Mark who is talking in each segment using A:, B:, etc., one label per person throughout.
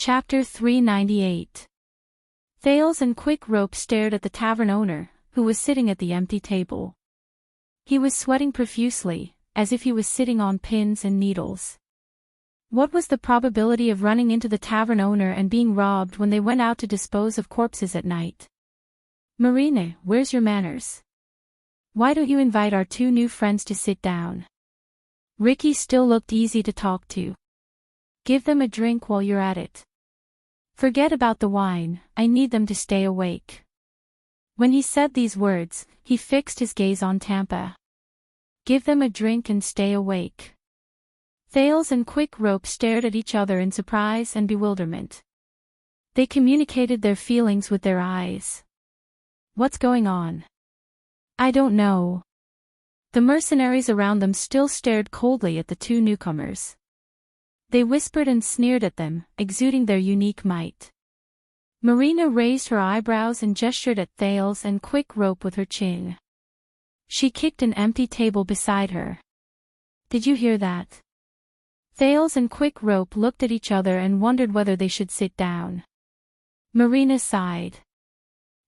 A: Chapter 398. Thales and Quick Rope stared at the tavern owner, who was sitting at the empty table. He was sweating profusely, as if he was sitting on pins and needles. What was the probability of running into the tavern owner and being robbed when they went out to dispose of corpses at night? Marina, where's your manners? Why don't you invite our two new friends to sit down? Ricky still looked easy to talk to. Give them a drink while you're at it. Forget about the wine, I need them to stay awake. When he said these words, he fixed his gaze on Tampa. Give them a drink and stay awake. Thales and Quick Rope stared at each other in surprise and bewilderment. They communicated their feelings with their eyes. What's going on? I don't know. The mercenaries around them still stared coldly at the two newcomers. They whispered and sneered at them, exuding their unique might. Marina raised her eyebrows and gestured at Thales and Quick Rope with her chin. She kicked an empty table beside her. Did you hear that? Thales and Quick Rope looked at each other and wondered whether they should sit down. Marina sighed.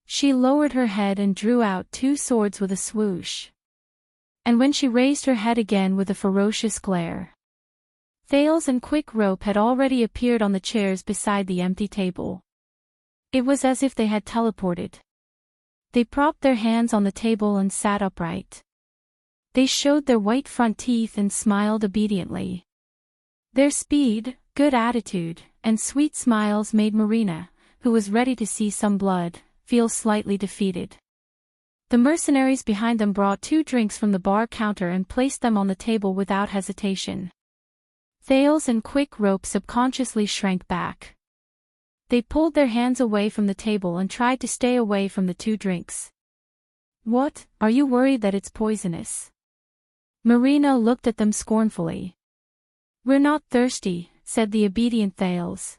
A: She lowered her head and drew out two swords with a swoosh. And when she raised her head again with a ferocious glare. Thales and Quick Rope had already appeared on the chairs beside the empty table. It was as if they had teleported. They propped their hands on the table and sat upright. They showed their white front teeth and smiled obediently. Their speed, good attitude, and sweet smiles made Marina, who was ready to see some blood, feel slightly defeated. The mercenaries behind them brought two drinks from the bar counter and placed them on the table without hesitation. Thales and Quick Rope subconsciously shrank back. They pulled their hands away from the table and tried to stay away from the two drinks. What, are you worried that it's poisonous? Marina looked at them scornfully. We're not thirsty, said the obedient Thales.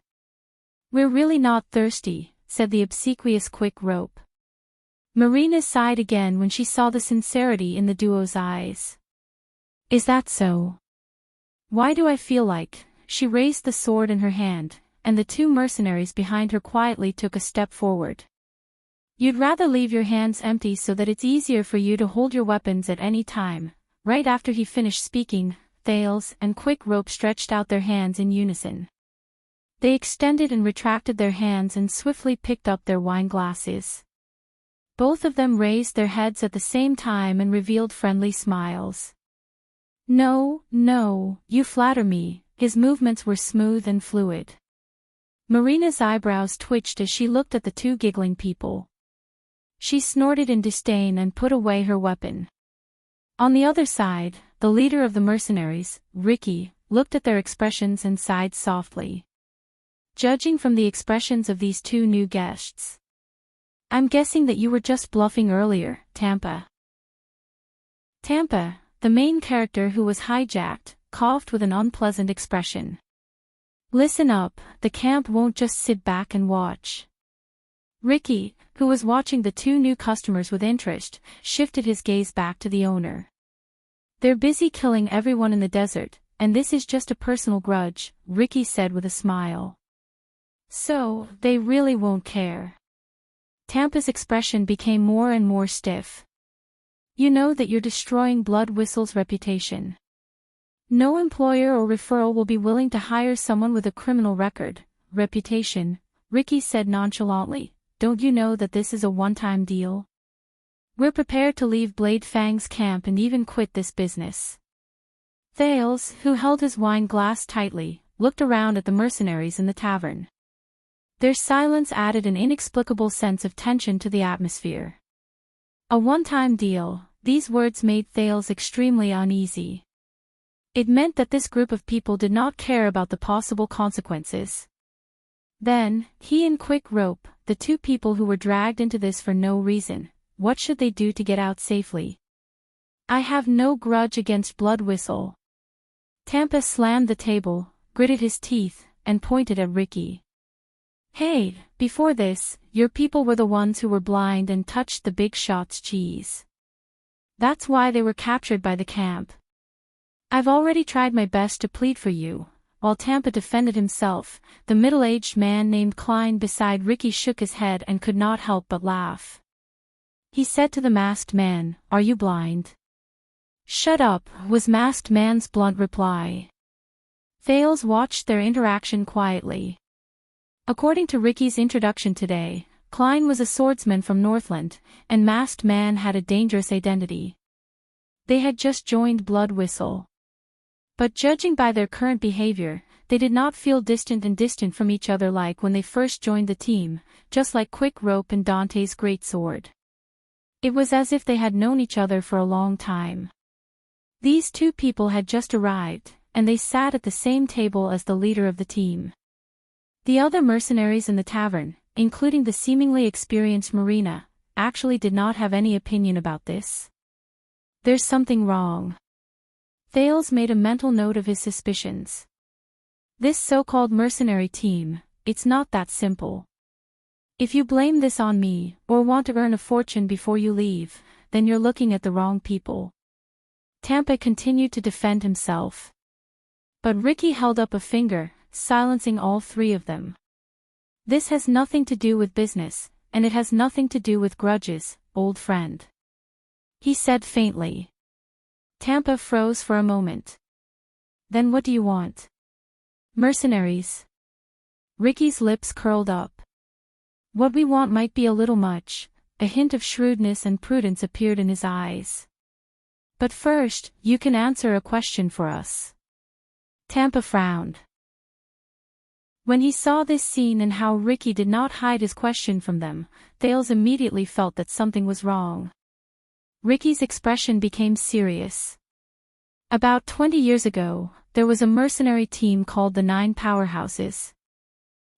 A: We're really not thirsty, said the obsequious Quick Rope. Marina sighed again when she saw the sincerity in the duo's eyes. Is that so? Why do I feel like, she raised the sword in her hand, and the two mercenaries behind her quietly took a step forward. You'd rather leave your hands empty so that it's easier for you to hold your weapons at any time. Right after he finished speaking, Thales and Quick Rope stretched out their hands in unison. They extended and retracted their hands and swiftly picked up their wine glasses. Both of them raised their heads at the same time and revealed friendly smiles. No, you flatter me, his movements were smooth and fluid. Marina's eyebrows twitched as she looked at the two giggling people. She snorted in disdain and put away her weapon. On the other side, the leader of the mercenaries, Ricky, looked at their expressions and sighed softly. Judging from the expressions of these two new guests, I'm guessing that you were just bluffing earlier, Tampa. Tampa, the main character who was hijacked, coughed with an unpleasant expression. Listen up, the camp won't just sit back and watch. Ricky, who was watching the two new customers with interest, shifted his gaze back to the owner. They're busy killing everyone in the desert, and this is just a personal grudge, Ricky said with a smile. So, they really won't care. Tampa's expression became more and more stiff. You know that you're destroying Blood Whistle's reputation. No employer or referral will be willing to hire someone with a criminal reputation, Ricky said nonchalantly. Don't you know that this is a one-time deal? We're prepared to leave Blade Fang's camp and even quit this business. Thales, who held his wine glass tightly, looked around at the mercenaries in the tavern. Their silence added an inexplicable sense of tension to the atmosphere. A one-time deal, these words made Thales extremely uneasy. It meant that this group of people did not care about the possible consequences. Then, he and Quick Rope, the two people who were dragged into this for no reason, what should they do to get out safely? I have no grudge against Blood Whistle. Tampa slammed the table, gritted his teeth, and pointed at Ricky. Hey, before this, your people were the ones who were blind and touched the big shot's cheese. That's why they were captured by the camp. I've already tried my best to plead for you, while Tampa defended himself. The middle-aged man named Klein beside Ricky shook his head and could not help but laugh. He said to the masked man, "Are you blind?" "Shut up," was masked man's blunt reply. Thales watched their interaction quietly. According to Ricky's introduction today, Klein was a swordsman from Northland, and masked man had a dangerous identity. They had just joined Blood Whistle. But judging by their current behavior, they did not feel distant from each other like when they first joined the team, just like Quick Rope and Dante's greatsword. It was as if they had known each other for a long time. These two people had just arrived, and they sat at the same table as the leader of the team. The other mercenaries in the tavern, including the seemingly experienced Marina, actually did not have any opinion about this. "There's something wrong." Thales made a mental note of his suspicions. "This so-called mercenary team, it's not that simple. If you blame this on me, or want to earn a fortune before you leave, then you're looking at the wrong people." Tampa continued to defend himself. But Ricky held up a finger, silencing all three of them. "This has nothing to do with business, and it has nothing to do with grudges, old friend," he said faintly. Tampa froze for a moment. "Then what do you want?" "Mercenaries." Ricky's lips curled up. "What we want might be a little much." A hint of shrewdness and prudence appeared in his eyes. "But first, you can answer a question for us." Tampa frowned. When he saw this scene and how Ricky did not hide his question from them, Thales immediately felt that something was wrong. Ricky's expression became serious. "About 20 years ago, there was a mercenary team called the 9 Powerhouses.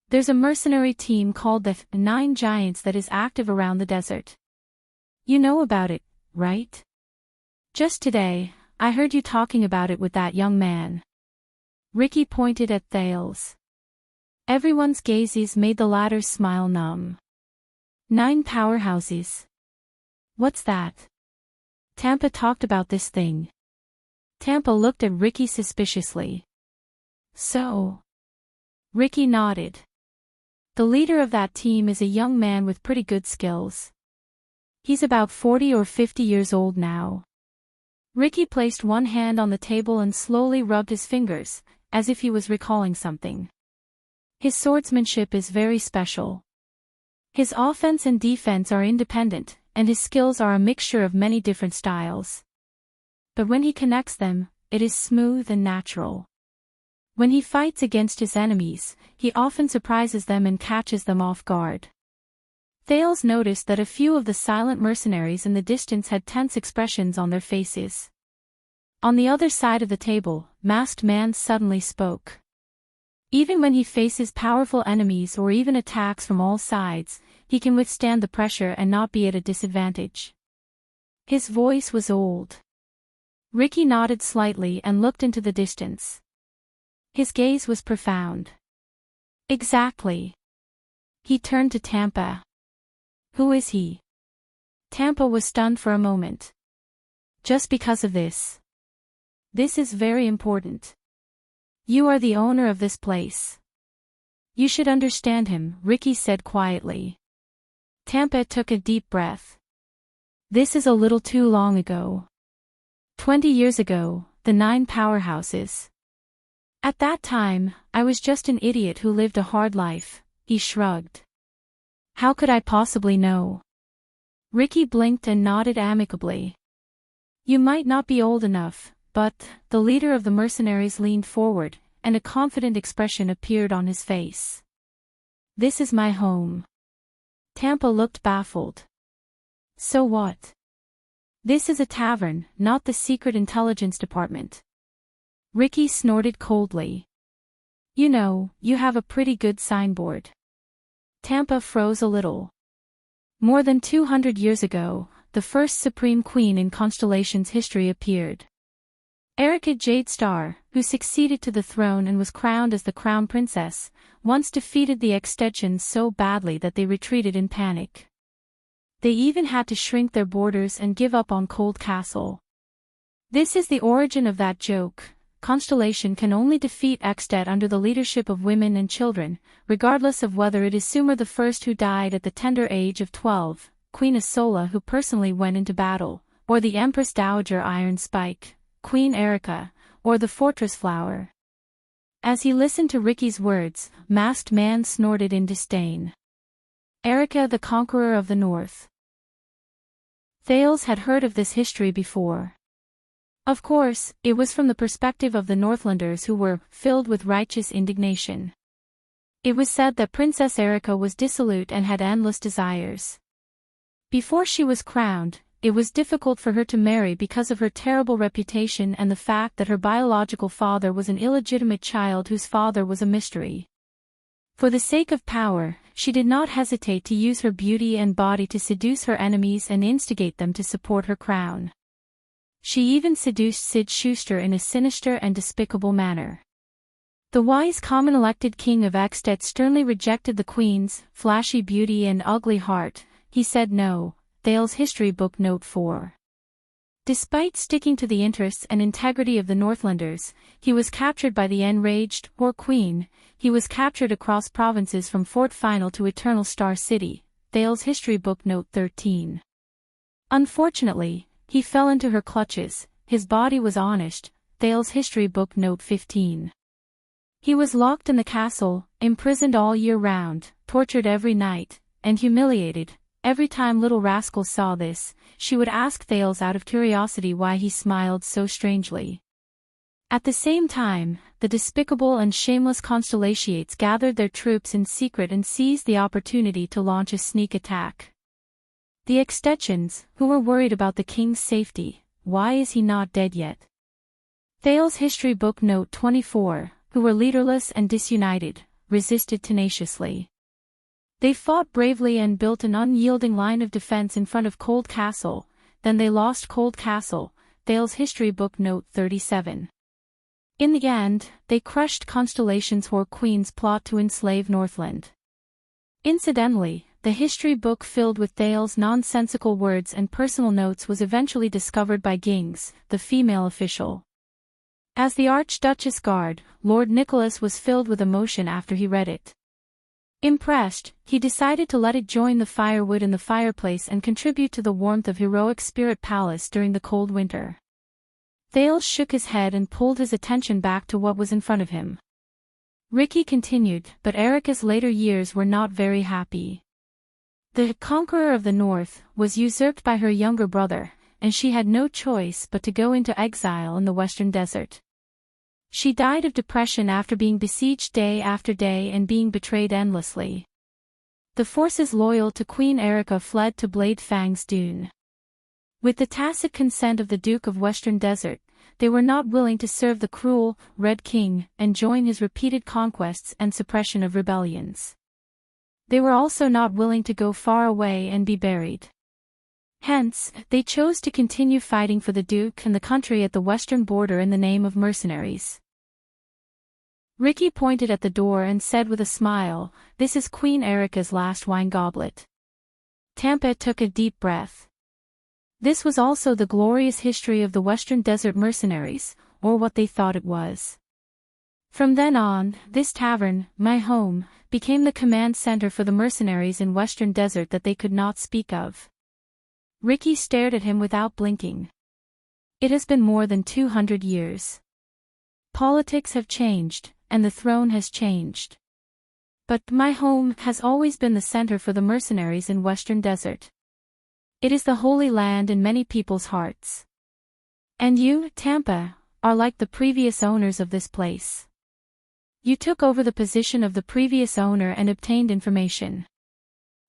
A: There's a mercenary team called the 9 Giants that is active around the desert. You know about it, right? Just today, I heard you talking about it with that young man." Ricky pointed at Thales. Everyone's gazes made the latter's smile numb. 9 Powerhouses. What's that? Tampa talked about this thing. Tampa looked at Ricky suspiciously. So? Ricky nodded. The leader of that team is a young man with pretty good skills. He's about 40 or 50 years old now. Ricky placed one hand on the table and slowly rubbed his fingers, as if he was recalling something. His swordsmanship is very special. His offense and defense are independent, and his skills are a mixture of many different styles. But when he connects them, it is smooth and natural. When he fights against his enemies, he often surprises them and catches them off guard. Thales noticed that a few of the silent mercenaries in the distance had tense expressions on their faces. On the other side of the table, Masked Man suddenly spoke. Even when he faces powerful enemies or even attacks from all sides, he can withstand the pressure and not be at a disadvantage. His voice was old. Ricky nodded slightly and looked into the distance. His gaze was profound. Exactly. He turned to Tampa. Who is he? Tampa was stunned for a moment. Just because of this. This is very important. You are the owner of this place. You should understand him, Ricky said quietly. Tampa took a deep breath. This is a little too long ago. 20 years ago, the 9 Powerhouses. At that time, I was just an idiot who lived a hard life, he shrugged. How could I possibly know? Ricky blinked and nodded amicably. You might not be old enough, but, the leader of the mercenaries leaned forward, and a confident expression appeared on his face. This is my home. Tampa looked baffled. So what? This is a tavern, not the Secret Intelligence Department. Ricky snorted coldly. You know, you have a pretty good signboard. Tampa froze a little. More than 200 years ago, the first Supreme Queen in Constellation's history appeared. Erica Jade Star, who succeeded to the throne and was crowned as the Crown Princess, once defeated the Extensions so badly that they retreated in panic. They even had to shrink their borders and give up on Cold Castle. This is the origin of that joke. constellation can only defeat Extet under the leadership of women and children, regardless of whether it is Sumer the First who died at the tender age of 12, Queen Isola who personally went into battle, or the Empress Dowager Iron Spike, Queen Erica, or the Fortress Flower. As he listened to Ricky's words, Masked Man snorted in disdain. Erica the Conqueror of the North. Thales had heard of this history before. Of course, it was from the perspective of the Northlanders who were filled with righteous indignation. It was said that Princess Erica was dissolute and had endless desires. Before she was crowned, it was difficult for her to marry because of her terrible reputation and the fact that her biological father was an illegitimate child whose father was a mystery. For the sake of power, she did not hesitate to use her beauty and body to seduce her enemies and instigate them to support her crown. She even seduced Sid Schuster in a sinister and despicable manner. The wise common-elected king of Extet sternly rejected the queen's flashy beauty and ugly heart. He said no. Thales History Book Note 4. Despite sticking to the interests and integrity of the Northlanders, he was captured by the enraged, or queen. He was captured across provinces from Fort Final to Eternal Star City. Thales History Book Note 13. Unfortunately, he fell into her clutches. His body was honest. Thales History Book Note 15. He was locked in the castle, imprisoned all year round, tortured every night, and humiliated. Every time Little Rascal saw this, she would ask Thales out of curiosity why he smiled so strangely. At the same time, the despicable and shameless Constellations gathered their troops in secret and seized the opportunity to launch a sneak attack. The Extensions, who were worried about the king's safety, why is he not dead yet? Thales History Book Note 24, who were leaderless and disunited, resisted tenaciously. They fought bravely and built an unyielding line of defense in front of Cold Castle, then they lost Cold Castle. Thales History Book Note 37. In the end, they crushed Constellation's Whore Queen's plot to enslave Northland. Incidentally, the history book filled with Thales' nonsensical words and personal notes was eventually discovered by Gings, the female official. As the Archduchess Guard, Lord Nicholas was filled with emotion after he read it. Impressed, he decided to let it join the firewood in the fireplace and contribute to the warmth of heroic Spirit Palace during the cold winter. Thales shook his head and pulled his attention back to what was in front of him. Ricky continued, but Erica's later years were not very happy. The Conqueror of the North was usurped by her younger brother, and she had no choice but to go into exile in the Western Desert. She died of depression after being besieged day after day and being betrayed endlessly. The forces loyal to Queen Erica fled to Blade Fang's Dune. With the tacit consent of the Duke of Western Desert, they were not willing to serve the cruel, Red King and join his repeated conquests and suppression of rebellions. They were also not willing to go far away and be buried. Hence, they chose to continue fighting for the Duke and the country at the western border in the name of mercenaries. Ricky pointed at the door and said with a smile, "This is Queen Erica's last wine goblet." Tampa took a deep breath. This was also the glorious history of the Western Desert mercenaries, or what they thought it was. From then on, this tavern, my home, became the command center for the mercenaries in Western Desert that they could not speak of. Ricky stared at him without blinking. It has been more than 200 years. Politics have changed, and the throne has changed. But my home has always been the center for the mercenaries in Western Desert. It is the holy land in many people's hearts. And you, Tampa, are like the previous owners of this place. You took over the position of the previous owner and obtained information.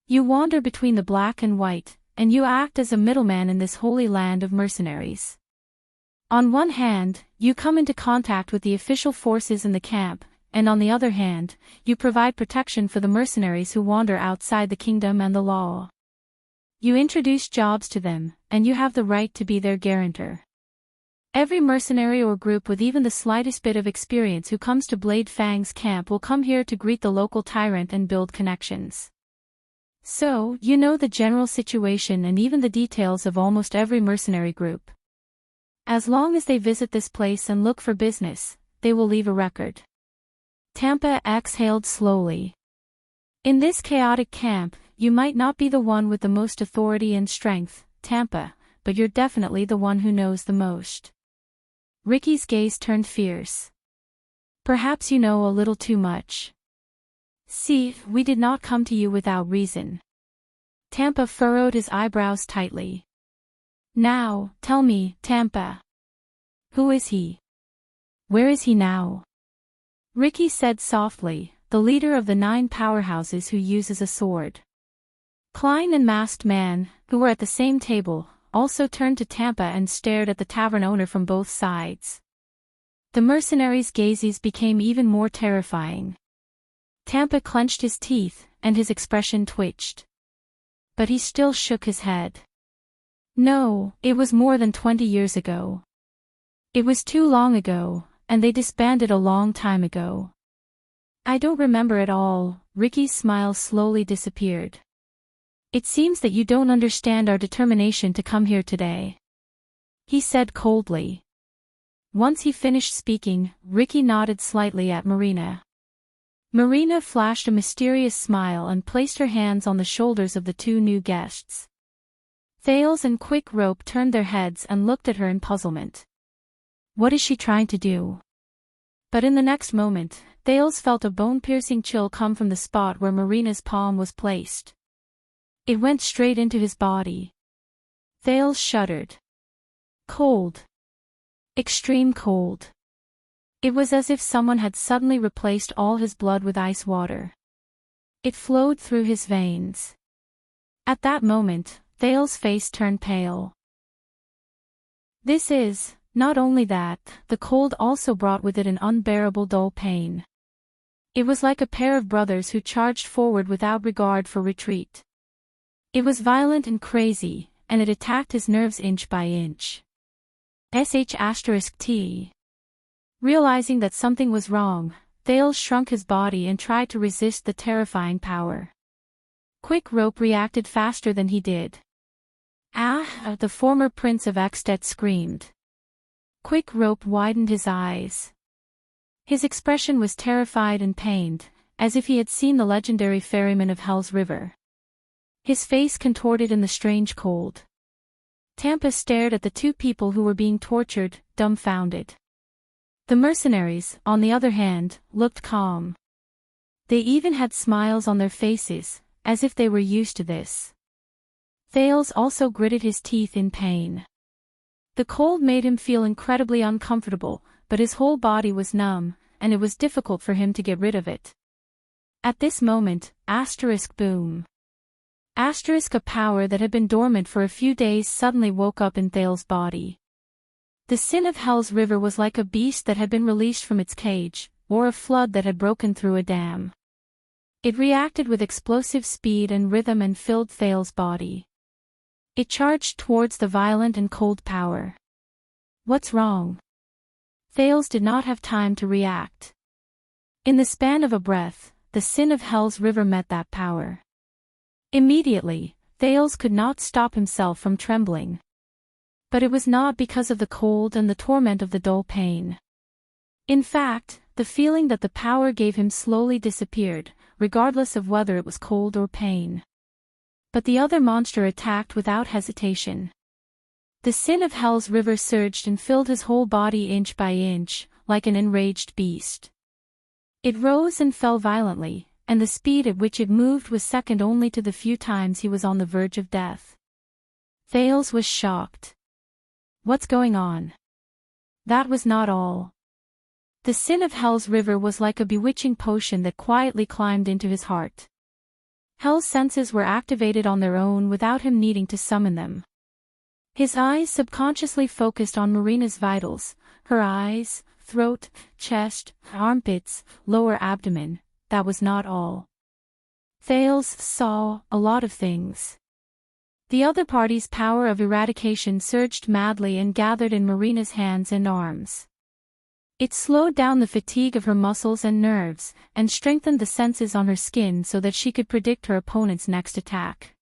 A: You wander between the black and white, and you act as a middleman in this holy land of mercenaries. On one hand, you come into contact with the official forces in the camp, and on the other hand, you provide protection for the mercenaries who wander outside the kingdom and the law. You introduce jobs to them, and you have the right to be their guarantor. Every mercenary or group with even the slightest bit of experience who comes to Blade Fang's camp will come here to greet the local tyrant and build connections. So, you know the general situation and even the details of almost every mercenary group. As long as they visit this place and look for business, they will leave a record. Tampa exhaled slowly. In this chaotic camp, you might not be the one with the most authority and strength, Tampa, but you're definitely the one who knows the most. Ricky's gaze turned fierce. Perhaps you know a little too much. See, we did not come to you without reason. Tampa furrowed his eyebrows tightly. Now, tell me, Tampa. Who is he? Where is he now? Ricky said softly, the leader of the 9 powerhouses who uses a sword. Klein and Masked Man, who were at the same table, also turned to Tampa and stared at the tavern owner from both sides. The mercenary's gazes became even more terrifying. Tampa clenched his teeth, and his expression twitched. But he still shook his head. No, it was more than 20 years ago. It was too long ago, and they disbanded a long time ago. I don't remember at all. Ricky's smile slowly disappeared. It seems that you don't understand our determination to come here today, he said coldly. Once he finished speaking, Ricky nodded slightly at Marina. Marina flashed a mysterious smile and placed her hands on the shoulders of the 2 new guests. Thales and Quick Rope turned their heads and looked at her in puzzlement. What is she trying to do? But in the next moment, Thales felt a bone-piercing chill come from the spot where Marina's palm was placed. It went straight into his body. Thales shuddered. Cold. Extreme cold. It was as if someone had suddenly replaced all his blood with ice water. It flowed through his veins. At that moment, Thales' face turned pale. Not only that, the cold also brought with it an unbearable dull pain. It was like a pair of brothers who charged forward without regard for retreat. It was violent and crazy, and it attacked his nerves inch by inch. **T. Realizing that something was wrong, Thales shrunk his body and tried to resist the terrifying power. Quick Rope reacted faster than he did. Ah! The former Prince of Extet screamed. Quick Rope widened his eyes. His expression was terrified and pained, as if he had seen the legendary ferryman of Hell's River. His face contorted in the strange cold. Tampa stared at the 2 people who were being tortured, dumbfounded. The mercenaries, on the other hand, looked calm. They even had smiles on their faces, as if they were used to this. Thales also gritted his teeth in pain. The cold made him feel incredibly uncomfortable, but his whole body was numb, and it was difficult for him to get rid of it. At this moment, boom. A power that had been dormant for a few days suddenly woke up in Thales' body. The sin of Hell's River was like a beast that had been released from its cage, or a flood that had broken through a dam. It reacted with explosive speed and rhythm and filled Thales' body. It charged towards the violent and cold power. What's wrong? Thales did not have time to react. In the span of a breath, the sin of Hell's River met that power. Immediately, Thales could not stop himself from trembling. But it was not because of the cold and the torment of the dull pain. In fact, the feeling that the power gave him slowly disappeared, regardless of whether it was cold or pain. But the other monster attacked without hesitation. The sin of Hell's River surged and filled his whole body inch by inch, like an enraged beast. It rose and fell violently, and the speed at which it moved was second only to the few times he was on the verge of death. Thales was shocked. What's going on? That was not all. The sin of Hell's River was like a bewitching potion that quietly climbed into his heart. Hell's senses were activated on their own without him needing to summon them. His eyes subconsciously focused on Marina's vitals, her eyes, throat, chest, armpits, lower abdomen. That was not all. Thales saw a lot of things. The other party's power of eradication surged madly and gathered in Marina's hands and arms. It slowed down the fatigue of her muscles and nerves, and strengthened the senses on her skin so that she could predict her opponent's next attack.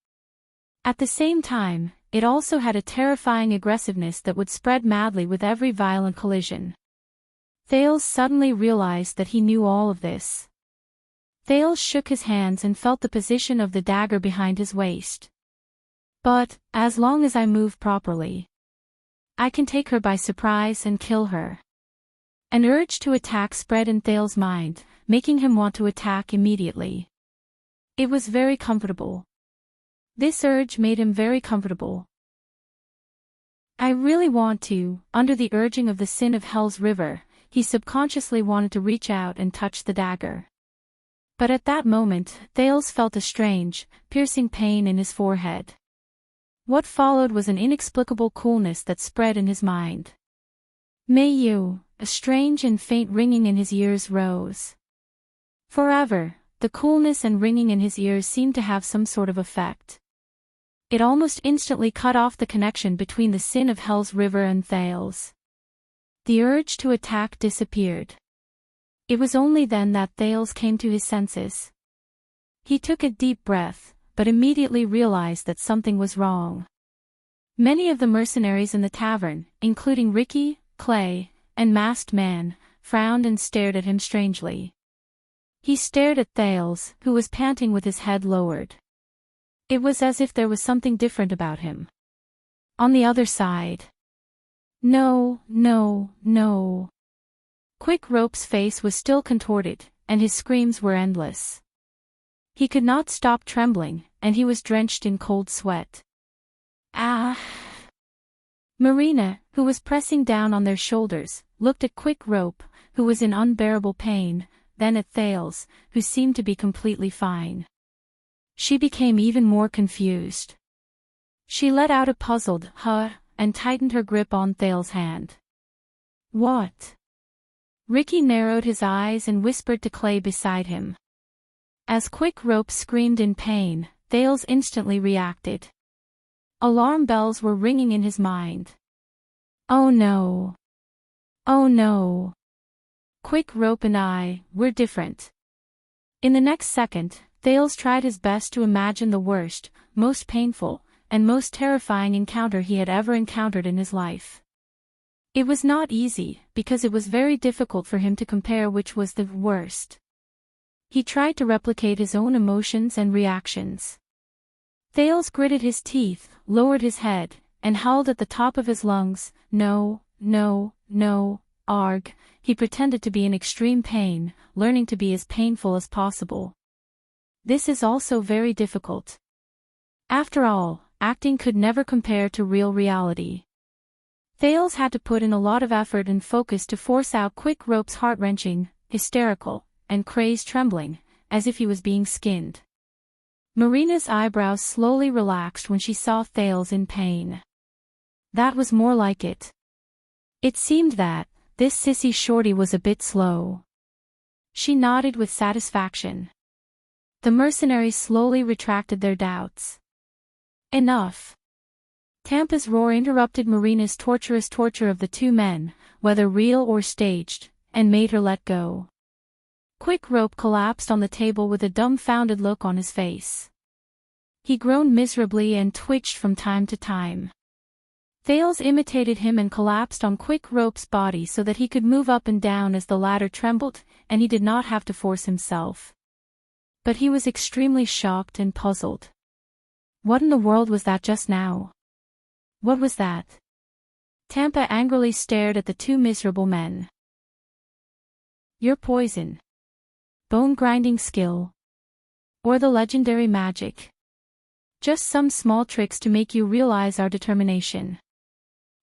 A: At the same time, it also had a terrifying aggressiveness that would spread madly with every violent collision. Thales suddenly realized that he knew all of this. Thales shook his hands and felt the position of the dagger behind his waist. But, as long as I move properly, I can take her by surprise and kill her. An urge to attack spread in Thales' mind, making him want to attack immediately. It was very comfortable. This urge made him very comfortable. I really want to, under the urging of the sin of Hell's River, he subconsciously wanted to reach out and touch the dagger. But at that moment, Thales felt a strange, piercing pain in his forehead. What followed was an inexplicable coolness that spread in his mind. May you, a strange and faint ringing in his ears rose. Forever, the coolness and ringing in his ears seemed to have some sort of effect. It almost instantly cut off the connection between the sin of Hell's River and Thales. The urge to attack disappeared. It was only then that Thales came to his senses. He took a deep breath, but immediately realized that something was wrong. Many of the mercenaries in the tavern, including Ricky, Clay, and Masked Man, frowned and stared at him strangely. He stared at Thales, who was panting with his head lowered. It was as if there was something different about him. On the other side. No, no, no. Quick Rope's face was still contorted, and his screams were endless. He could not stop trembling, and he was drenched in cold sweat. Ah! Marina, who was pressing down on their shoulders, looked at Quick Rope, who was in unbearable pain, then at Thales, who seemed to be completely fine. She became even more confused. She let out a puzzled "huh" and tightened her grip on Thales' hand. What? Ricky narrowed his eyes and whispered to Clay beside him. As Quick Rope screamed in pain, Thales instantly reacted. Alarm bells were ringing in his mind. Oh no. Oh no. Quick Rope and I, we're different. In the next second, Thales tried his best to imagine the worst, most painful, and most terrifying encounter he had ever encountered in his life. It was not easy, because it was very difficult for him to compare which was the worst. He tried to replicate his own emotions and reactions. Thales gritted his teeth, lowered his head, and howled at the top of his lungs, no, no, no, arg. He pretended to be in extreme pain, learning to be as painful as possible. This is also very difficult. After all, acting could never compare to real reality. Thales had to put in a lot of effort and focus to force out Quick Rope's heart-wrenching, hysterical, and crazed trembling, as if he was being skinned. Marina's eyebrows slowly relaxed when she saw Thales in pain. That was more like it. It seemed that, this sissy shorty was a bit slow. She nodded with satisfaction. The mercenaries slowly retracted their doubts. Enough. Tampa's roar interrupted Marina's torturous torture of the two men, whether real or staged, and made her let go. Quick Rope collapsed on the table with a dumbfounded look on his face. He groaned miserably and twitched from time to time. Thales imitated him and collapsed on Quick Rope's body so that he could move up and down as the latter trembled, and he did not have to force himself. But he was extremely shocked and puzzled. What in the world was that just now? What was that? Tampa angrily stared at the two miserable men. Your poison. Bone-grinding skill. Or the legendary magic. Just some small tricks to make you realize our determination.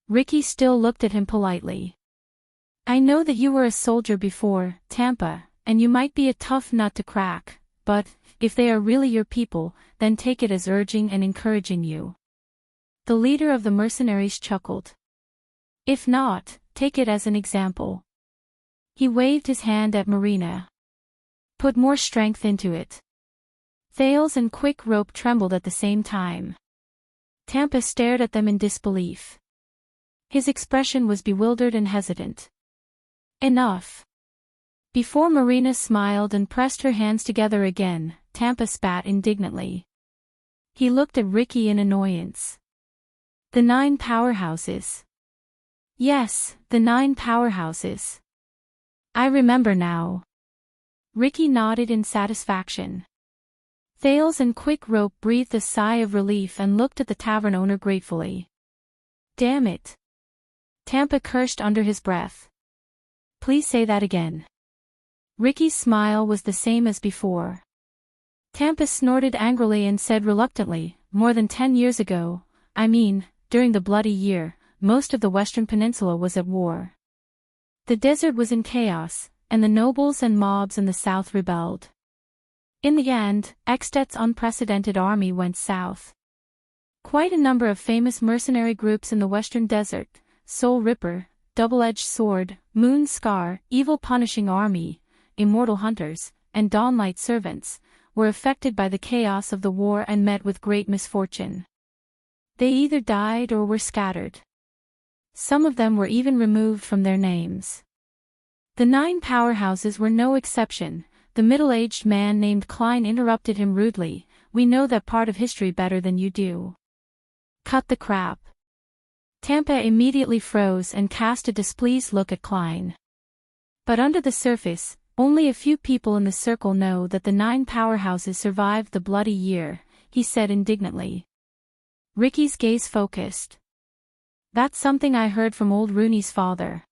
A: Ricky still looked at him politely. I know that you were a soldier before, Tampa, and you might be a tough nut to crack, but, if they are really your people, then take it as urging and encouraging you. The leader of the mercenaries chuckled. If not, take it as an example. He waved his hand at Marina. Put more strength into it. Thales and Quick Rope trembled at the same time. Tampa stared at them in disbelief. His expression was bewildered and hesitant. Enough. Before Marina smiled and pressed her hands together again, Tampa spat indignantly. He looked at Ricky in annoyance. The 9 powerhouses. Yes, the 9 powerhouses. I remember now. Ricky nodded in satisfaction. Thales and Quick Rope breathed a sigh of relief and looked at the tavern owner gratefully. Damn it. Tampa cursed under his breath. Please say that again. Ricky's smile was the same as before. Tampa snorted angrily and said reluctantly, more than 10 years ago, I mean, during the Bloody Year, most of the Western Peninsula was at war. The desert was in chaos, and the nobles and mobs in the south rebelled. In the end, Extet's unprecedented army went south. Quite a number of famous mercenary groups in the western desert, Soul Ripper, Double-Edged Sword, Moon Scar, Evil Punishing Army, Immortal Hunters, and Dawnlight Servants, were affected by the chaos of the war and met with great misfortune. They either died or were scattered. Some of them were even removed from their names. The 9 powerhouses were no exception. The middle-aged man named Klein interrupted him rudely. We know that part of history better than you do. Cut the crap. Tampa immediately froze and cast a displeased look at Klein. But under the surface, only a few people in the circle know that the 9 powerhouses survived the Bloody Year, he said indignantly. Ricky's gaze focused. That's something I heard from old Rooney's father.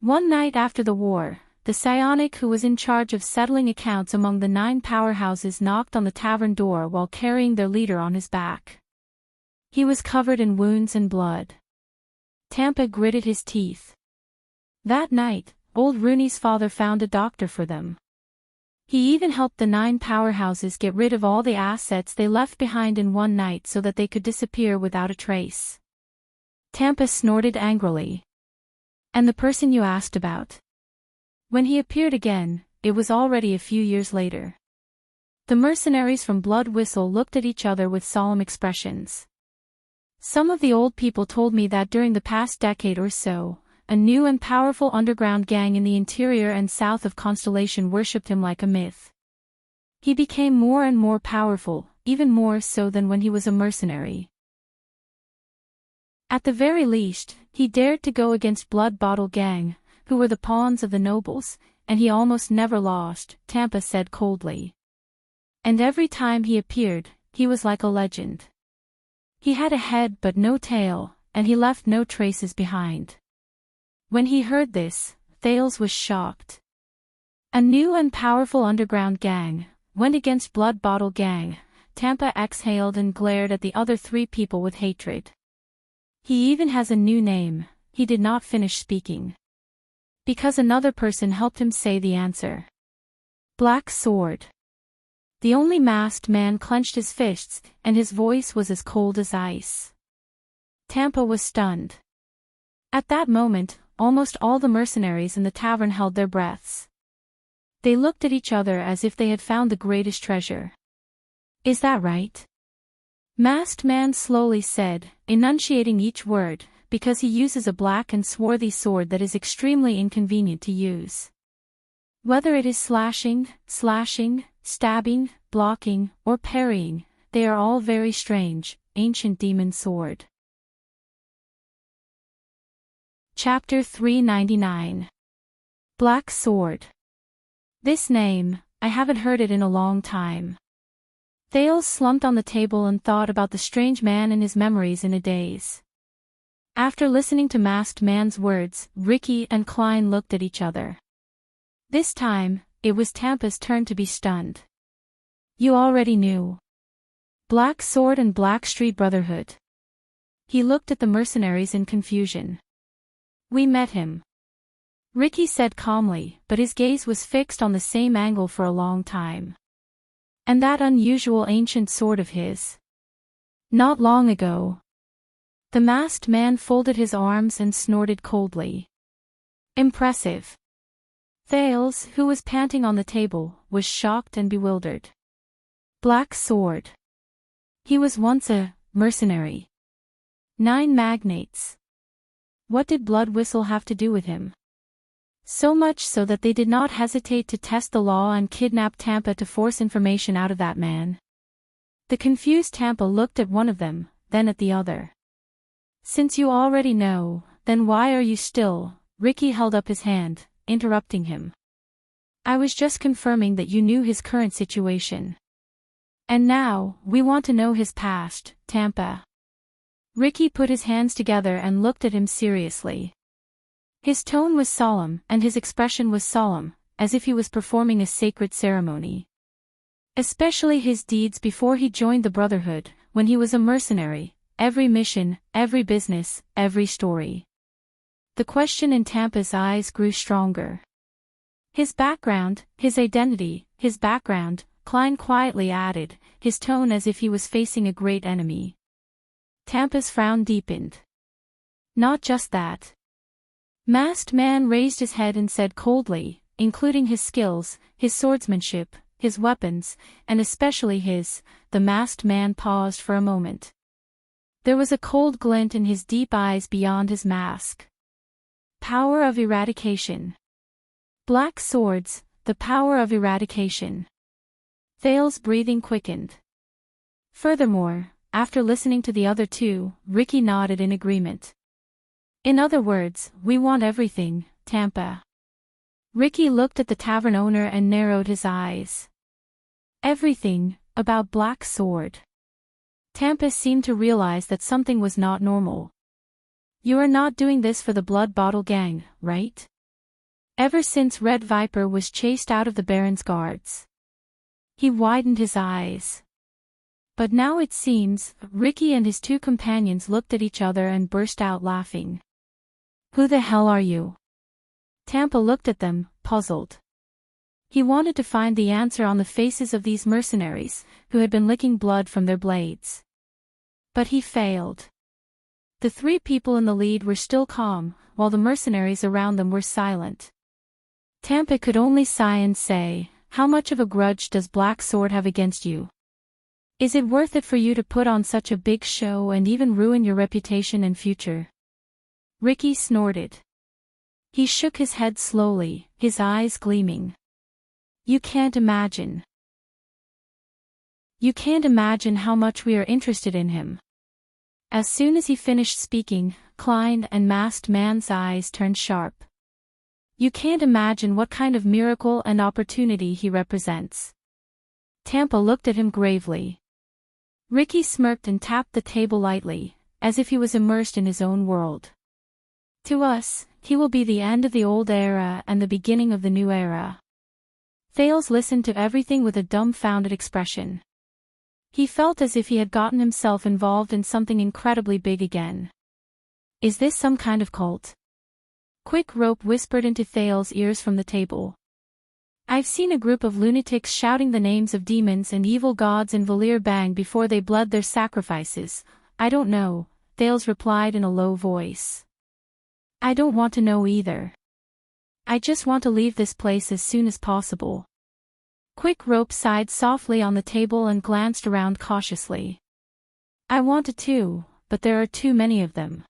A: One night after the war, the psionic who was in charge of settling accounts among the 9 powerhouses knocked on the tavern door while carrying their leader on his back. He was covered in wounds and blood. Tampa gritted his teeth. That night, old Rooney's father found a doctor for them. He even helped the 9 powerhouses get rid of all the assets they left behind in one night so that they could disappear without a trace. Tampa snorted angrily. And the person you asked about? When he appeared again, it was already a few years later. The mercenaries from Blood Whistle looked at each other with solemn expressions. Some of the old people told me that during the past decade or so, a new and powerful underground gang in the interior and south of Constellation worshipped him like a myth. He became more and more powerful, even more so than when he was a mercenary. At the very least, he dared to go against Blood Bottle Gang, who were the pawns of the nobles, and he almost never lost, Tampa said coldly. And every time he appeared, he was like a legend. He had a head but no tail, and he left no traces behind. When he heard this, Thales was shocked. A new and powerful underground gang went against Blood Bottle Gang. Tampa exhaled and glared at the other 3 people with hatred. He even has a new name. He did not finish speaking. Because another person helped him say the answer. Black Sword. The only masked man clenched his fists, and his voice was as cold as ice. Tampa was stunned. At that moment, almost all the mercenaries in the tavern held their breaths. They looked at each other as if they had found the greatest treasure. Is that right? Masked Man slowly said, enunciating each word, because he uses a black and swarthy sword that is extremely inconvenient to use. Whether it is slashing, stabbing, blocking, or parrying, they are all very strange. Ancient Demon Sword. Chapter 399. Black Sword. This name, I haven't heard it in a long time. Thales slumped on the table and thought about the strange man and his memories in a daze. After listening to Masked Man's words, Ricky and Klein looked at each other. This time, it was Tampa's turn to be stunned. You already knew. Black Sword and Black Street Brotherhood. He looked at the mercenaries in confusion. We met him. Ricky said calmly, but his gaze was fixed on the same angle for a long time. And that unusual ancient sword of his. Not long ago. The masked man folded his arms and snorted coldly. Impressive. Thales, who was panting on the table, was shocked and bewildered. Black Sword. He was once a mercenary. 9 magnates. What did Blood Whistle have to do with him? So much so that they did not hesitate to test the law and kidnap Tampa to force information out of that man. The confused Tampa looked at one of them, then at the other. Since you already know, then why are you still? Ricky held up his hand, interrupting him. I was just confirming that you knew his current situation. And now, we want to know his past, Tampa. Ricky put his hands together and looked at him seriously. His tone was solemn, and his expression was solemn, as if he was performing a sacred ceremony. Especially his deeds before he joined the Brotherhood, when he was a mercenary, every mission, every business, every story. The question in Tampa's eyes grew stronger. His background, his identity, his background, Klein quietly added, his tone as if he was facing a great enemy. Tampa's frown deepened. Not just that. Masked Man raised his head and said coldly, including his skills, his swordsmanship, his weapons, and especially the Masked Man paused for a moment. There was a cold glint in his deep eyes beyond his mask. Power of eradication. Black swords, the power of eradication. Thale's breathing quickened. Furthermore, after listening to the other two, Ricky nodded in agreement. In other words, we want everything, Tampa. Ricky looked at the tavern owner and narrowed his eyes. Everything, about Black Sword. Tampa seemed to realize that something was not normal. You are not doing this for the Blood Bottle Gang, right? Ever since Red Viper was chased out of the Baron's guards. He widened his eyes. But now it seems, Ricky and his two companions looked at each other and burst out laughing. Who the hell are you? Tampa looked at them, puzzled. He wanted to find the answer on the faces of these mercenaries, who had been licking blood from their blades. But he failed. The three people in the lead were still calm, while the mercenaries around them were silent. Tampa could only sigh and say, how much of a grudge does Black Sword have against you? Is it worth it for you to put on such a big show and even ruin your reputation and future? Ricky snorted. He shook his head slowly, his eyes gleaming. You can't imagine. You can't imagine how much we are interested in him. As soon as he finished speaking, Klein and Masked Man's eyes turned sharp. You can't imagine what kind of miracle and opportunity he represents. Tampa looked at him gravely. Ricky smirked and tapped the table lightly, as if he was immersed in his own world. To us, he will be the end of the old era and the beginning of the new era. Thales listened to everything with a dumbfounded expression. He felt as if he had gotten himself involved in something incredibly big again. Is this some kind of cult? Quick Rope whispered into Thales' ears from the table. I've seen a group of lunatics shouting the names of demons and evil gods in Valir Bang before they bled their sacrifices. I don't know, Thales replied in a low voice. I don't want to know either. I just want to leave this place as soon as possible. Quick Rope sighed softly on the table and glanced around cautiously. I want to too, but there are too many of them.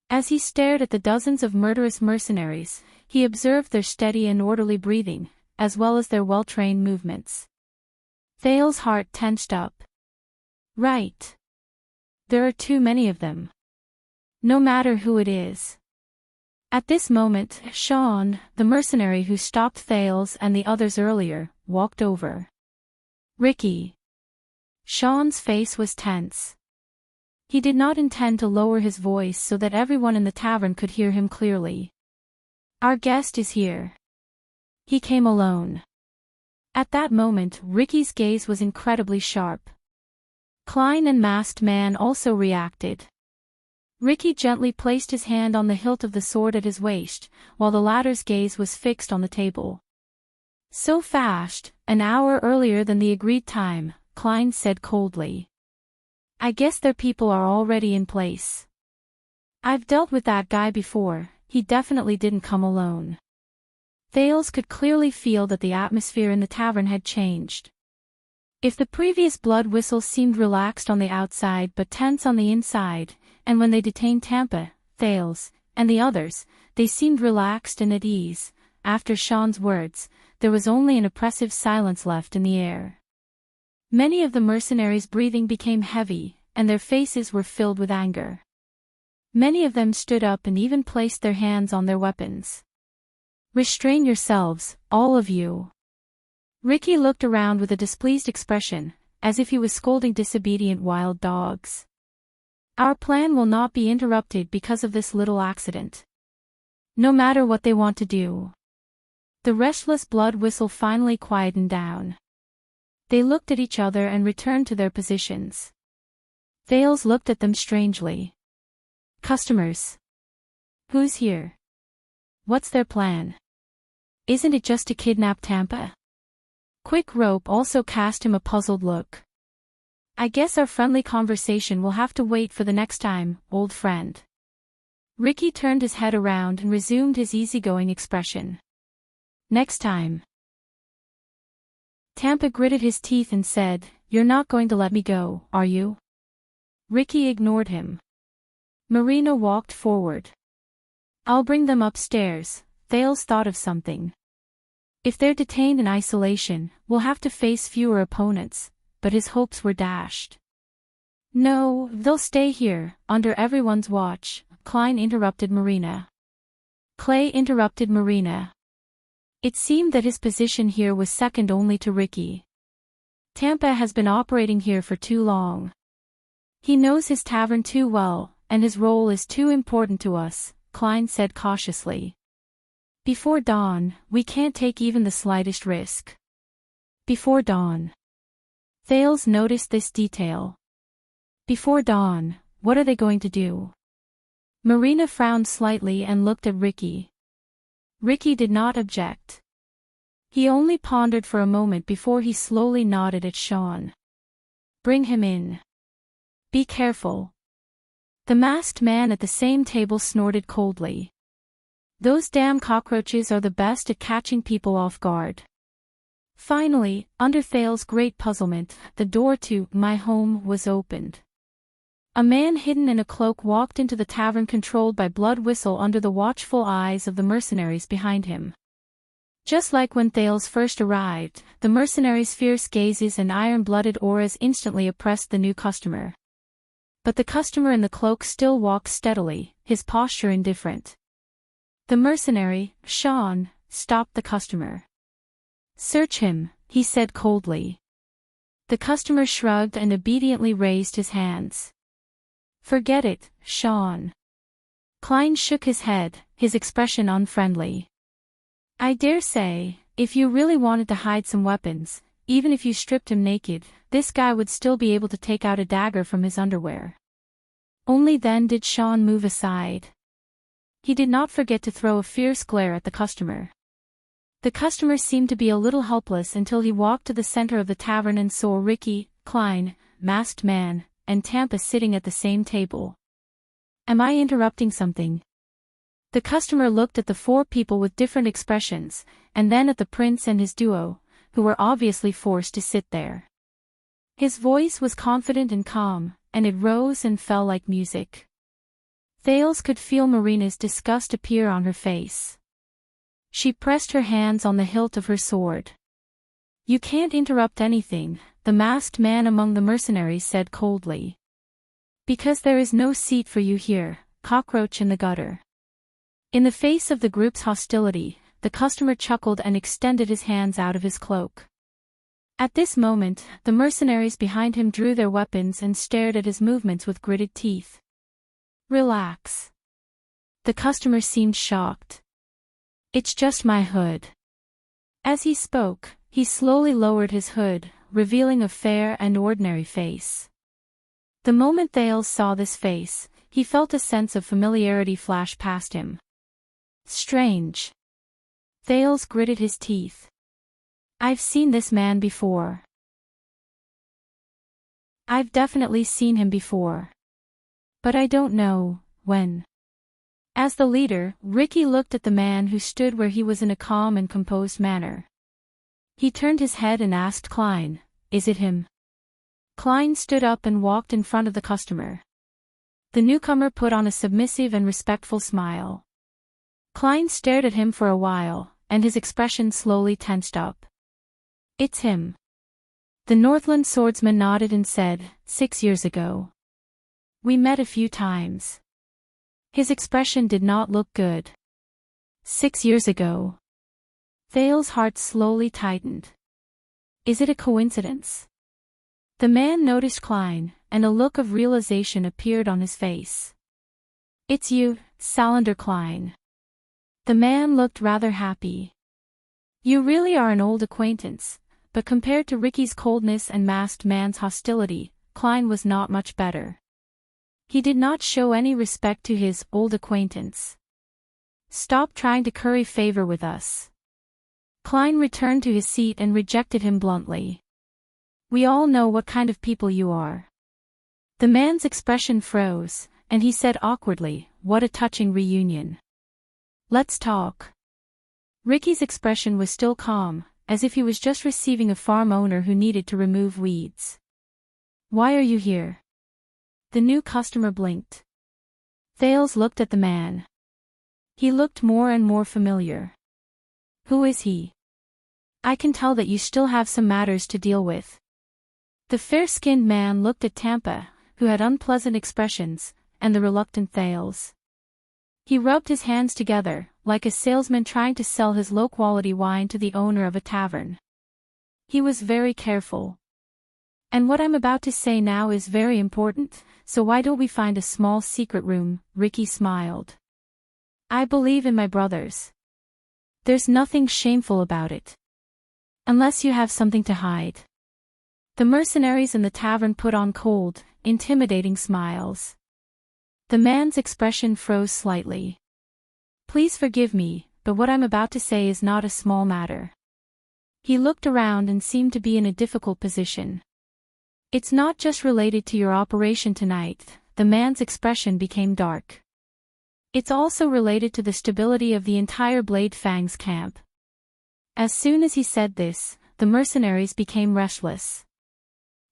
A: As he stared at the dozens of murderous mercenaries, he observed their steady and orderly breathing, as well as their well-trained movements. Thale's heart tensed up. Right. There are too many of them. No matter who it is. At this moment, Sean, the mercenary who stopped Thales and the others earlier, walked over. Ricky. Sean's face was tense. He did not intend to lower his voice so that everyone in the tavern could hear him clearly. Our guest is here. He came alone. At that moment, Ricky's gaze was incredibly sharp. Klein and Masked Man also reacted. Ricky gently placed his hand on the hilt of the sword at his waist, while the latter's gaze was fixed on the table. So fast, an hour earlier than the agreed time, Klein said coldly. I guess their people are already in place. I've dealt with that guy before, he definitely didn't come alone. Thales could clearly feel that the atmosphere in the tavern had changed. If the previous blood whistle seemed relaxed on the outside but tense on the inside, and when they detained Tampa, Thales, and the others, they seemed relaxed and at ease, after Sean's words, there was only an oppressive silence left in the air. Many of the mercenaries' breathing became heavy, and their faces were filled with anger. Many of them stood up and even placed their hands on their weapons. "Restrain yourselves, all of you." Ricky looked around with a displeased expression, as if he was scolding disobedient wild dogs. "Our plan will not be interrupted because of this little accident. No matter what they want to do." The restless blood whistle finally quietened down. They looked at each other and returned to their positions. Thales looked at them strangely. "Customers. Who's here? What's their plan? Isn't it just to kidnap Tampa?" Quick Rope also cast him a puzzled look. "I guess our friendly conversation will have to wait for the next time, old friend." Ricky turned his head around and resumed his easygoing expression. "Next time." Tampa gritted his teeth and said, "You're not going to let me go, are you?" Ricky ignored him. Marina walked forward. "I'll bring them upstairs." Thales thought of something. "If they're detained in isolation, we'll have to face fewer opponents," but his hopes were dashed. "No, they'll stay here, under everyone's watch," Klein interrupted Marina. Clay interrupted Marina. It seemed that his position here was second only to Ricky. "Tampa has been operating here for too long. He knows his tavern too well, and his role is too important to us," Klein said cautiously. "Before dawn, we can't take even the slightest risk." Before dawn. Thales noticed this detail. Before dawn, what are they going to do? Marina frowned slightly and looked at Ricky. Ricky did not object. He only pondered for a moment before he slowly nodded at Sean. "Bring him in. Be careful." The masked man at the same table snorted coldly. "Those damn cockroaches are the best at catching people off guard." Finally, under Thales' great puzzlement, the door to "my home" was opened. A man hidden in a cloak walked into the tavern controlled by Blood Whistle under the watchful eyes of the mercenaries behind him. Just like when Thales first arrived, the mercenaries' fierce gazes and iron-blooded auras instantly oppressed the new customer. But the customer in the cloak still walked steadily, his posture indifferent. The mercenary, Sean, stopped the customer. "Search him," he said coldly. The customer shrugged and obediently raised his hands. "Forget it, Sean." Klein shook his head, his expression unfriendly. "I dare say, if you really wanted to hide some weapons, even if you stripped him naked, this guy would still be able to take out a dagger from his underwear." Only then did Sean move aside. He did not forget to throw a fierce glare at the customer. The customer seemed to be a little helpless until he walked to the center of the tavern and saw Ricky, Klein, Masked Man, and Tampa sitting at the same table. "Am I interrupting something?" The customer looked at the four people with different expressions, and then at the prince and his duo, who were obviously forced to sit there. His voice was confident and calm, and it rose and fell like music. Thales could feel Marina's disgust appear on her face. She pressed her hands on the hilt of her sword. "You can't interrupt anything," the masked man among the mercenaries said coldly. "Because there is no seat for you here, cockroach in the gutter." In the face of the group's hostility, the customer chuckled and extended his hands out of his cloak. At this moment, the mercenaries behind him drew their weapons and stared at his movements with gritted teeth. "Relax." The customer seemed shocked. "It's just my hood." As he spoke, he slowly lowered his hood, revealing a fair and ordinary face. The moment Thales saw this face, he felt a sense of familiarity flash past him. Strange. Thales gritted his teeth. "I've seen this man before. I've definitely seen him before. But I don't know when." As the leader, Ricky looked at the man who stood where he was in a calm and composed manner. He turned his head and asked Klein, "Is it him?" Klein stood up and walked in front of the customer. The newcomer put on a submissive and respectful smile. Klein stared at him for a while, and his expression slowly tensed up. "It's him." The Northland swordsman nodded and said, 6 years ago. We met a few times. His expression did not look good. 6 years ago. Thale's heart slowly tightened. Is it a coincidence? The man noticed Klein, and a look of realization appeared on his face. It's you, Salander Klein. The man looked rather happy. You really are an old acquaintance, but compared to Ricky's coldness and masked man's hostility, Klein was not much better. He did not show any respect to his old acquaintance. Stop trying to curry favor with us. Klein returned to his seat and rejected him bluntly. We all know what kind of people you are. The man's expression froze, and he said awkwardly, what a touching reunion. Let's talk. Ricky's expression was still calm, as if he was just receiving a farm owner who needed to remove weeds. Why are you here? The new customer blinked. Thales looked at the man. He looked more and more familiar. Who is he? I can tell that you still have some matters to deal with. The fair-skinned man looked at Tampa, who had unpleasant expressions, and the reluctant Thales. He rubbed his hands together, like a salesman trying to sell his low-quality wine to the owner of a tavern. He was very careful. And what I'm about to say now is very important, so why don't we find a small secret room? Ricky smiled. I believe in my brothers. There's nothing shameful about it. Unless you have something to hide. The mercenaries in the tavern put on cold, intimidating smiles. The man's expression froze slightly. Please forgive me, but what I'm about to say is not a small matter. He looked around and seemed to be in a difficult position. It's not just related to your operation tonight, the man's expression became dark. It's also related to the stability of the entire Blade Fangs camp. As soon as he said this, the mercenaries became restless.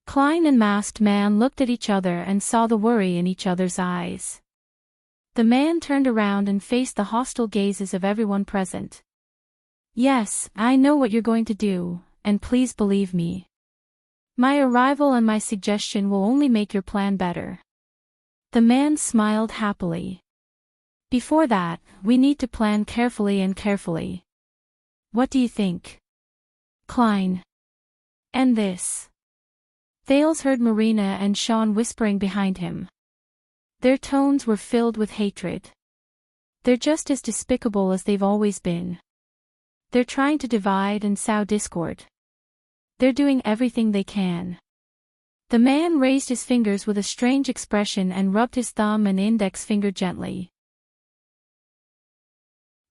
A: Klein and Masked Man looked at each other and saw the worry in each other's eyes. The man turned around and faced the hostile gazes of everyone present. Yes, I know what you're going to do, and please believe me. My arrival and my suggestion will only make your plan better. The man smiled happily. Before that, we need to plan carefully and carefully. What do you think? Klein. And this. Thales heard Marina and Sean whispering behind him. Their tones were filled with hatred. They're just as despicable as they've always been. They're trying to divide and sow discord. They're doing everything they can. The man raised his fingers with a strange expression and rubbed his thumb and index finger gently.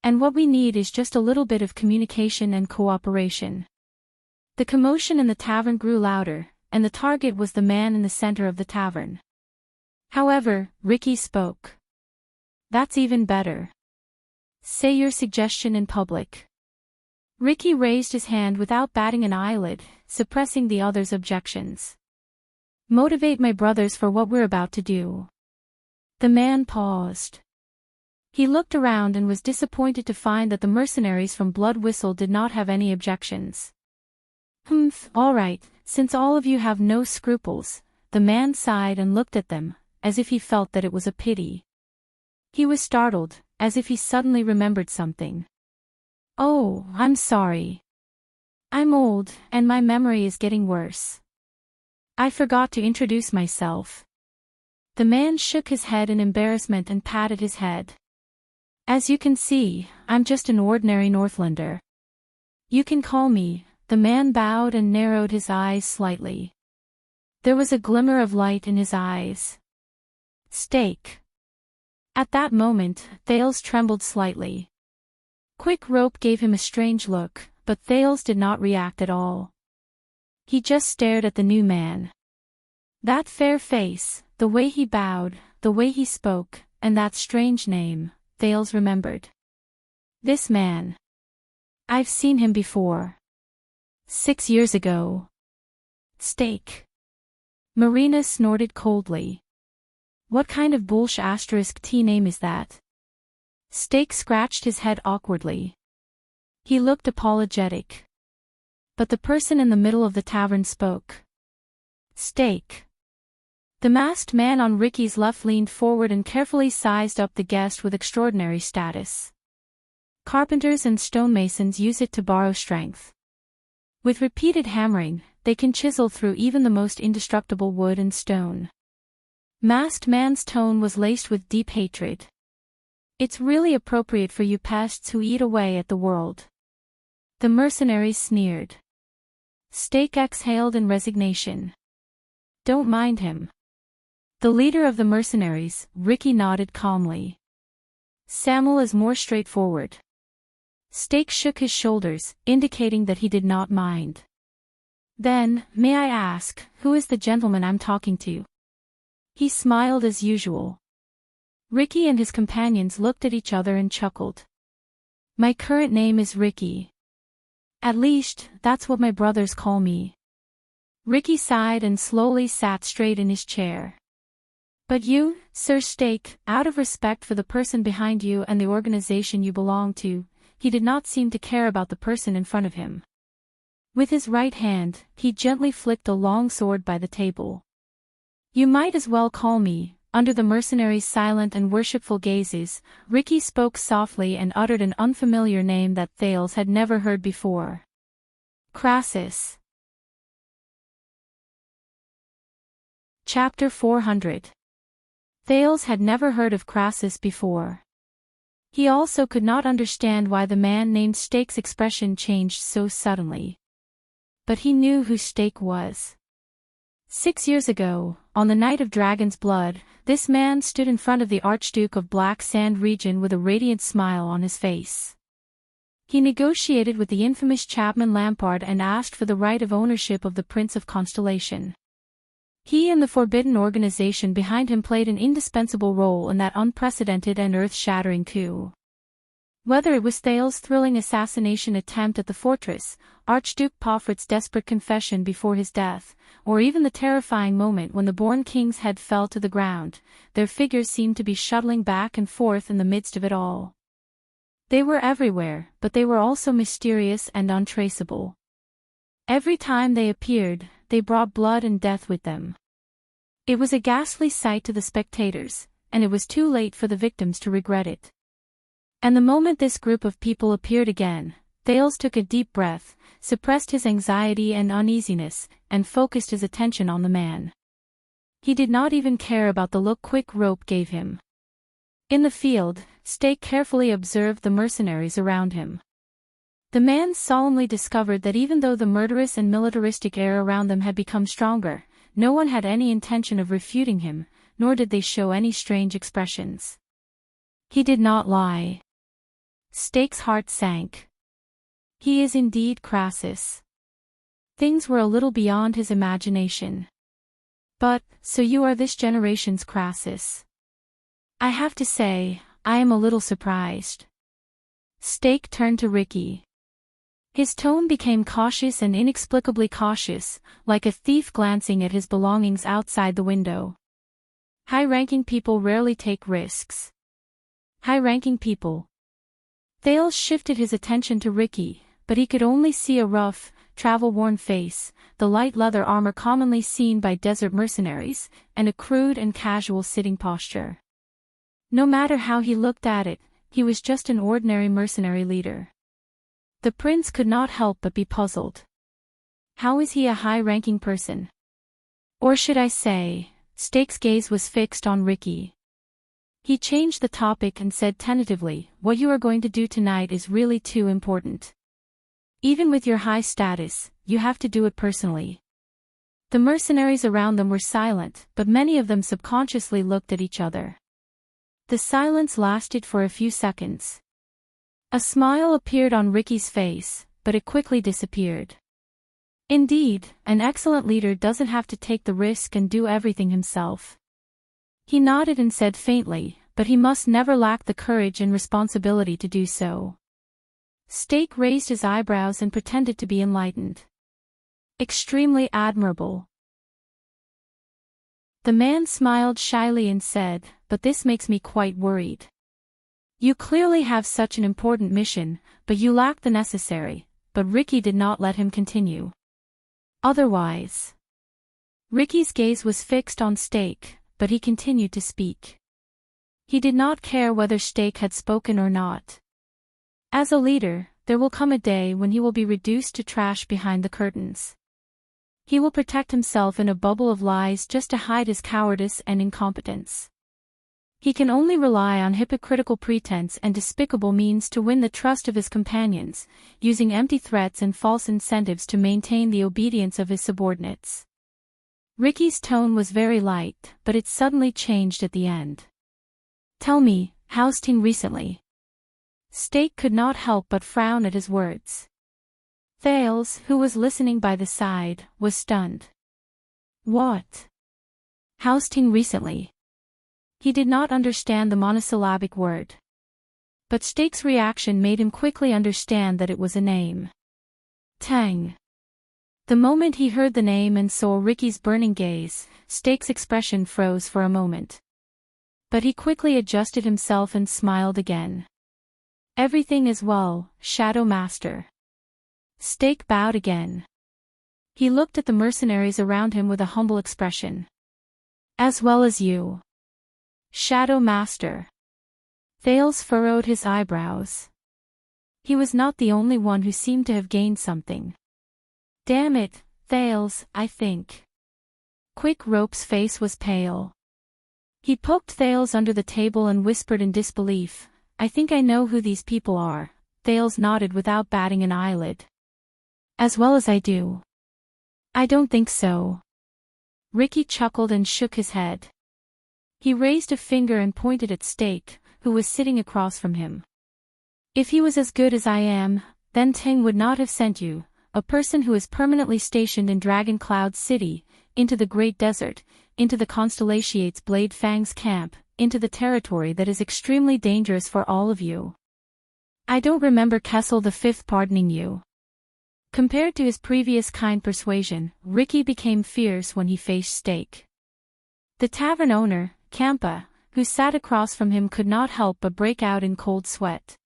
A: And what we need is just a little bit of communication and cooperation. The commotion in the tavern grew louder, and the target was the man in the center of the tavern. However, Ricky spoke. That's even better. Say your suggestion in public. Ricky raised his hand without batting an eyelid, suppressing the other's objections. Motivate my brothers for what we're about to do. The man paused. He looked around and was disappointed to find that the mercenaries from Blood Whistle did not have any objections. All right, since all of you have no scruples, the man sighed and looked at them, as if he felt that it was a pity. He was startled, as if he suddenly remembered something. Oh, I'm sorry. I'm old, and my memory is getting worse. I forgot to introduce myself. The man shook his head in embarrassment and patted his head. As you can see, I'm just an ordinary Northlander. You can call me. The man bowed and narrowed his eyes slightly. There was a glimmer of light in his eyes. Steak. At that moment, Thales trembled slightly. Quick Rope gave him a strange look, but Thales did not react at all. He just stared at the new man. That fair face, the way he bowed, the way he spoke, and that strange name, Thales remembered. This man. I've seen him before. 6 years ago. Steak. Marina snorted coldly. What kind of bullsh**t name is that? Steak scratched his head awkwardly. He looked apologetic. But the person in the middle of the tavern spoke. Steak. The masked man on Ricky's left leaned forward and carefully sized up the guest with extraordinary status. Carpenters and stonemasons use it to borrow strength. With repeated hammering, they can chisel through even the most indestructible wood and stone. Masked man's tone was laced with deep hatred. It's really appropriate for you pests who eat away at the world. The mercenaries sneered. Stake exhaled in resignation. Don't mind him. The leader of the mercenaries, Ricky, nodded calmly. Samuel is more straightforward. Stake shook his shoulders, indicating that he did not mind. Then, may I ask, who is the gentleman I'm talking to? He smiled as usual. Ricky and his companions looked at each other and chuckled. My current name is Ricky. At least, that's what my brothers call me. Ricky sighed and slowly sat straight in his chair. But you, Sir Stake, out of respect for the person behind you and the organization you belong to, he did not seem to care about the person in front of him. With his right hand, he gently flicked a long sword by the table. You might as well call me. Under the mercenaries' silent and worshipful gazes, Ricky spoke softly and uttered an unfamiliar name that Thales had never heard before. Crassus. Chapter 400. Thales had never heard of Crassus before. He also could not understand why the man named Stake's expression changed so suddenly. But he knew who Stake was. 6 years ago, on the night of Dragon's Blood, this man stood in front of the Archduke of Black Sand region with a radiant smile on his face. He negotiated with the infamous Chapman Lampard and asked for the right of ownership of the Prince of Constellation. He and the forbidden organization behind him played an indispensable role in that unprecedented and earth-shattering coup. Whether it was Thales' thrilling assassination attempt at the fortress, Archduke Pomfret's desperate confession before his death, or even the terrifying moment when the Born King's head fell to the ground, their figures seemed to be shuttling back and forth in the midst of it all. They were everywhere, but they were also mysterious and untraceable. Every time they appeared, they brought blood and death with them. It was a ghastly sight to the spectators, and it was too late for the victims to regret it. And the moment this group of people appeared again, Thales took a deep breath, suppressed his anxiety and uneasiness, and focused his attention on the man. He did not even care about the look Quick Rope gave him. In the field, Stake carefully observed the mercenaries around him. The man solemnly discovered that even though the murderous and militaristic air around them had become stronger, no one had any intention of refuting him, nor did they show any strange expressions. He did not lie. Stake's heart sank. He is indeed Crassus. Things were a little beyond his imagination. But, so you are this generation's Crassus. I have to say, I am a little surprised. Stake turned to Ricky. His tone became cautious and inexplicably cautious, like a thief glancing at his belongings outside the window. High-ranking people rarely take risks. High-ranking people. Thales shifted his attention to Ricky, but he could only see a rough, travel-worn face, the light leather armor commonly seen by desert mercenaries, and a crude and casual sitting posture. No matter how he looked at it, he was just an ordinary mercenary leader. The prince could not help but be puzzled. How is he a high-ranking person? Or should I say, Stake's gaze was fixed on Ricky. He changed the topic and said tentatively, what you are going to do tonight is really too important. Even with your high status, you have to do it personally. The mercenaries around them were silent, but many of them subconsciously looked at each other. The silence lasted for a few seconds. A smile appeared on Ricky's face, but it quickly disappeared. Indeed, an excellent leader doesn't have to take the risk and do everything himself. He nodded and said faintly, but he must never lack the courage and responsibility to do so. Stake raised his eyebrows and pretended to be enlightened. Extremely admirable. The man smiled shyly and said, but this makes me quite worried. You clearly have such an important mission, but you lack the necessary, but Ricky did not let him continue. Otherwise. Ricky's gaze was fixed on Steak, but he continued to speak. He did not care whether Steak had spoken or not. As a leader, there will come a day when he will be reduced to trash behind the curtains. He will protect himself in a bubble of lies just to hide his cowardice and incompetence. He can only rely on hypocritical pretense and despicable means to win the trust of his companions, using empty threats and false incentives to maintain the obedience of his subordinates. Ricky's tone was very light, but it suddenly changed at the end. "Tell me, how's Ting recently?" Steak could not help but frown at his words. Thales, who was listening by the side, was stunned. "What? How's Ting recently?" He did not understand the monosyllabic word. But Steak's reaction made him quickly understand that it was a name. Tang. The moment he heard the name and saw Ricky's burning gaze, Steak's expression froze for a moment. But he quickly adjusted himself and smiled again. "Everything is well, Shadow Master." Steak bowed again. He looked at the mercenaries around him with a humble expression. "As well as you, Shadow Master." Thales furrowed his eyebrows. He was not the only one who seemed to have gained something. "Damn it, Thales, I think." Quick Rope's face was pale. He poked Thales under the table and whispered in disbelief, "I think I know who these people are." Thales nodded without batting an eyelid. "As well as I do." "I don't think so." Ricky chuckled and shook his head. He raised a finger and pointed at Steak, who was sitting across from him. "If he was as good as I am, then Ting would not have sent you, a person who is permanently stationed in Dragon Cloud City, into the Great Desert, into the Constellation's Blade Fang's camp, into the territory that is extremely dangerous for all of you. I don't remember Kessel V pardoning you." Compared to his previous kind persuasion, Ricky became fierce when he faced Steak. The tavern owner, Kampa, who sat across from him, could not help but break out in cold sweat.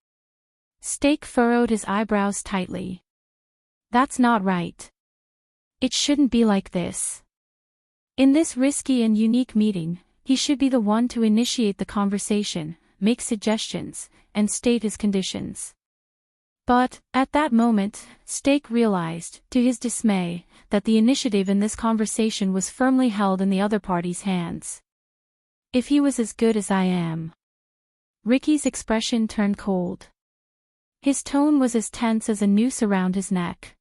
A: Steak furrowed his eyebrows tightly. "That's not right. It shouldn't be like this. In this risky and unique meeting, he should be the one to initiate the conversation, make suggestions, and state his conditions." But, at that moment, Steak realized, to his dismay, that the initiative in this conversation was firmly held in the other party's hands. "If he was as good as I am." Ricky's expression turned cold. His tone was as tense as a noose around his neck.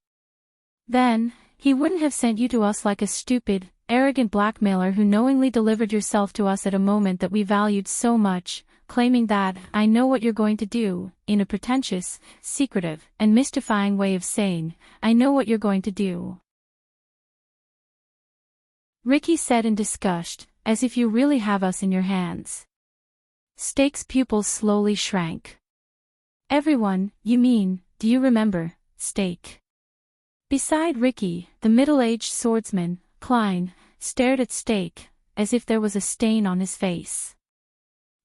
A: "Then, he wouldn't have sent you to us like a stupid, arrogant blackmailer who knowingly delivered yourself to us at a moment that we valued so much, claiming that, 'I know what you're going to do,' in a pretentious, secretive, and mystifying way of saying, 'I know what you're going to do.'" Ricky said in disgust, "As if you really have us in your hands." Steak's pupils slowly shrank. "Everyone, you mean, do you remember, Steak?" Beside Ricky, the middle-aged swordsman, Klein, stared at Steak, as if there was a stain on his face.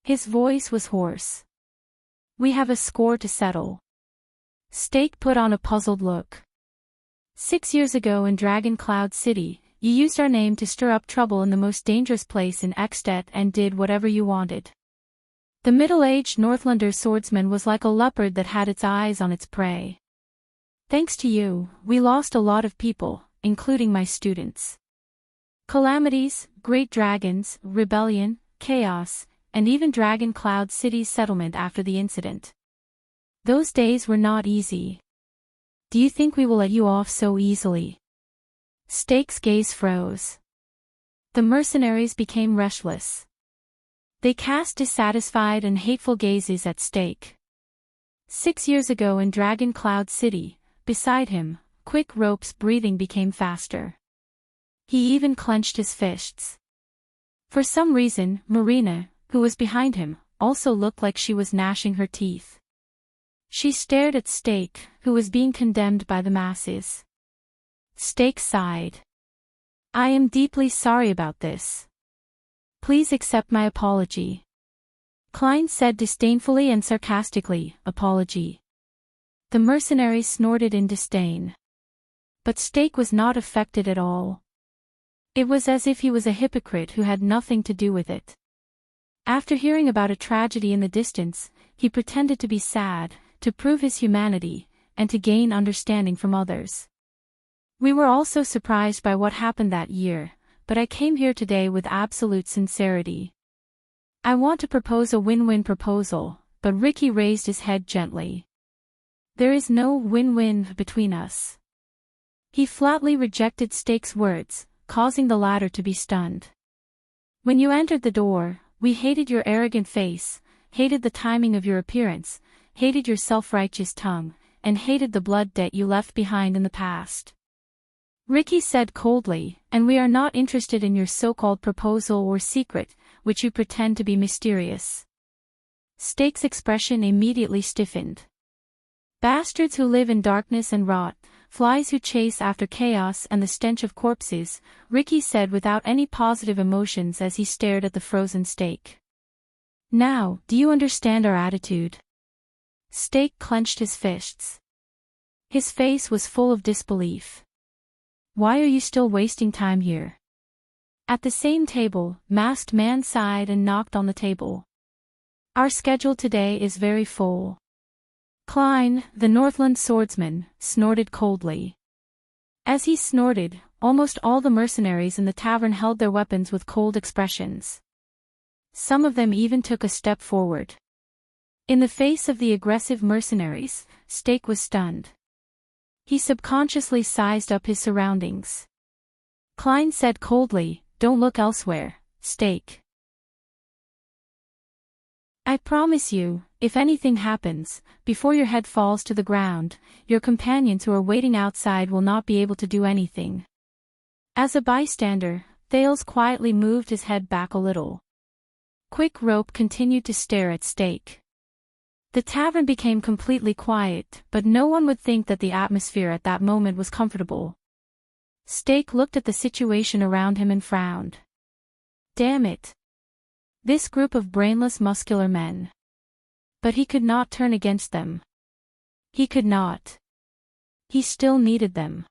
A: His voice was hoarse. "We have a score to settle." Steak put on a puzzled look. 6 years ago in Dragon Cloud City, you used our name to stir up trouble in the most dangerous place in Extet and did whatever you wanted." The middle-aged Northlander swordsman was like a leopard that had its eyes on its prey. "Thanks to you, we lost a lot of people, including my students. Calamities, great dragons, rebellion, chaos, and even Dragon Cloud City's settlement after the incident. Those days were not easy. Do you think we will let you off so easily?" Steak's gaze froze. The mercenaries became restless. They cast dissatisfied and hateful gazes at Steak. 6 years ago in Dragon Cloud City, beside him, Quick Rope's breathing became faster. He even clenched his fists. For some reason, Marina, who was behind him, also looked like she was gnashing her teeth. She stared at Steak, who was being condemned by the masses. Steak sighed. "I am deeply sorry about this. Please accept my apology." Klein said disdainfully and sarcastically, "Apology." The mercenary snorted in disdain. But Steak was not affected at all. It was as if he was a hypocrite who had nothing to do with it. After hearing about a tragedy in the distance, he pretended to be sad, to prove his humanity, and to gain understanding from others. We were also surprised by what happened that year, but I came here today with absolute sincerity. I want to propose a win-win proposal, but Ricky raised his head gently. There is no win-win between us. He flatly rejected Steak's words, causing the latter to be stunned. When you entered the door, we hated your arrogant face, hated the timing of your appearance, hated your self-righteous tongue, and hated the blood debt you left behind in the past. Ricky said coldly, and we are not interested in your so-called proposal or secret, which you pretend to be mysterious. Steak's expression immediately stiffened. Bastards who live in darkness and rot, flies who chase after chaos and the stench of corpses, Ricky said without any positive emotions as he stared at the frozen Steak. Now, do you understand our attitude? Steak clenched his fists. His face was full of disbelief. Why are you still wasting time here? At the same table, Masked Man sighed and knocked on the table. Our schedule today is very full. Klein, the Northland swordsman, snorted coldly. As he snorted, almost all the mercenaries in the tavern held their weapons with cold expressions. Some of them even took a step forward. In the face of the aggressive mercenaries, Steak was stunned. He subconsciously sized up his surroundings. Klein said coldly, "Don't look elsewhere, Steak. I promise you, if anything happens, before your head falls to the ground, your companions who are waiting outside will not be able to do anything." As a bystander, Thales quietly moved his head back a little. Quick Rope continued to stare at Steak. The tavern became completely quiet, but no one would think that the atmosphere at that moment was comfortable. Steak looked at the situation around him and frowned. Damn it. This group of brainless muscular men. But he could not turn against them. He could not. He still needed them.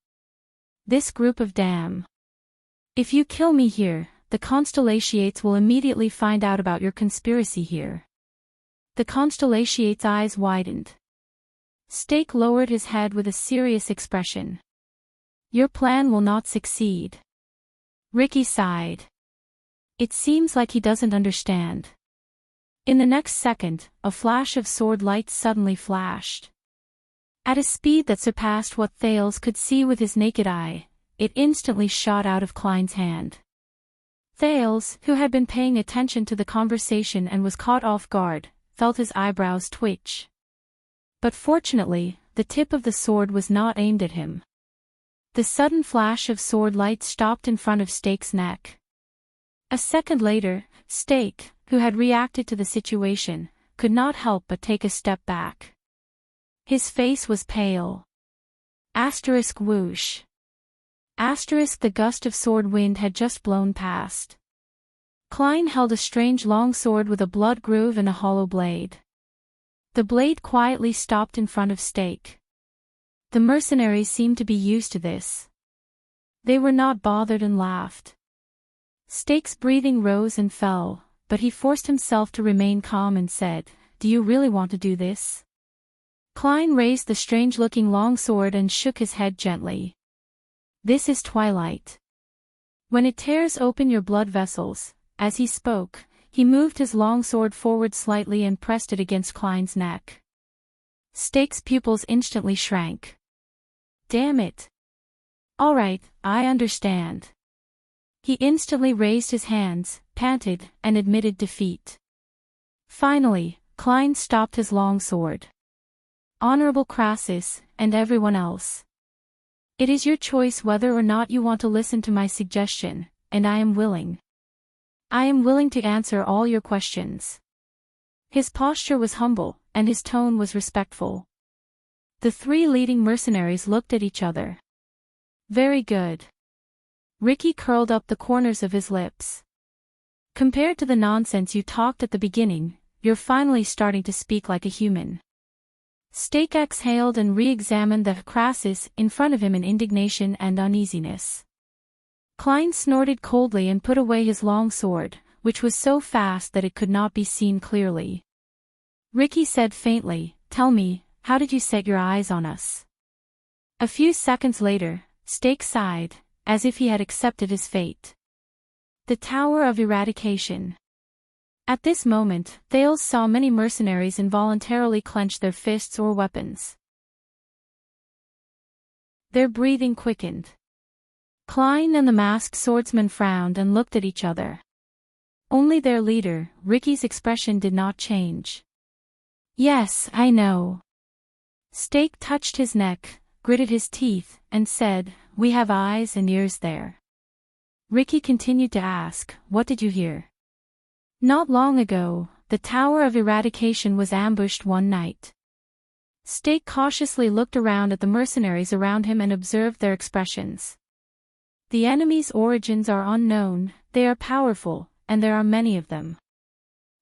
A: This group of damn. If you kill me here, the Constellatiates will immediately find out about your conspiracy here. The Constellatiate's eyes widened. Steak lowered his head with a serious expression. Your plan will not succeed. Ricky sighed. It seems like he doesn't understand. In the next second, a flash of sword light suddenly flashed. At a speed that surpassed what Thales could see with his naked eye, it instantly shot out of Klein's hand. Thales, who had been paying attention to the conversation and was caught off guard, felt his eyebrows twitch. But fortunately, the tip of the sword was not aimed at him. The sudden flash of sword light stopped in front of Steak's neck. A second later, Steak, who had reacted to the situation, could not help but take a step back. His face was pale. Asterisk whoosh. Asterisk the gust of sword wind had just blown past. Klein held a strange long sword with a blood groove and a hollow blade. The blade quietly stopped in front of Steak. The mercenaries seemed to be used to this. They were not bothered and laughed. Steak's breathing rose and fell, but he forced himself to remain calm and said, "Do you really want to do this?" Klein raised the strange-looking long sword and shook his head gently. "This is twilight. When it tears open your blood vessels." As he spoke, he moved his long sword forward slightly and pressed it against Klein's neck. Steak's pupils instantly shrank. Damn it. All right, I understand. He instantly raised his hands, panted, and admitted defeat. Finally, Klein stopped his long sword. Honorable Crassus, and everyone else. It is your choice whether or not you want to listen to my suggestion, and I am willing. I am willing to answer all your questions. His posture was humble, and his tone was respectful. The three leading mercenaries looked at each other. Very good. Ricky curled up the corners of his lips. Compared to the nonsense you talked at the beginning, you're finally starting to speak like a human. Steak exhaled and re-examined the Crassus in front of him in indignation and uneasiness. Klein snorted coldly and put away his long sword, which was so fast that it could not be seen clearly. Ricky said faintly, "Tell me, how did you set your eyes on us?" A few seconds later, Stake sighed, as if he had accepted his fate. The Tower of Eradication. At this moment, Thales saw many mercenaries involuntarily clench their fists or weapons. Their breathing quickened. Klein and the masked swordsman frowned and looked at each other. Only their leader, Ricky's expression did not change. "Yes, I know." Stake touched his neck, gritted his teeth, and said, "We have eyes and ears there." Ricky continued to ask, "What did you hear?" "Not long ago, the Tower of Eradication was ambushed one night." Stake cautiously looked around at the mercenaries around him and observed their expressions. The enemy's origins are unknown, they are powerful, and there are many of them.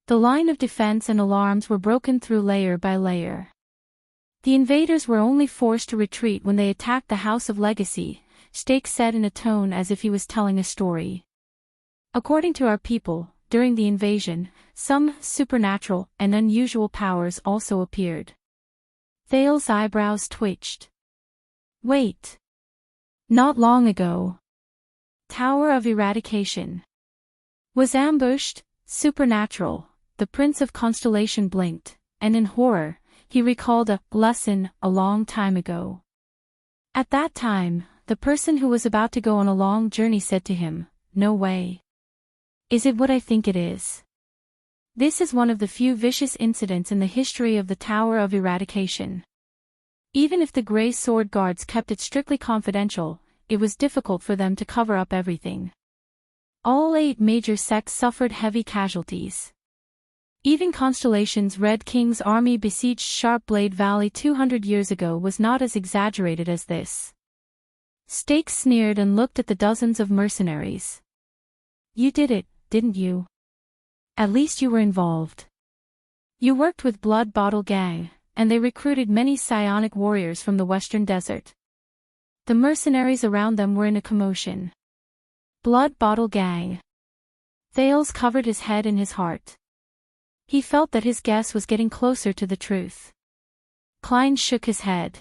A: The line of defense and alarms were broken through layer by layer. The invaders were only forced to retreat when they attacked the House of Legacy, Stake said in a tone as if he was telling a story. According to our people, during the invasion, some supernatural and unusual powers also appeared. Thales' eyebrows twitched. "Wait. Not long ago. Tower of Eradication was ambushed, supernatural." The Prince of Constellation blinked, and in horror, he recalled a lesson a long time ago. At that time, the person who was about to go on a long journey said to him, "No way. Is it what I think it is?" This is one of the few vicious incidents in the history of the Tower of Eradication. Even if the Grey Sword Guards kept it strictly confidential, it was difficult for them to cover up everything. All 8 major sects suffered heavy casualties. Even Constellation's Red King's army besieged Sharpblade Valley 200 years ago was not as exaggerated as this. Stake sneered and looked at the dozens of mercenaries. "You did it, didn't you? At least you were involved. You worked with Blood Bottle Gang, and they recruited many psionic warriors from the Western Desert." The mercenaries around them were in a commotion. Blood Bottle Gang. Thales covered his head in his heart. He felt that his guess was getting closer to the truth. Klein shook his head.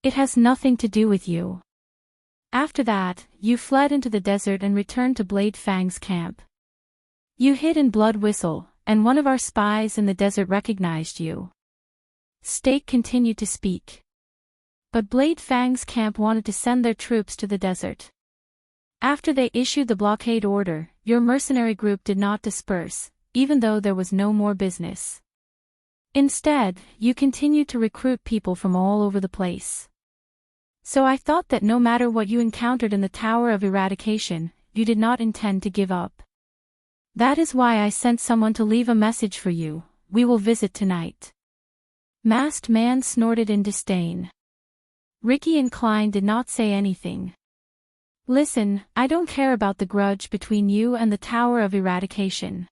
A: "It has nothing to do with you. After that, you fled into the desert and returned to Blade Fang's camp. You hid in Blood Whistle, and one of our spies in the desert recognized you." Stake continued to speak. "But Blade Fang's camp wanted to send their troops to the desert. After they issued the blockade order, your mercenary group did not disperse, even though there was no more business. Instead, you continued to recruit people from all over the place. So I thought that no matter what you encountered in the Tower of Eradication, you did not intend to give up. That is why I sent someone to leave a message for you. We will visit tonight." Masked Man snorted in disdain. Ricky and Klein did not say anything. "Listen, I don't care about the grudge between you and the Tower of Eradication.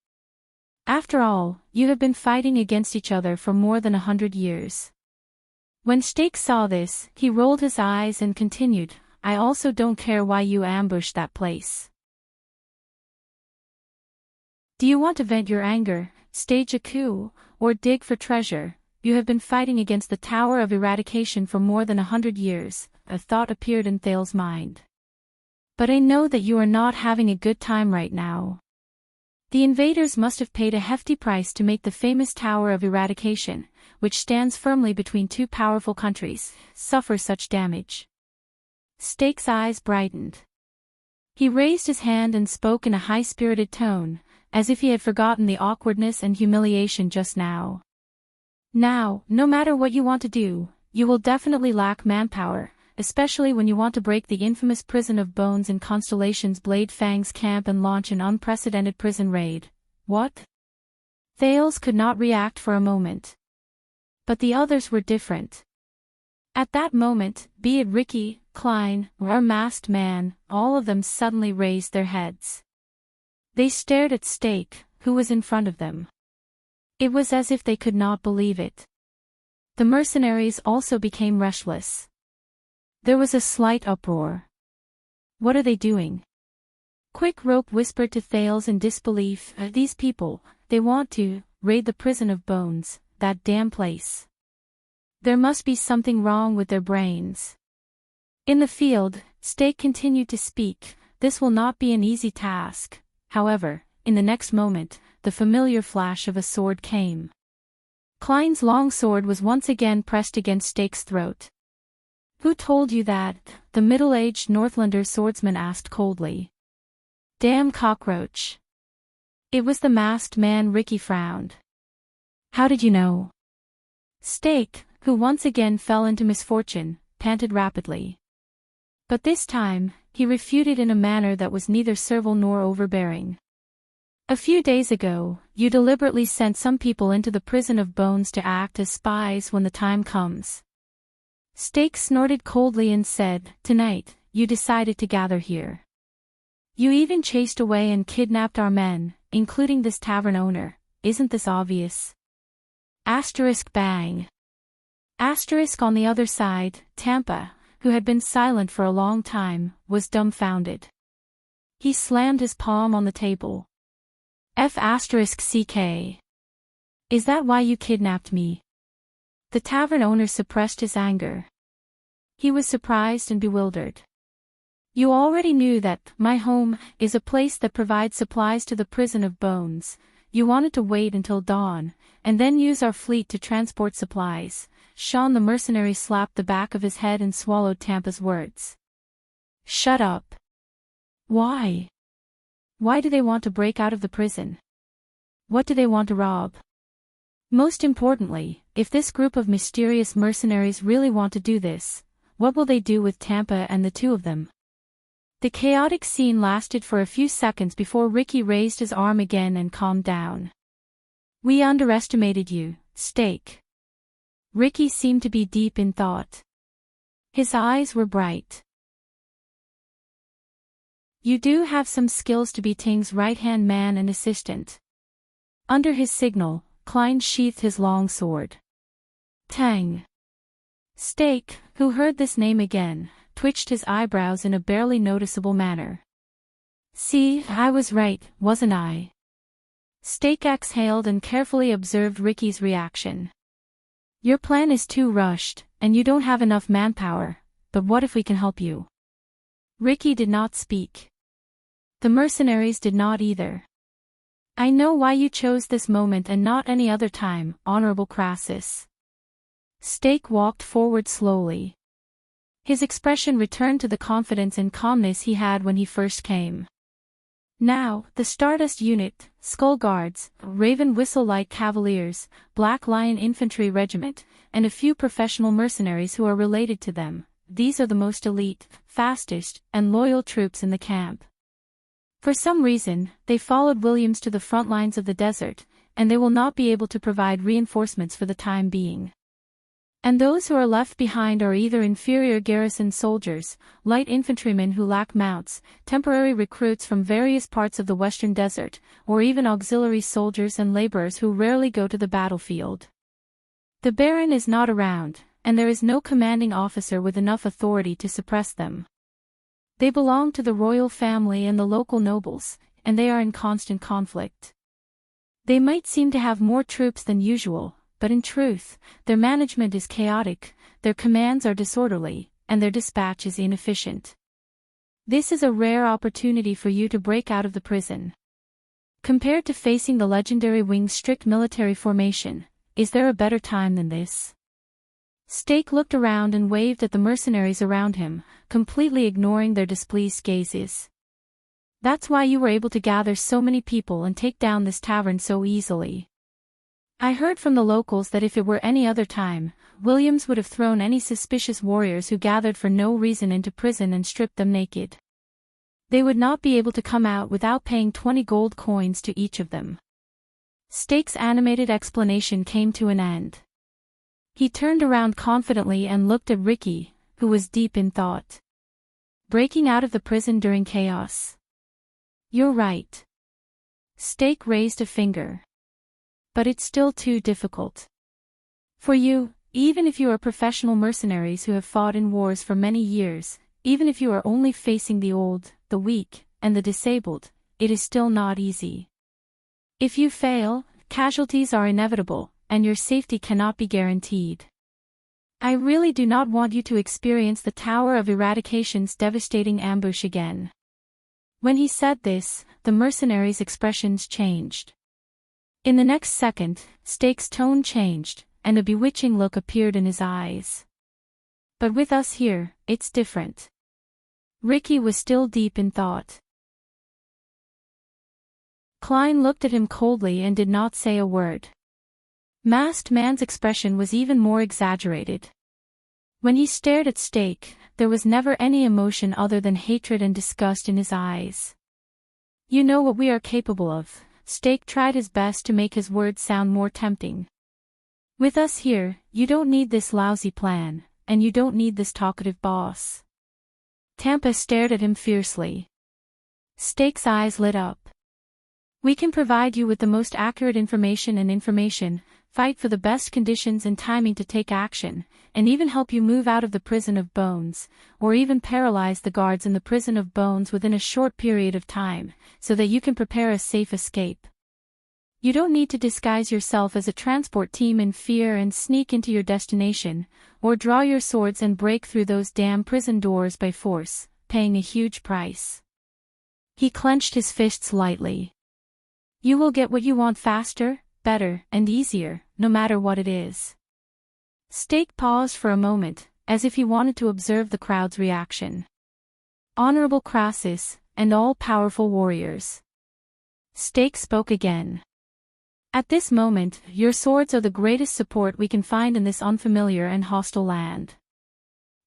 A: After all, you have been fighting against each other for more than 100 years. When Stake saw this, he rolled his eyes and continued, "I also don't care why you ambushed that place. Do you want to vent your anger, stage a coup, or dig for treasure? You have been fighting against the Tower of Eradication for more than 100 years, a thought appeared in Thales' mind. But I know that you are not having a good time right now. The invaders must have paid a hefty price to make the famous Tower of Eradication, which stands firmly between 2 powerful countries, suffer such damage." Stake's eyes brightened. He raised his hand and spoke in a high-spirited tone, as if he had forgotten the awkwardness and humiliation just now. "Now, no matter what you want to do, you will definitely lack manpower, especially when you want to break the infamous Prison of Bones in Constellation's Blade Fang's camp and launch an unprecedented prison raid." "What?" Thales could not react for a moment. But the others were different. At that moment, be it Ricky, Klein, or Masked Man, all of them suddenly raised their heads. They stared at Stake, who was in front of them. It was as if they could not believe it. The mercenaries also became restless. There was a slight uproar. "What are they doing?" Quick Rope whispered to Thales in disbelief, these people, they want to raid the prison of bones, that damn place. There must be something wrong with their brains. In the field, Stake continued to speak, this will not be an easy task. However, in the next moment, the familiar flash of a sword came. Klein's long sword was once again pressed against Stake's throat. Who told you that? The middle-aged Northlander swordsman asked coldly. Damn cockroach. It was the masked man. Ricky frowned. How did you know? Stake, who once again fell into misfortune, panted rapidly. But this time, he refuted in a manner that was neither servile nor overbearing. A few days ago, you deliberately sent some people into the prison of bones to act as spies when the time comes. Stake snorted coldly and said, tonight, you decided to gather here. You even chased away and kidnapped our men, including this tavern owner. Isn't this obvious? Asterisk bang. Asterisk on the other side, Tampa, who had been silent for a long time, was dumbfounded. He slammed his palm on the table. F***CK. Is that why you kidnapped me? The tavern owner suppressed his anger. He was surprised and bewildered. You already knew that my home is a place that provides supplies to the prison of bones. You wanted to wait until dawn, and then use our fleet to transport supplies. Sean the mercenary slapped the back of his head and swallowed Tampa's words. Shut up. Why? Why do they want to break out of the prison? What do they want to rob? Most importantly, if this group of mysterious mercenaries really want to do this, what will they do with Tampa and the two of them? The chaotic scene lasted for a few seconds before Ricky raised his arm again and calmed down. We underestimated you, Stake. Ricky seemed to be deep in thought. His eyes were bright. You do have some skills to be Ting's right-hand man and assistant. Under his signal, Klein sheathed his long sword. Tang. Stake, who heard this name again, twitched his eyebrows in a barely noticeable manner. See, I was right, wasn't I? Stake exhaled and carefully observed Ricky's reaction. Your plan is too rushed, and you don't have enough manpower, but what if we can help you? Ricky did not speak. The mercenaries did not either. I know why you chose this moment and not any other time, Honorable Crassus. Stake walked forward slowly. His expression returned to the confidence and calmness he had when he first came. Now, the Stardust Unit, Skull Guards, Raven Whistle Light Cavaliers, Black Lion Infantry Regiment, and a few professional mercenaries who are related to them, these are the most elite, fastest, and loyal troops in the camp. For some reason, they followed Williams to the front lines of the desert, and they will not be able to provide reinforcements for the time being. And those who are left behind are either inferior garrison soldiers, light infantrymen who lack mounts, temporary recruits from various parts of the western desert, or even auxiliary soldiers and laborers who rarely go to the battlefield. The Baron is not around, and there is no commanding officer with enough authority to suppress them. They belong to the royal family and the local nobles, and they are in constant conflict. They might seem to have more troops than usual, but in truth, their management is chaotic, their commands are disorderly, and their dispatch is inefficient. This is a rare opportunity for you to break out of the prison. Compared to facing the legendary Wing's strict military formation, is there a better time than this? Stake looked around and waved at the mercenaries around him, completely ignoring their displeased gazes. That's why you were able to gather so many people and take down this tavern so easily. I heard from the locals that if it were any other time, Williams would have thrown any suspicious warriors who gathered for no reason into prison and stripped them naked. They would not be able to come out without paying 20 gold coins to each of them. Stake's animated explanation came to an end. He turned around confidently and looked at Ricky, who was deep in thought. Breaking out of the prison during chaos. You're right. Stake raised a finger. But it's still too difficult. For you, even if you are professional mercenaries who have fought in wars for many years, even if you are only facing the old, the weak, and the disabled, it is still not easy. If you fail, casualties are inevitable, and your safety cannot be guaranteed. I really do not want you to experience the Tower of Eradication's devastating ambush again. When he said this, the mercenary's expressions changed. In the next second, Stake's tone changed, and a bewitching look appeared in his eyes. But with us here, it's different. Ricky was still deep in thought. Klein looked at him coldly and did not say a word. Masked Man's expression was even more exaggerated. When he stared at Stake, there was never any emotion other than hatred and disgust in his eyes. You know what we are capable of. Stake tried his best to make his words sound more tempting. With us here, you don't need this lousy plan, and you don't need this talkative boss. Tampa stared at him fiercely. Stake's eyes lit up. We can provide you with the most accurate information, fight for the best conditions and timing to take action, and even help you move out of the prison of bones, or even paralyze the guards in the prison of bones within a short period of time, so that you can prepare a safe escape. You don't need to disguise yourself as a transport team in fear and sneak into your destination, or draw your swords and break through those damn prison doors by force, paying a huge price. He clenched his fists lightly. You will get what you want faster, better, and easier, no matter what it is. Stake paused for a moment, as if he wanted to observe the crowd's reaction. Honorable Crassus, and all-powerful warriors. Stake spoke again. At this moment, your swords are the greatest support we can find in this unfamiliar and hostile land.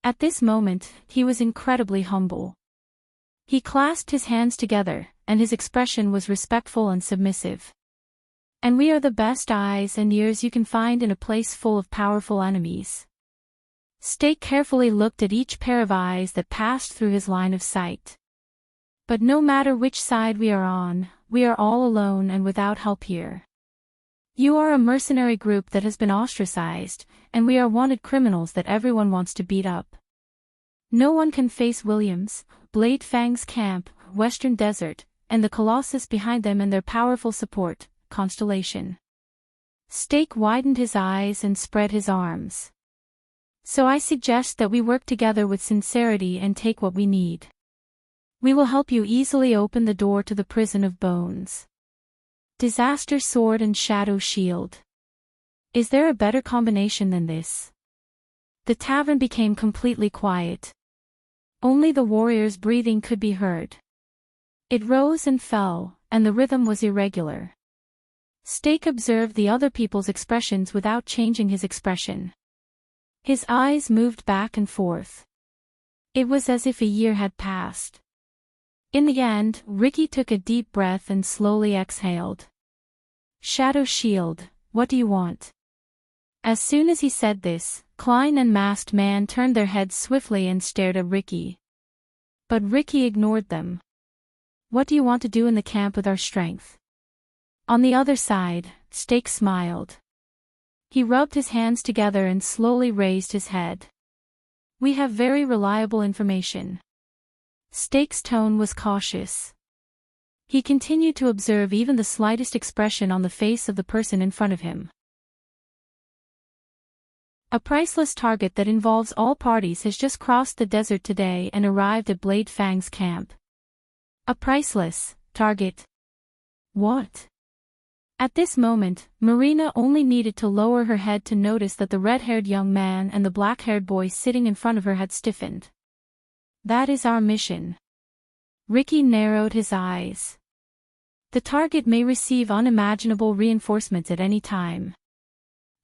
A: At this moment, he was incredibly humble. He clasped his hands together, and his expression was respectful and submissive. And we are the best eyes and ears you can find in a place full of powerful enemies. Stake carefully looked at each pair of eyes that passed through his line of sight. But no matter which side we are on, we are all alone and without help here. You are a mercenary group that has been ostracized, and we are wanted criminals that everyone wants to beat up. No one can face Williams, Blade Fang's camp, Western Desert, and the Colossus behind them and their powerful support, Constellation. Stake widened his eyes and spread his arms. So I suggest that we work together with sincerity and take what we need. We will help you easily open the door to the prison of bones. Disaster Sword and Shadow Shield. Is there a better combination than this? The tavern became completely quiet. Only the warrior's breathing could be heard. It rose and fell, and the rhythm was irregular. Stake observed the other people's expressions without changing his expression. His eyes moved back and forth. It was as if a year had passed. In the end, Ricky took a deep breath and slowly exhaled. Shadow Shield, what do you want? As soon as he said this, Klein and Masked Man turned their heads swiftly and stared at Ricky. But Ricky ignored them. What do you want to do in the camp with our strength? On the other side, Stake smiled. He rubbed his hands together and slowly raised his head. We have very reliable information. Stake's tone was cautious. He continued to observe even the slightest expression on the face of the person in front of him. A priceless target that involves all parties has just crossed the desert today and arrived at Blade Fang's camp. A priceless target. What? At this moment, Marina only needed to lower her head to notice that the red-haired young man and the black-haired boy sitting in front of her had stiffened. That is our mission. Ricky narrowed his eyes. The target may receive unimaginable reinforcements at any time.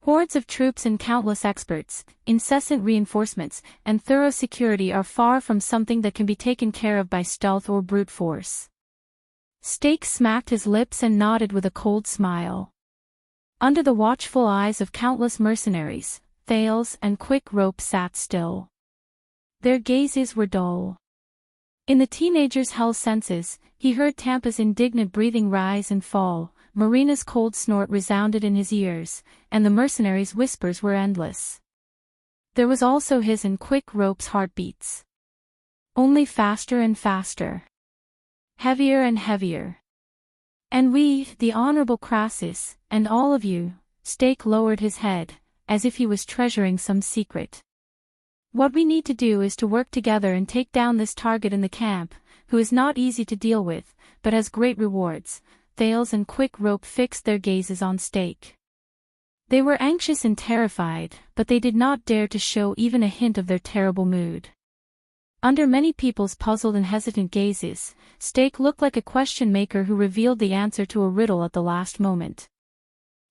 A: Hordes of troops and countless experts, incessant reinforcements, and thorough security are far from something that can be taken care of by stealth or brute force. Stake smacked his lips and nodded with a cold smile. Under the watchful eyes of countless mercenaries, Thales and Quick Rope sat still. Their gazes were dull. In the teenager's hell senses, he heard Tampa's indignant breathing rise and fall, Marina's cold snort resounded in his ears, and the mercenaries' whispers were endless. There was also his and Quick Rope's heartbeats. Only faster and faster. Heavier and heavier. And we, the Honorable Crassus, and all of you, Stake lowered his head, as if he was treasuring some secret. What we need to do is to work together and take down this target in the camp, who is not easy to deal with, but has great rewards. Thales and Quick Rope fixed their gazes on Stake. They were anxious and terrified, but they did not dare to show even a hint of their terrible mood. Under many people's puzzled and hesitant gazes, Stake looked like a question maker who revealed the answer to a riddle at the last moment.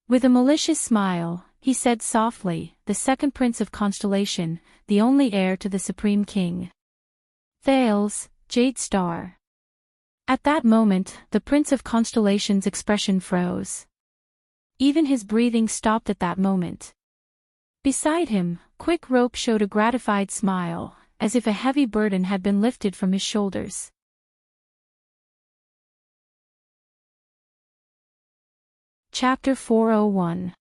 A: With a malicious smile, he said softly, "The second prince of Constellation, the only heir to the Supreme King. Thales, Jade Star." At that moment, the Prince of Constellation's expression froze. Even his breathing stopped at that moment. Beside him, Quick Rope showed a gratified smile, as if a heavy burden had been lifted from his shoulders. Chapter 401.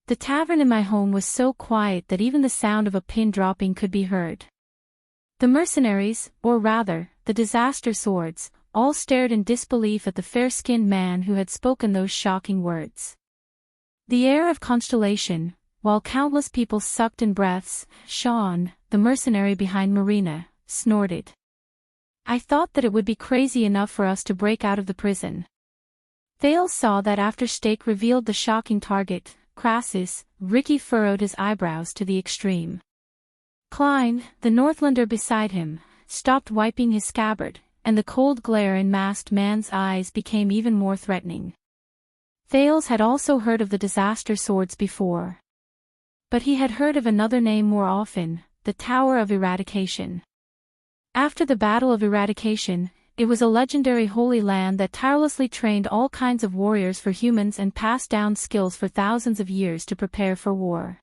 A: The tavern in my home was so quiet that even the sound of a pin dropping could be heard. The mercenaries, or rather, the disaster swords, all stared in disbelief at the fair-skinned man who had spoken those shocking words. The heir of Constellation, while countless people sucked in breaths, Sean, the mercenary behind Marina, snorted. "I thought that it would be crazy enough for us to break out of the prison." Thales saw that after Stake revealed the shocking target, Crassus, Ricky furrowed his eyebrows to the extreme. Klein, the Northlander beside him, stopped wiping his scabbard, and the cold glare in masked man's eyes became even more threatening. Thales had also heard of the disaster swords before. But he had heard of another name more often, the Tower of Eradication. After the Battle of Eradication, it was a legendary holy land that tirelessly trained all kinds of warriors for humans and passed down skills for thousands of years to prepare for war.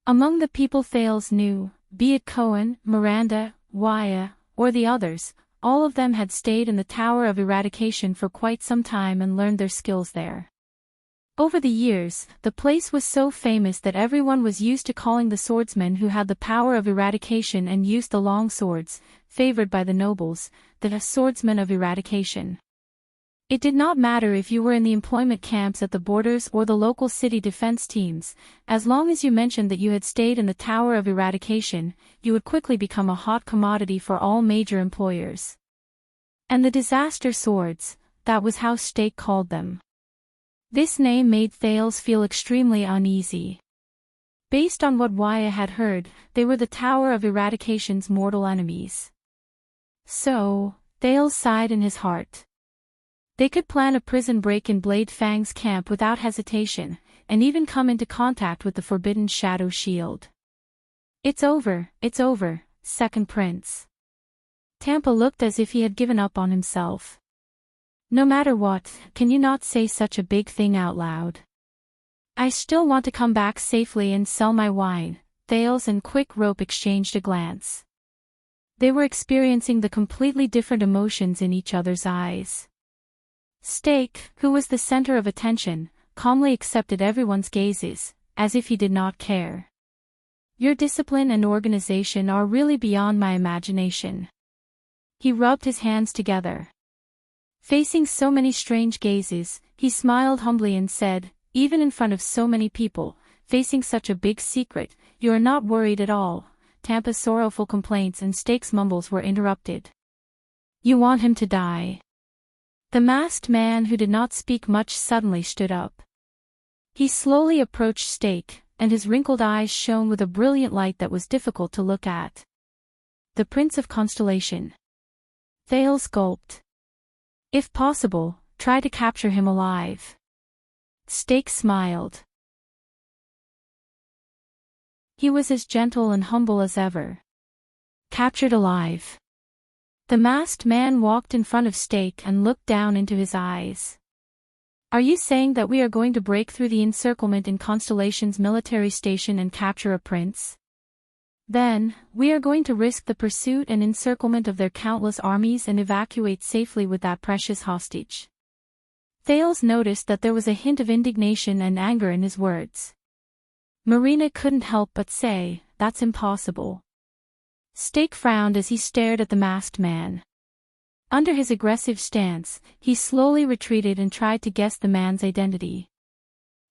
A: Among the people Thales knew, be it Cohen, Miranda, Waya, or the others, all of them had stayed in the Tower of Eradication for quite some time and learned their skills there. Over the years, the place was so famous that everyone was used to calling the swordsmen who had the power of eradication and used the long swords, favored by the nobles, the swordsmen of eradication. It did not matter if you were in the employment camps at the borders or the local city defense teams, as long as you mentioned that you had stayed in the Tower of Eradication, you would quickly become a hot commodity for all major employers. And the disaster swords, that was how Stake called them. This name made Thales feel extremely uneasy. Based on what Waya had heard, they were the Tower of Eradication's mortal enemies. So, Thales sighed in his heart. They could plan a prison break in Blade Fang's camp without hesitation, and even come into contact with the forbidden Shadow Shield. It's over, Second Prince. Tampa looked as if he had given up on himself. No matter what, can you not say such a big thing out loud? I still want to come back safely and sell my wine. Thales and Quick Rope exchanged a glance. They were experiencing the completely different emotions in each other's eyes. Stake, who was the center of attention, calmly accepted everyone's gazes, as if he did not care. Your discipline and organization are really beyond my imagination. He rubbed his hands together. Facing so many strange gazes, he smiled humbly and said, even in front of so many people, facing such a big secret, you are not worried at all. Tampa's sorrowful complaints and Stake's mumbles were interrupted. You want him to die. The masked man who did not speak much suddenly stood up. He slowly approached Stake, and his wrinkled eyes shone with a brilliant light that was difficult to look at. The Prince of Constellation. Thales gulped. If possible, try to capture him alive. Stake smiled. He was as gentle and humble as ever. Captured alive. The masked man walked in front of Stake and looked down into his eyes. Are you saying that we are going to break through the encirclement in Constellation's military station and capture a prince? Then, we are going to risk the pursuit and encirclement of their countless armies and evacuate safely with that precious hostage. Thales noticed that there was a hint of indignation and anger in his words. Marina couldn't help but say, that's impossible. Stake frowned as he stared at the masked man. Under his aggressive stance, he slowly retreated and tried to guess the man's identity.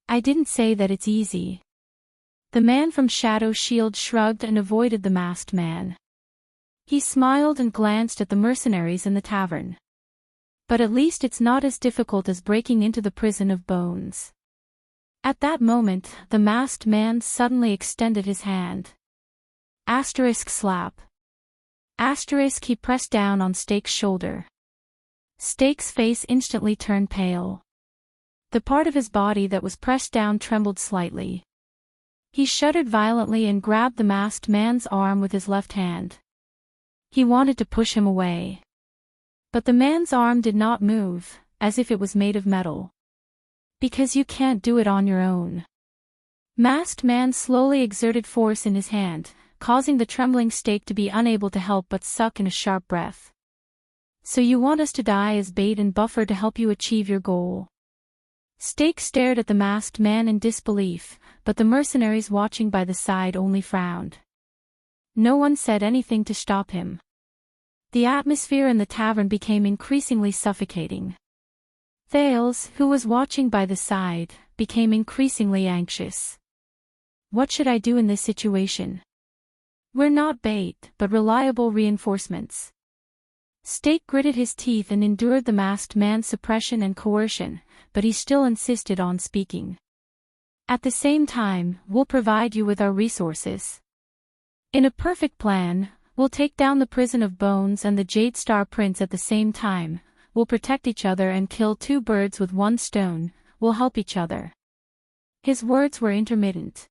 A: I didn't say that it's easy. The man from Shadow Shield shrugged and avoided the masked man. He smiled and glanced at the mercenaries in the tavern. But at least it's not as difficult as breaking into the prison of bones. At that moment, the masked man suddenly extended his hand. Asterisk slap. Asterisk he pressed down on Steak's shoulder. Steak's face instantly turned pale. The part of his body that was pressed down trembled slightly. He shuddered violently and grabbed the masked man's arm with his left hand. He wanted to push him away. But the man's arm did not move, as if it was made of metal. Because you can't do it on your own. Masked man slowly exerted force in his hand, causing the trembling Steak to be unable to help but suck in a sharp breath. So you want us to die as bait and buffer to help you achieve your goal? Steak stared at the masked man in disbelief, but the mercenaries watching by the side only frowned. No one said anything to stop him. The atmosphere in the tavern became increasingly suffocating. Thales, who was watching by the side, became increasingly anxious. What should I do in this situation? We're not bait, but reliable reinforcements. Steak gritted his teeth and endured the masked man's suppression and coercion, but he still insisted on speaking. At the same time, we'll provide you with our resources. In a perfect plan, we'll take down the prison of bones and the Jade Star Prince at the same time. We'll protect each other and kill two birds with one stone. We'll help each other. His words were intermittent.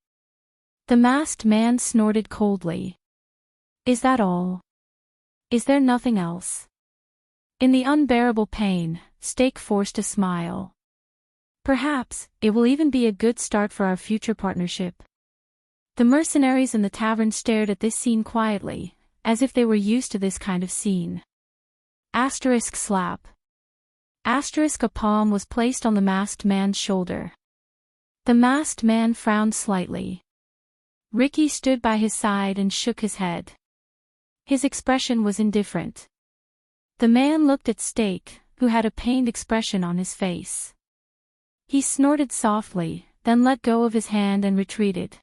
A: The masked man snorted coldly. Is that all? Is there nothing else? In the unbearable pain, Steak forced a smile. Perhaps, it will even be a good start for our future partnership. The mercenaries in the tavern stared at this scene quietly, as if they were used to this kind of scene. Asterisk slap. Asterisk a palm was placed on the masked man's shoulder. The masked man frowned slightly. Ricky stood by his side and shook his head. His expression was indifferent. The man looked at Steak, who had a pained expression on his face. He snorted softly, then let go of his hand and retreated.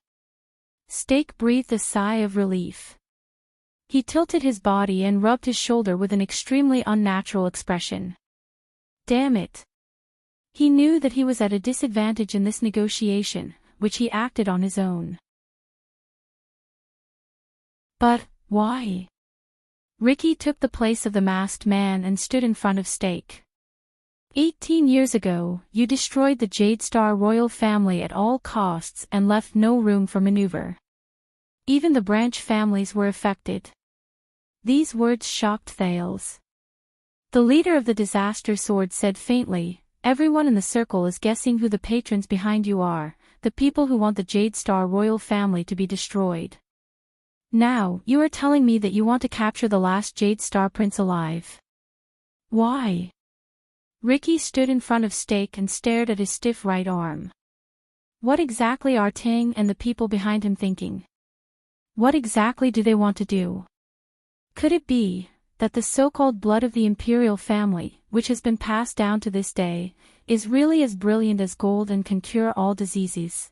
A: Steak breathed a sigh of relief. He tilted his body and rubbed his shoulder with an extremely unnatural expression. Damn it. He knew that he was at a disadvantage in this negotiation, which he acted on his own. But, why? Ricky took the place of the masked man and stood in front of Steak. 18 years ago, you destroyed the Jade Star royal family at all costs and left no room for maneuver. Even the branch families were affected. These words shocked Thales. The leader of the Disaster Sword said faintly, everyone in the circle is guessing who the patrons behind you are, the people who want the Jade Star royal family to be destroyed. Now, you are telling me that you want to capture the last Jade Star Prince alive. Why? Ricky stood in front of Steak and stared at his stiff right arm. What exactly are Ting and the people behind him thinking? What exactly do they want to do? Could it be that the so-called blood of the imperial family, which has been passed down to this day, is really as brilliant as gold and can cure all diseases?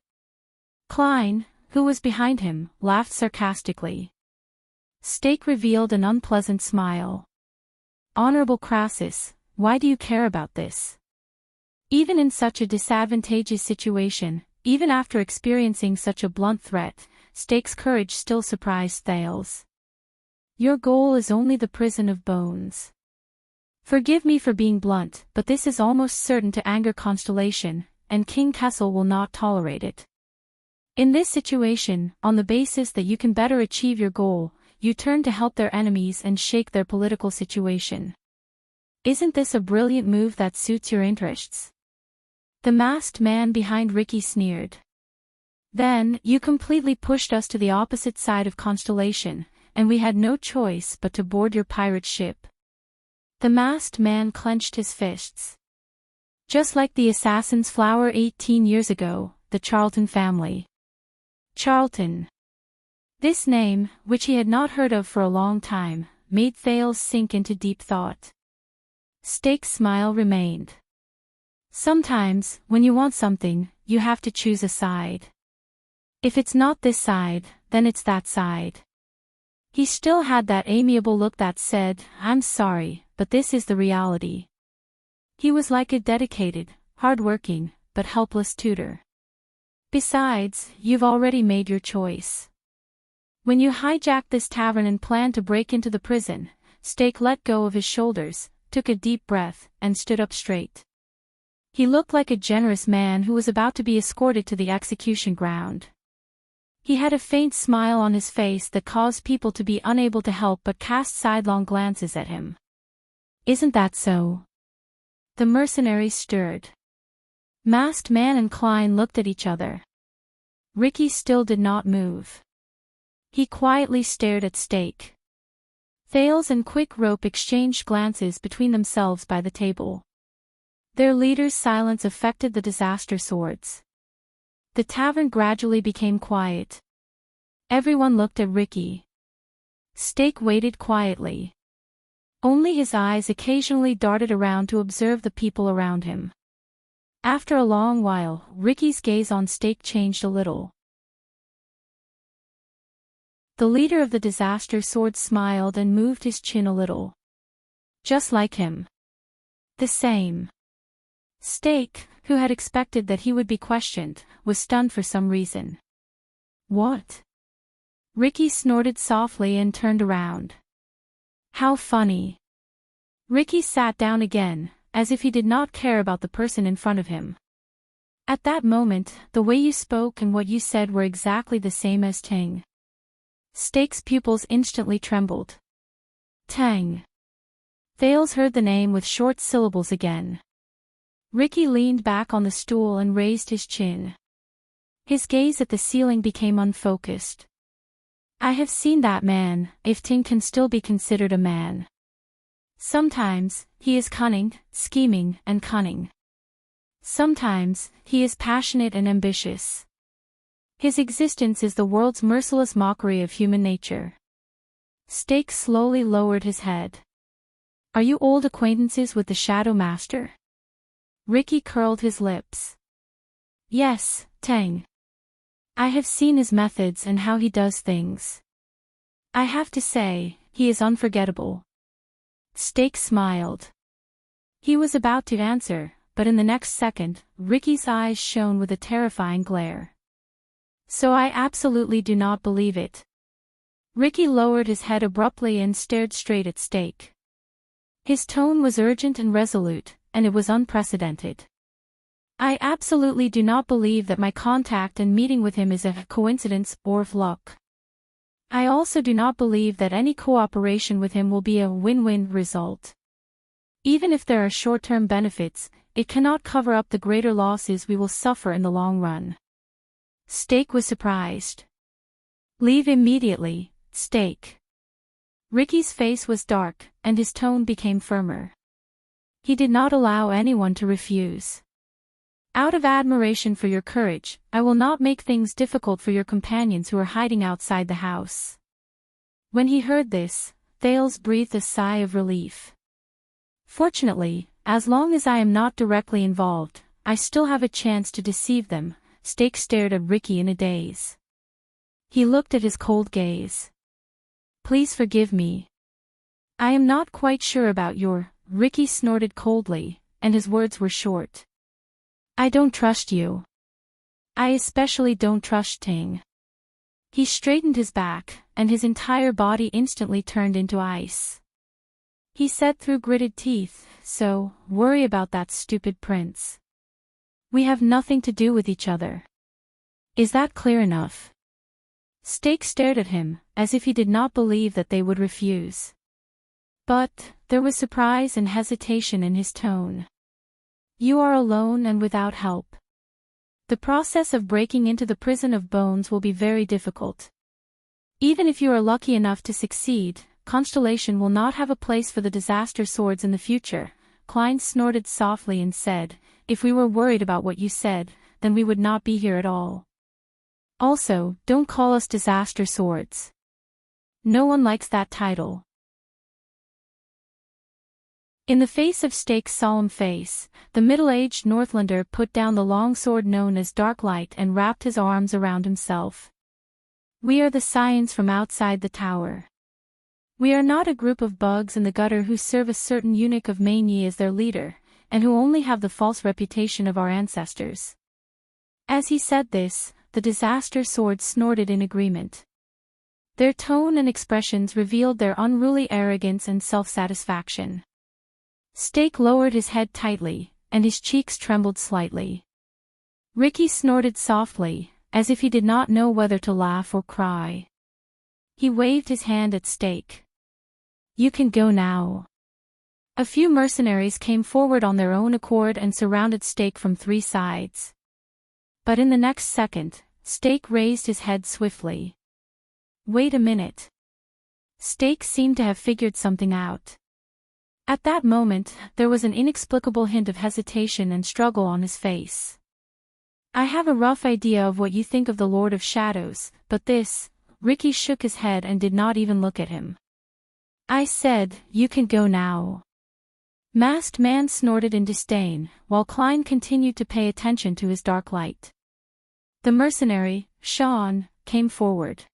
A: Klein, who was behind him, laughed sarcastically. Steak revealed an unpleasant smile. Honorable Crassus, why do you care about this? Even in such a disadvantageous situation, even after experiencing such a blunt threat, Steak's courage still surprised Thales. Your goal is only the prison of bones. Forgive me for being blunt, but this is almost certain to anger Constellation, and King Kessel will not tolerate it. In this situation, on the basis that you can better achieve your goal, you turn to help their enemies and shake their political situation. Isn't this a brilliant move that suits your interests? The masked man behind Ricky sneered. Then, you completely pushed us to the opposite side of Constellation, and we had no choice but to board your pirate ship. The masked man clenched his fists. Just like the Assassin's Flower 18 years ago, the Charlton family. Charlton. This name, which he had not heard of for a long time, made Thales sink into deep thought. Steak's smile remained. Sometimes, when you want something, you have to choose a side. If it's not this side, then it's that side. He still had that amiable look that said, "I'm sorry, but this is the reality." He was like a dedicated, hard-working, but helpless tutor. Besides, you've already made your choice. When you hijacked this tavern and planned to break into the prison, Steak let go of his shoulders, took a deep breath, and stood up straight. He looked like a generous man who was about to be escorted to the execution ground. He had a faint smile on his face that caused people to be unable to help but cast sidelong glances at him. "Isn't that so?" The mercenaries stirred. Masked Man and Klein looked at each other. Ricky still did not move. He quietly stared at Steak. Thales and Quick Rope exchanged glances between themselves by the table. Their leader's silence affected the disaster swords. The tavern gradually became quiet. Everyone looked at Ricky. Steak waited quietly. Only his eyes occasionally darted around to observe the people around him. After a long while, Ricky's gaze on Steak changed a little. The leader of the disaster sword smiled and moved his chin a little. Just like him. The same. Steak, who had expected that he would be questioned, was stunned for some reason. "What?" Ricky snorted softly and turned around. "How funny." Ricky sat down again, as if he did not care about the person in front of him. "At that moment, the way you spoke and what you said were exactly the same as Tang." Steak's pupils instantly trembled. Tang. Thales heard the name with short syllables again. Ricky leaned back on the stool and raised his chin. His gaze at the ceiling became unfocused. "I have seen that man, if Ting can still be considered a man. Sometimes, he is cunning, scheming, and cunning. Sometimes, he is passionate and ambitious. His existence is the world's merciless mockery of human nature." Steak slowly lowered his head. "Are you old acquaintances with the Shadow Master?" Ricky curled his lips. "Yes, Tang. I have seen his methods and how he does things. I have to say, he is unforgettable." Steak smiled. He was about to answer, but in the next second, Ricky's eyes shone with a terrifying glare. "So I absolutely do not believe it." Ricky lowered his head abruptly and stared straight at Steak. His tone was urgent and resolute, and it was unprecedented. "I absolutely do not believe that my contact and meeting with him is a coincidence or of luck. I also do not believe that any cooperation with him will be a win-win result. Even if there are short-term benefits, it cannot cover up the greater losses we will suffer in the long run." Steak was surprised. "Leave immediately, Steak." Ricky's face was dark, and his tone became firmer. He did not allow anyone to refuse. "Out of admiration for your courage, I will not make things difficult for your companions who are hiding outside the house." When he heard this, Thales breathed a sigh of relief. "Fortunately, as long as I am not directly involved, I still have a chance to deceive them." Steak stared at Ricky in a daze. He looked at his cold gaze. "Please forgive me. I am not quite sure about your—" Ricky snorted coldly, and his words were short. "I don't trust you. I especially don't trust Ting." He straightened his back, and his entire body instantly turned into ice. He said through gritted teeth, "So, worry about that stupid prince. We have nothing to do with each other. Is that clear enough?" Steak stared at him, as if he did not believe that they would refuse. But, there was surprise and hesitation in his tone. "You are alone and without help. The process of breaking into the prison of bones will be very difficult. Even if you are lucky enough to succeed, Constellation will not have a place for the disaster swords in the future." Klein snorted softly and said, "If we were worried about what you said, then we would not be here at all. Also, don't call us disaster swords. No one likes that title." In the face of Stake's solemn face, the middle-aged Northlander put down the long sword known as Darklight and wrapped his arms around himself. We are the Scions from outside the tower. We are not a group of bugs in the gutter who serve a certain eunuch of Mainyi as their leader, and who only have the false reputation of our ancestors. As he said this, the disaster swords snorted in agreement. Their tone and expressions revealed their unruly arrogance and self-satisfaction. Stake lowered his head tightly, and his cheeks trembled slightly. Ricky snorted softly, as if he did not know whether to laugh or cry. He waved his hand at Stake. You can go now. A few mercenaries came forward on their own accord and surrounded Stake from 3 sides. But in the next second, Stake raised his head swiftly. Wait a minute. Stake seemed to have figured something out. At that moment, there was an inexplicable hint of hesitation and struggle on his face. I have a rough idea of what you think of the Lord of Shadows, but this— Ricky shook his head and did not even look at him. I said, you can go now. Masked Man snorted in disdain, while Klein continued to pay attention to his dark light. The mercenary, Sean, came forward.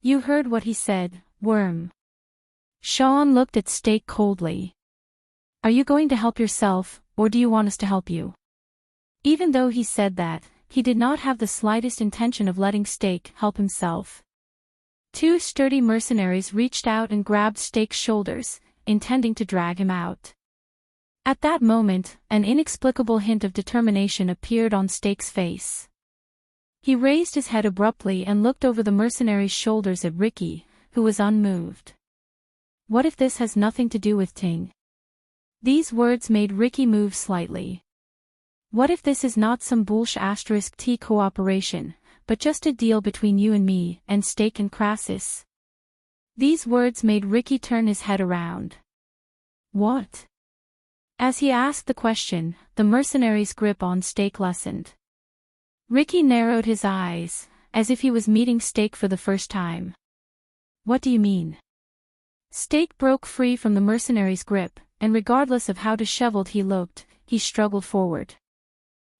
A: You heard what he said, Worm. Sean looked at Stake coldly. Are you going to help yourself, or do you want us to help you? Even though he said that, he did not have the slightest intention of letting Stake help himself. 2 sturdy mercenaries reached out and grabbed Stake's shoulders, intending to drag him out. At that moment, an inexplicable hint of determination appeared on Stake's face. He raised his head abruptly and looked over the mercenaries' shoulders at Ricky, who was unmoved. What if this has nothing to do with Ting? These words made Ricky move slightly. What if this is not some *T cooperation, but just a deal between you and me, and Stake and Crassus? These words made Ricky turn his head around. What? As he asked the question, the mercenary's grip on Stake lessened. Ricky narrowed his eyes, as if he was meeting Stake for the first time. What do you mean? Stake broke free from the mercenary's grip, and regardless of how disheveled he looked, he struggled forward.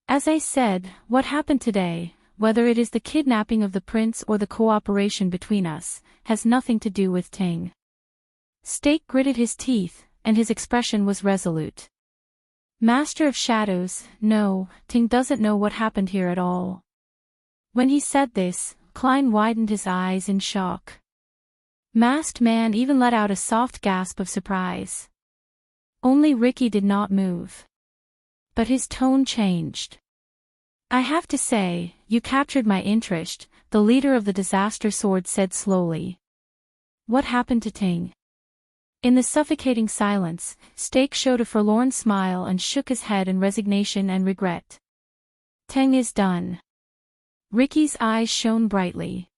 A: As I said, what happened today, whether it is the kidnapping of the prince or the cooperation between us, has nothing to do with Ting. Stake gritted his teeth, and his expression was resolute. Master of Shadows, no, Ting doesn't know what happened here at all. When he said this, Klein widened his eyes in shock. Masked Man even let out a soft gasp of surprise. Only Ricky did not move. But his tone changed. I have to say, you captured my interest, the leader of the disaster sword said slowly. What happened to Ting? In the suffocating silence, Stake showed a forlorn smile and shook his head in resignation and regret. Ting is done. Ricky's eyes shone brightly.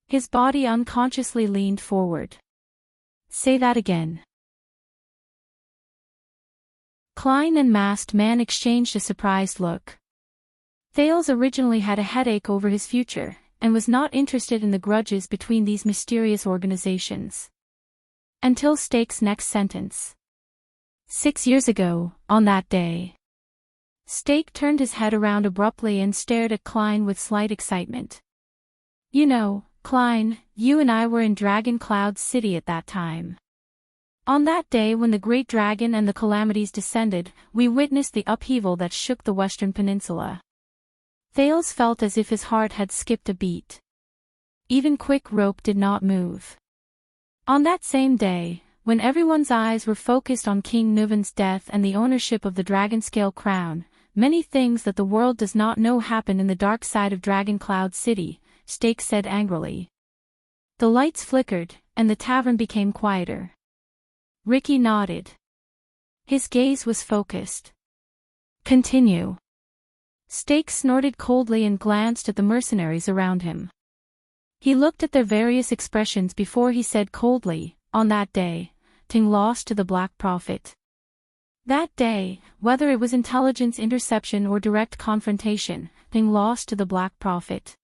A: His body unconsciously leaned forward. Say that again. Klein and Masked Man exchanged a surprised look. Thales originally had a headache over his future, and was not interested in the grudges between these mysterious organizations. Until Stake's next sentence. 6 years ago, on that day. Stake turned his head around abruptly and stared at Klein with slight excitement. You know, Klein, you and I were in Dragon Cloud City at that time. On that day when the Great Dragon and the calamities descended, we witnessed the upheaval that shook the Western Peninsula. Thales felt as if his heart had skipped a beat. Even Quick Rope did not move. On that same day, when everyone's eyes were focused on King Nuven's death and the ownership of the Dragonscale crown, many things that the world does not know happened in the dark side of Dragon Cloud City, Stake said angrily. The lights flickered, and the tavern became quieter. Ricky nodded. His gaze was focused. Continue. Stake snorted coldly and glanced at the mercenaries around him. He looked at their various expressions before he said coldly, on that day, Ting lost to the Black Prophet. That day, whether it was intelligence interception or direct confrontation, Ting lost to the Black Prophet.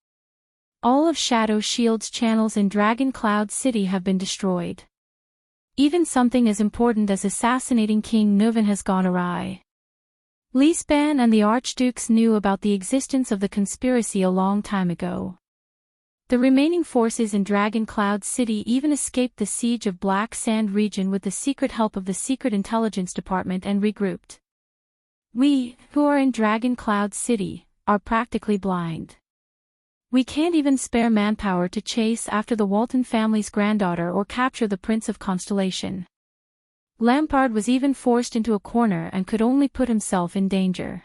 A: All of Shadow Shield's channels in Dragon Cloud City have been destroyed. Even something as important as assassinating King Nuvan has gone awry. Lisban and the Archdukes knew about the existence of the conspiracy a long time ago. The remaining forces in Dragon Cloud City even escaped the siege of Black Sand region with the secret help of the Secret Intelligence Department and regrouped. We, who are in Dragon Cloud City, are practically blind. We can't even spare manpower to chase after the Walton family's granddaughter or capture the Prince of Constellation. Lampard was even forced into a corner and could only put himself in danger.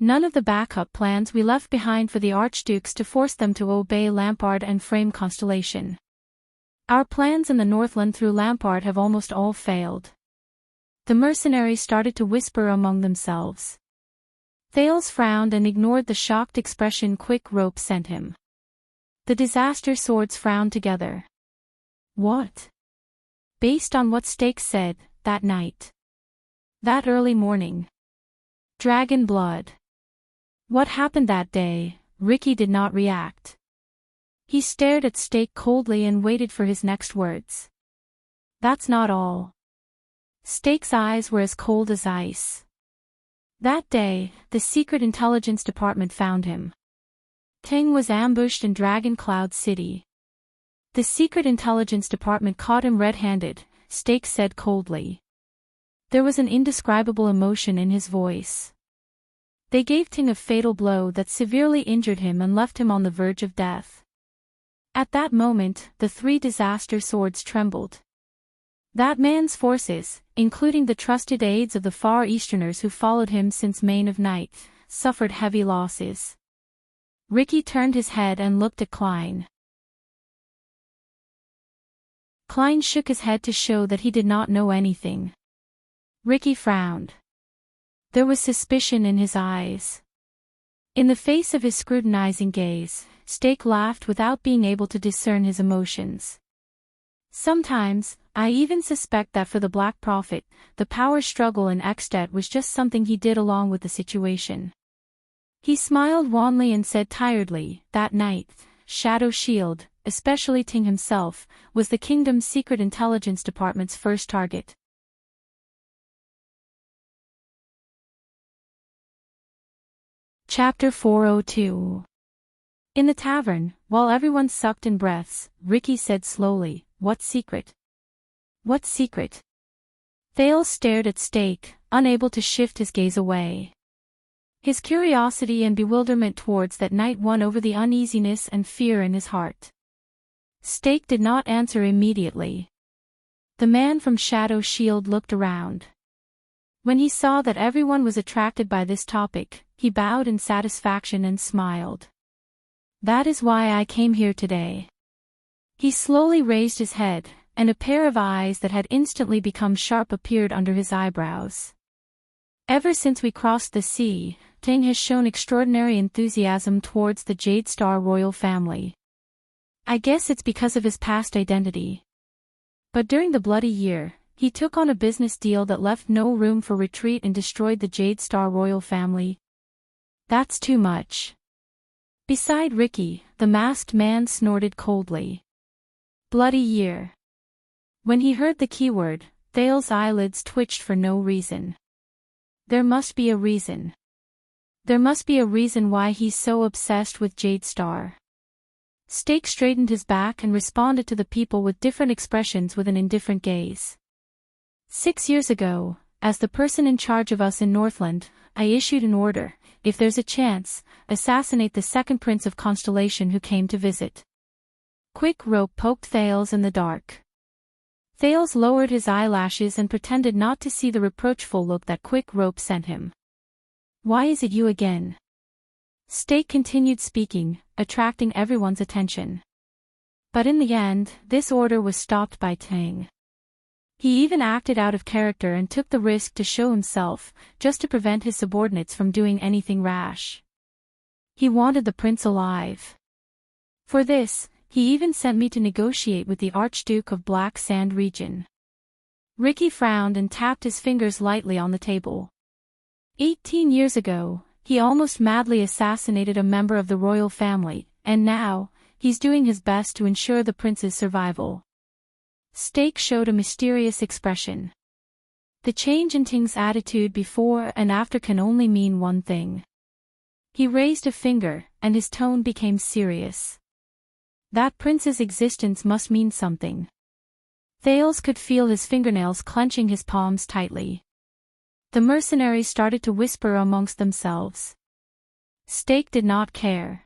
A: None of the backup plans we left behind for the Archdukes to force them to obey Lampard and frame Constellation. Our plans in the Northland through Lampard have almost all failed. The mercenaries started to whisper among themselves. Thales frowned and ignored the shocked expression Quick Rope sent him. The disaster swords frowned together. What? Based on what Stakes said, that night. That early morning. Dragon blood. What happened that day? Ricky did not react. He stared at Stake coldly and waited for his next words. That's not all. Stake's eyes were as cold as ice. That day, the Secret Intelligence Department found him. Ting was ambushed in Dragon Cloud City. The Secret Intelligence Department caught him red-handed, Stake said coldly. There was an indescribable emotion in his voice. They gave Ting a fatal blow that severely injured him and left him on the verge of death. At that moment, the three disaster swords trembled. That man's forces, including the trusted aides of the Far Easterners who followed him since Mane of Night, suffered heavy losses. Ricky turned his head and looked at Klein. Klein shook his head to show that he did not know anything. Ricky frowned. There was suspicion in his eyes. In the face of his scrutinizing gaze, Stake laughed without being able to discern his emotions. Sometimes, I even suspect that for the Black Prophet, the power struggle in Extet was just something he did along with the situation. He smiled wanly and said tiredly, that night, Shadow Shield, especially Ting himself, was the Kingdom's Secret Intelligence Department's first target. Chapter 402. In the tavern, while everyone sucked in breaths, Ricky said slowly, "What secret? What secret?" Thales stared at Stake, unable to shift his gaze away. His curiosity and bewilderment towards that night won over the uneasiness and fear in his heart. Stake did not answer immediately. The man from Shadow Shield looked around. When he saw that everyone was attracted by this topic, he bowed in satisfaction and smiled. That is why I came here today. He slowly raised his head, and a pair of eyes that had instantly become sharp appeared under his eyebrows. Ever since we crossed the sea, Ting has shown extraordinary enthusiasm towards the Jade Star royal family. I guess it's because of his past identity. But during the Bloody Year, he took on a business deal that left no room for retreat and destroyed the Jade Star royal family. That's too much. Beside Ricky, the masked man snorted coldly. Bloody Year. When he heard the keyword, Thales' eyelids twitched for no reason. There must be a reason. There must be a reason why he's so obsessed with Jade Star. Stake straightened his back and responded to the people with different expressions with an indifferent gaze. 6 years ago, as the person in charge of us in Northland, I issued an order, if there's a chance, assassinate the second Prince of Constellation who came to visit. Quick Rope poked Thales in the dark. Thales lowered his eyelashes and pretended not to see the reproachful look that Quick Rope sent him. Why is it you again? Stake continued speaking, attracting everyone's attention. But in the end, this order was stopped by Ting. He even acted out of character and took the risk to show himself, just to prevent his subordinates from doing anything rash. He wanted the prince alive. For this, he even sent me to negotiate with the Archduke of Black Sand region. Ricky frowned and tapped his fingers lightly on the table. 18 years ago, he almost madly assassinated a member of the royal family, and now, he's doing his best to ensure the prince's survival. Steak showed a mysterious expression. The change in Ting's attitude before and after can only mean one thing. He raised a finger, and his tone became serious. That prince's existence must mean something. Thales could feel his fingernails clenching his palms tightly. The mercenaries started to whisper amongst themselves. Steak did not care.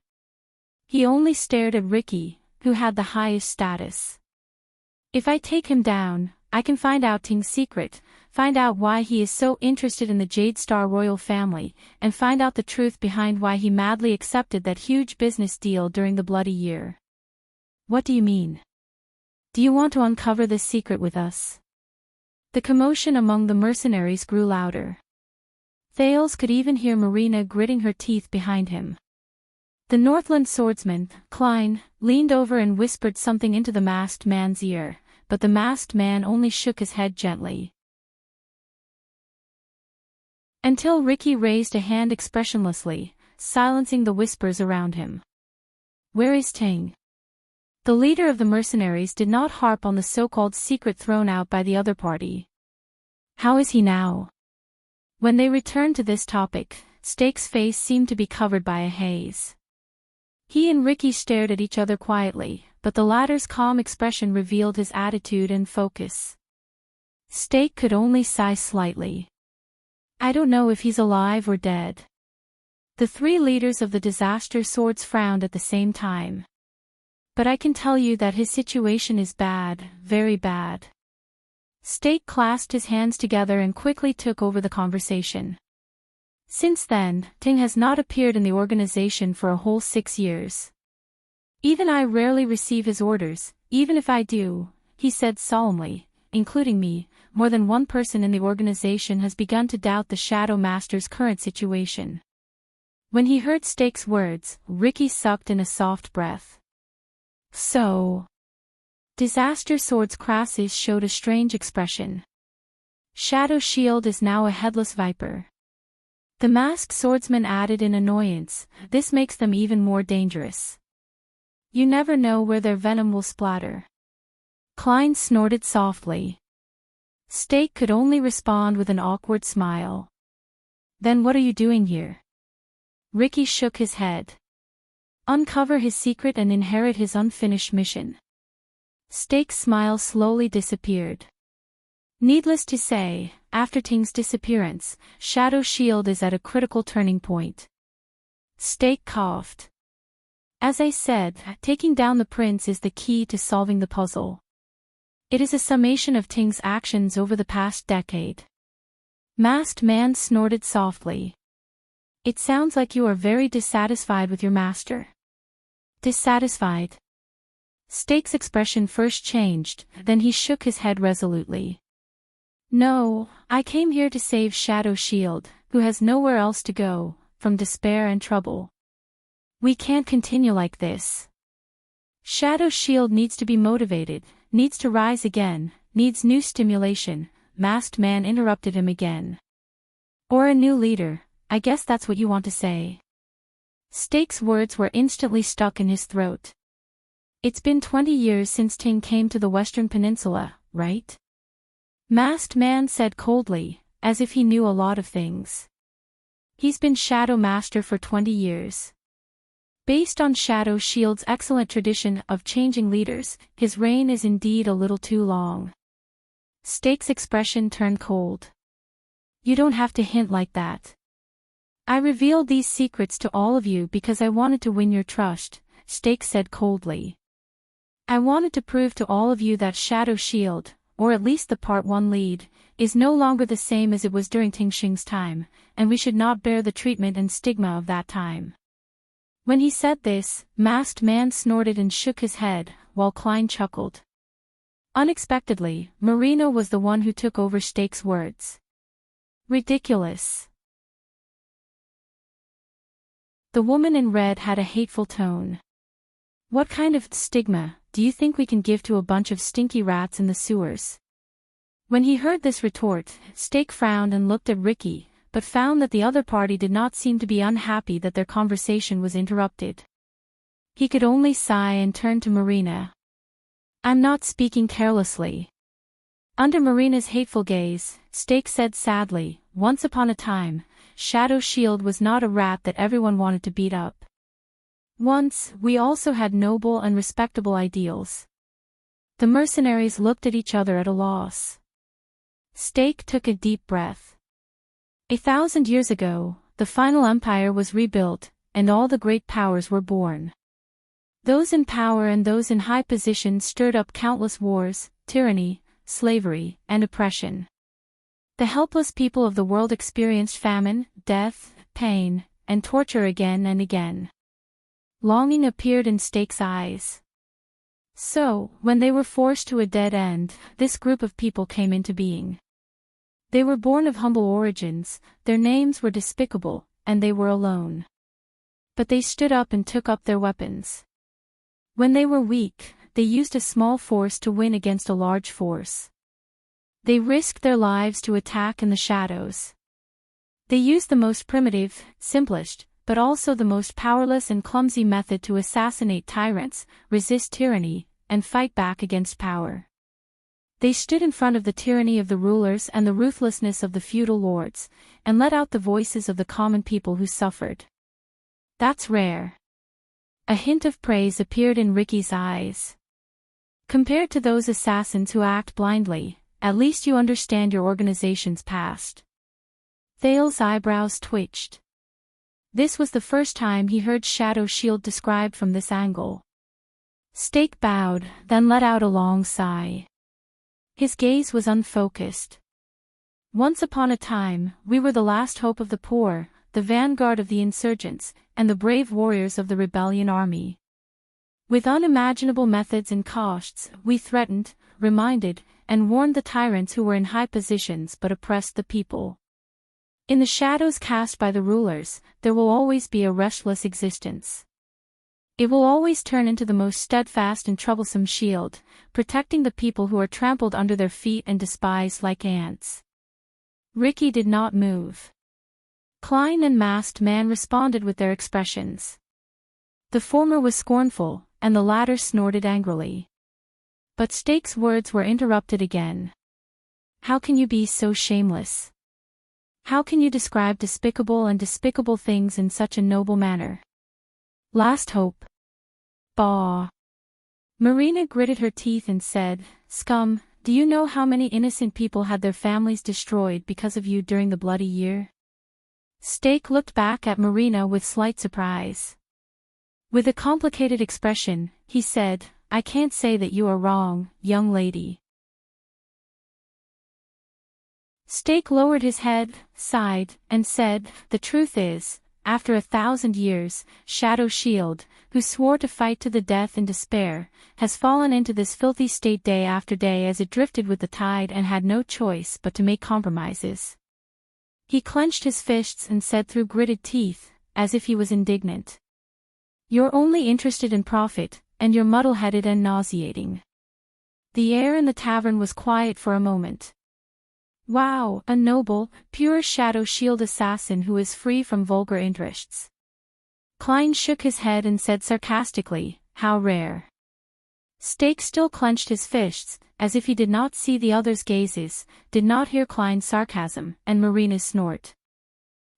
A: He only stared at Ricky, who had the highest status. If I take him down, I can find out Ting's secret, find out why he is so interested in the Jade Star royal family, and find out the truth behind why he madly accepted that huge business deal during the bloody year. What do you mean? Do you want to uncover this secret with us? The commotion among the mercenaries grew louder. Thales could even hear Marina gritting her teeth behind him. The Northland swordsman, Klein, leaned over and whispered something into the masked man's ear, but the masked man only shook his head gently. Until Ricky raised a hand expressionlessly, silencing the whispers around him. Where is Ting? The leader of the mercenaries did not harp on the so-called secret thrown out by the other party. How is he now? When they returned to this topic, Steak's face seemed to be covered by a haze. He and Ricky stared at each other quietly, but the latter's calm expression revealed his attitude and focus. Steak could only sigh slightly. I don't know if he's alive or dead. The three leaders of the disaster swords frowned at the same time. But I can tell you that his situation is bad, very bad. Steak clasped his hands together and quickly took over the conversation. Since then, Ting has not appeared in the organization for a whole 6 years. Even I rarely receive his orders, even if I do, he said solemnly, including me. More than one person in the organization has begun to doubt the Shadow Master's current situation. When he heard Steak's words, Ricky sucked in a soft breath. So. Disaster Sword's Crassus showed a strange expression. Shadow Shield is now a headless viper. The masked swordsman added in annoyance, this makes them even more dangerous. You never know where their venom will splatter. Klein snorted softly. Steak could only respond with an awkward smile. Then what are you doing here? Ricky shook his head. Uncover his secret and inherit his unfinished mission. Steak's smile slowly disappeared. Needless to say, after Ting's disappearance, Shadow Shield is at a critical turning point. Steak coughed. As I said, taking down the prince is the key to solving the puzzle. It is a summation of Ting's actions over the past decade. Masked Man snorted softly. It sounds like you are very dissatisfied with your master. Dissatisfied? Steak's expression first changed, then he shook his head resolutely. No, I came here to save Shadow Shield, who has nowhere else to go, from despair and trouble. We can't continue like this. Shadow Shield needs to be motivated, needs to rise again, needs new stimulation. Masked Man interrupted him again. Or a new leader, I guess that's what you want to say. Steak's words were instantly stuck in his throat. It's been 20 years since Ting came to the Western Peninsula, right? Masked Man said coldly, as if he knew a lot of things. He's been Shadow Master for 20 years. Based on Shadow Shield's excellent tradition of changing leaders, his reign is indeed a little too long. Steak's expression turned cold. You don't have to hint like that. I revealed these secrets to all of you because I wanted to win your trust, Steak said coldly. I wanted to prove to all of you that Shadow Shield, or at least the Part 1 lead, is no longer the same as it was during Ting Xing's time, and we should not bear the treatment and stigma of that time. When he said this, Masked Man snorted and shook his head, while Klein chuckled. Unexpectedly, Marina was the one who took over Steak's words. Ridiculous. The woman in red had a hateful tone. What kind of stigma do you think we can give to a bunch of stinky rats in the sewers? When he heard this retort, Steak frowned and looked at Ricky, but found that the other party did not seem to be unhappy that their conversation was interrupted. He could only sigh and turn to Marina. I'm not speaking carelessly. Under Marina's hateful gaze, Stake said sadly, once upon a time, Shadow Shield was not a rat that everyone wanted to beat up. Once, we also had noble and respectable ideals. The mercenaries looked at each other at a loss. Stake took a deep breath. 1,000 years ago, the final empire was rebuilt, and all the great powers were born. Those in power and those in high positions stirred up countless wars, tyranny, slavery, and oppression. The helpless people of the world experienced famine, death, pain, and torture again and again. Longing appeared in Stake's eyes. So, when they were forced to a dead end, this group of people came into being. They were born of humble origins, their names were despicable, and they were alone. But they stood up and took up their weapons. When they were weak, they used a small force to win against a large force. They risked their lives to attack in the shadows. They used the most primitive, simplest, but also the most powerless and clumsy method to assassinate tyrants, resist tyranny, and fight back against power. They stood in front of the tyranny of the rulers and the ruthlessness of the feudal lords, and let out the voices of the common people who suffered. That's rare. A hint of praise appeared in Ricky's eyes. Compared to those assassins who act blindly, at least you understand your organization's past. Thale's eyebrows twitched. This was the first time he heard Shadow Shield described from this angle. Stake bowed, then let out a long sigh. His gaze was unfocused. Once upon a time, we were the last hope of the poor, the vanguard of the insurgents, and the brave warriors of the rebellion army. With unimaginable methods and costs, we threatened, reminded, and warned the tyrants who were in high positions but oppressed the people. In the shadows cast by the rulers, there will always be a restless existence. It will always turn into the most steadfast and troublesome shield, protecting the people who are trampled under their feet and despised like ants. Ricky did not move. Klein and Masked Man responded with their expressions. The former was scornful, and the latter snorted angrily. But Stake's words were interrupted again. How can you be so shameless? How can you describe despicable things in such a noble manner? Last hope. Bah. Marina gritted her teeth and said, Scum, do you know how many innocent people had their families destroyed because of you during the bloody year? Stake looked back at Marina with slight surprise. With a complicated expression, he said, I can't say that you are wrong, young lady. Stake lowered his head, sighed, and said, the truth is, after 1,000 years, Shadow Shield, who swore to fight to the death in despair, has fallen into this filthy state day after day as it drifted with the tide and had no choice but to make compromises. He clenched his fists and said through gritted teeth, as if he was indignant. You're only interested in profit, and you're muddle-headed and nauseating. The air in the tavern was quiet for a moment. Wow, a noble, pure Shadow Shield assassin who is free from vulgar interests. Klein shook his head and said sarcastically, how rare. Stake still clenched his fists, as if he did not see the other's gazes, did not hear Klein's sarcasm, and Marina's snort.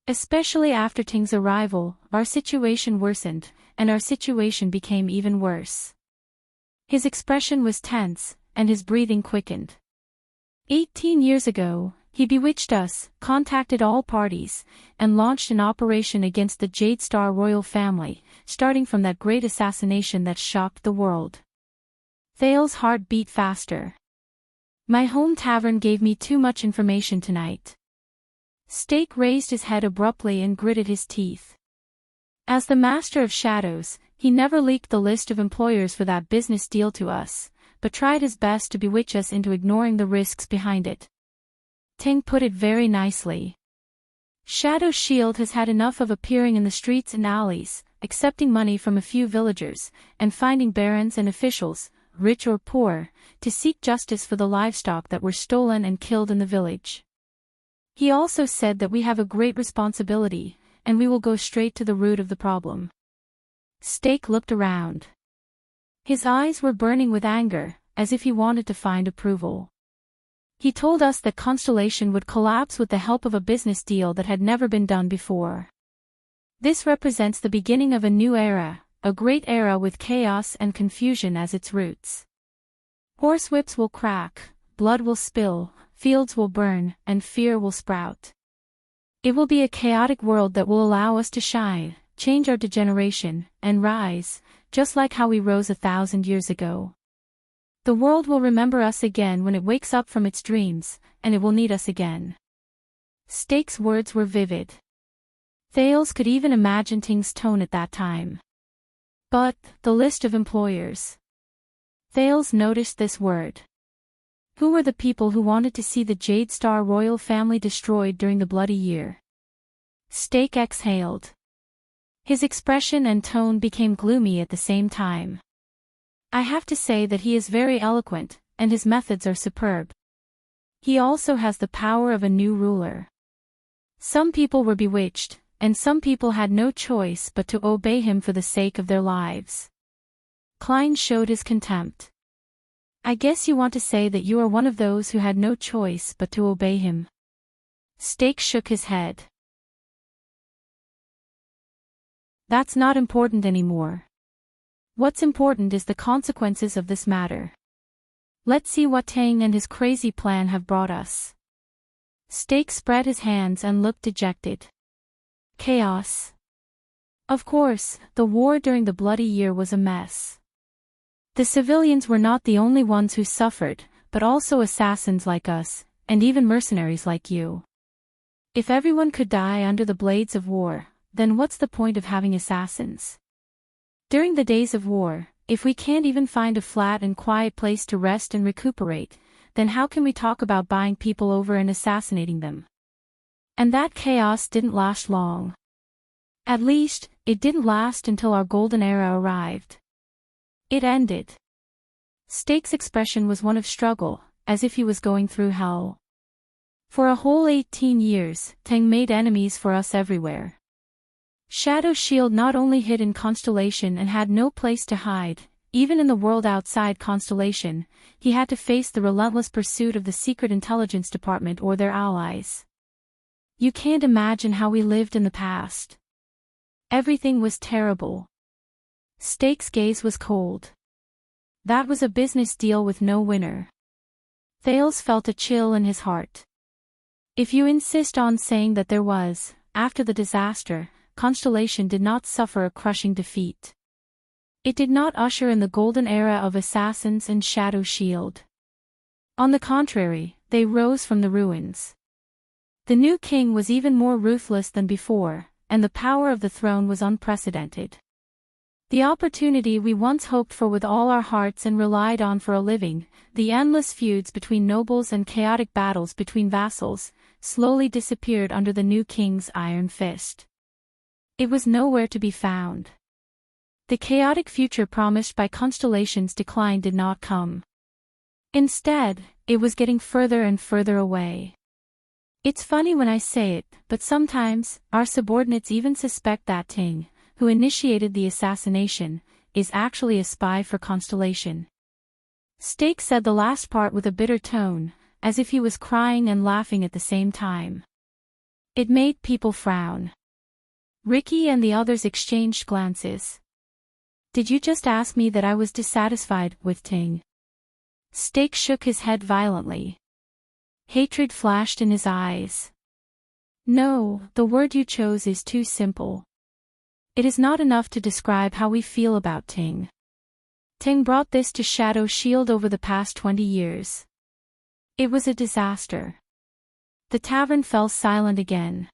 A: Especially after Ting's arrival, our situation worsened, and our situation became even worse. His expression was tense, and his breathing quickened. 18 years ago, he bewitched us, contacted all parties, and launched an operation against the Jade Star royal family, starting from that great assassination that shocked the world. Thale's heart beat faster. My home tavern gave me too much information tonight. Stake raised his head abruptly and gritted his teeth. As the Master of Shadows, he never leaked the list of employers for that business deal to us, but tried his best to bewitch us into ignoring the risks behind it. Ting put it very nicely. Shadow Shield has had enough of appearing in the streets and alleys, accepting money from a few villagers, and finding barons and officials, rich or poor, to seek justice for the livestock that were stolen and killed in the village. He also said that we have a great responsibility, and we will go straight to the root of the problem. Stake looked around. His eyes were burning with anger, as if he wanted to find approval. He told us that Constellation would collapse with the help of a business deal that had never been done before. This represents the beginning of a new era, a great era with chaos and confusion as its roots. Horsewhips will crack, blood will spill, fields will burn, and fear will sprout. It will be a chaotic world that will allow us to shine, change our degeneration, and rise, just like how we rose 1,000 years ago. The world will remember us again when it wakes up from its dreams, and it will need us again. Stake's words were vivid. Thales could even imagine Ting's tone at that time. But, the list of employers. Thales noticed this word. Who were the people who wanted to see the Jade Star royal family destroyed during the bloody year? Stake exhaled. His expression and tone became gloomy at the same time. I have to say that he is very eloquent, and his methods are superb. He also has the power of a new ruler. Some people were bewitched, and some people had no choice but to obey him for the sake of their lives. Klein showed his contempt. I guess you want to say that you are one of those who had no choice but to obey him. Stake shook his head. That's not important anymore. What's important is the consequences of this matter. Let's see what Tang and his crazy plan have brought us. Stake spread his hands and looked dejected. Chaos. Of course, the war during the bloody year was a mess. The civilians were not the only ones who suffered, but also assassins like us, and even mercenaries like you. If everyone could die under the blades of war, then what's the point of having assassins? During the days of war, if we can't even find a flat and quiet place to rest and recuperate, then how can we talk about buying people over and assassinating them? And that chaos didn't last long. At least, it didn't last until our golden era arrived. It ended. Stake's expression was one of struggle, as if he was going through hell. For a whole 18 years, Tang made enemies for us everywhere. Shadow Shield not only hid in Constellation and had no place to hide, even in the world outside Constellation, he had to face the relentless pursuit of the Secret Intelligence Department or their allies. You can't imagine how we lived in the past. Everything was terrible. Stake's gaze was cold. That was a business deal with no winner. Thales felt a chill in his heart. If you insist on saying that there was, after the disaster, Constellation did not suffer a crushing defeat. It did not usher in the golden era of assassins and Shadow Shield. On the contrary, they rose from the ruins. The new king was even more ruthless than before, and the power of the throne was unprecedented. The opportunity we once hoped for with all our hearts and relied on for a living, the endless feuds between nobles and chaotic battles between vassals, slowly disappeared under the new king's iron fist. It was nowhere to be found. The chaotic future promised by Constellation's decline did not come. Instead, it was getting further and further away. It's funny when I say it, but sometimes, our subordinates even suspect that Ting, who initiated the assassination, is actually a spy for Constellation. Stake said the last part with a bitter tone, as if he was crying and laughing at the same time. It made people frown. Ricky and the others exchanged glances. Did you just ask me that I was dissatisfied with Ting? Stake shook his head violently. Hatred flashed in his eyes. No, the word you chose is too simple. It is not enough to describe how we feel about Ting. Ting brought this to Shadow Shield over the past 20 years. It was a disaster. The tavern fell silent again.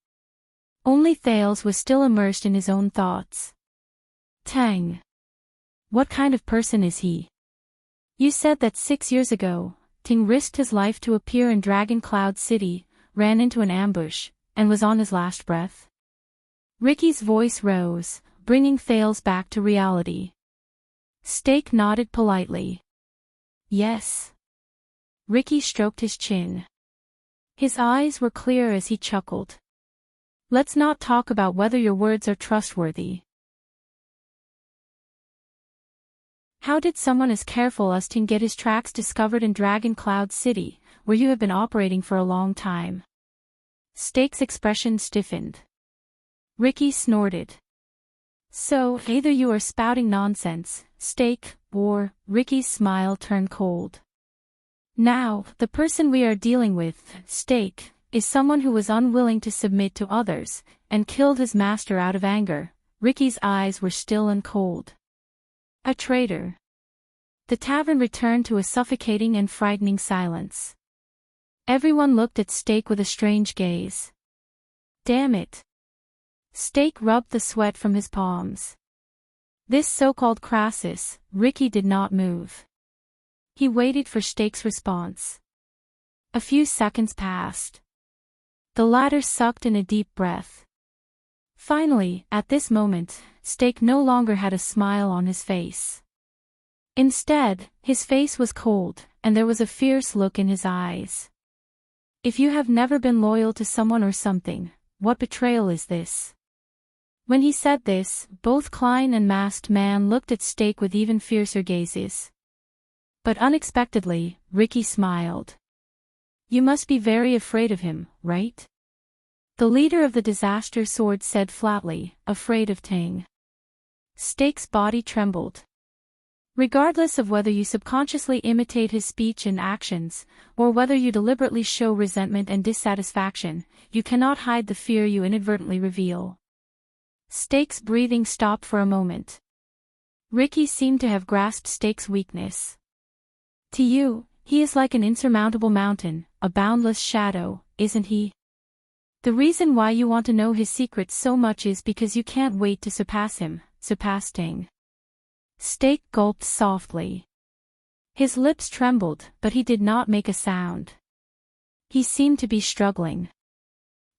A: Only Thales was still immersed in his own thoughts. Tang. What kind of person is he? You said that 6 years ago, Ting risked his life to appear in Dragon Cloud City, ran into an ambush, and was on his last breath. Ricky's voice rose, bringing Thales back to reality. Stake nodded politely. Yes. Ricky stroked his chin. His eyes were clear as he chuckled. Let's not talk about whether your words are trustworthy. How did someone as careful as Ting get his tracks discovered in Dragon Cloud City, where you have been operating for a long time? Steak's expression stiffened. Ricky snorted. So, either you are spouting nonsense, Steak, or, Ricky's smile turned cold. Now, the person we are dealing with, Steak, is someone who was unwilling to submit to others, and killed his master out of anger. Ricky's eyes were still and cold. A traitor. The tavern returned to a suffocating and frightening silence. Everyone looked at Steak with a strange gaze. Damn it. Steak rubbed the sweat from his palms. This so-called Crassus, Ricky did not move. He waited for Steak's response. A few seconds passed. The latter sucked in a deep breath. Finally, at this moment, Steak no longer had a smile on his face. Instead, his face was cold, and there was a fierce look in his eyes. If you have never been loyal to someone or something, what betrayal is this? When he said this, both Klein and Masked Man looked at Steak with even fiercer gazes. But unexpectedly, Ricky smiled. You must be very afraid of him, right? The leader of the Disaster Sword said flatly, afraid of Ting. Steak's body trembled. Regardless of whether you subconsciously imitate his speech and actions, or whether you deliberately show resentment and dissatisfaction, you cannot hide the fear you inadvertently reveal. Steak's breathing stopped for a moment. Ricky seemed to have grasped Steak's weakness. To you, he is like an insurmountable mountain, a boundless shadow, isn't he? The reason why you want to know his secrets so much is because you can't wait to surpass him, surpass Ting. Steak gulped softly. His lips trembled, but he did not make a sound. He seemed to be struggling.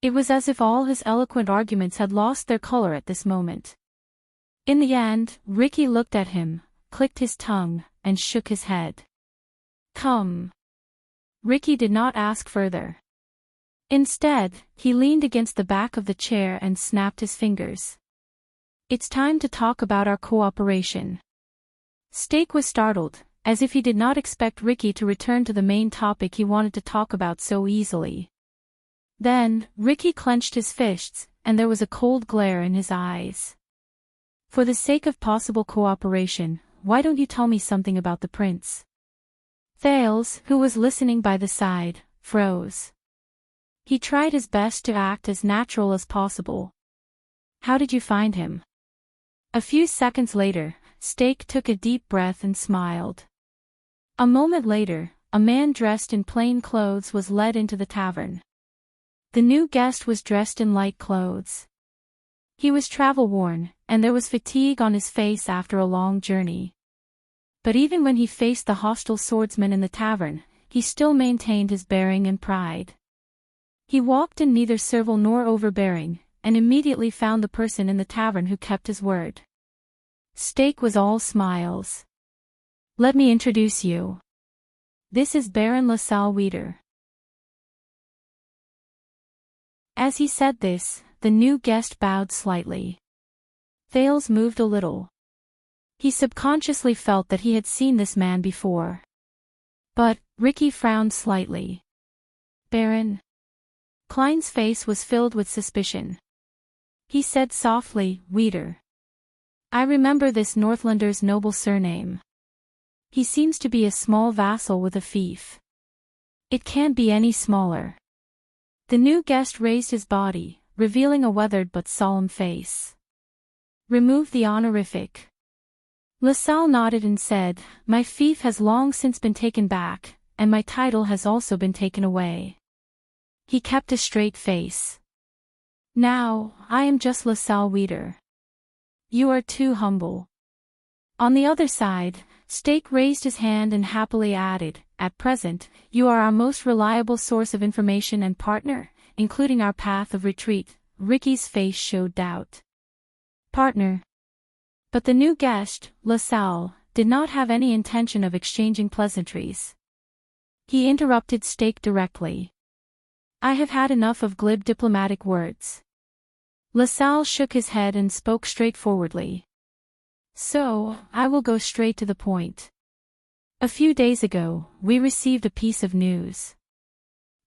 A: It was as if all his eloquent arguments had lost their color at this moment. In the end, Ricky looked at him, clicked his tongue, and shook his head. Come. Ricky did not ask further. Instead, he leaned against the back of the chair and snapped his fingers. It's time to talk about our cooperation. Steak was startled, as if he did not expect Ricky to return to the main topic he wanted to talk about so easily. Then, Ricky clenched his fists, and there was a cold glare in his eyes. For the sake of possible cooperation, why don't you tell me something about the prince? Thales, who was listening by the side, froze. He tried his best to act as natural as possible. How did you find him? A few seconds later, Steak took a deep breath and smiled. A moment later, a man dressed in plain clothes was led into the tavern. The new guest was dressed in light clothes. He was travel-worn, and there was fatigue on his face after a long journey. But even when he faced the hostile swordsman in the tavern, he still maintained his bearing and pride. He walked in neither servile nor overbearing, and immediately found the person in the tavern who kept his word. Steak was all smiles. Let me introduce you. This is Baron LaSalle Weeder. As he said this, the new guest bowed slightly. Thales moved a little. He subconsciously felt that he had seen this man before. But, Ricky frowned slightly. Baron? Klein's face was filled with suspicion. He said softly, Weeder. I remember this Northlander's noble surname. He seems to be a small vassal with a fief. It can't be any smaller. The new guest raised his body, revealing a weathered but solemn face. Remove the honorific. LaSalle nodded and said, My fief has long since been taken back, and my title has also been taken away. He kept a straight face. Now, I am just LaSalle Weeder. You are too humble. On the other side, Steak raised his hand and happily added, At present, you are our most reliable source of information and partner, including our path of retreat. Ricky's face showed doubt. Partner. But the new guest, LaSalle, did not have any intention of exchanging pleasantries. He interrupted Steak directly. I have had enough of glib diplomatic words. LaSalle shook his head and spoke straightforwardly. So, I will go straight to the point. A few days ago, we received a piece of news.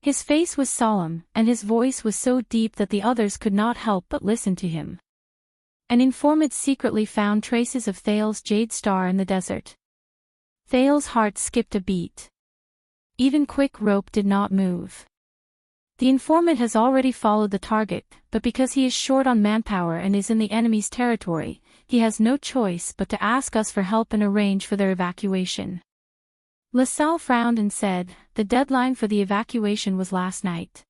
A: His face was solemn, and his voice was so deep that the others could not help but listen to him. An informant secretly found traces of Thale's jade star in the desert. Thale's heart skipped a beat. Even Quick Rope did not move. The informant has already followed the target, but because he is short on manpower and is in the enemy's territory, he has no choice but to ask us for help and arrange for their evacuation. LaSalle frowned and said, the deadline for the evacuation was last night.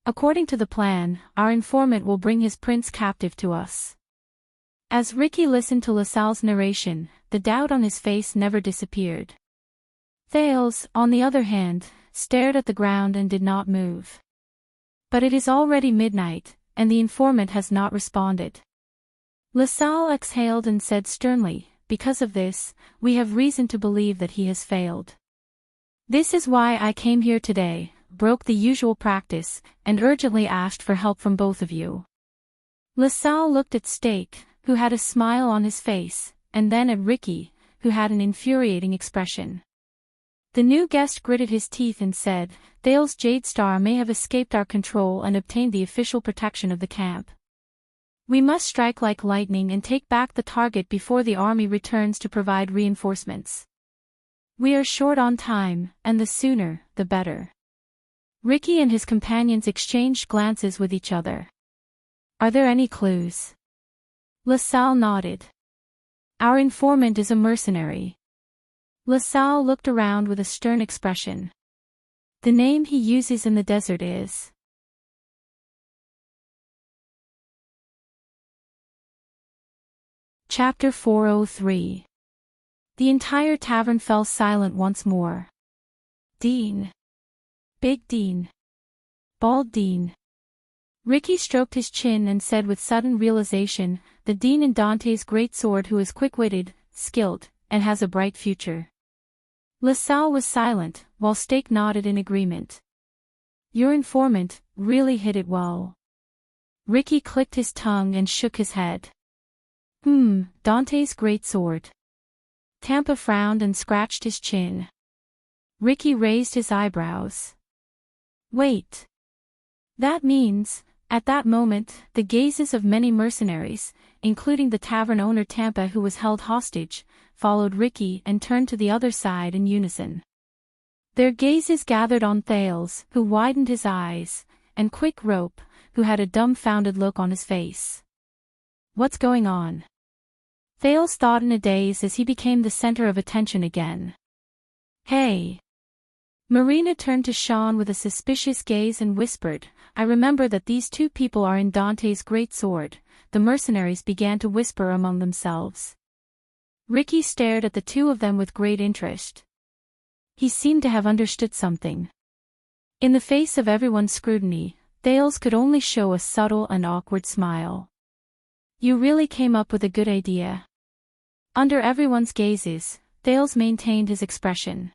A: According to the plan, our informant will bring his prince captive to us. As Ricky listened to LaSalle's narration, the doubt on his face never disappeared. Thales, on the other hand, stared at the ground and did not move. But it is already midnight, and the informant has not responded. LaSalle exhaled and said sternly, because of this, we have reason to believe that he has failed. This is why I came here today, broke the usual practice, and urgently asked for help from both of you. LaSalle looked at Stake, who had a smile on his face, and then at Ricky, who had an infuriating expression. The new guest gritted his teeth and said, Thale's jade star may have escaped our control and obtained the official protection of the camp. We must strike like lightning and take back the target before the army returns to provide reinforcements. We are short on time, and the sooner, the better. Ricky and his companions exchanged glances with each other. Are there any clues? LaSalle nodded. Our informant is a mercenary. LaSalle looked around with a stern expression. The name he uses in the desert is... Chapter 403. The entire tavern fell silent once more. Dean. Big Dean. Bald Dean. Ricky stroked his chin and said with sudden realization, the Dean in Dante's great sword who is quick-witted, skilled, and has a bright future. LaSalle was silent, while Stake nodded in agreement. Your informant really hit it well. Ricky clicked his tongue and shook his head. Dante's great sword. Tampa frowned and scratched his chin. Ricky raised his eyebrows. Wait. That means, at that moment, the gazes of many mercenaries, including the tavern owner Tampa who was held hostage, followed Ricky and turned to the other side in unison. Their gazes gathered on Thales, who widened his eyes, and Quick Rope, who had a dumbfounded look on his face. What's going on? Thales thought in a daze as he became the center of attention again. Hey! Marina turned to Sean with a suspicious gaze and whispered, I remember that these two people are in Dante's great sword. The mercenaries began to whisper among themselves. Ricky stared at the two of them with great interest. He seemed to have understood something. In the face of everyone's scrutiny, Thales could only show a subtle and awkward smile. You really came up with a good idea. Under everyone's gazes, Thales maintained his expression.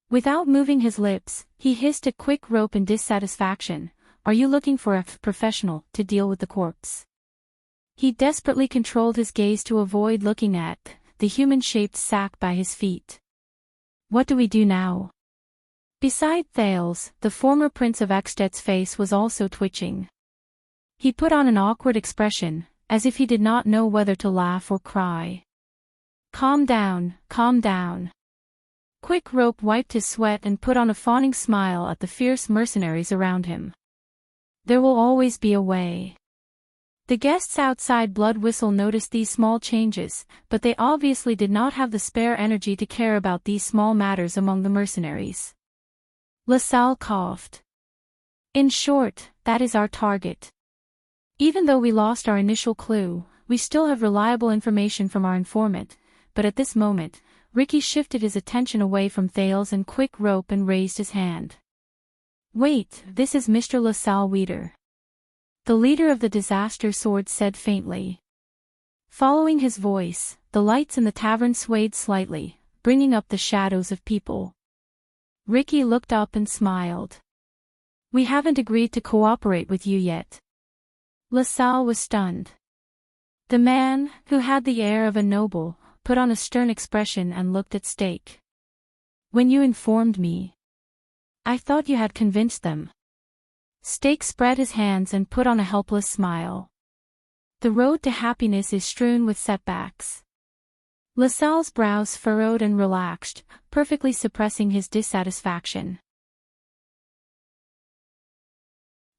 A: Without moving his lips, he hissed at Quick Rope in dissatisfaction, Are you looking for a professional to deal with the corpse? He desperately controlled his gaze to avoid looking at the human-shaped sack by his feet. What do we do now? Beside Thales, the former Prince of Extet's face was also twitching. He put on an awkward expression, as if he did not know whether to laugh or cry. Calm down, calm down. Quick Rope wiped his sweat and put on a fawning smile at the fierce mercenaries around him. There will always be a way. The guests outside Blood Whistle noticed these small changes, but they obviously did not have the spare energy to care about these small matters among the mercenaries. LaSalle coughed. In short, that is our target. Even though we lost our initial clue, we still have reliable information from our informant, but at this moment, Ricky shifted his attention away from Thales and Quick Rope and raised his hand. Wait, this is Mr. LaSalle Weeder. The leader of the Disaster Sword said faintly. Following his voice, the lights in the tavern swayed slightly, bringing up the shadows of people. Ricky looked up and smiled. We haven't agreed to cooperate with you yet. LaSalle was stunned. The man, who had the air of a noble, put on a stern expression and looked at Stake. When you informed me, I thought you had convinced them. Stake spread his hands and put on a helpless smile. The road to happiness is strewn with setbacks. LaSalle's brows furrowed and relaxed, perfectly suppressing his dissatisfaction.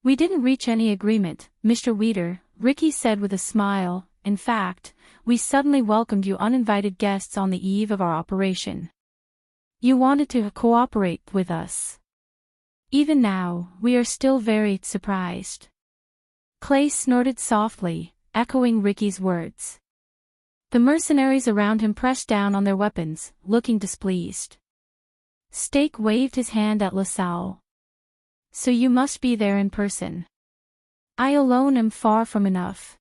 A: We didn't reach any agreement, Mr. Weeder, Ricky said with a smile. In fact, we suddenly welcomed you uninvited guests on the eve of our operation. You wanted to cooperate with us. Even now, we are still very surprised. Clay snorted softly, echoing Ricky's words. The mercenaries around him pressed down on their weapons, looking displeased. Stake waved his hand at LaSalle. So you must be there in person. I alone am far from enough.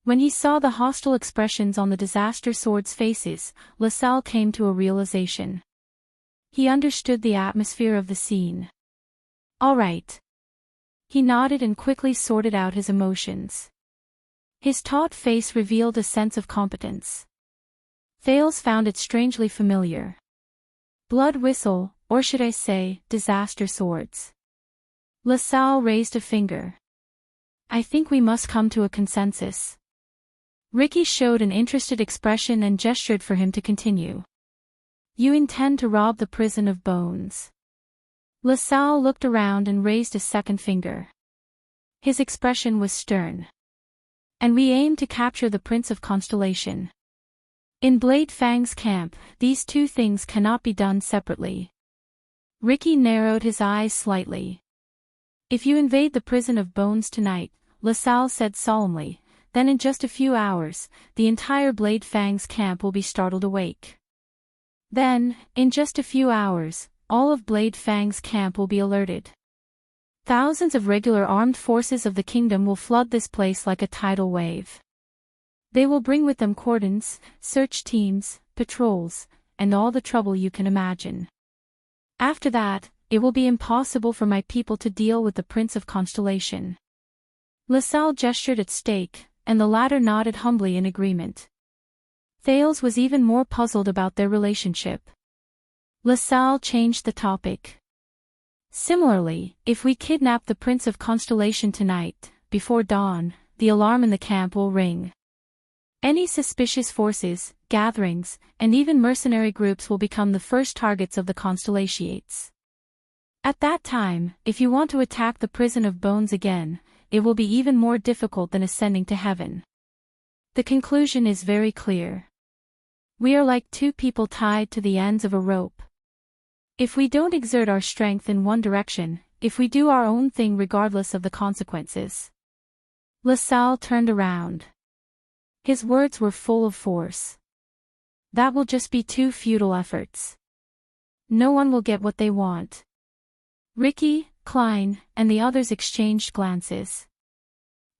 A: When he saw the hostile expressions on the Disaster Swords' faces, LaSalle came to a realization. He understood the atmosphere of the scene. All right. He nodded and quickly sorted out his emotions. His taut face revealed a sense of competence. Thales found it strangely familiar. Blood Whistle, or should I say, Disaster Swords. LaSalle raised a finger. I think we must come to a consensus. Ricky showed an interested expression and gestured for him to continue. You intend to rob the prison of bones. LaSalle looked around and raised a second finger. His expression was stern. And we aim to capture the Prince of Constellation. In Blade Fang's camp, these two things cannot be done separately. Ricky narrowed his eyes slightly. If you invade the prison of bones tonight, LaSalle said solemnly, then in just a few hours, the entire Blade Fang's camp will be startled awake. Then, in just a few hours, all of Blade Fang's camp will be alerted. Thousands of regular armed forces of the kingdom will flood this place like a tidal wave. They will bring with them cordons, search teams, patrols, and all the trouble you can imagine. After that, it will be impossible for my people to deal with the Prince of Constellation. LaSalle gestured at Stake, and the latter nodded humbly in agreement. Thales was even more puzzled about their relationship. LaSalle changed the topic. Similarly, if we kidnap the Prince of Constellation tonight, before dawn, the alarm in the camp will ring. Any suspicious forces, gatherings, and even mercenary groups will become the first targets of the Constellations. At that time, if you want to attack the prison of bones again, it will be even more difficult than ascending to heaven. The conclusion is very clear. We are like two people tied to the ends of a rope. If we don't exert our strength in one direction, if we do our own thing regardless of the consequences. LaSalle turned around. His words were full of force. That will just be two futile efforts. No one will get what they want. Ricky, Klein, and the others exchanged glances.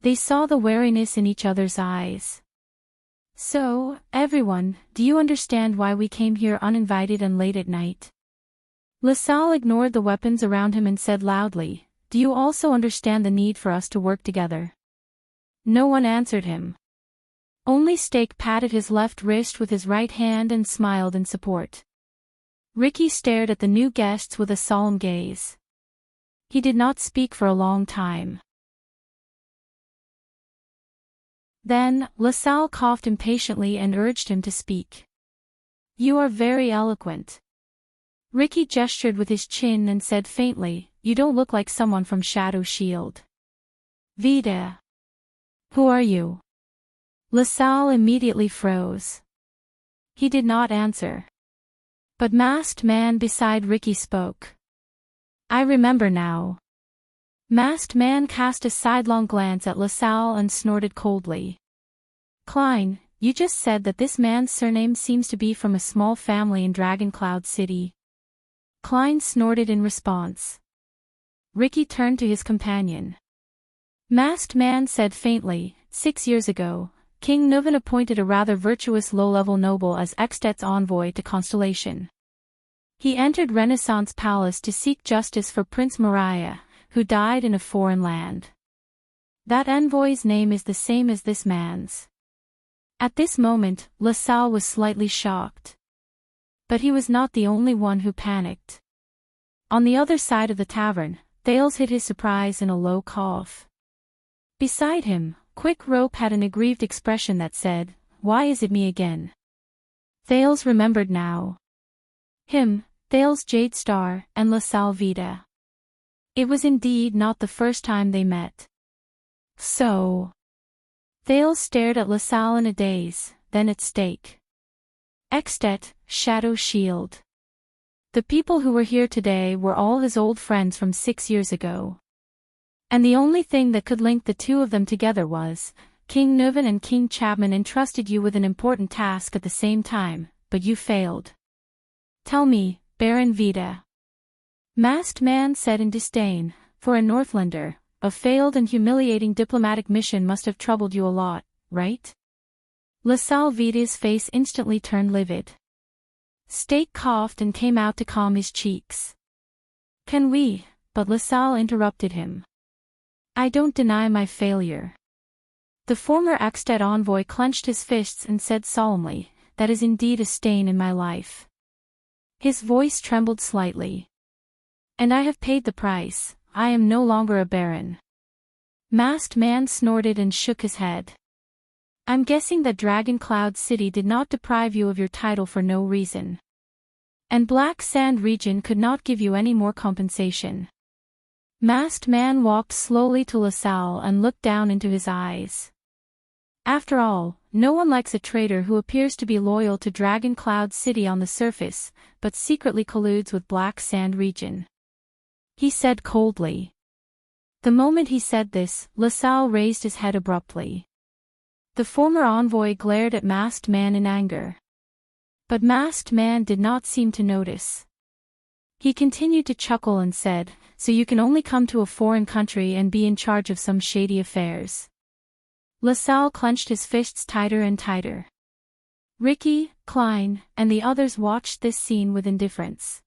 A: They saw the wariness in each other's eyes. So, everyone, do you understand why we came here uninvited and late at night? LaSalle ignored the weapons around him and said loudly, do you also understand the need for us to work together? No one answered him. Only Stake patted his left wrist with his right hand and smiled in support. Ricky stared at the new guests with a solemn gaze. He did not speak for a long time. Then, LaSalle coughed impatiently and urged him to speak. You are very eloquent. Ricky gestured with his chin and said faintly, you don't look like someone from Shadow Shield. Vida. Who are you? LaSalle immediately froze. He did not answer. But Masked Man beside Ricky spoke. I remember now. Masked Man cast a sidelong glance at LaSalle and snorted coldly. Klein, you just said that this man's surname seems to be from a small family in Dragoncloud City. Klein snorted in response. Ricky turned to his companion. Masked Man said faintly, 6 years ago, King Nuvan appointed a rather virtuous low-level noble as Extet's envoy to Constellation. He entered Renaissance Palace to seek justice for Prince Mariah, who died in a foreign land. That envoy's name is the same as this man's. At this moment, LaSalle was slightly shocked. But he was not the only one who panicked. On the other side of the tavern, Thales hid his surprise in a low cough. Beside him, Quick Rope had an aggrieved expression that said, "Why is it me again?" Thales remembered now. Him, Thales Jade Star, and LaSalle Vida. It was indeed not the first time they met. So... Thales stared at LaSalle in a daze, then at Stake. Extet, Shadow Shield. The people who were here today were all his old friends from 6 years ago. And the only thing that could link the two of them together was, King Nuven and King Chapman entrusted you with an important task at the same time, but you failed. Tell me, Baron Vida. Masked Man said in disdain, for a Northlander, a failed and humiliating diplomatic mission must have troubled you a lot, right? LaSalle Vida's face instantly turned livid. Stake coughed and came out to calm his cheeks. Can we? But LaSalle interrupted him. I don't deny my failure. The former Extet envoy clenched his fists and said solemnly, that is indeed a stain in my life. His voice trembled slightly. And I have paid the price, I am no longer a baron. Masked Man snorted and shook his head. I'm guessing that Dragon Cloud City did not deprive you of your title for no reason. And Black Sand Region could not give you any more compensation. Masked Man walked slowly to LaSalle and looked down into his eyes. After all, no one likes a traitor who appears to be loyal to Dragon Cloud City on the surface, but secretly colludes with Black Sand Region. He said coldly. The moment he said this, LaSalle raised his head abruptly. The former envoy glared at Masked Man in anger. But Masked Man did not seem to notice. He continued to chuckle and said, so you can only come to a foreign country and be in charge of some shady affairs. LaSalle clenched his fists tighter and tighter. Ricky, Klein, and the others watched this scene with indifference.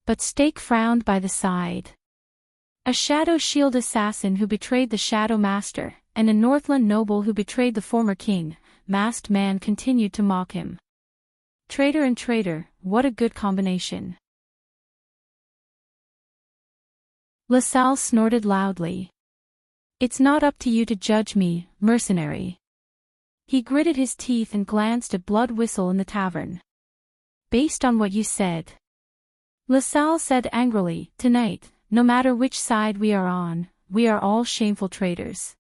A: But Stake frowned by the side. A Shadow Shield assassin who betrayed the Shadow Master, and a Northland noble who betrayed the former king, Masked Man continued to mock him. Traitor and traitor, what a good combination. LaSalle snorted loudly. It's not up to you to judge me, mercenary. He gritted his teeth and glanced at Blood Whistle in the tavern. Based on what you said. LaSalle said angrily, tonight, no matter which side we are on, we are all shameful traitors.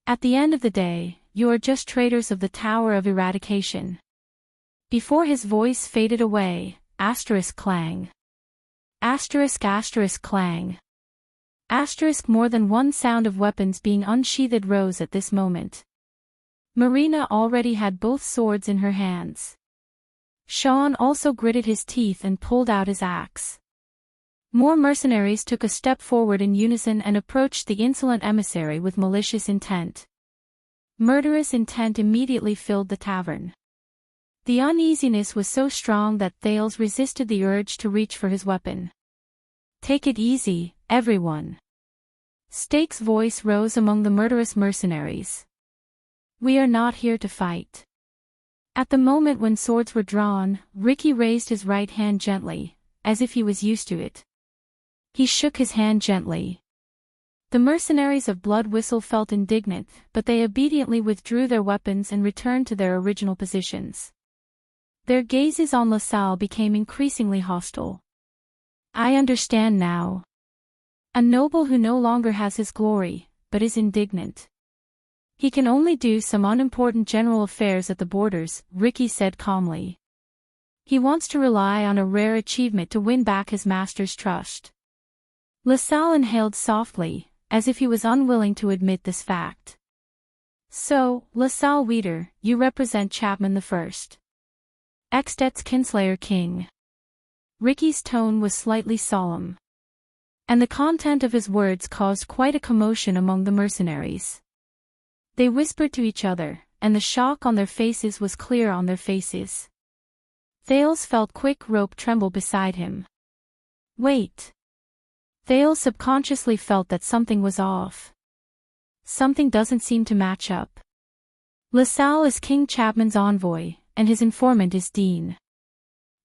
A: At the end of the day, you are just traitors of the Tower of Eradication. Before his voice faded away, asterisk clang. Asterisk asterisk clang. Asterisk more than one sound of weapons being unsheathed rose at this moment. Marina already had both swords in her hands. Sean also gritted his teeth and pulled out his axe. More mercenaries took a step forward in unison and approached the insolent emissary with malicious intent. Murderous intent immediately filled the tavern. The uneasiness was so strong that Thales resisted the urge to reach for his weapon. Take it easy, everyone. Stake's voice rose among the murderous mercenaries. We are not here to fight. At the moment when swords were drawn, Ricky raised his right hand gently, as if he was used to it. He shook his hand gently. The mercenaries of Blood Whistle felt indignant, but they obediently withdrew their weapons and returned to their original positions. Their gazes on LaSalle became increasingly hostile. I understand now. A noble who no longer has his glory, but is indignant. He can only do some unimportant general affairs at the borders, Ricky said calmly. He wants to rely on a rare achievement to win back his master's trust. LaSalle inhaled softly, as if he was unwilling to admit this fact. So, LaSalle Weeder, you represent Chapman the First. Extet's Kinslayer King. Ricky's tone was slightly solemn. And the content of his words caused quite a commotion among the mercenaries. They whispered to each other, and the shock on their faces was clear on their faces. Thales felt Quick Rope tremble beside him. Wait. Thales subconsciously felt that something was off. Something doesn't seem to match up. LaSalle is King Chapman's envoy, and his informant is Dean.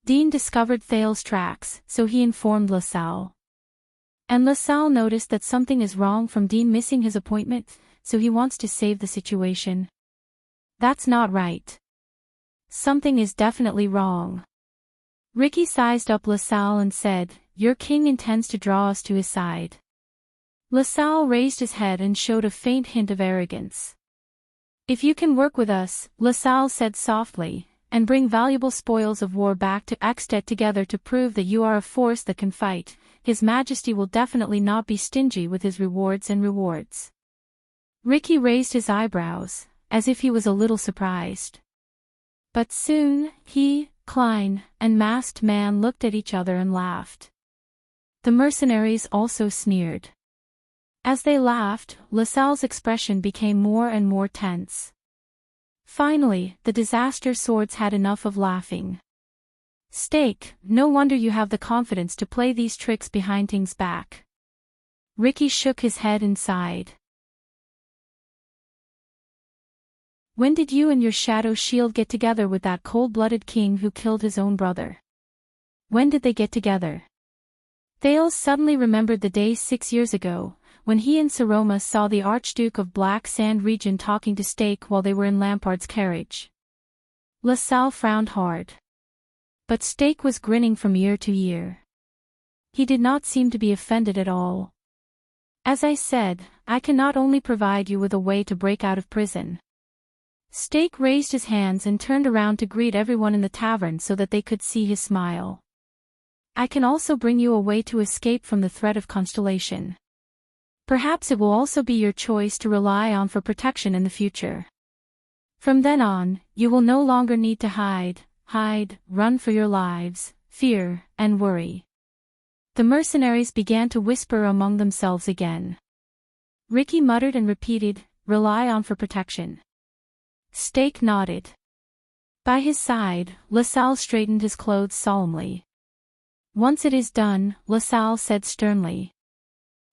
A: Dean discovered Thale's tracks, so he informed LaSalle. And LaSalle noticed that something is wrong from Dean missing his appointment, so he wants to save the situation. That's not right. Something is definitely wrong. Ricky sized up LaSalle and said, "Your king intends to draw us to his side." LaSalle raised his head and showed a faint hint of arrogance. "If you can work with us," LaSalle said softly, "and bring valuable spoils of war back to Extet together to prove that you are a force that can fight, His Majesty will definitely not be stingy with his rewards. Ricky raised his eyebrows, as if he was a little surprised. But soon, he, Klein, and Masked Man looked at each other and laughed. The mercenaries also sneered. As they laughed, LaSalle's expression became more and more tense. Finally, the disaster swords had enough of laughing. "Stake, no wonder you have the confidence to play these tricks behind Ting's back." Ricky shook his head and sighed. "When did you and your shadow shield get together with that cold-blooded king who killed his own brother? When did they get together?" Thales suddenly remembered the day 6 years ago, when he and Saroma saw the Archduke of Black Sand Region talking to Stake while they were in Lampard's carriage. LaSalle frowned hard. But Stake was grinning from ear to ear. He did not seem to be offended at all. "As I said, I can not only provide you with a way to break out of prison." Stake raised his hands and turned around to greet everyone in the tavern so that they could see his smile. "I can also bring you a way to escape from the threat of Constellation. Perhaps it will also be your choice to rely on for protection in the future. From then on, you will no longer need to hide, run for your lives, fear, and worry." The mercenaries began to whisper among themselves again. Ricky muttered and repeated, "Rely on for protection." Stake nodded. By his side, LaSalle straightened his clothes solemnly. "Once it is done," LaSalle said sternly,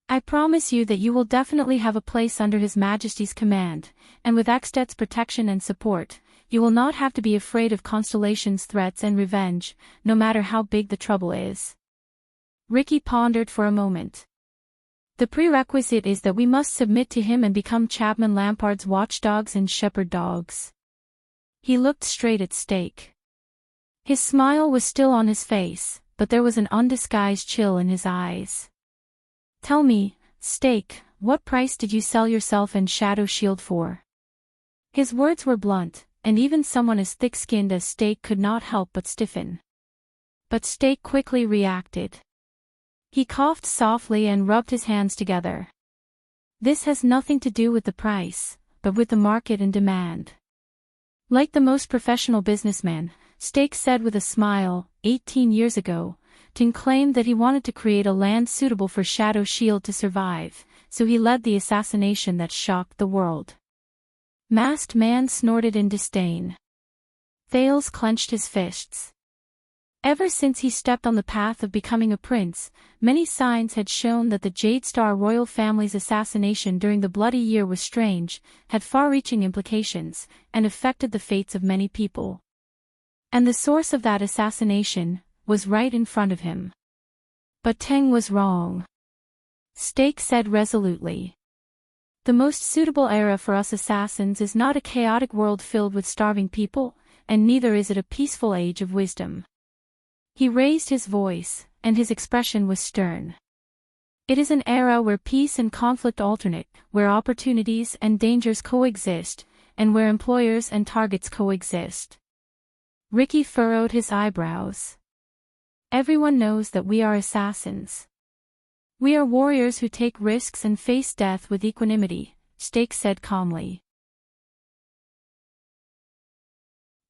A: "I promise you that you will definitely have a place under His Majesty's command, and with Extet's protection and support, you will not have to be afraid of Constellation's threats and revenge, no matter how big the trouble is." Ricky pondered for a moment. "The prerequisite is that we must submit to him and become Chapman Lampard's watchdogs and shepherd dogs." He looked straight at Stake. His smile was still on his face, but there was an undisguised chill in his eyes. "Tell me, Stake, what price did you sell yourself and Shadow Shield for?" His words were blunt, and even someone as thick-skinned as Stake could not help but stiffen. But Stake quickly reacted. He coughed softly and rubbed his hands together. "This has nothing to do with the price, but with the market and demand." Like the most professional businessman, Stake said with a smile, 18 years ago, Ting claimed that he wanted to create a land suitable for Shadow Shield to survive, so he led the assassination that shocked the world. Masked Man snorted in disdain. Thales clenched his fists. Ever since he stepped on the path of becoming a prince, many signs had shown that the Jade Star royal family's assassination during the Bloody Year was strange, had far-reaching implications, and affected the fates of many people. And the source of that assassination was right in front of him. But Teng was wrong. Stake said resolutely. "The most suitable era for us assassins is not a chaotic world filled with starving people, and neither is it a peaceful age of wisdom." He raised his voice, and his expression was stern. "It is an era where peace and conflict alternate, where opportunities and dangers coexist, and where employers and targets coexist." Ricky furrowed his eyebrows. "Everyone knows that we are assassins. We are warriors who take risks and face death with equanimity," Stake said calmly.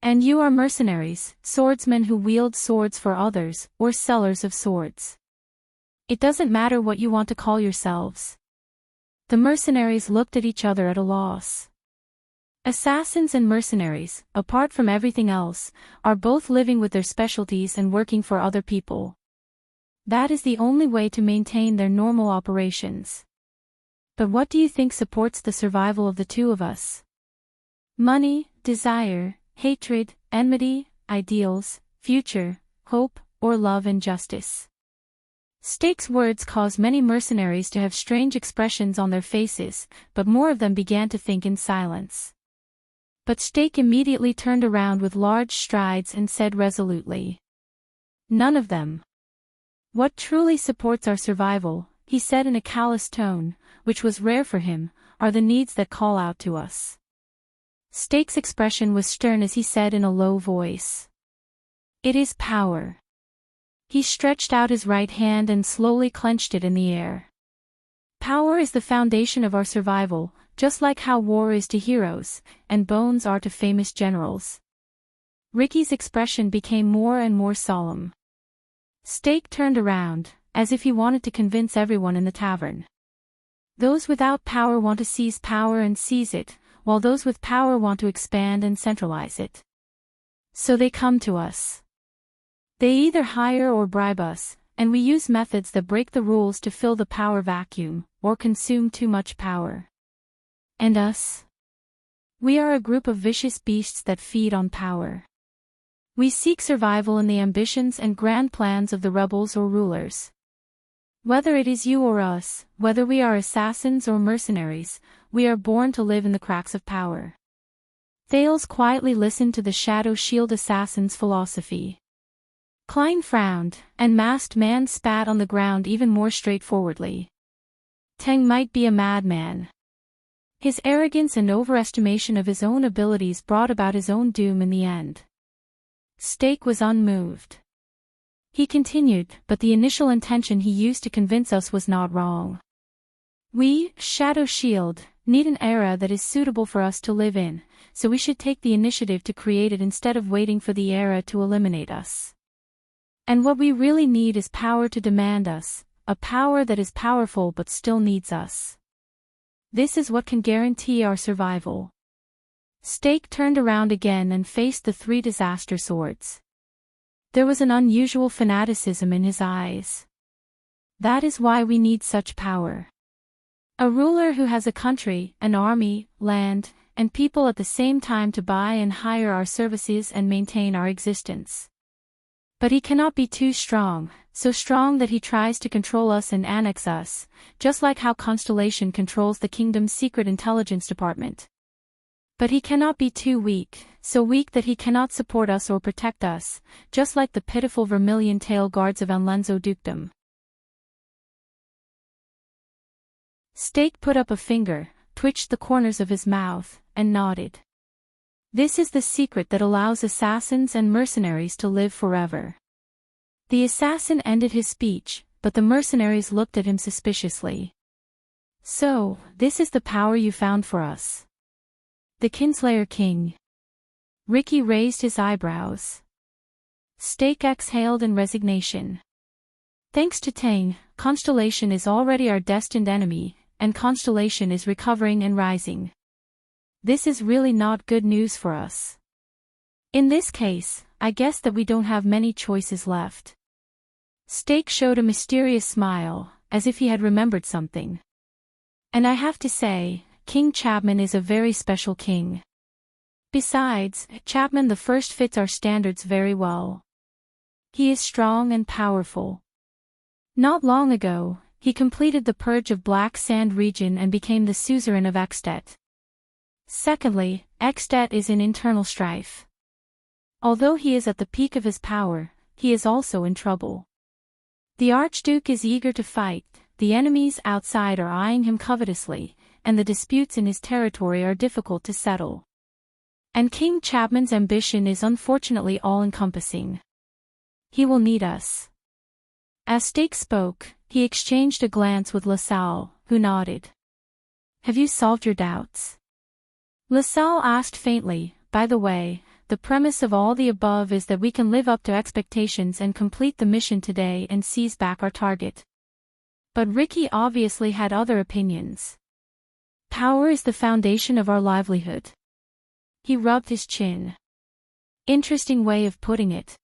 A: "And you are mercenaries, swordsmen who wield swords for others, or sellers of swords. It doesn't matter what you want to call yourselves." The mercenaries looked at each other at a loss. Assassins and mercenaries, apart from everything else, are both living with their specialties and working for other people. That is the only way to maintain their normal operations. But what do you think supports the survival of the two of us? Money, desire, hatred, enmity, ideals, future, hope, or love and justice. Stake's words caused many mercenaries to have strange expressions on their faces, but more of them began to think in silence. But Stake immediately turned around with large strides and said resolutely, "None of them. What truly supports our survival," he said in a callous tone, which was rare for him, "are the needs that call out to us." Stake's expression was stern as he said in a low voice, "It is power." He stretched out his right hand and slowly clenched it in the air. Power is the foundation of our survival, just like how war is to heroes, and bones are to famous generals. Ricky's expression became more and more solemn. Stake turned around, as if he wanted to convince everyone in the tavern. Those without power want to seize power and seize it, while those with power want to expand and centralize it. So they come to us. They either hire or bribe us, and we use methods that break the rules to fill the power vacuum, or consume too much power. And us? We are a group of vicious beasts that feed on power. We seek survival in the ambitions and grand plans of the rebels or rulers. Whether it is you or us, whether we are assassins or mercenaries, we are born to live in the cracks of power. Thales quietly listened to the Shadow Shield assassin's philosophy. Klein frowned, and Masked Man spat on the ground even more straightforwardly. Teng might be a madman. His arrogance and overestimation of his own abilities brought about his own doom in the end. Stake was unmoved. He continued, "But the initial intention he used to convince us was not wrong. We, Shadow Shield, need an era that is suitable for us to live in, so we should take the initiative to create it instead of waiting for the era to eliminate us. And what we really need is power to demand us, a power that is powerful but still needs us. This is what can guarantee our survival." Stake turned around again and faced the three disaster swords. There was an unusual fanaticism in his eyes. "That is why we need such power. A ruler who has a country, an army, land, and people at the same time to buy and hire our services and maintain our existence. But he cannot be too strong, so strong that he tries to control us and annex us, just like how Constellation controls the kingdom's secret intelligence department. But he cannot be too weak, so weak that he cannot support us or protect us, just like the pitiful vermilion tail guards of Anlenzo Dukedom." Stake put up a finger, twitched the corners of his mouth, and nodded. "This is the secret that allows assassins and mercenaries to live forever." The assassin ended his speech, but the mercenaries looked at him suspiciously. "So, this is the power you found for us? The Kinslayer King?" Ricky raised his eyebrows. Stake exhaled in resignation. "Thanks to Tang, Constellation is already our destined enemy, and Constellation is recovering and rising. This is really not good news for us. In this case, I guess that we don't have many choices left." Stake showed a mysterious smile, as if he had remembered something. "And I have to say, King Chapman is a very special king. Besides, Chapman the First fits our standards very well. He is strong and powerful. Not long ago, he completed the purge of Black Sand region and became the suzerain of Extet. Secondly, Extet is in internal strife. Although he is at the peak of his power, he is also in trouble. The Archduke is eager to fight, the enemies outside are eyeing him covetously, and the disputes in his territory are difficult to settle. And King Chapman's ambition is unfortunately all-encompassing. He will need us." As Stake spoke, he exchanged a glance with LaSalle, who nodded. "Have you solved your doubts?" LaSalle asked faintly, "By the way, the premise of all the above is that we can live up to expectations and complete the mission today and seize back our target." But Ricky obviously had other opinions. "Power is the foundation of our livelihood." He rubbed his chin. "Interesting way of putting it.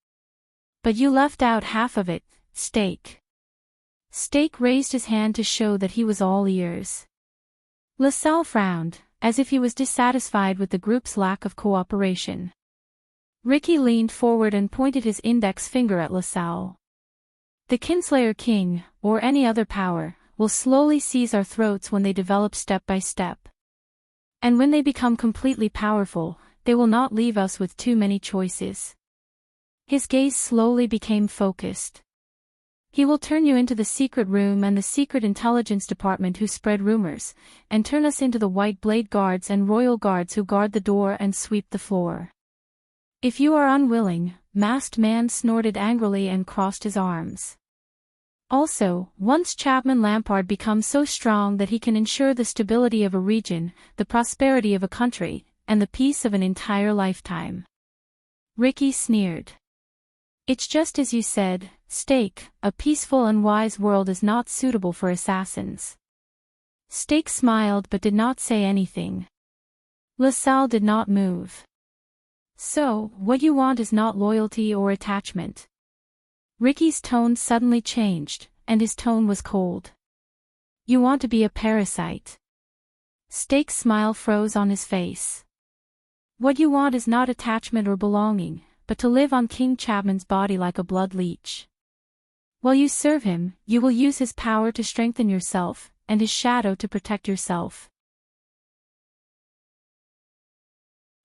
A: But you left out half of it, Stake." Stake raised his hand to show that he was all ears. LaSalle frowned, as if he was dissatisfied with the group's lack of cooperation. Ricky leaned forward and pointed his index finger at LaSalle. The Kinslayer King, or any other power, will slowly seize our throats when they develop step by step. And when they become completely powerful, they will not leave us with too many choices. His gaze slowly became focused. He will turn you into the secret room and the secret intelligence department who spread rumors, and turn us into the white blade guards and royal guards who guard the door and sweep the floor. If you are unwilling, Masked Man snorted angrily and crossed his arms. Also, once Chapman Lampard becomes so strong that he can ensure the stability of a region, the prosperity of a country, and the peace of an entire lifetime. Ricky sneered. It's just as you said, Stake, a peaceful and wise world is not suitable for assassins. Stake smiled but did not say anything. LaSalle did not move. So, what you want is not loyalty or attachment. Ricky's tone suddenly changed, and his tone was cold. You want to be a parasite. Stake's smile froze on his face. What you want is not attachment or belonging, but to live on King Chapman's body like a blood leech. While you serve him, you will use his power to strengthen yourself, and his shadow to protect yourself.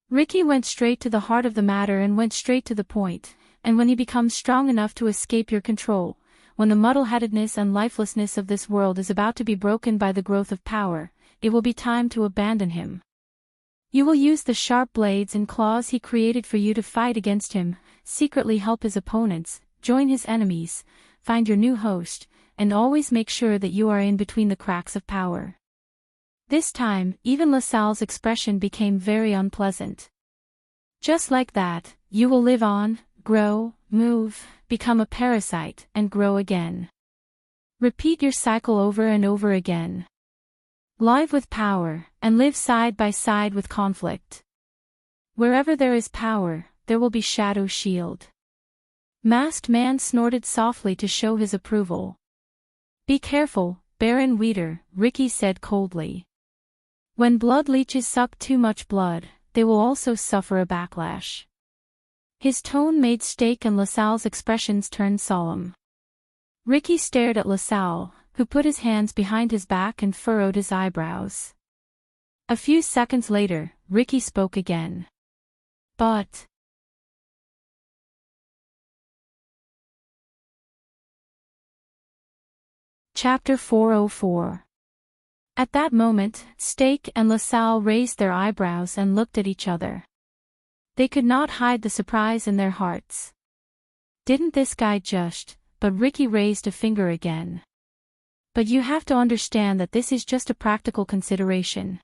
A: Ricky went straight to the heart of the matter and went straight to the point, and when he becomes strong enough to escape your control, when the muddle-headedness and lifelessness of this world is about to be broken by the growth of power, it will be time to abandon him. You will use the sharp blades and claws he created for you to fight against him, secretly help his opponents, join his enemies, find your new host, and always make sure that you are in between the cracks of power. This time, even LaSalle's expression became very unpleasant. Just like that, you will live on, grow, move, become a parasite, and grow again. Repeat your cycle over and over again. Live with power, and live side by side with conflict. Wherever there is power, there will be Shadow Shield. Masked Man snorted softly to show his approval. Be careful, Baron Weeder, Ricky said coldly. When blood leeches suck too much blood, they will also suffer a backlash. His tone made Stake and LaSalle's expressions turn solemn. Ricky stared at LaSalle, who put his hands behind his back and furrowed his eyebrows. A few seconds later, Ricky spoke again. But... Chapter 404. At that moment, Stake and LaSalle raised their eyebrows and looked at each other. They could not hide the surprise in their hearts. Didn't this guy just... But Ricky raised a finger again. But you have to understand that this is just a practical consideration.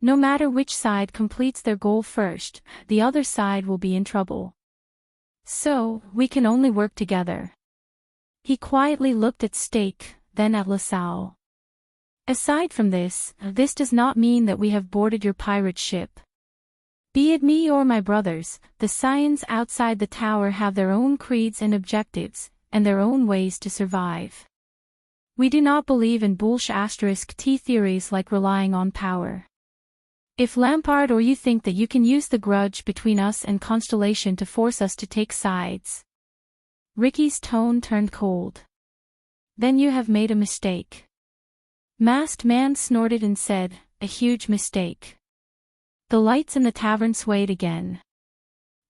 A: No matter which side completes their goal first, the other side will be in trouble. So, we can only work together. He quietly looked at Stake, then at LaSalle. Aside from this does not mean that we have boarded your pirate ship. Be it me or my brothers, the Scions outside the tower have their own creeds and objectives, and their own ways to survive. We do not believe in *T theories like relying on power. If Lampard or you think that you can use the grudge between us and Constellation to force us to take sides. Ricky's tone turned cold. Then you have made a mistake. Masked Man snorted and said, a huge mistake. The lights in the tavern swayed again.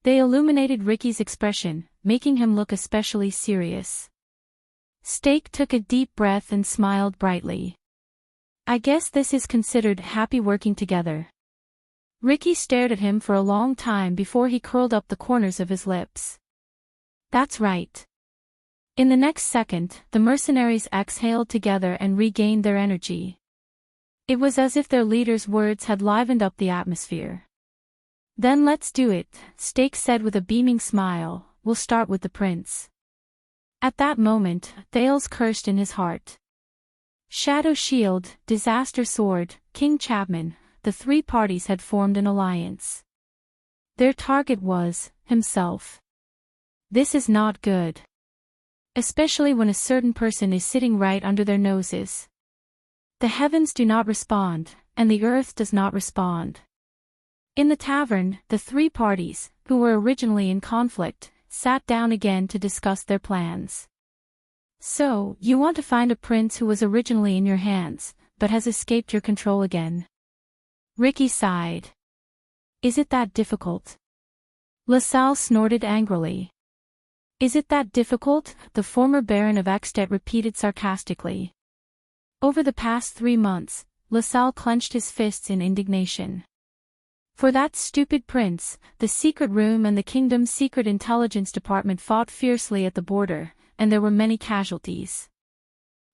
A: They illuminated Ricky's expression, making him look especially serious. Stake took a deep breath and smiled brightly. I guess this is considered happy working together. Ricky stared at him for a long time before he curled up the corners of his lips. That's right. In the next second, the mercenaries exhaled together and regained their energy. It was as if their leader's words had livened up the atmosphere. Then let's do it, Stake said with a beaming smile. We'll start with the prince. At that moment, Thales cursed in his heart. Shadow Shield, Disaster Sword, King Chapman, the three parties had formed an alliance. Their target was himself. This is not good. Especially when a certain person is sitting right under their noses. The heavens do not respond, and the earth does not respond. In the tavern, the three parties, who were originally in conflict, sat down again to discuss their plans. So, you want to find a prince who was originally in your hands, but has escaped your control again. Ricky sighed. Is it that difficult? LaSalle snorted angrily. Is it that difficult? The former Baron of Extet repeated sarcastically. Over the past 3 months, LaSalle clenched his fists in indignation. For that stupid prince, the secret room and the kingdom's secret intelligence department fought fiercely at the border, and there were many casualties.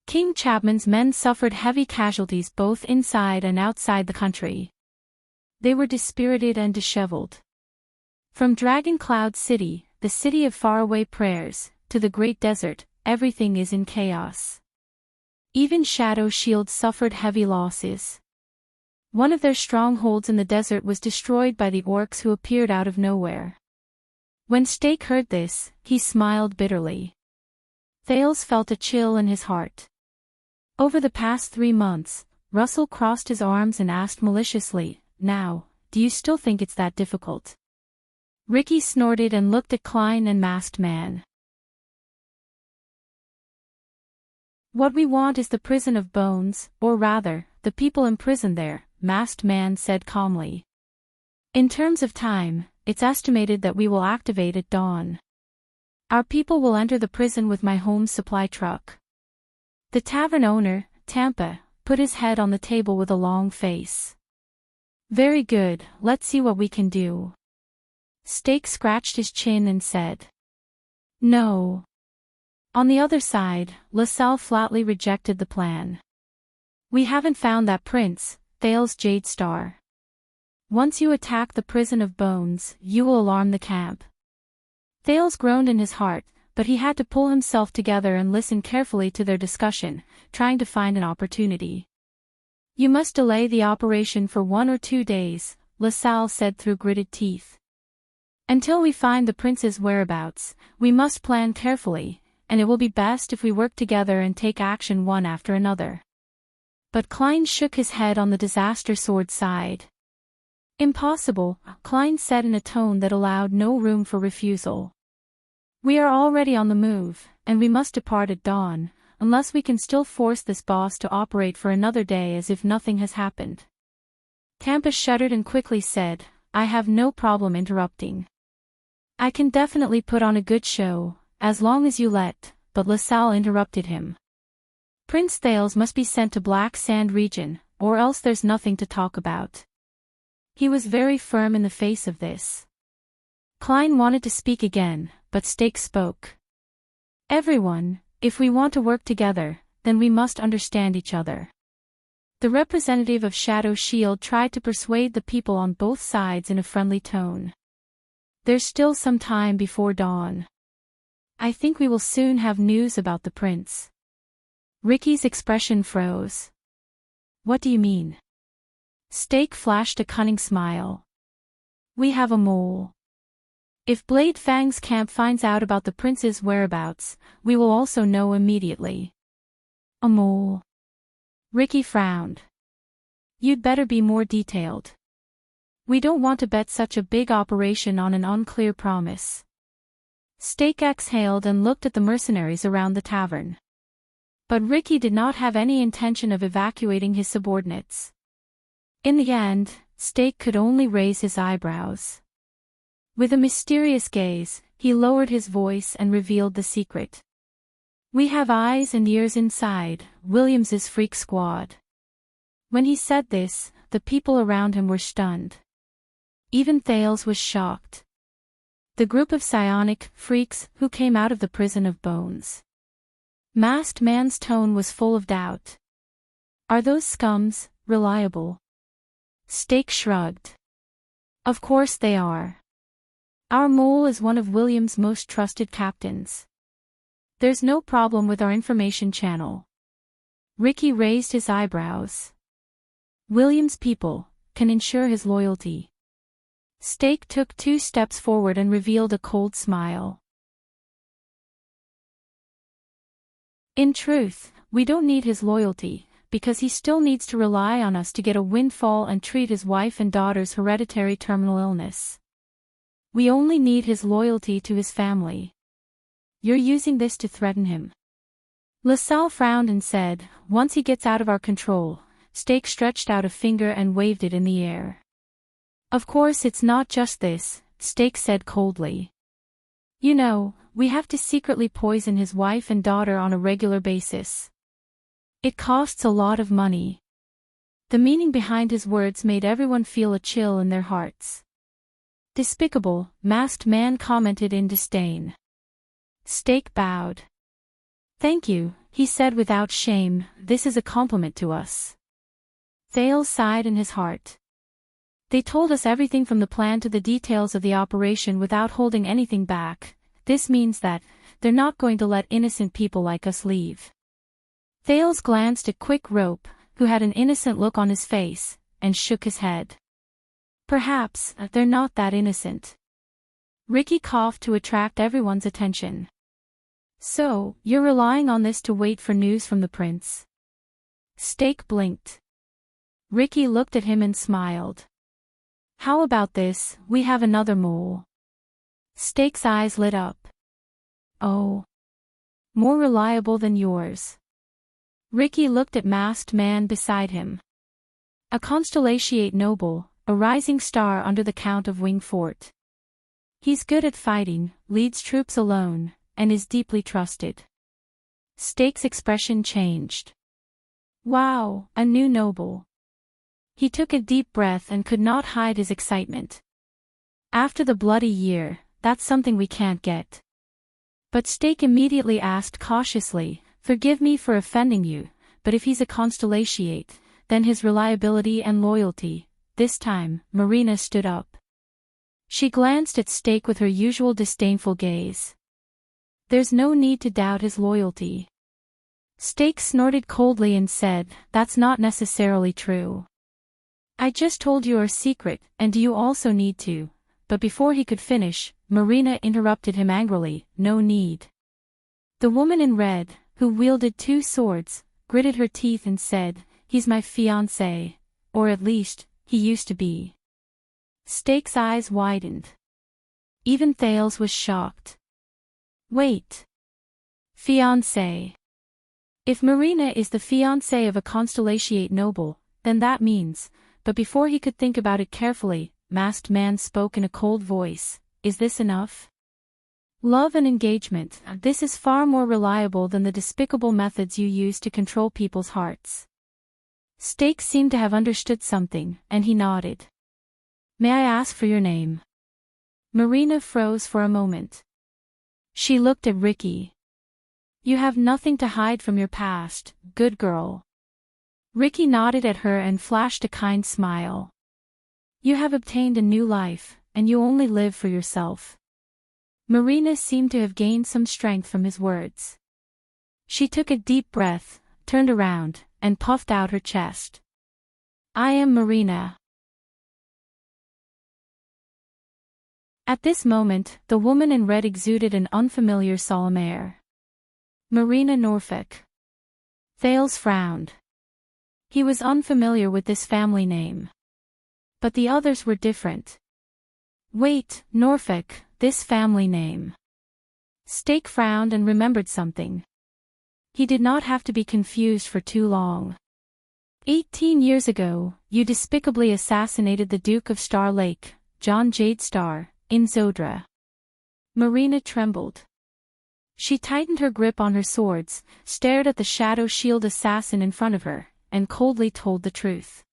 A: King Chapman's men suffered heavy casualties both inside and outside the country. They were dispirited and disheveled. From Dragon Cloud City, the city of faraway prayers, to the great desert, everything is in chaos. Even Shadow Shield suffered heavy losses. One of their strongholds in the desert was destroyed by the orcs who appeared out of nowhere. When Stake heard this, he smiled bitterly. Thales felt a chill in his heart. Over the past 3 months, Russell crossed his arms and asked maliciously, "Now, do you still think it's that difficult?" Ricky snorted and looked at Klein and Masked Man. "What we want is the prison of bones, or rather, the people imprisoned there," Masked Man said calmly. "In terms of time, it's estimated that we will activate at dawn. Our people will enter the prison with my home supply truck." The tavern owner, Tampa, put his head on the table with a long face. "Very good, let's see what we can do." Stake scratched his chin and said, "No." On the other side, LaSalle flatly rejected the plan. "We haven't found that prince, Thales Jade Star. Once you attack the prison of bones, you will alarm the camp." Thales groaned in his heart, but he had to pull himself together and listen carefully to their discussion, trying to find an opportunity. "You must delay the operation for 1 or 2 days, LaSalle said through gritted teeth. "Until we find the prince's whereabouts, we must plan carefully, and it will be best if we work together and take action one after another." But Klein shook his head on the disaster sword side. "Impossible," Klein said in a tone that allowed no room for refusal. "We are already on the move, and we must depart at dawn, unless we can still force this boss to operate for another day as if nothing has happened." Tampa shuddered and quickly said, "I have no problem interrupting. I can definitely put on a good show, as long as you let," but LaSalle interrupted him. "Prince Thales must be sent to Black Sand region, or else there's nothing to talk about." He was very firm in the face of this. Klein wanted to speak again, but Stake spoke. "Everyone, if we want to work together, then we must understand each other." The representative of Shadow Shield tried to persuade the people on both sides in a friendly tone. "There's still some time before dawn. I think we will soon have news about the prince." Ricky's expression froze. "What do you mean?" Stake flashed a cunning smile. "We have a mole. If Blade Fang's camp finds out about the prince's whereabouts, we will also know immediately." "A mole?" Ricky frowned. "You'd better be more detailed. We don't want to bet such a big operation on an unclear promise." Stake exhaled and looked at the mercenaries around the tavern. But Ricky did not have any intention of evacuating his subordinates. In the end, Stake could only raise his eyebrows. With a mysterious gaze, he lowered his voice and revealed the secret. "We have eyes and ears inside Williams's freak squad." When he said this, the people around him were stunned. Even Thales was shocked. The group of psionic freaks who came out of the prison of bones. Masked Man's tone was full of doubt. "Are those scums reliable?" Stake shrugged. "Of course they are. Our mole is one of William's most trusted captains. There's no problem with our information channel." Ricky raised his eyebrows. "William's people can ensure his loyalty." Stake took 2 steps forward and revealed a cold smile. "In truth, we don't need his loyalty, because he still needs to rely on us to get a windfall and treat his wife and daughter's hereditary terminal illness. We only need his loyalty to his family. You're using this to threaten him." LaSalle frowned and said, "Once he gets out of our control." Stake stretched out a finger and waved it in the air. "Of course it's not just this," Stake said coldly. "You know, we have to secretly poison his wife and daughter on a regular basis. It costs a lot of money." The meaning behind his words made everyone feel a chill in their hearts. "Despicable," Masked Man commented in disdain. Stake bowed. "Thank you," he said without shame, "this is a compliment to us." Thales sighed in his heart. "They told us everything from the plan to the details of the operation without holding anything back. This means that they're not going to let innocent people like us leave." Thales glanced at Quick Rope, who had an innocent look on his face, and shook his head. "Perhaps they're not that innocent." Ricky coughed to attract everyone's attention. "So, you're relying on this to wait for news from the prince?" Stake blinked. Ricky looked at him and smiled. "How about this, we have another mole." Stake's eyes lit up. "Oh. More reliable than yours." Ricky looked at Masked Man beside him. "A Constellatiate noble, a rising star under the Count of Wingfort. He's good at fighting, leads troops alone, and is deeply trusted." Stake's expression changed. "Wow, a new noble." He took a deep breath and could not hide his excitement. "After the bloody year, that's something we can't get." But Stake immediately asked cautiously, "Forgive me for offending you, but if he's a Constellatiate, then his reliability and loyalty." This time, Marina stood up. She glanced at Stake with her usual disdainful gaze. "There's no need to doubt his loyalty." Stake snorted coldly and said, "That's not necessarily true. I just told you our secret, and do you also need to?" But before he could finish, Marina interrupted him angrily, "No need." The woman in red, who wielded two swords, gritted her teeth and said, "He's my fiancé. Or at least, he used to be." Stake's eyes widened. Even Thales was shocked. "Wait. Fiancé? If Marina is the fiancé of a Constellatiate noble, then that means..." But before he could think about it carefully, Masked Man spoke in a cold voice, "Is this enough? Love and engagement, this is far more reliable than the despicable methods you use to control people's hearts." Stake seemed to have understood something, and he nodded. "May I ask for your name?" Marina froze for a moment. She looked at Ricky. "You have nothing to hide from your past, good girl." Ricky nodded at her and flashed a kind smile. "You have obtained a new life, and you only live for yourself." Marina seemed to have gained some strength from his words. She took a deep breath, turned around, and puffed out her chest. "I am Marina." At this moment, the woman in red exuded an unfamiliar solemn air. "Marina Norfolk." Thales frowned. He was unfamiliar with this family name. But the others were different. "Wait, Norfolk, this family name." Stake frowned and remembered something. He did not have to be confused for too long. 18 years ago, you despicably assassinated the Duke of Star Lake, John Jadestar, in Zodra. Marina trembled. She tightened her grip on her swords, stared at the shadow shield assassin in front of her, and coldly told the truth.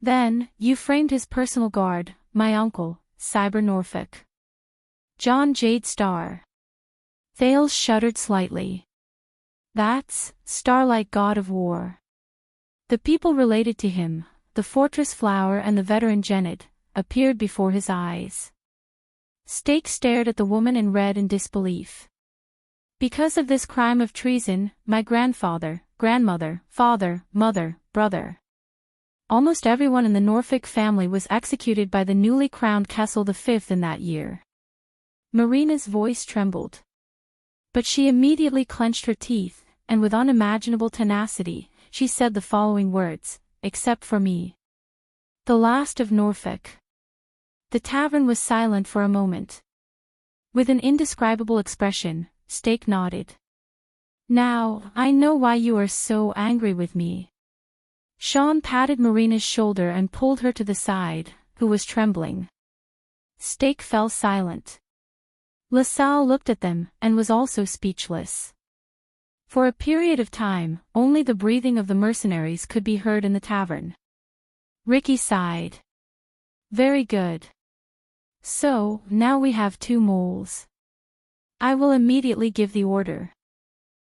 A: "Then, you framed his personal guard, my uncle, Cyber Norfolk. John Jadestar." Thales shuddered slightly. "That's Starlight God of War." The people related to him, the Fortress Flower and the veteran Janet, appeared before his eyes. Stake stared at the woman in red in disbelief. "Because of this crime of treason, my grandfather, grandmother, father, mother, brother. Almost everyone in the Norfolk family was executed by the newly crowned Kessel V in that year." Marina's voice trembled. But she immediately clenched her teeth, and with unimaginable tenacity, she said the following words, "Except for me. The last of Norfolk." The tavern was silent for a moment. With an indescribable expression, Steak nodded. "Now, I know why you are so angry with me." Sean patted Marina's shoulder and pulled her to the side, who was trembling. Steak fell silent. LaSalle looked at them, and was also speechless. For a period of time, only the breathing of the mercenaries could be heard in the tavern. Ricky sighed. "Very good. So, now we have 2 moles. I will immediately give the order."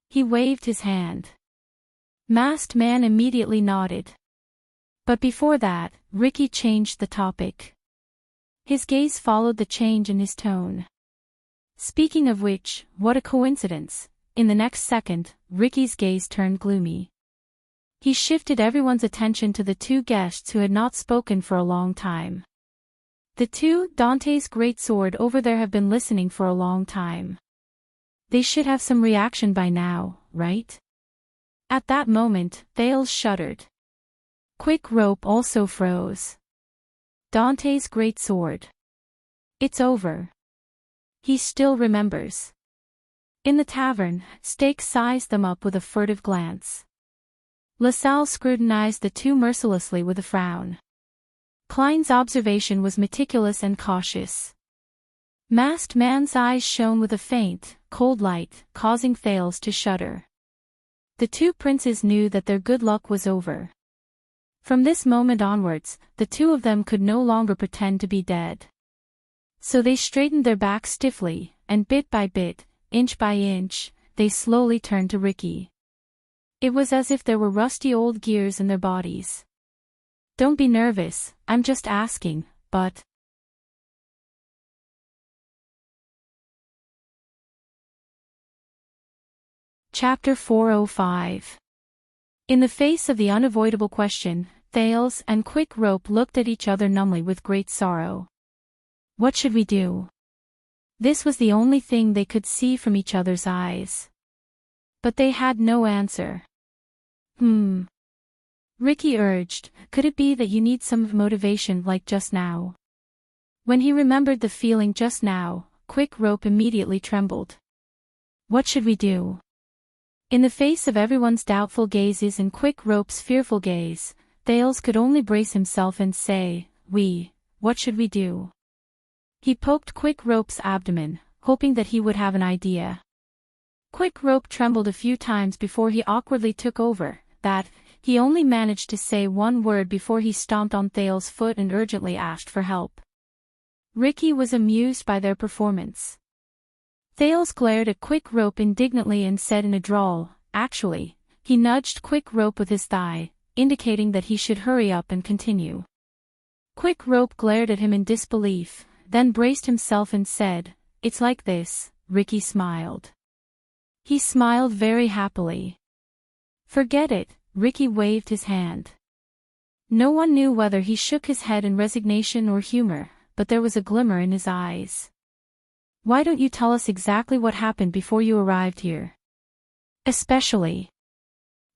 A: He waved his hand. Masked Man immediately nodded. But before that, Ricky changed the topic. His gaze followed the change in his tone. Speaking of which, what a coincidence, in the next second, Ricky's gaze turned gloomy. He shifted everyone's attention to the 2 guests who had not spoken for a long time. The 2, Dante's greatsword over there, have been listening for a long time. They should have some reaction by now, right? At that moment, Thales shuddered. Quick Rope also froze. Dante's greatsword. It's over. He still remembers. In the tavern, Steak sized them up with a furtive glance. LaSalle scrutinized the 2 mercilessly with a frown. Klein's observation was meticulous and cautious. Masked Man's eyes shone with a faint, cold light, causing Thales to shudder. The 2 princes knew that their good luck was over. From this moment onwards, the 2 of them could no longer pretend to be dead. So they straightened their backs stiffly, and bit by bit, inch by inch, they slowly turned to Ricky. It was as if there were rusty old gears in their bodies. "Don't be nervous, I'm just asking, but..." Chapter 405. In the face of the unavoidable question, Thales and Quick Rope looked at each other numbly with great sorrow. What should we do? This was the only thing they could see from each other's eyes. But they had no answer. Ricky urged, "Could it be that you need some motivation like just now?" When he remembered the feeling just now, Quick Rope immediately trembled. What should we do? In the face of everyone's doubtful gazes and Quick Rope's fearful gaze, Thales could only brace himself and say, what should we do?" He poked Quick Rope's abdomen, hoping that he would have an idea. Quick Rope trembled a few times before he awkwardly took over, that, he only managed to say one word before he stomped on Thales' foot and urgently asked for help. Ricky was amused by their performance. Thales glared at Quick Rope indignantly and said in a drawl, "Actually," he nudged Quick Rope with his thigh, indicating that he should hurry up and continue. Quick Rope glared at him in disbelief, then braced himself and said, "It's like this." Ricky smiled. He smiled very happily. "Forget it," Ricky waved his hand. No one knew whether he shook his head in resignation or humor, but there was a glimmer in his eyes. "Why don't you tell us exactly what happened before you arrived here? Especially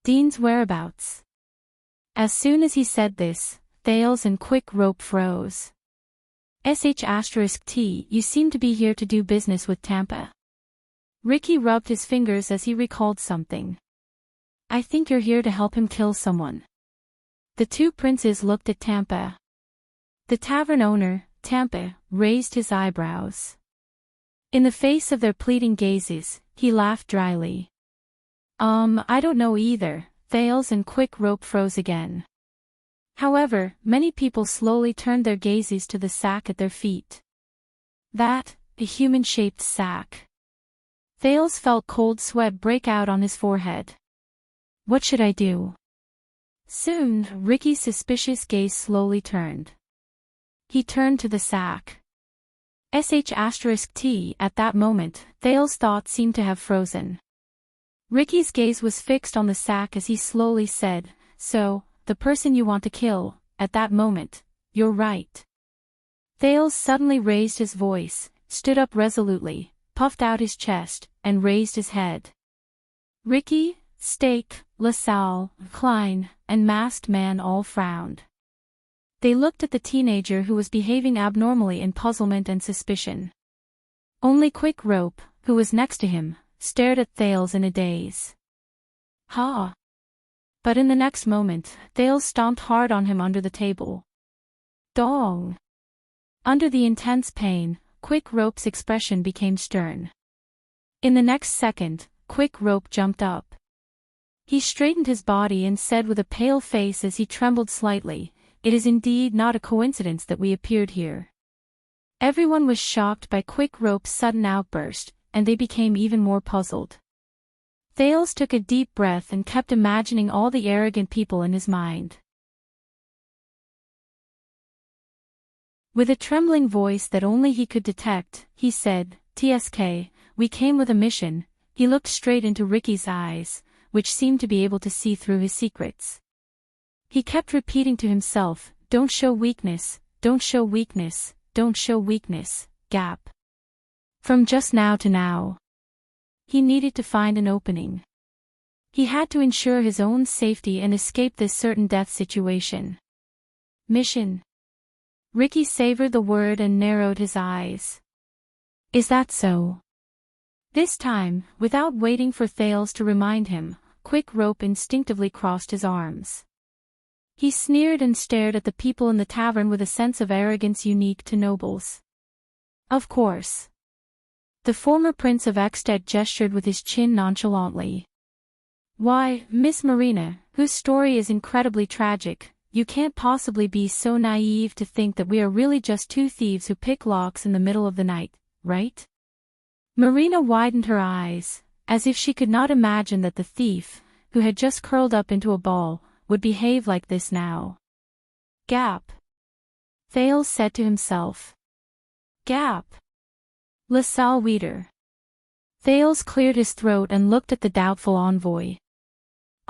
A: Dean's whereabouts." As soon as he said this, Thales and Quick Rope froze. *T, you seem to be here to do business with Tampa. Ricky rubbed his fingers as he recalled something. "I think you're here to help him kill someone." The 2 princes looked at Tampa. The tavern owner, Tampa, raised his eyebrows. In the face of their pleading gazes, he laughed dryly. I don't know either." Thales and Quick Rope froze again. However, many people slowly turned their gazes to the sack at their feet. That, a human-shaped sack. Thales felt cold sweat break out on his forehead. What should I do? Soon, Ricky's suspicious gaze slowly turned. He turned to the sack. *T. At that moment, Thales' thoughts seemed to have frozen. Ricky's gaze was fixed on the sack as he slowly said, "So, the person you want to kill, at that moment, you're right." Thales suddenly raised his voice, stood up resolutely, puffed out his chest, and raised his head. "Ricky, Stake, LaSalle, Klein, and Masked Man all frowned. They looked at the teenager who was behaving abnormally in puzzlement and suspicion. Only Quick Rope, who was next to him, stared at Thales in a daze. Ha! But in the next moment, Thales stomped hard on him under the table. Dong! Under the intense pain, Quick Rope's expression became stern. In the next second, Quick Rope jumped up. He straightened his body and said with a pale face as he trembled slightly, "It is indeed not a coincidence that we appeared here." Everyone was shocked by Quick Rope's sudden outburst, and they became even more puzzled. Thales took a deep breath and kept imagining all the arrogant people in his mind. With a trembling voice that only he could detect, he said, "TSK, we came with a mission." He looked straight into Ricky's eyes, which seemed to be able to see through his secrets. He kept repeating to himself, "Don't show weakness, don't show weakness, don't show weakness, gap." From just now to now. He needed to find an opening. He had to ensure his own safety and escape this certain death situation. Mission. Ricky savored the word and narrowed his eyes. "Is that so?" This time, without waiting for Thales to remind him, Quick Rope instinctively crossed his arms. He sneered and stared at the people in the tavern with a sense of arrogance unique to nobles. "Of course." The former Prince of Ekstedt gestured with his chin nonchalantly. "Why, Miss Marina, whose story is incredibly tragic, you can't possibly be so naive to think that we are really just two thieves who pick locks in the middle of the night, right?" Marina widened her eyes, as if she could not imagine that the thief, who had just curled up into a ball, would behave like this now. "Gap," Thales said to himself. "Gap. LaSalle Weeder." Thales cleared his throat and looked at the doubtful envoy.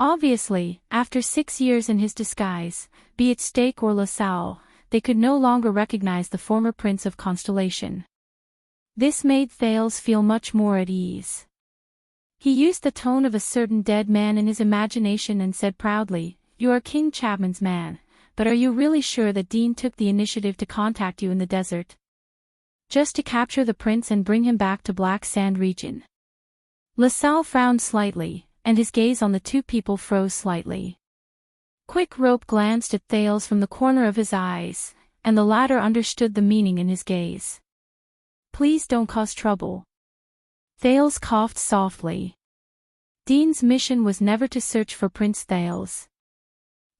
A: Obviously, after 6 years in his disguise, be it Stake or LaSalle, they could no longer recognize the former Prince of Constellation. This made Thales feel much more at ease. He used the tone of a certain dead man in his imagination and said proudly, "You are King Chapman's man, but are you really sure that Dean took the initiative to contact you in the desert? Just to capture the prince and bring him back to Black Sand region?" LaSalle frowned slightly, and his gaze on the two people froze slightly. Quick Rope glanced at Thales from the corner of his eyes, and the latter understood the meaning in his gaze. "Please don't cause trouble." Thales coughed softly. Dean's mission was never to search for Prince Thales.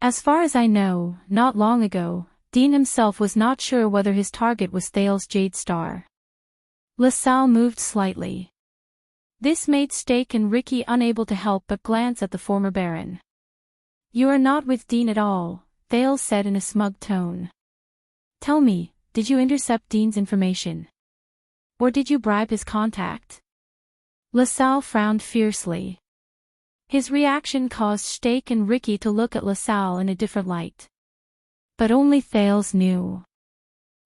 A: As far as I know, not long ago, Dean himself was not sure whether his target was Thales' Jade Star. LaSalle moved slightly. This made Stake and Ricky unable to help but glance at the former Baron. "You are not with Dean at all," Thales said in a smug tone. "Tell me, did you intercept Dean's information? Or did you bribe his contact?" LaSalle frowned fiercely. His reaction caused Stake and Ricky to look at LaSalle in a different light. But only Thales knew.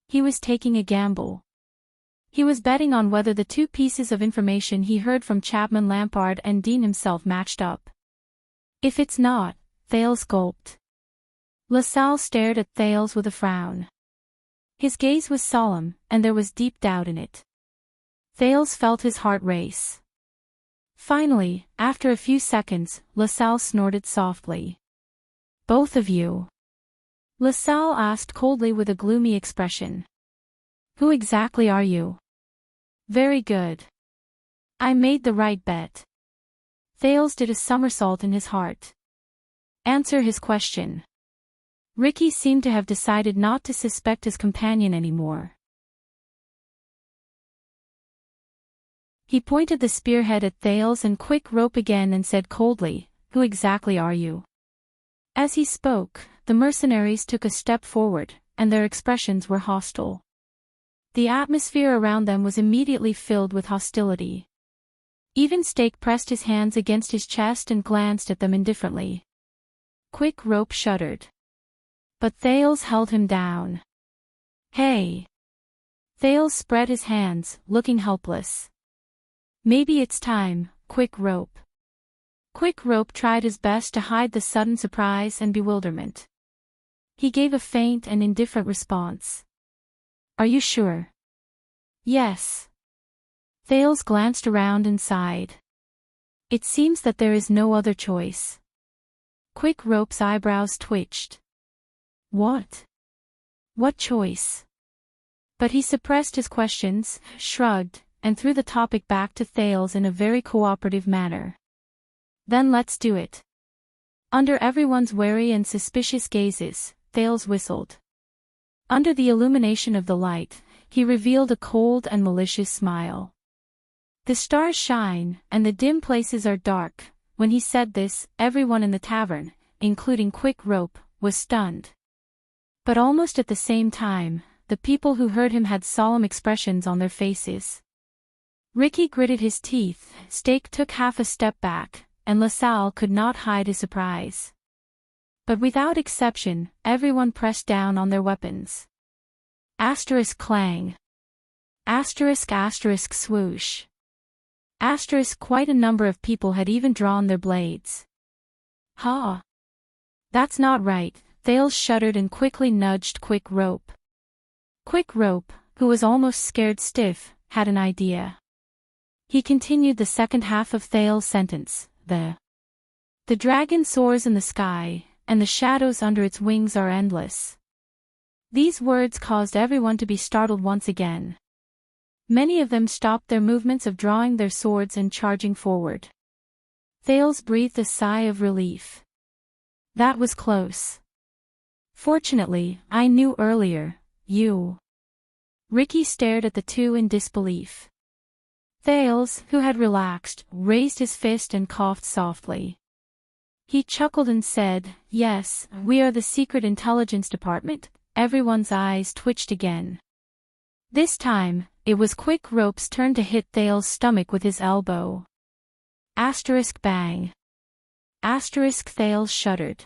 A: He was taking a gamble. He was betting on whether the two pieces of information he heard from Chapman Lampard and Dean himself matched up. If it's not, Thales gulped. LaSalle stared at Thales with a frown. His gaze was solemn, and there was deep doubt in it. Thales felt his heart race. Finally, after a few seconds, LaSalle snorted softly. "Both of you?" LaSalle asked coldly with a gloomy expression. "Who exactly are you?" "Very good. I made the right bet." Thales did a somersault in his heart. "Answer his question." Ricky seemed to have decided not to suspect his companion anymore. He pointed the spearhead at Thales and Quick Rope again and said coldly, "Who exactly are you?" As he spoke, the mercenaries took a step forward, and their expressions were hostile. The atmosphere around them was immediately filled with hostility. Even Stake pressed his hands against his chest and glanced at them indifferently. Quick Rope shuddered. But Thales held him down. "Hey!" Thales spread his hands, looking helpless. "Maybe it's time, Quick Rope." Quick Rope tried his best to hide the sudden surprise and bewilderment. He gave a faint and indifferent response. Are you sure? Yes. Thales glanced around and sighed. It seems that there is no other choice. Quick Rope's eyebrows twitched. What? What choice? But he suppressed his questions, shrugged, and threw the topic back to Thales in a very cooperative manner. Then let's do it. Under everyone's wary and suspicious gazes, Thales whistled. Under the illumination of the light, he revealed a cold and malicious smile. The stars shine, and the dim places are dark. When he said this, everyone in the tavern, including Quick Rope, was stunned. But almost at the same time, the people who heard him had solemn expressions on their faces. Ricky gritted his teeth, Steak took half a step back, and LaSalle could not hide his surprise. But without exception, everyone pressed down on their weapons. Asterisk clang. Asterisk swoosh. Asterisk quite a number of people had even drawn their blades. Ha! That's not right, Thales shuddered and quickly nudged Quick Rope. Quick Rope, who was almost scared stiff, had an idea. He continued the second half of Thales' sentence. The dragon soars in the sky, and the shadows under its wings are endless. These words caused everyone to be startled once again. Many of them stopped their movements of drawing their swords and charging forward. Thales breathed a sigh of relief. That was close. Fortunately, I knew earlier, you. Ricky stared at the two in disbelief. Thales, who had relaxed, raised his fist and coughed softly. He chuckled and said, Yes, we are the Secret Intelligence Department. Everyone's eyes twitched again. This time, it was Quick Rope's turn to hit Thales' stomach with his elbow. Asterisk bang. Asterisk Thales shuddered.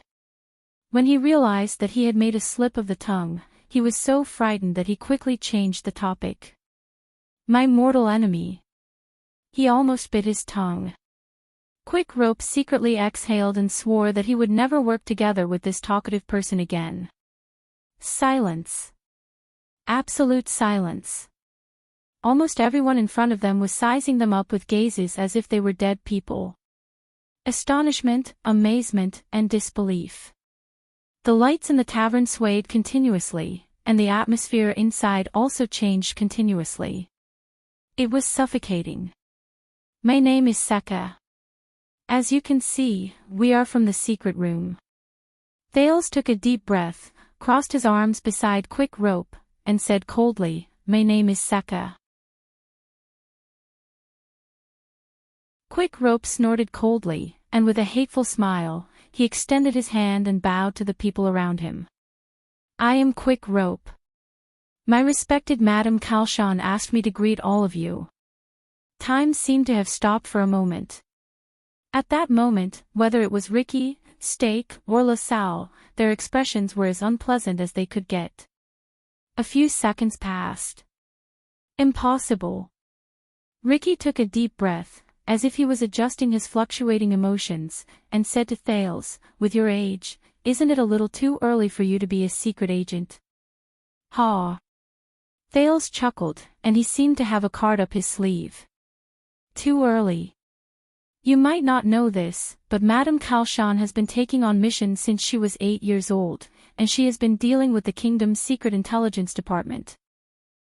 A: When he realized that he had made a slip of the tongue, he was so frightened that he quickly changed the topic. My mortal enemy. He almost bit his tongue. Quick Rope secretly exhaled and swore that he would never work together with this talkative person again. Silence. Absolute silence. Almost everyone in front of them was sizing them up with gazes as if they were dead people. Astonishment, amazement, and disbelief. The lights in the tavern swayed continuously, and the atmosphere inside also changed continuously. It was suffocating. My name is Seka. As you can see, we are from the secret room. Thales took a deep breath, crossed his arms beside Quick Rope, and said coldly, My name is Seka. Quick Rope snorted coldly, and with a hateful smile, he extended his hand and bowed to the people around him. I am Quick Rope. My respected Madame Kalshan asked me to greet all of you. Time seemed to have stopped for a moment. At that moment, whether it was Ricky, Steak, or LaSalle, their expressions were as unpleasant as they could get. A few seconds passed. Impossible. Ricky took a deep breath, as if he was adjusting his fluctuating emotions, and said to Thales, with your age, isn't it a little too early for you to be a secret agent? Ha! Thales chuckled, and he seemed to have a card up his sleeve. Too early. You might not know this, but Madame Kalshan has been taking on missions since she was 8 years old, and she has been dealing with the kingdom's secret intelligence department.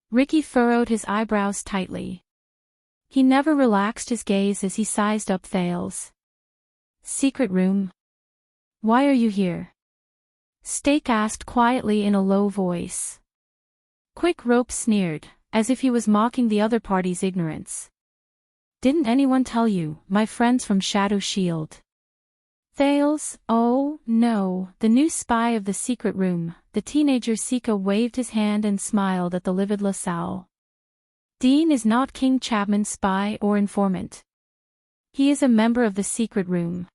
A: Ricky furrowed his eyebrows tightly. He never relaxed his gaze as he sized up Thales. Secret room? Why are you here? Steak asked quietly in a low voice. Quick Rope sneered, as if he was mocking the other party's ignorance. Didn't anyone tell you, my friends from Shadow Shield? Thales, oh, no, the new spy of the secret room, the teenager Sika waved his hand and smiled at the livid LaSalle. Dean is not King Chapman's spy or informant. He is a member of the secret room.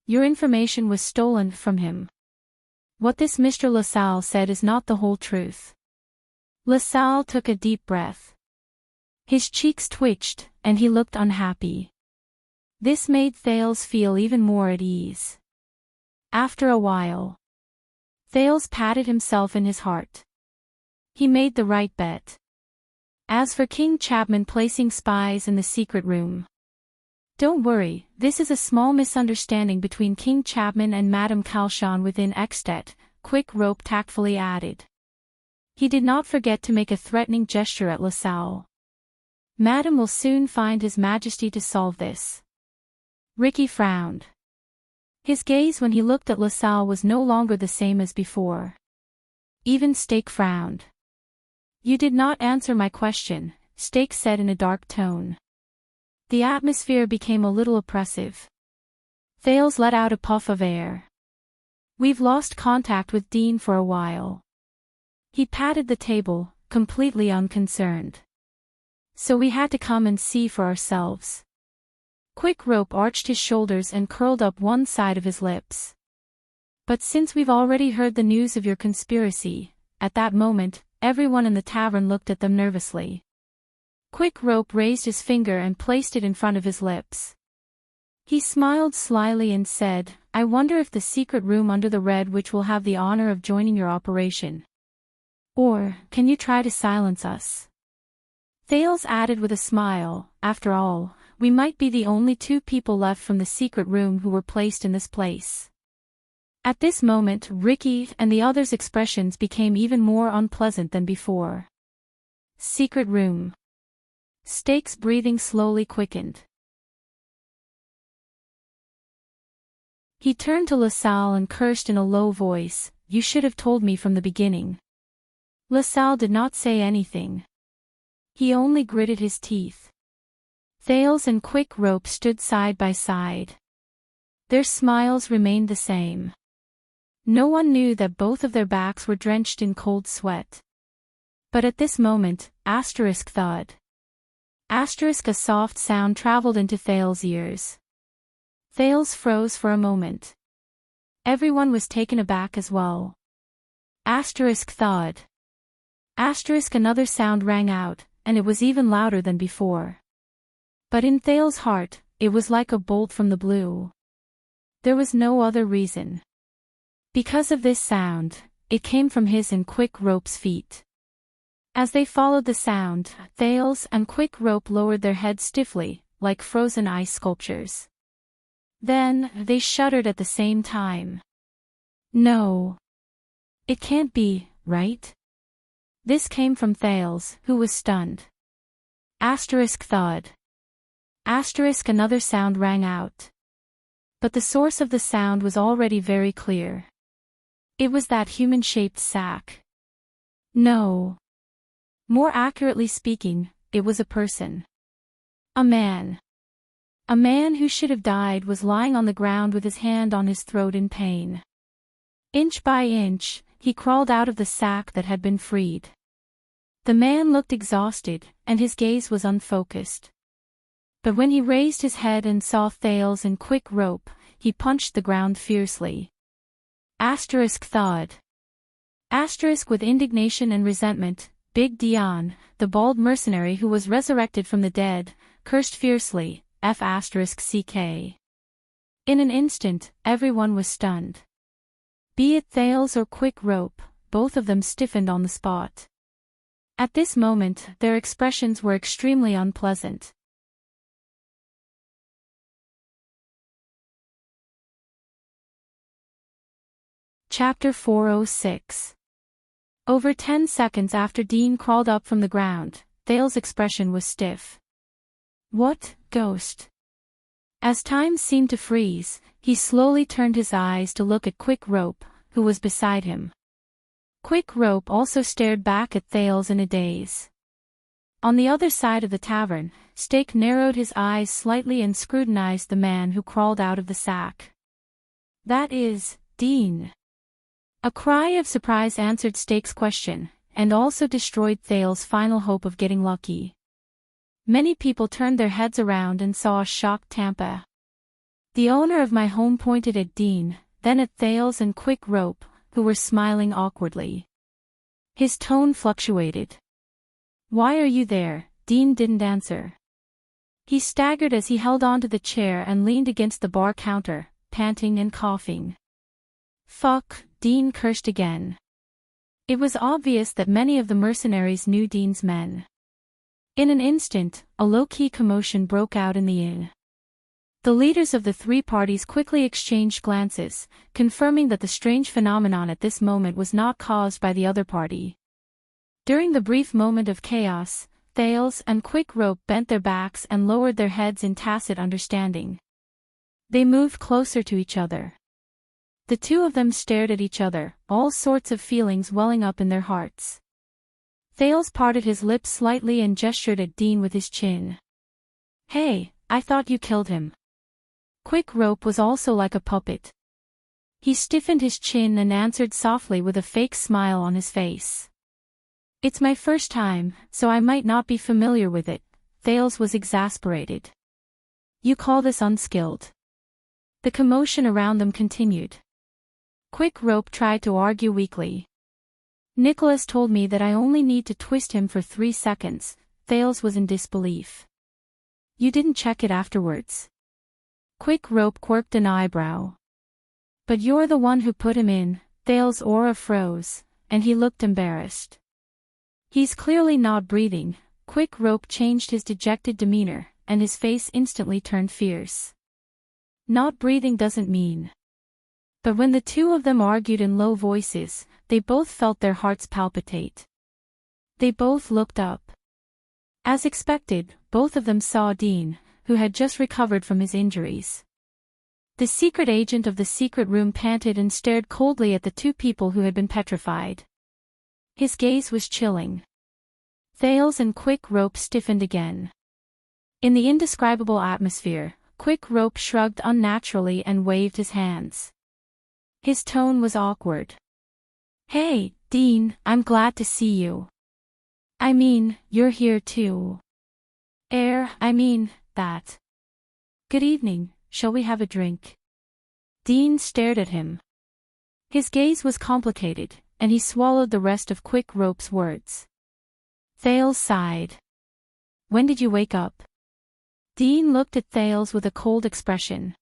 A: Your information was stolen from him. What this Mr. LaSalle said is not the whole truth. LaSalle took a deep breath. His cheeks twitched, and he looked unhappy. This made Thales feel even more at ease. After a while, Thales patted himself in his heart. He made the right bet. As for King Chapman placing spies in the secret room, don't worry, this is a small misunderstanding between King Chapman and Madame Calchon within Extet, Quick Rope tactfully added. He did not forget to make a threatening gesture at LaSalle. Madame will soon find His Majesty to solve this. Ricky frowned. His gaze when he looked at LaSalle was no longer the same as before. Even Stake frowned. You did not answer my question, Stake said in a dark tone. The atmosphere became a little oppressive. Thales let out a puff of air. We've lost contact with Dean for a while. He patted the table, completely unconcerned. So we had to come and see for ourselves. Quick Rope arched his shoulders and curled up one side of his lips. But since we've already heard the news of your conspiracy, at that moment, everyone in the tavern looked at them nervously. Quick Rope raised his finger and placed it in front of his lips. He smiled slyly and said, I wonder if the secret room under the Red Witch will have the honor of joining your operation. Or, can you try to silence us? Thales added with a smile, after all, we might be the only two people left from the secret room who were placed in this place. At this moment, Ricky and the others' expressions became even more unpleasant than before. Secret room. Stake's breathing slowly quickened. He turned to LaSalle and cursed in a low voice, You should have told me from the beginning. LaSalle did not say anything. He only gritted his teeth. Thales and Quick Rope stood side by side. Their smiles remained the same. No one knew that both of their backs were drenched in cold sweat. But at this moment, thud. A soft sound traveled into Thales' ears. Thales froze for a moment. Everyone was taken aback as well. Thud. Another sound rang out, and it was even louder than before. But in Thales' heart, it was like a bolt from the blue. There was no other reason. Because of this sound, it came from his and Quick Rope's feet. As they followed the sound, Thales and Quick Rope lowered their heads stiffly, like frozen ice sculptures. Then, they shuddered at the same time. No. It can't be, right? This came from Thales, who was stunned. Thud. Another sound rang out. But the source of the sound was already very clear. It was that human-shaped sack. No. More accurately speaking, it was a person. A man. A man who should have died was lying on the ground with his hand on his throat in pain. Inch by inch, he crawled out of the sack that had been freed. The man looked exhausted, and his gaze was unfocused. But when he raised his head and saw Thales and Quick Rope, he punched the ground fiercely. Thud. With indignation and resentment, Big Dion, the bald mercenary who was resurrected from the dead, cursed fiercely, F***ck. In an instant, everyone was stunned. Be it Thales or Quick Rope, both of them stiffened on the spot. At this moment, their expressions were extremely unpleasant. Chapter 406. Over 10 seconds after Dean crawled up from the ground, Thales' expression was stiff. What, ghost? As time seemed to freeze, he slowly turned his eyes to look at Quick Rope, who was beside him. Quick Rope also stared back at Thales in a daze. On the other side of the tavern, Stake narrowed his eyes slightly and scrutinized the man who crawled out of the sack. That is, Dean. A cry of surprise answered Stake's question, and also destroyed Thales' final hope of getting lucky. Many people turned their heads around and saw a shocked Tampa. The owner of my home pointed at Dean, then at Thales and Quick Rope, who were smiling awkwardly. His tone fluctuated. Why are you there? Dean didn't answer. He staggered as he held onto the chair and leaned against the bar counter, panting and coughing. Fuck, Dean cursed again. It was obvious that many of the mercenaries knew Dean's men. In an instant, a low-key commotion broke out in the inn. The leaders of the three parties quickly exchanged glances, confirming that the strange phenomenon at this moment was not caused by the other party. During the brief moment of chaos, Thales and Quick Rope bent their backs and lowered their heads in tacit understanding. They moved closer to each other. The two of them stared at each other, all sorts of feelings welling up in their hearts. Thales parted his lips slightly and gestured at Dean with his chin. Hey, I thought you killed him. Quick Rope was also like a puppet. He stiffened his chin and answered softly with a fake smile on his face. It's my first time, so I might not be familiar with it. Thales was exasperated. You call this unskilled? The commotion around them continued. Quick Rope tried to argue weakly. Nicholas told me that I only need to twist him for 3 seconds. Thales was in disbelief. You didn't check it afterwards. Quick Rope quirked an eyebrow. But you're the one who put him in. Thales' aura froze, and he looked embarrassed. He's clearly not breathing. Quick Rope changed his dejected demeanor, and his face instantly turned fierce. Not breathing doesn't mean. But when the two of them argued in low voices, they both felt their hearts palpitate. They both looked up. As expected, both of them saw Dean, who had just recovered from his injuries. The secret agent of the secret room panted and stared coldly at the two people who had been petrified. His gaze was chilling. Thales and Quick Rope stiffened again. In the indescribable atmosphere, Quick Rope shrugged unnaturally and waved his hands. His tone was awkward. Hey, Dean, I'm glad to see you. I mean, you're here too. That. Good evening, shall we have a drink? Dean stared at him. His gaze was complicated, and he swallowed the rest of Quick Rope's words. Thales sighed. When did you wake up? Dean looked at Thales with a cold expression.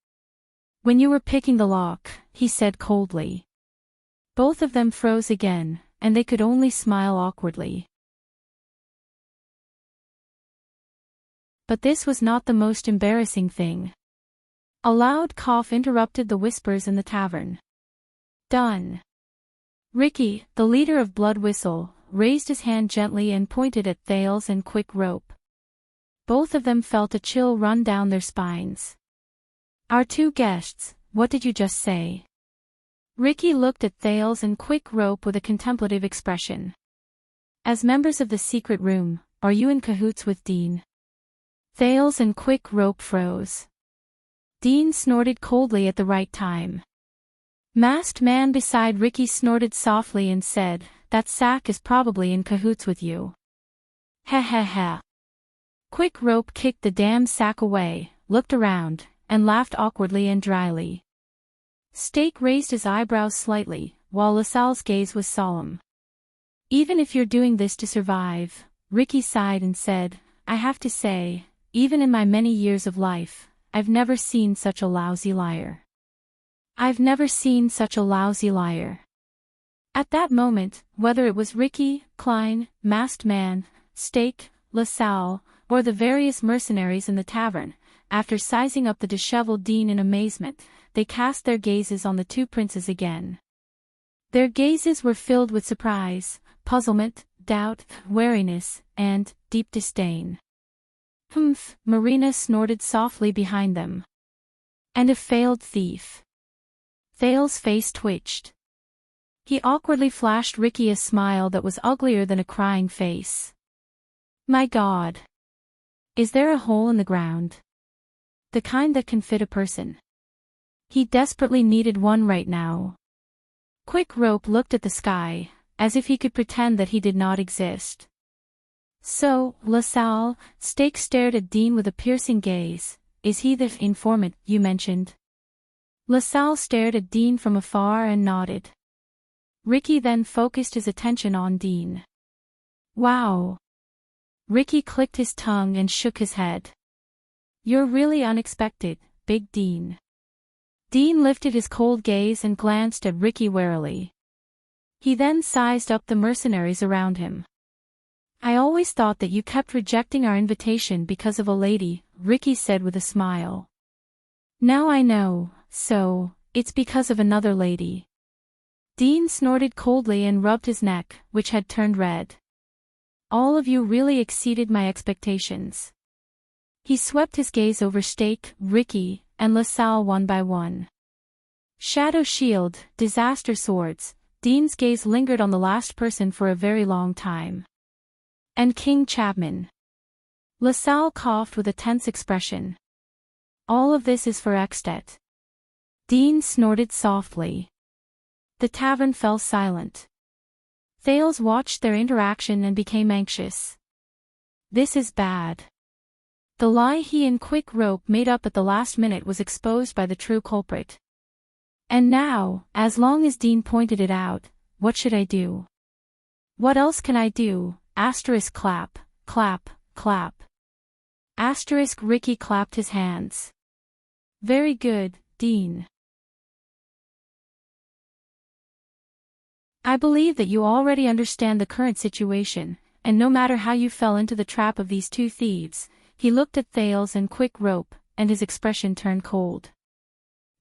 A: When you were picking the lock, he said coldly. Both of them froze again, and they could only smile awkwardly. But this was not the most embarrassing thing. A loud cough interrupted the whispers in the tavern. Done. Ricky, the leader of Blood Whistle, raised his hand gently and pointed at Thales and Quick Rope. Both of them felt a chill run down their spines. Our two guests, what did you just say? Ricky looked at Thales and Quick Rope with a contemplative expression. As members of the secret room, are you in cahoots with Dean? Thales and Quick Rope froze. Dean snorted coldly at the right time. Masked man beside Ricky snorted softly and said, that sack is probably in cahoots with you. Ha ha ha. Quick Rope kicked the damn sack away, looked around, and laughed awkwardly and dryly. Stake raised his eyebrows slightly, while LaSalle's gaze was solemn. Even if you're doing this to survive, Ricky sighed and said, I have to say, even in my many years of life, I've never seen such a lousy liar. I've never seen such a lousy liar. At that moment, whether it was Ricky, Klein, Masked Man, Stake, LaSalle, or the various mercenaries in the tavern, after sizing up the disheveled Dean in amazement, they cast their gazes on the two princes again. Their gazes were filled with surprise, puzzlement, doubt, wariness, and deep disdain. Humph, Marina snorted softly behind them. And a failed thief. Thales' face twitched. He awkwardly flashed Ricky a smile that was uglier than a crying face. My God. Is there a hole in the ground? The kind that can fit a person. He desperately needed one right now. Quick Rope looked at the sky, as if he could pretend that he did not exist. So, LaSalle, Stake stared at Dean with a piercing gaze. Is he the informant you mentioned? LaSalle stared at Dean from afar and nodded. Ricky then focused his attention on Dean. Wow. Ricky clicked his tongue and shook his head. You're really unexpected, Big Dean. Dean lifted his cold gaze and glanced at Ricky warily. He then sized up the mercenaries around him. I always thought that you kept rejecting our invitation because of a lady, Ricky said with a smile. Now I know, so, it's because of another lady. Dean snorted coldly and rubbed his neck, which had turned red. All of you really exceeded my expectations. He swept his gaze over Stake, Ricky, and LaSalle one by one. Shadow Shield, Disaster Swords, Dean's gaze lingered on the last person for a very long time. And King Chapman. LaSalle coughed with a tense expression. All of this is for Extet. Dean snorted softly. The tavern fell silent. Thales watched their interaction and became anxious. This is bad. The lie he and Quick Rope made up at the last minute was exposed by the true culprit. And now, as long as Dean pointed it out, what should I do? What else can I do? Asterisk clap, clap, clap. Asterisk Ricky clapped his hands. Very good, Dean. I believe that you already understand the current situation, and no matter how you fell into the trap of these two thieves, he looked at Thales and Quick Rope, and his expression turned cold.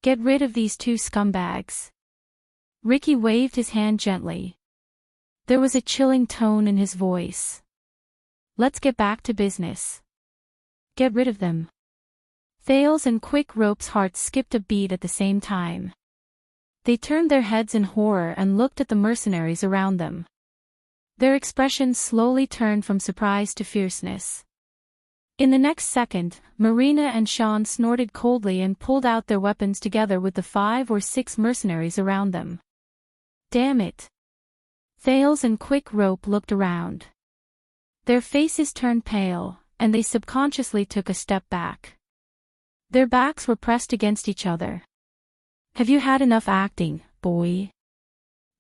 A: Get rid of these two scumbags. Ricky waved his hand gently. There was a chilling tone in his voice. Let's get back to business. Get rid of them. Thales and Quick Rope's hearts skipped a beat at the same time. They turned their heads in horror and looked at the mercenaries around them. Their expressions slowly turned from surprise to fierceness. In the next second, Marina and Sean snorted coldly and pulled out their weapons together with the 5 or 6 mercenaries around them. Damn it! Thales and Quick Rope looked around. Their faces turned pale, and they subconsciously took a step back. Their backs were pressed against each other. Have you had enough acting, boy?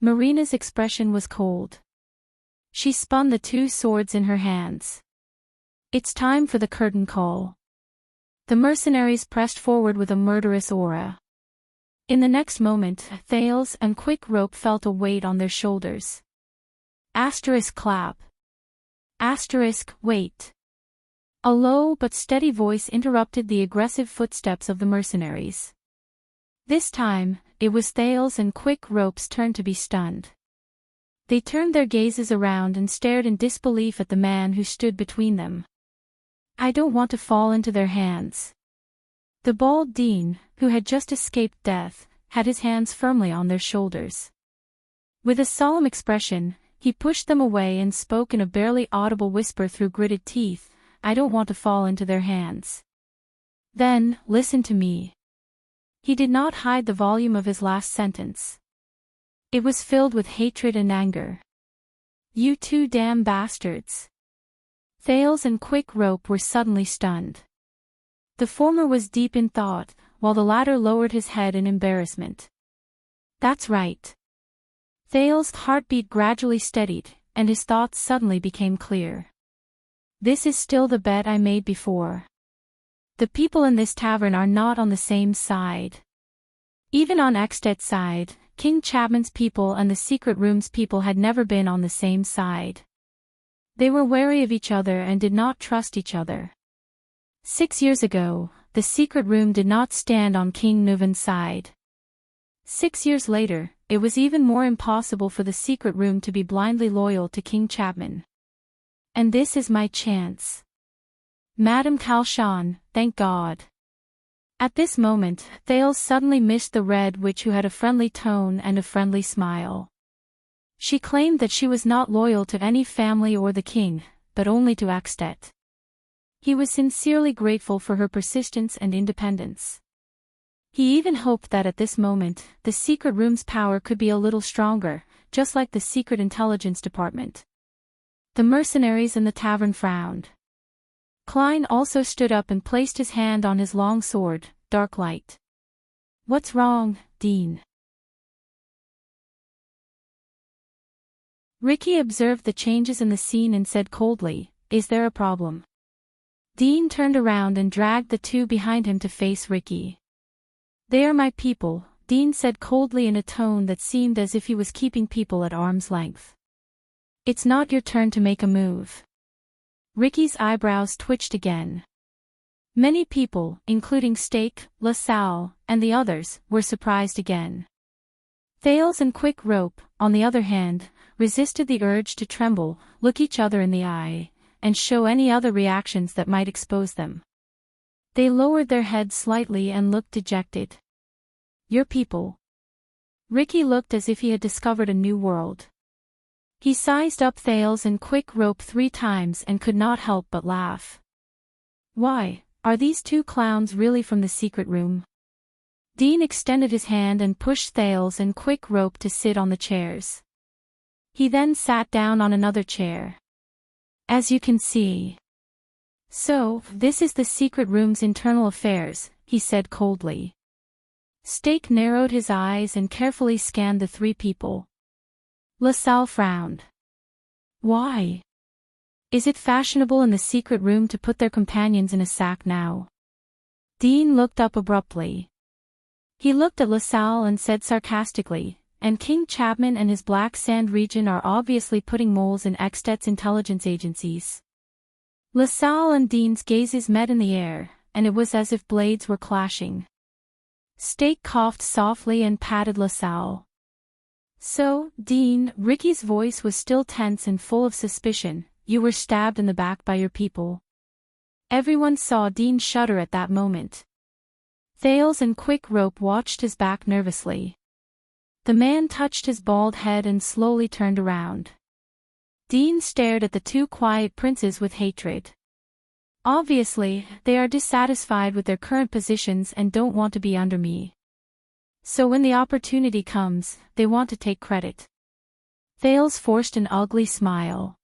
A: Marina's expression was cold. She spun the 2 swords in her hands. It's time for the curtain call. The mercenaries pressed forward with a murderous aura. In the next moment, Thales and Quick Rope felt a weight on their shoulders. Asterisk clap. Asterisk wait. A low but steady voice interrupted the aggressive footsteps of the mercenaries. This time, it was Thales and Quick Rope's turn to be stunned. They turned their gazes around and stared in disbelief at the man who stood between them. I don't want to fall into their hands. The bald Dean, who had just escaped death, had his hands firmly on their shoulders. With a solemn expression, he pushed them away and spoke in a barely audible whisper through gritted teeth, I don't want to fall into their hands. Then, listen to me. He did not hide the volume of his last sentence. It was filled with hatred and anger. You 2 damn bastards. Thales and Quick Rope were suddenly stunned. The former was deep in thought, while the latter lowered his head in embarrassment. That's right. Thales' heartbeat gradually steadied, and his thoughts suddenly became clear. This is still the bet I made before. The people in this tavern are not on the same side. Even on Extet's side, King Chapman's people and the secret room's people had never been on the same side. They were wary of each other and did not trust each other. 6 years ago, the secret room did not stand on King Nuvan's side. 6 years later, it was even more impossible for the secret room to be blindly loyal to King Chapman. And this is my chance. Madame Kalshan, thank God. At this moment, Thales suddenly missed the Red Witch, who had a friendly tone and a friendly smile. She claimed that she was not loyal to any family or the king, but only to Extet. He was sincerely grateful for her persistence and independence. He even hoped that at this moment, the secret room's power could be a little stronger, just like the secret intelligence department. The mercenaries in the tavern frowned. Klein also stood up and placed his hand on his long sword, Dark Light. What's wrong, Dean? Ricky observed the changes in the scene and said coldly, Is there a problem? Dean turned around and dragged the two behind him to face Ricky. "They are my people," Dean said coldly in a tone that seemed as if he was keeping people at arm's length. "It's not your turn to make a move." Ricky's eyebrows twitched again. Many people, including Stake, LaSalle, and the others, were surprised again. Thales and Quick Rope, on the other hand, resisted the urge to tremble, look each other in the eye, and show any other reactions that might expose them. They lowered their heads slightly and looked dejected. "Your people." Ricky looked as if he had discovered a new world. He sized up Thales and Quick Rope 3 times and could not help but laugh. "Why, are these two clowns really from the secret room?" Dean extended his hand and pushed Thales and Quick Rope to sit on the chairs. He then sat down on another chair. "As you can see. So, this is the secret room's internal affairs," he said coldly. Stake narrowed his eyes and carefully scanned the 3 people. LaSalle frowned. "Why? Is it fashionable in the secret room to put their companions in a sack now?" Dean looked up abruptly. He looked at LaSalle and said sarcastically, "And King Chapman and his Black Sand region are obviously putting moles in Extet's intelligence agencies." LaSalle and Dean's gazes met in the air, and it was as if blades were clashing. Stake coughed softly and patted LaSalle. "So, Dean," Ricky's voice was still tense and full of suspicion, "you were stabbed in the back by your people." Everyone saw Dean shudder at that moment. Thales and Quick Rope watched his back nervously. The man touched his bald head and slowly turned around. Dean stared at the 2 quiet princes with hatred. Obviously, they are dissatisfied with their current positions and don't want to be under me. So when the opportunity comes, they want to take credit. Thales forced an ugly smile.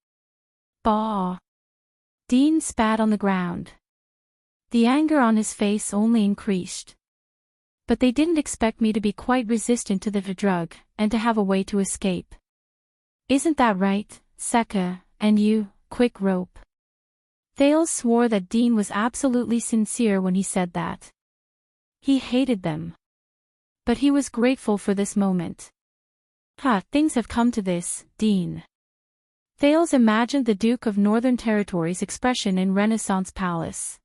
A: "Bah!" Dean spat on the ground. The anger on his face only increased. "But they didn't expect me to be quite resistant to the drug, and to have a way to escape. Isn't that right, Seka, and you, Quick Rope?" Thales swore that Dean was absolutely sincere when he said that. He hated them. But he was grateful for this moment. Things have come to this, Dean." Thales imagined the Duke of Northern Territory's expression in Renaissance Palace.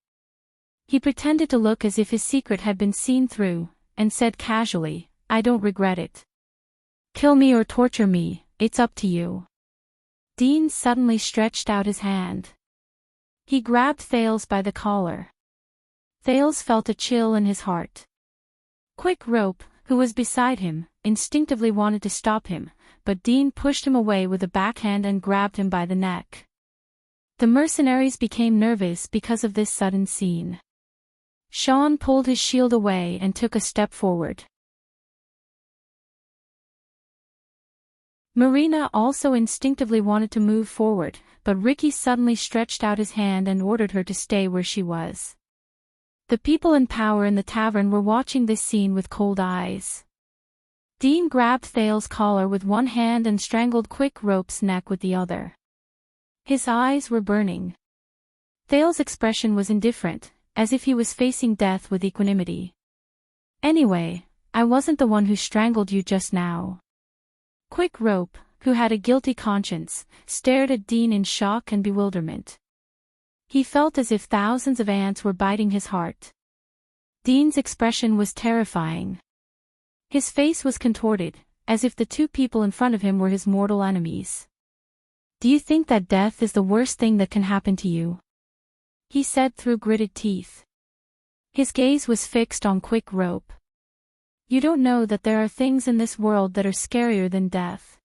A: He pretended to look as if his secret had been seen through, and said casually, "I don't regret it. Kill me or torture me, it's up to you." Dean suddenly stretched out his hand. He grabbed Thales by the collar. Thales felt a chill in his heart. Quick Rope, who was beside him, instinctively wanted to stop him, but Dean pushed him away with a backhand and grabbed him by the neck. The mercenaries became nervous because of this sudden scene. Sean pulled his shield away and took a step forward. Marina also instinctively wanted to move forward, but Ricky suddenly stretched out his hand and ordered her to stay where she was. The people in power in the tavern were watching this scene with cold eyes. Dean grabbed Thales' collar with one hand and strangled Quick Rope's neck with the other. His eyes were burning. Thales' expression was indifferent, as if he was facing death with equanimity. "Anyway, I wasn't the one who strangled you just now." Quick Rope, who had a guilty conscience, stared at Dean in shock and bewilderment. He felt as if thousands of ants were biting his heart. Dean's expression was terrifying. His face was contorted, as if the 2 people in front of him were his mortal enemies. "Do you think that death is the worst thing that can happen to you?" he said through gritted teeth. His gaze was fixed on Quick Rope. "You don't know that there are things in this world that are scarier than death."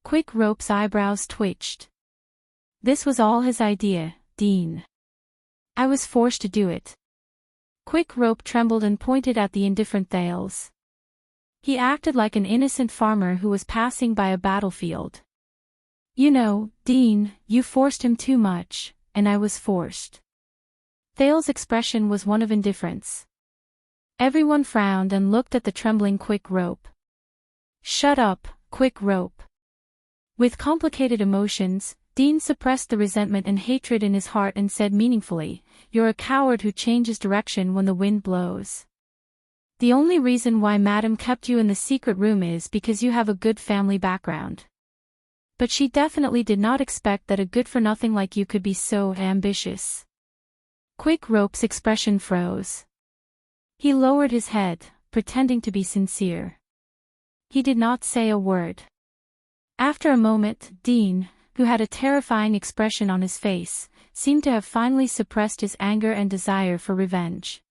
A: Quick Rope's eyebrows twitched. "This was all his idea, Dean. I was forced to do it." Quick Rope trembled and pointed at the indifferent Thales. He acted like an innocent farmer who was passing by a battlefield. "You know, Dean, you forced him too much, and I was forced." Thales' expression was one of indifference. Everyone frowned and looked at the trembling Quick Rope. "Shut up, Quick Rope." With complicated emotions, Dean suppressed the resentment and hatred in his heart and said meaningfully, "You're a coward who changes direction when the wind blows. The only reason why Madam kept you in the secret room is because you have a good family background." But she definitely did not expect that a good-for-nothing like you could be so ambitious. Quick Rope's expression froze. He lowered his head, pretending to be sincere. He did not say a word. After a moment, Dean, who had a terrifying expression on his face, seemed to have finally suppressed his anger and desire for revenge.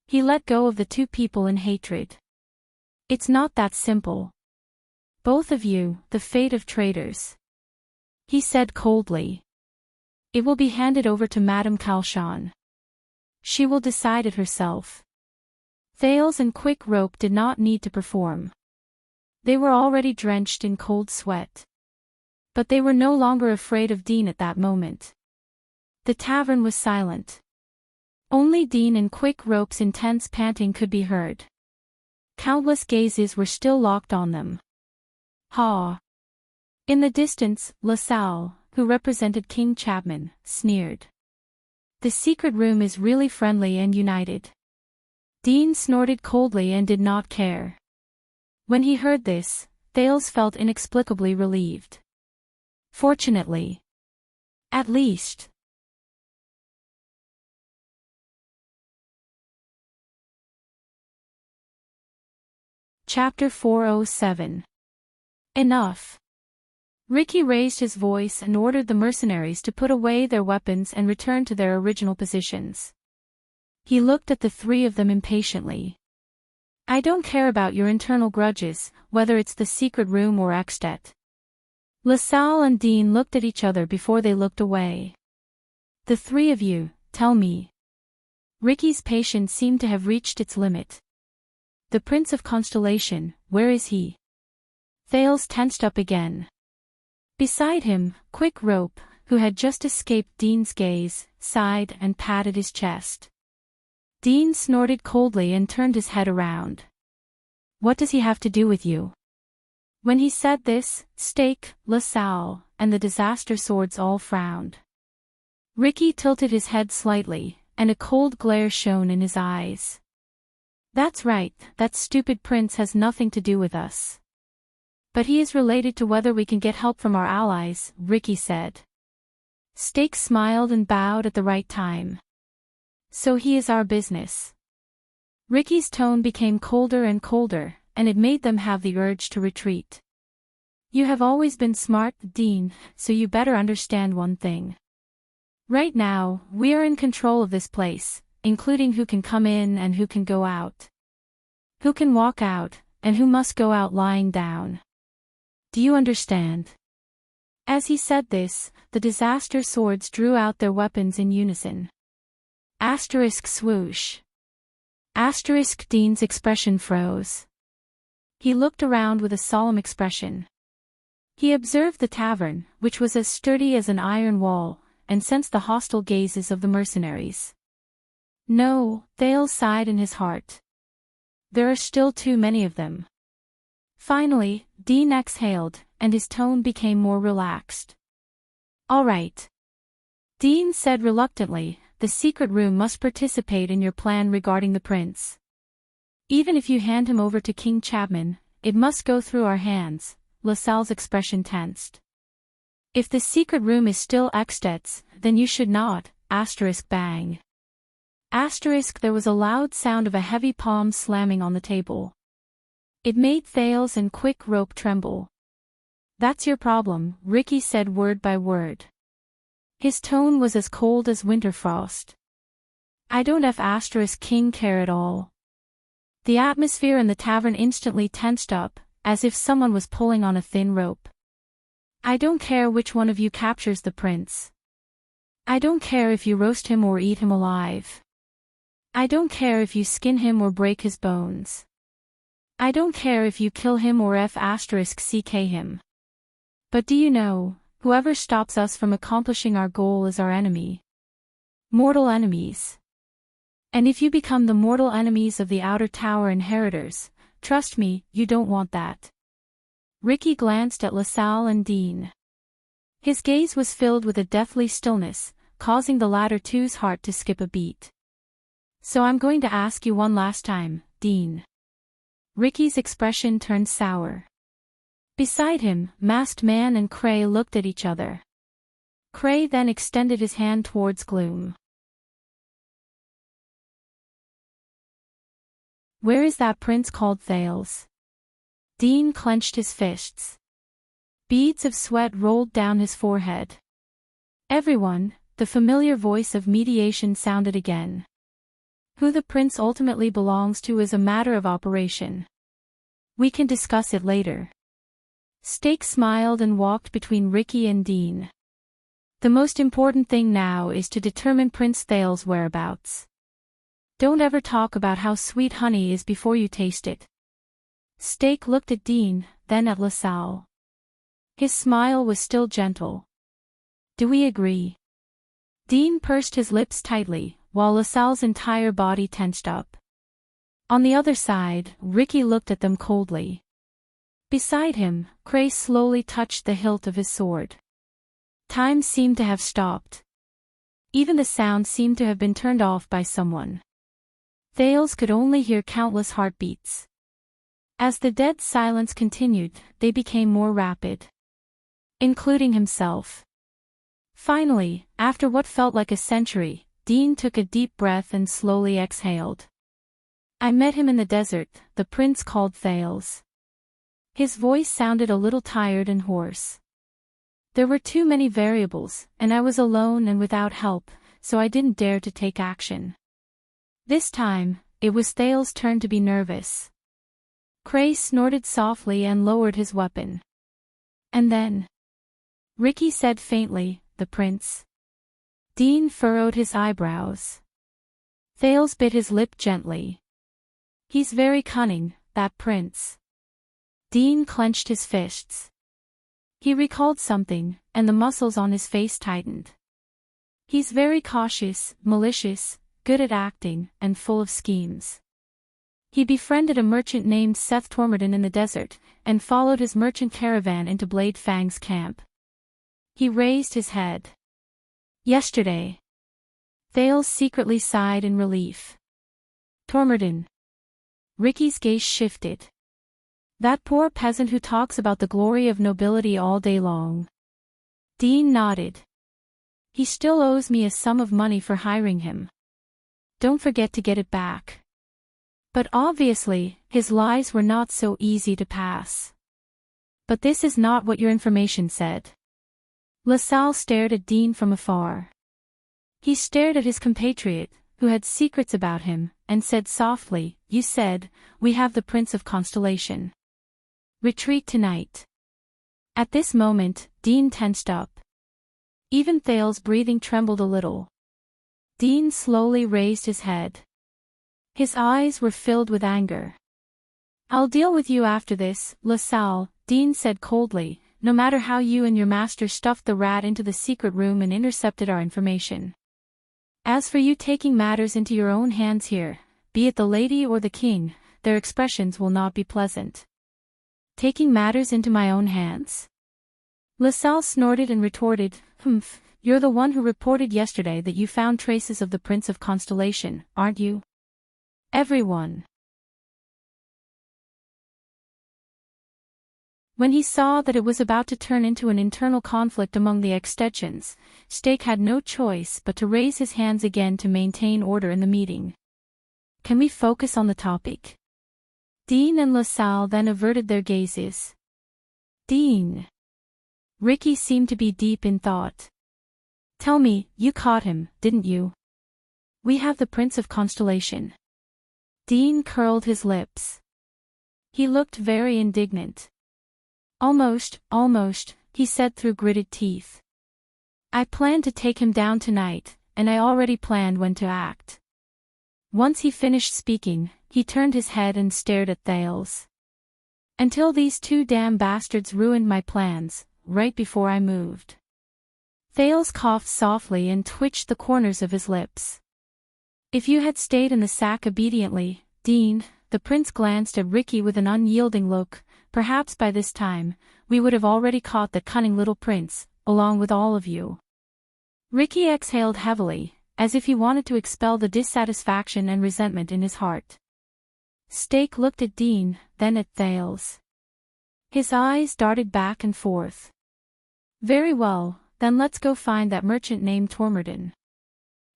A: He let go of the two people in hatred. "It's not that simple. Both of you, the fate of traitors," he said coldly. "It will be handed over to Madame Calshon. She will decide it herself." Thales and Quick Rope did not need to perform. They were already drenched in cold sweat. But they were no longer afraid of Dean at that moment. The tavern was silent. Only Dean and Quick Rope's intense panting could be heard. Countless gazes were still locked on them. "Ha!" In the distance, LaSalle, who represented King Chapman, sneered. "The secret room is really friendly and united." Dean snorted coldly and did not care. When he heard this, Thales felt inexplicably relieved. Fortunately. At least. Chapter 407. Enough. Ricky raised his voice and ordered the mercenaries to put away their weapons and return to their original positions. He looked at the three of them impatiently. "I don't care about your internal grudges, whether it's the secret room or Extet." LaSalle and Dean looked at each other before they looked away. "The three of you, tell me." Ricky's patience seemed to have reached its limit. "The Prince of Constellation, where is he?" Thales tensed up again. Beside him, Quick Rope, who had just escaped Dean's gaze, sighed and patted his chest. Dean snorted coldly and turned his head around. "What does he have to do with you?" When he said this, Stake, LaSalle, and the Disaster Swords all frowned. Ricky tilted his head slightly, and a cold glare shone in his eyes. "That's right, that stupid prince has nothing to do with us. But he is related to whether we can get help from our allies," Ricky said. Stake smiled and bowed at the right time. "So he is our business." Ricky's tone became colder and colder, and it made them have the urge to retreat. "You have always been smart, Dean, so you better understand one thing. Right now, we are in control of this place, including who can come in and who can go out. Who can walk out, and who must go out lying down. Do you understand?" As he said this, the Disaster Swords drew out their weapons in unison. Asterisk swoosh. Asterisk. Dean's expression froze. He looked around with a solemn expression. He observed the tavern, which was as sturdy as an iron wall, and sensed the hostile gazes of the mercenaries. "No," Thales sighed in his heart. "There are still too many of them." Finally, Dean exhaled, and his tone became more relaxed. "All right." Dean said reluctantly, "The secret room must participate in your plan regarding the prince. Even if you hand him over to King Chapman, it must go through our hands." LaSalle's expression tensed. "If the secret room is still Extet's, then you should not, asterisk bang. Asterisk. There was a loud sound of a heavy palm slamming on the table. It made Thales and Quick Rope tremble. "That's your problem," Ricky said word by word. His tone was as cold as winter frost. "I don't f asterisk king care at all." The atmosphere in the tavern instantly tensed up, as if someone was pulling on a thin rope. "I don't care which one of you captures the prince. I don't care if you roast him or eat him alive. I don't care if you skin him or break his bones. I don't care if you kill him or f*ck him. But do you know, whoever stops us from accomplishing our goal is our enemy. Mortal enemies. And if you become the mortal enemies of the Outer Tower inheritors, trust me, you don't want that." Ricky glanced at LaSalle and Dean. His gaze was filled with a deathly stillness, causing the latter two's heart to skip a beat. So I'm going to ask you one last time, Dean. Ricky's expression turned sour. Beside him, Masked Man and Cray looked at each other. Cray then extended his hand towards Gloom. Where is that prince called Thales? Dean clenched his fists. Beads of sweat rolled down his forehead. Everyone, the familiar voice of mediation sounded again. Who the prince ultimately belongs to is a matter of operation. We can discuss it later. Stake smiled and walked between Ricky and Dean. The most important thing now is to determine Prince Thales' whereabouts. Don't ever talk about how sweet honey is before you taste it. Stake looked at Dean, then at LaSalle. His smile was still gentle. Do we agree? Dean pursed his lips tightly, while LaSalle's entire body tensed up. On the other side, Ricky looked at them coldly. Beside him, Cray slowly touched the hilt of his sword. Time seemed to have stopped. Even the sound seemed to have been turned off by someone. Thales could only hear countless heartbeats. As the dead silence continued, they became more rapid. Including himself. Finally, after what felt like a century, Dean took a deep breath and slowly exhaled. I met him in the desert, the prince called Thales. His voice sounded a little tired and hoarse. There were too many variables, and I was alone and without help, so I didn't dare to take action. This time, it was Thales' turn to be nervous. Cray snorted softly and lowered his weapon. And then, Ricky said faintly, the prince. Dean furrowed his eyebrows. Thales bit his lip gently. He's very cunning, that prince. Dean clenched his fists. He recalled something, and the muscles on his face tightened. He's very cautious, malicious, good at acting, and full of schemes. He befriended a merchant named Seth Throneborn in the desert, and followed his merchant caravan into Blade Fang's camp. He raised his head. Yesterday. Thales secretly sighed in relief. Throneborn. Ricky's gaze shifted. That poor peasant who talks about the glory of nobility all day long. Dean nodded. He still owes me a sum of money for hiring him. Don't forget to get it back. But obviously, his lies were not so easy to pass. But this is not what your information said. LaSalle stared at Dean from afar. He stared at his compatriot, who had secrets about him, and said softly, You said, we have the Prince of Constellation. Retreat tonight. At this moment, Dean tensed up. Even Thales' breathing trembled a little. Dean slowly raised his head. His eyes were filled with anger. I'll deal with you after this, LaSalle, Dean said coldly, no matter how you and your master stuffed the rat into the secret room and intercepted our information. As for you taking matters into your own hands here, be it the lady or the king, their expressions will not be pleasant. Taking matters into my own hands? LaSalle snorted and retorted, Humph, you're the one who reported yesterday that you found traces of the Prince of Constellation, aren't you? Everyone. When he saw that it was about to turn into an internal conflict among the Extensions, Stake had no choice but to raise his hands again to maintain order in the meeting. Can we focus on the topic? Dean and LaSalle then averted their gazes. Dean. Ricky seemed to be deep in thought. Tell me, you caught him, didn't you? We have the Prince of Constellation. Dean curled his lips. He looked very indignant. Almost, he said through gritted teeth. I planned to take him down tonight, and I already planned when to act. Once he finished speaking, he turned his head and stared at Thales. Until these two damn bastards ruined my plans, right before I moved. Thales coughed softly and twitched the corners of his lips. If you had stayed in the sack obediently, Dean, the prince glanced at Ricky with an unyielding look, perhaps by this time, we would have already caught the cunning little prince, along with all of you. Ricky exhaled heavily, as if he wanted to expel the dissatisfaction and resentment in his heart. Stake looked at Dean, then at Thales. His eyes darted back and forth. Very well, then let's go find that merchant named Throneborn.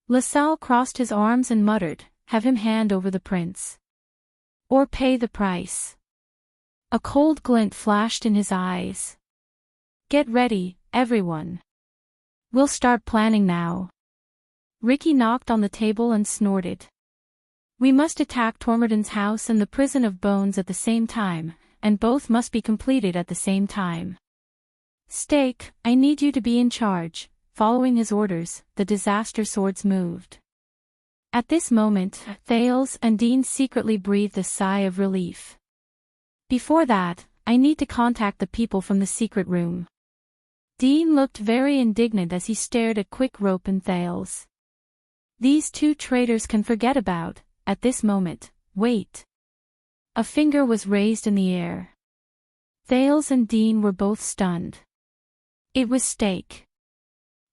A: LaSalle crossed his arms and muttered, have him hand over the prince. Or pay the price. A cold glint flashed in his eyes. Get ready, everyone. We'll start planning now. Ricky knocked on the table and snorted. We must attack Throneborn's house and the prison of bones at the same time, and both must be completed at the same time. Stake, I need you to be in charge. Following his orders, the disaster swords moved. At this moment, Thales and Dean secretly breathed a sigh of relief. Before that, I need to contact the people from the secret room. Dean looked very indignant as he stared at Quick Rope and Thales. These two traitors can forget about, at this moment, wait. A finger was raised in the air. Thales and Dean were both stunned. It was Stake.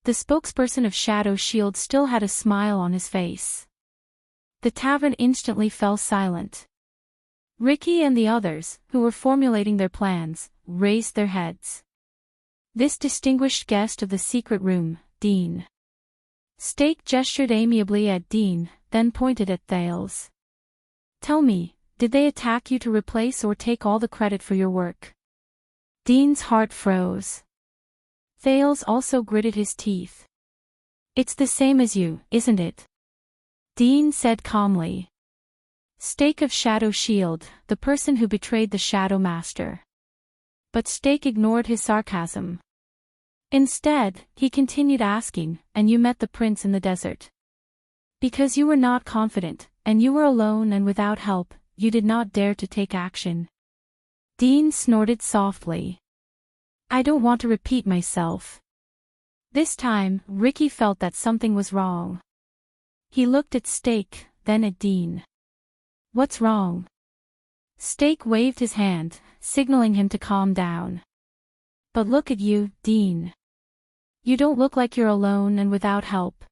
A: The spokesperson of Shadow Shield still had a smile on his face. The tavern instantly fell silent. Ricky and the others, who were formulating their plans, raised their heads. This distinguished guest of the secret room, Dean. Stake gestured amiably at Dean, then pointed at Thales. Tell me, did they attack you to replace or take all the credit for your work? Dean's heart froze. Thales also gritted his teeth. It's the same as you, isn't it? Dean said calmly. Stake of Shadow Shield, the person who betrayed the Shadow Master. But Stake ignored his sarcasm. Instead, he continued asking, and you met the prince in the desert. Because you were not confident, and you were alone and without help, you did not dare to take action. Dean snorted softly. I don't want to repeat myself. This time, Ricky felt that something was wrong. He looked at Stake, then at Dean. What's wrong? Stake waved his hand, signaling him to calm down. But look at you, Dean. You don't look like you're alone and without help.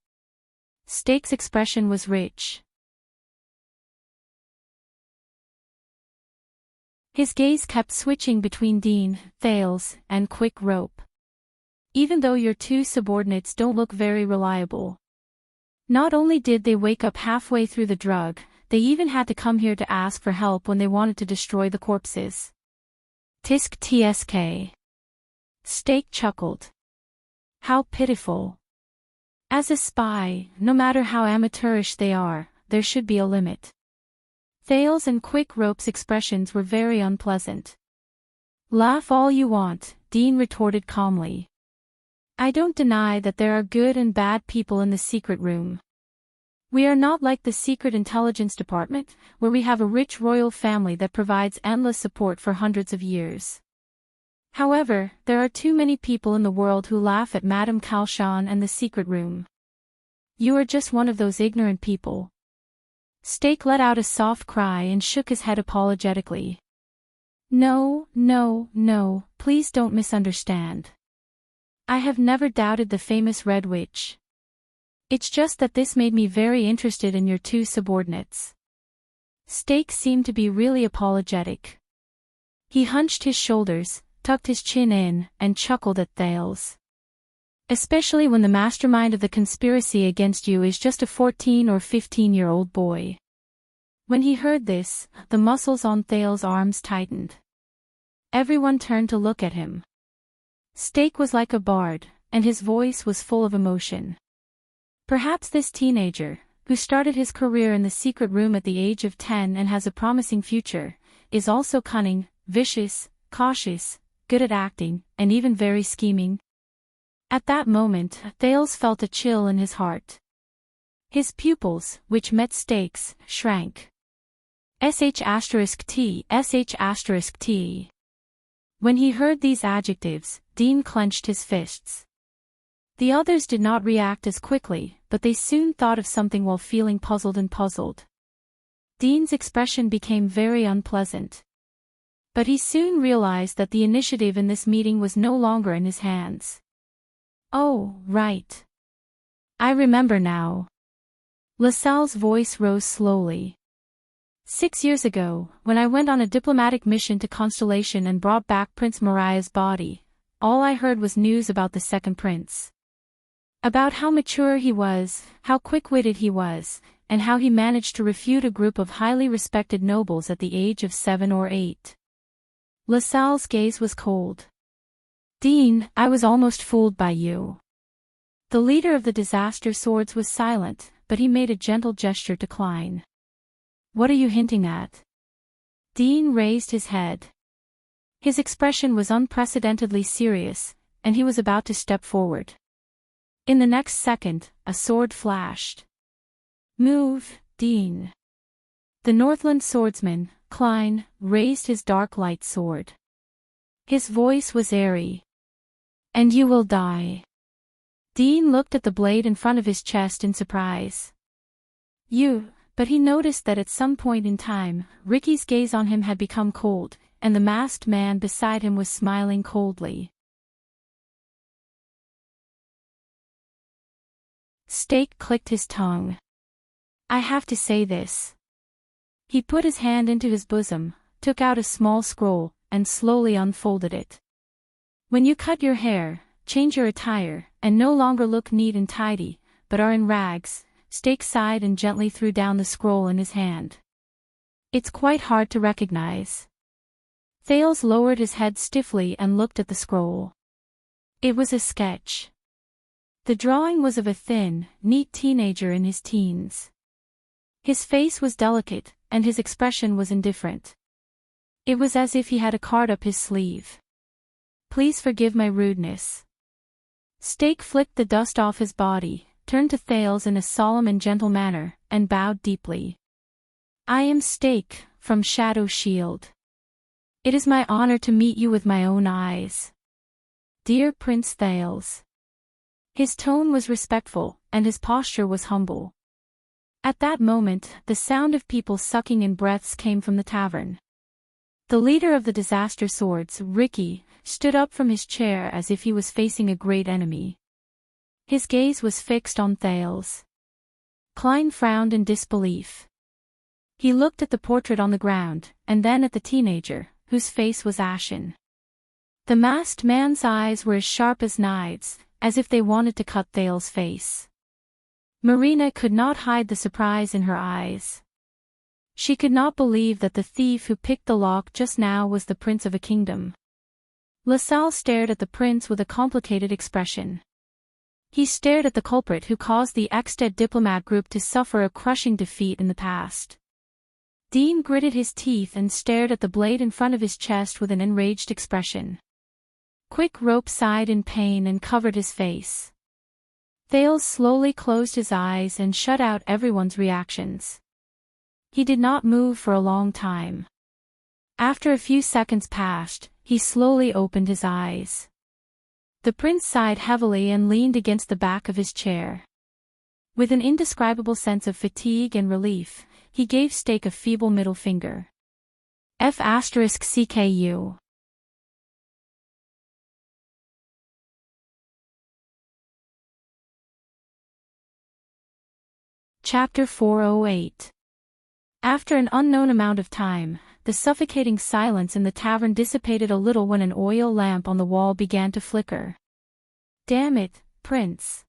A: Stake's expression was rich. His gaze kept switching between Dean, Thales, and Quick Rope. Even though your two subordinates don't look very reliable. Not only did they wake up halfway through the drug, they even had to come here to ask for help when they wanted to destroy the corpses. Tisk tsk. Stake chuckled. How pitiful. As a spy, no matter how amateurish they are, there should be a limit. Thales and Quick Rope's expressions were very unpleasant. Laugh all you want, Dean retorted calmly. I don't deny that there are good and bad people in the secret room. We are not like the Secret Intelligence Department, where we have a rich royal family that provides endless support for hundreds of years. However, there are too many people in the world who laugh at Madame Kalshan and the secret room. You are just one of those ignorant people. Stake let out a soft cry and shook his head apologetically. No, please don't misunderstand. I have never doubted the famous Red Witch. It's just that this made me very interested in your two subordinates. Stake seemed to be really apologetic. He hunched his shoulders, tucked his chin in, and chuckled at Thales. Especially when the mastermind of the conspiracy against you is just a 14 or 15-year-old boy. When he heard this, the muscles on Thales' arms tightened. Everyone turned to look at him. Stake was like a bard, and his voice was full of emotion. Perhaps this teenager, who started his career in the secret room at the age of 10 and has a promising future, is also cunning, vicious, cautious, good at acting, and even very scheming. At that moment, Thales felt a chill in his heart. His pupils, which met Stake's, shrank. *T. When he heard these adjectives, Dean clenched his fists. The others did not react as quickly, but they soon thought of something while feeling puzzled. Dean's expression became very unpleasant. But he soon realized that the initiative in this meeting was no longer in his hands. Oh, right. I remember now. LaSalle's voice rose slowly. 6 years ago, when I went on a diplomatic mission to Constellation and brought back Prince Mariah's body, all I heard was news about the second prince. About how mature he was, how quick-witted he was, and how he managed to refute a group of highly respected nobles at the age of 7 or 8. LaSalle's gaze was cold. Dean, I was almost fooled by you. The leader of the Disaster Swords was silent, but he made a gentle gesture to Klein. What are you hinting at? Dean raised his head. His expression was unprecedentedly serious, and he was about to step forward. In the next second, a sword flashed. Move, Dean. The Northland swordsman, Klein, raised his dark light sword. His voice was airy. And you will die. Dean looked at the blade in front of his chest in surprise. But he noticed that at some point in time, Ricky's gaze on him had become cold, and the masked man beside him was smiling coldly. Stake clicked his tongue. I have to say this. He put his hand into his bosom, took out a small scroll, and slowly unfolded it. When you cut your hair, change your attire, and no longer look neat and tidy, but are in rags, Stake sighed and gently threw down the scroll in his hand. It's quite hard to recognize. Thales lowered his head stiffly and looked at the scroll. It was a sketch. The drawing was of a thin, neat teenager in his teens. His face was delicate, and his expression was indifferent. It was as if he had a card up his sleeve. Please forgive my rudeness. Stake flicked the dust off his body, turned to Thales in a solemn and gentle manner, and bowed deeply. I am Stake, from Shadow Shield. It is my honor to meet you with my own eyes. Dear Prince Thales. His tone was respectful, and his posture was humble. At that moment, the sound of people sucking in breaths came from the tavern. The leader of the Disaster Swords, Ricky, stood up from his chair as if he was facing a great enemy. His gaze was fixed on Thales. Klein frowned in disbelief. He looked at the portrait on the ground, and then at the teenager, whose face was ashen. The masked man's eyes were as sharp as knives, as if they wanted to cut Thales' face. Marina could not hide the surprise in her eyes. She could not believe that the thief who picked the lock just now was the prince of a kingdom. LaSalle stared at the prince with a complicated expression. He stared at the culprit who caused the Exted diplomat group to suffer a crushing defeat in the past. Dean gritted his teeth and stared at the blade in front of his chest with an enraged expression. Quick Rope sighed in pain and covered his face. Thales slowly closed his eyes and shut out everyone's reactions. He did not move for a long time. After a few seconds passed, he slowly opened his eyes. The prince sighed heavily and leaned against the back of his chair. With an indescribable sense of fatigue and relief, he gave Stake a feeble middle finger. F*CKU. Chapter 408. After an unknown amount of time, the suffocating silence in the tavern dissipated a little when an oil lamp on the wall began to flicker. Damn it, Prince.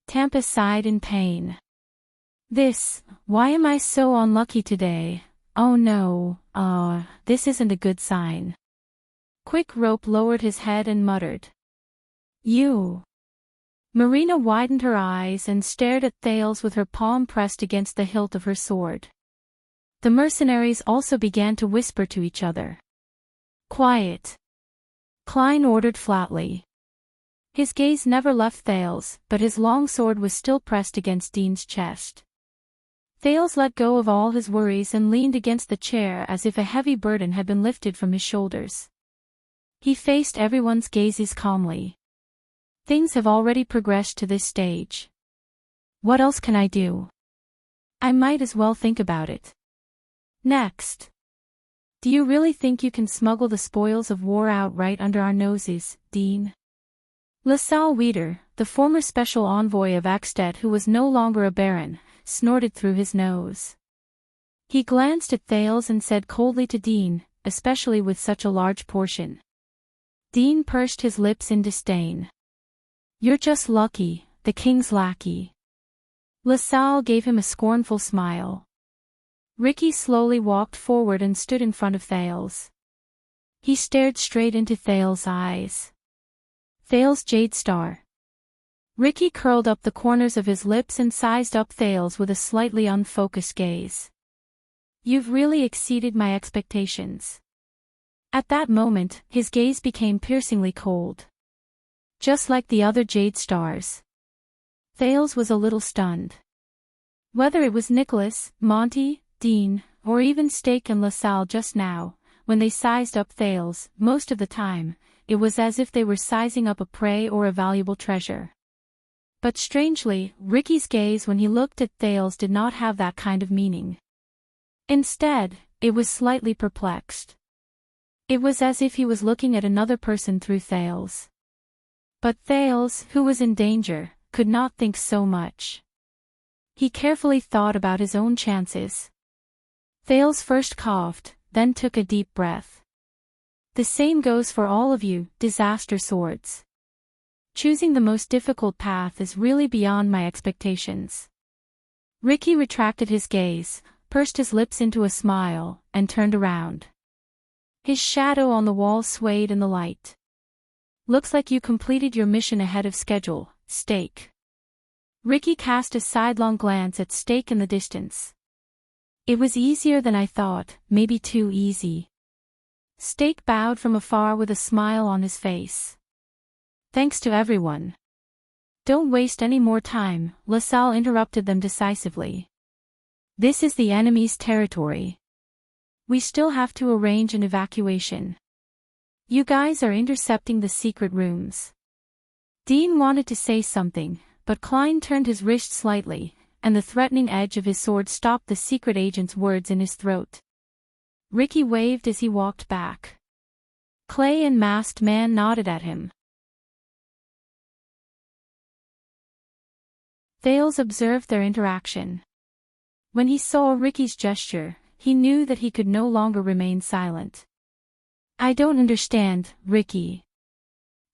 A: Tampa sighed in pain. Why am I so unlucky today? Oh no, this isn't a good sign. Quick Rope lowered his head and muttered. You. Marina widened her eyes and stared at Thales with her palm pressed against the hilt of her sword. The mercenaries also began to whisper to each other. Quiet. Klein ordered flatly. His gaze never left Thales, but his long sword was still pressed against Dean's chest. Thales let go of all his worries and leaned against the chair as if a heavy burden had been lifted from his shoulders. He faced everyone's gazes calmly. Things have already progressed to this stage. What else can I do? I might as well think about it. Next. Do you really think you can smuggle the spoils of war out right under our noses, Dean? LaSalle Weeder, the former special envoy of Axtet who was no longer a baron, snorted through his nose. He glanced at Thales and said coldly to Dean, especially with such a large portion. Dean pursed his lips in disdain. You're just lucky, the king's lackey. LaSalle gave him a scornful smile. Ricky slowly walked forward and stood in front of Thales. He stared straight into Thales' eyes. Thales' jade star. Ricky curled up the corners of his lips and sized up Thales with a slightly unfocused gaze. You've really exceeded my expectations. At that moment, his gaze became piercingly cold. Just like the other jade stars. Thales was a little stunned. Whether it was Nicholas, Monty, Dean, or even Stake and LaSalle just now, when they sized up Thales, most of the time, it was as if they were sizing up a prey or a valuable treasure. But strangely, Ricky's gaze when he looked at Thales did not have that kind of meaning. Instead, it was slightly perplexed. It was as if he was looking at another person through Thales. But Thales, who was in danger, could not think so much. He carefully thought about his own chances. Thales first coughed, then took a deep breath. The same goes for all of you, disaster swords. Choosing the most difficult path is really beyond my expectations. Ricky retracted his gaze, pursed his lips into a smile, and turned around. His shadow on the wall swayed in the light. Looks like you completed your mission ahead of schedule, Stake. Ricky cast a sidelong glance at Stake in the distance. It was easier than I thought, maybe too easy. Stake bowed from afar with a smile on his face. Thanks to everyone. Don't waste any more time, LaSalle interrupted them decisively. This is the enemy's territory. We still have to arrange an evacuation. You guys are intercepting the secret rooms. Dean wanted to say something, but Klein turned his wrist slightly, and the threatening edge of his sword stopped the secret agent's words in his throat. Ricky waved as he walked back. Clay and Masked Man nodded at him. Thales observed their interaction. When he saw Ricky's gesture, he knew that he could no longer remain silent. I don't understand, Ricky.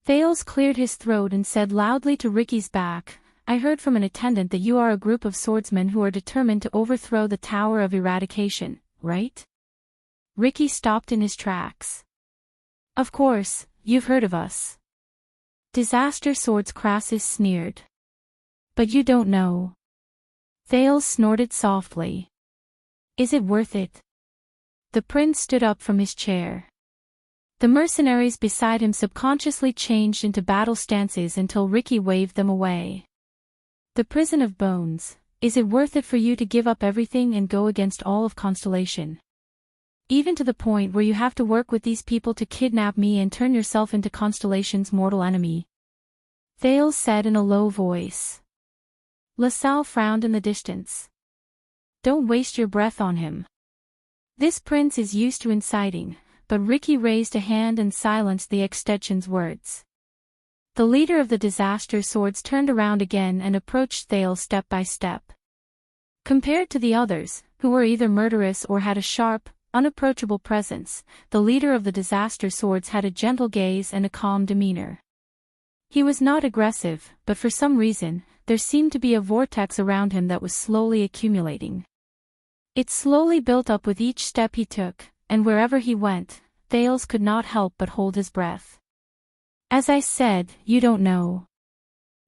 A: Thales cleared his throat and said loudly to Ricky's back, I heard from an attendant that you are a group of swordsmen who are determined to overthrow the Tower of Eradication, right? Ricky stopped in his tracks. Of course, you've heard of us. Disaster Swords Crassus sneered. But you don't know. Thales snorted softly. Is it worth it? The prince stood up from his chair. The mercenaries beside him subconsciously changed into battle stances until Ricky waved them away. The prison of bones, is it worth it for you to give up everything and go against all of Constellation? Even to the point where you have to work with these people to kidnap me and turn yourself into Constellation's mortal enemy? Thales said in a low voice. LaSalle frowned in the distance. Don't waste your breath on him. This prince is used to inciting, but Ricky raised a hand and silenced the extension's words. The leader of the Disaster Swords turned around again and approached Thales step by step. Compared to the others, who were either murderous or had a sharp, unapproachable presence, the leader of the Disaster Swords had a gentle gaze and a calm demeanor. He was not aggressive, but for some reason, there seemed to be a vortex around him that was slowly accumulating. It slowly built up with each step he took, and wherever he went, Thales could not help but hold his breath. As I said, you don't know.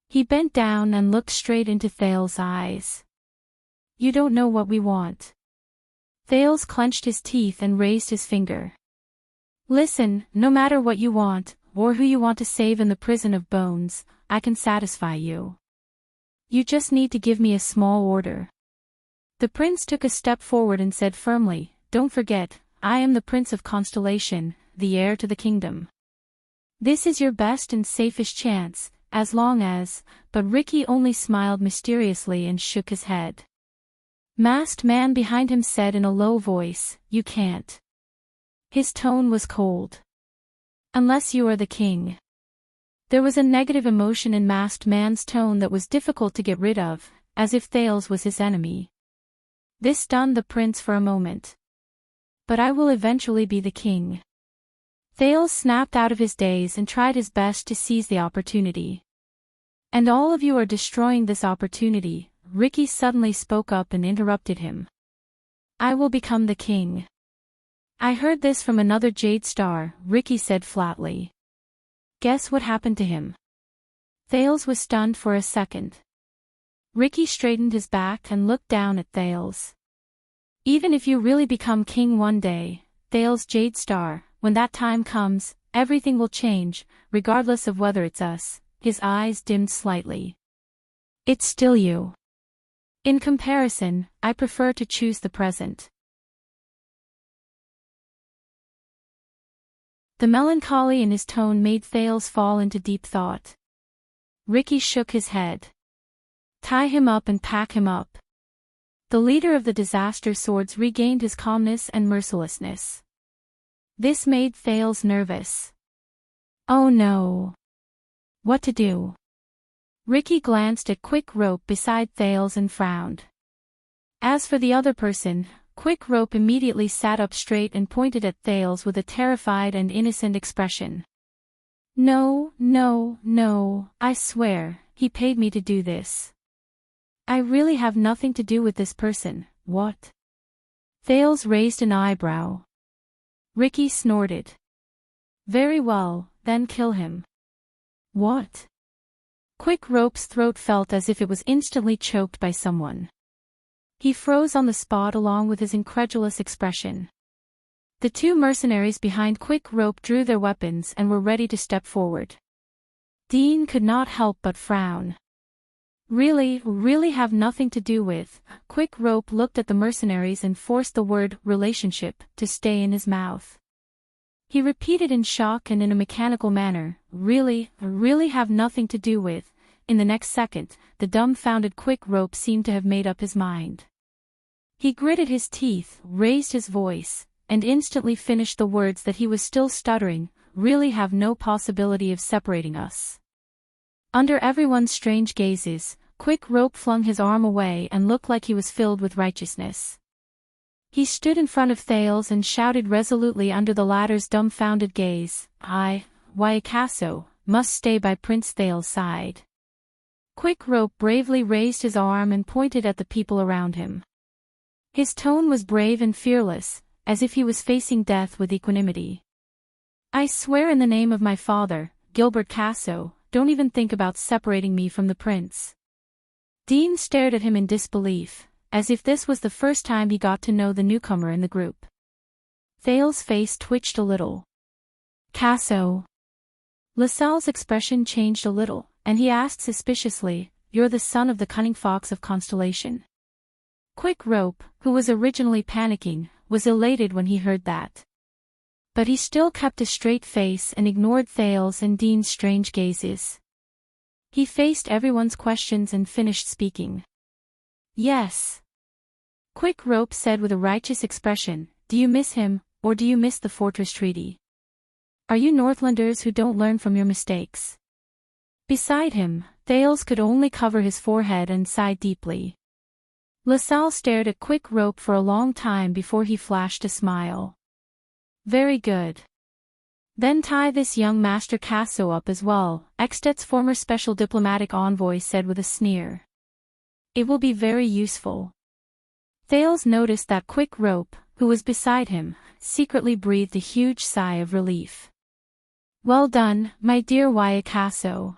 A: He bent down and looked straight into Thales' eyes. You don't know what we want. Thales clenched his teeth and raised his finger. Listen, no matter what you want, or who you want to save in the prison of bones, I can satisfy you. You just need to give me a small order. The prince took a step forward and said firmly, Don't forget, I am the Prince of Constellation, the heir to the kingdom. This is your best and safest chance, as long as, but Ricky only smiled mysteriously and shook his head. Masked Man behind him said in a low voice, You can't. His tone was cold. Unless you are the king. There was a negative emotion in masked man's tone that was difficult to get rid of, as if Thales was his enemy. This stunned the prince for a moment. But I will eventually be the king. Thales snapped out of his daze and tried his best to seize the opportunity. And all of you are destroying this opportunity, Ricky suddenly spoke up and interrupted him. I will become the king. I heard this from another Jade Star, Ricky said flatly. Guess what happened to him? Thales was stunned for a second. Ricky straightened his back and looked down at Thales. Even if you really become king one day, Thales Jade Star, when that time comes, everything will change, regardless of whether it's us. His eyes dimmed slightly. It's still you. In comparison, I prefer to choose the present. The melancholy in his tone made Thales fall into deep thought. Ricky shook his head. Tie him up and pack him up. The leader of the disaster swords regained his calmness and mercilessness. This made Thales nervous. Oh no. What to do? Ricky glanced at Quick Rope beside Thales and frowned. As for the other person, Quick Rope immediately sat up straight and pointed at Thales with a terrified and innocent expression. No, no, no, I swear, he paid me to do this. I really have nothing to do with this person, what? Thales raised an eyebrow. Ricky snorted. Very well, then kill him. What? Quick Rope's throat felt as if it was instantly choked by someone. He froze on the spot along with his incredulous expression. The two mercenaries behind Quick Rope drew their weapons and were ready to step forward. Dean could not help but frown. Really have nothing to do with. Quick Rope looked at the mercenaries and forced the word relationship to stay in his mouth. He repeated in shock and in a mechanical manner, really have nothing to do with. In the next second, the dumbfounded Quick Rope seemed to have made up his mind. He gritted his teeth, raised his voice, and instantly finished the words that he was still stuttering, really have no possibility of separating us. Under everyone's strange gazes, Quick Rope flung his arm away and looked like he was filled with righteousness. He stood in front of Thales and shouted resolutely under the latter's dumbfounded gaze, I, Waiakaso, must stay by Prince Thales' side. Quick Rope bravely raised his arm and pointed at the people around him. His tone was brave and fearless, as if he was facing death with equanimity. I swear in the name of my father, Gilbert Casso, don't even think about separating me from the prince. Dean stared at him in disbelief, as if this was the first time he got to know the newcomer in the group. Thales' face twitched a little. Casso. LaSalle's expression changed a little, and he asked suspiciously, You're the son of the cunning fox of Constellation. Quick Rope, who was originally panicking, was elated when he heard that. But he still kept a straight face and ignored Thales and Dean's strange gazes. He faced everyone's questions and finished speaking. Yes. Quick Rope said with a righteous expression, Do you miss him, or do you miss the Fortress Treaty? Are you Northlanders who don't learn from your mistakes? Beside him, Thales could only cover his forehead and sigh deeply. LaSalle stared at Quick Rope for a long time before he flashed a smile. Very good. Then tie this young Master Casso up as well, Extet's former special diplomatic envoy said with a sneer. It will be very useful. Thales noticed that Quick Rope, who was beside him, secretly breathed a huge sigh of relief. Well done, my dear Waiakaso.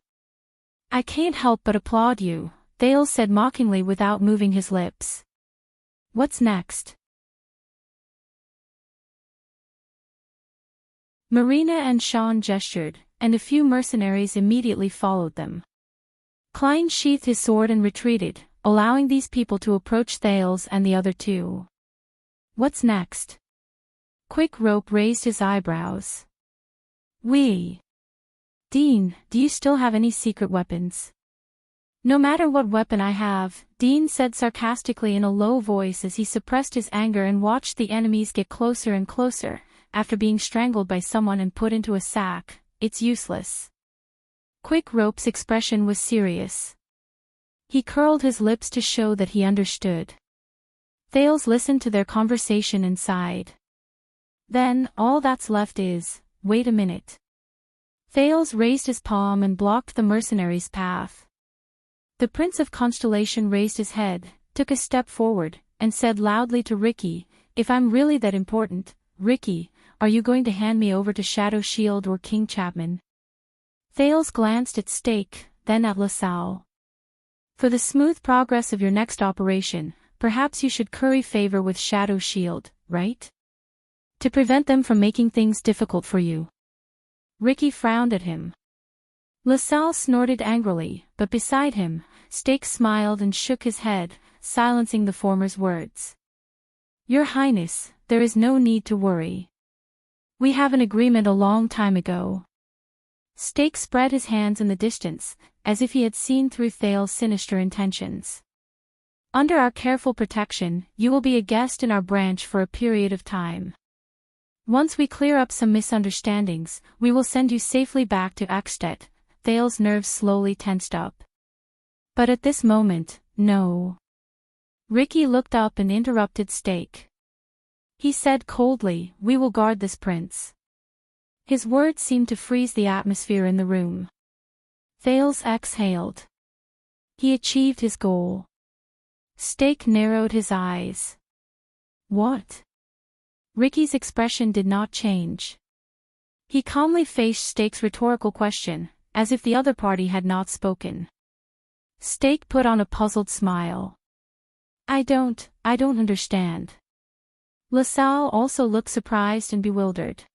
A: I can't help but applaud you, Thales said mockingly without moving his lips. What's next? Marina and Sean gestured, and a few mercenaries immediately followed them. Klein sheathed his sword and retreated, allowing these people to approach Thales and the other two. What's next? Quick Rope raised his eyebrows. Dean, do you still have any secret weapons? No matter what weapon I have, Dean said sarcastically in a low voice as he suppressed his anger and watched the enemies get closer and closer. After being strangled by someone and put into a sack, it's useless. Quick Rope's expression was serious. He curled his lips to show that he understood. Thales listened to their conversation and sighed. Then, all that's left is, wait a minute. Thales raised his palm and blocked the mercenary's path. The Prince of Constellation raised his head, took a step forward, and said loudly to Ricky, "If I'm really that important, Ricky, are you going to hand me over to Shadow Shield or King Chapman?" Thales glanced at Stake, then at LaSalle. "For the smooth progress of your next operation, perhaps you should curry favor with Shadow Shield, right? To prevent them from making things difficult for you." Ricky frowned at him. LaSalle snorted angrily, but beside him, Stake smiled and shook his head, silencing the former's words. "Your Highness, there is no need to worry. We have an agreement a long time ago." Stake spread his hands in the distance, as if he had seen through Thales' sinister intentions. "Under our careful protection, you will be a guest in our branch for a period of time. Once we clear up some misunderstandings, we will send you safely back to Ekstedt." Thales' nerves slowly tensed up. "But at this moment, no." Ricky looked up and interrupted Stake. He said coldly, "We will guard this prince." His words seemed to freeze the atmosphere in the room. Thales exhaled. He achieved his goal. Stake narrowed his eyes. "What?" Ricky's expression did not change. He calmly faced Stake's rhetorical question, as if the other party had not spoken. Stake put on a puzzled smile. I don't understand." LaSalle also looked surprised and bewildered.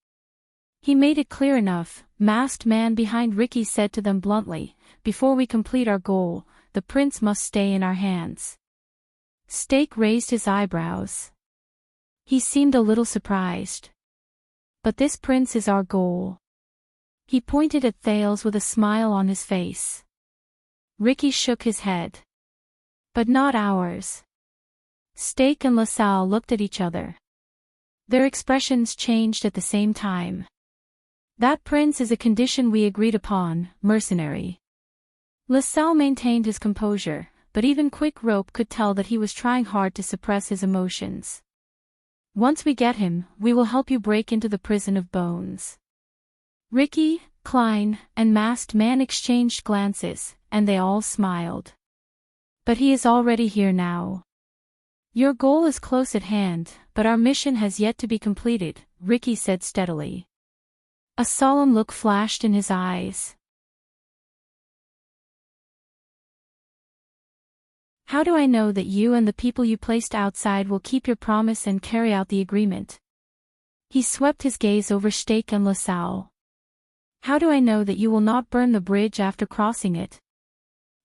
A: He made it clear enough. Masked man behind Ricky said to them bluntly, "Before we complete our goal, the prince must stay in our hands." Stake raised his eyebrows. He seemed a little surprised. "But this prince is our goal." He pointed at Thales with a smile on his face. Ricky shook his head. "But not ours." Stake and LaSalle looked at each other. Their expressions changed at the same time. "That prince is a condition we agreed upon, mercenary." LaSalle maintained his composure, but even Quick Rope could tell that he was trying hard to suppress his emotions. "Once we get him, we will help you break into the prison of bones." Ricky, Klein, and Masked Man exchanged glances, and they all smiled. "But he is already here now." "Your goal is close at hand, but our mission has yet to be completed," Ricky said steadily. A solemn look flashed in his eyes. "How do I know that you and the people you placed outside will keep your promise and carry out the agreement?" He swept his gaze over Stake and LaSalle. "How do I know that you will not burn the bridge after crossing it?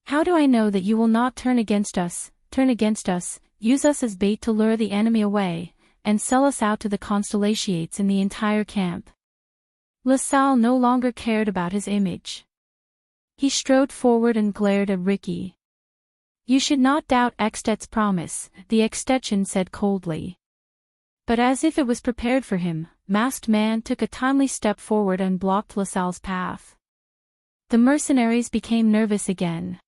A: How do I know that you will not turn against us, use us as bait to lure the enemy away, and sell us out to the Constellations in the entire camp?" LaSalle no longer cared about his image. He strode forward and glared at Ricky. "You should not doubt Ekstedt's promise," the Ekstedtian said coldly. But as if it was prepared for him, Masked Man took a timely step forward and blocked LaSalle's path. The mercenaries became nervous again.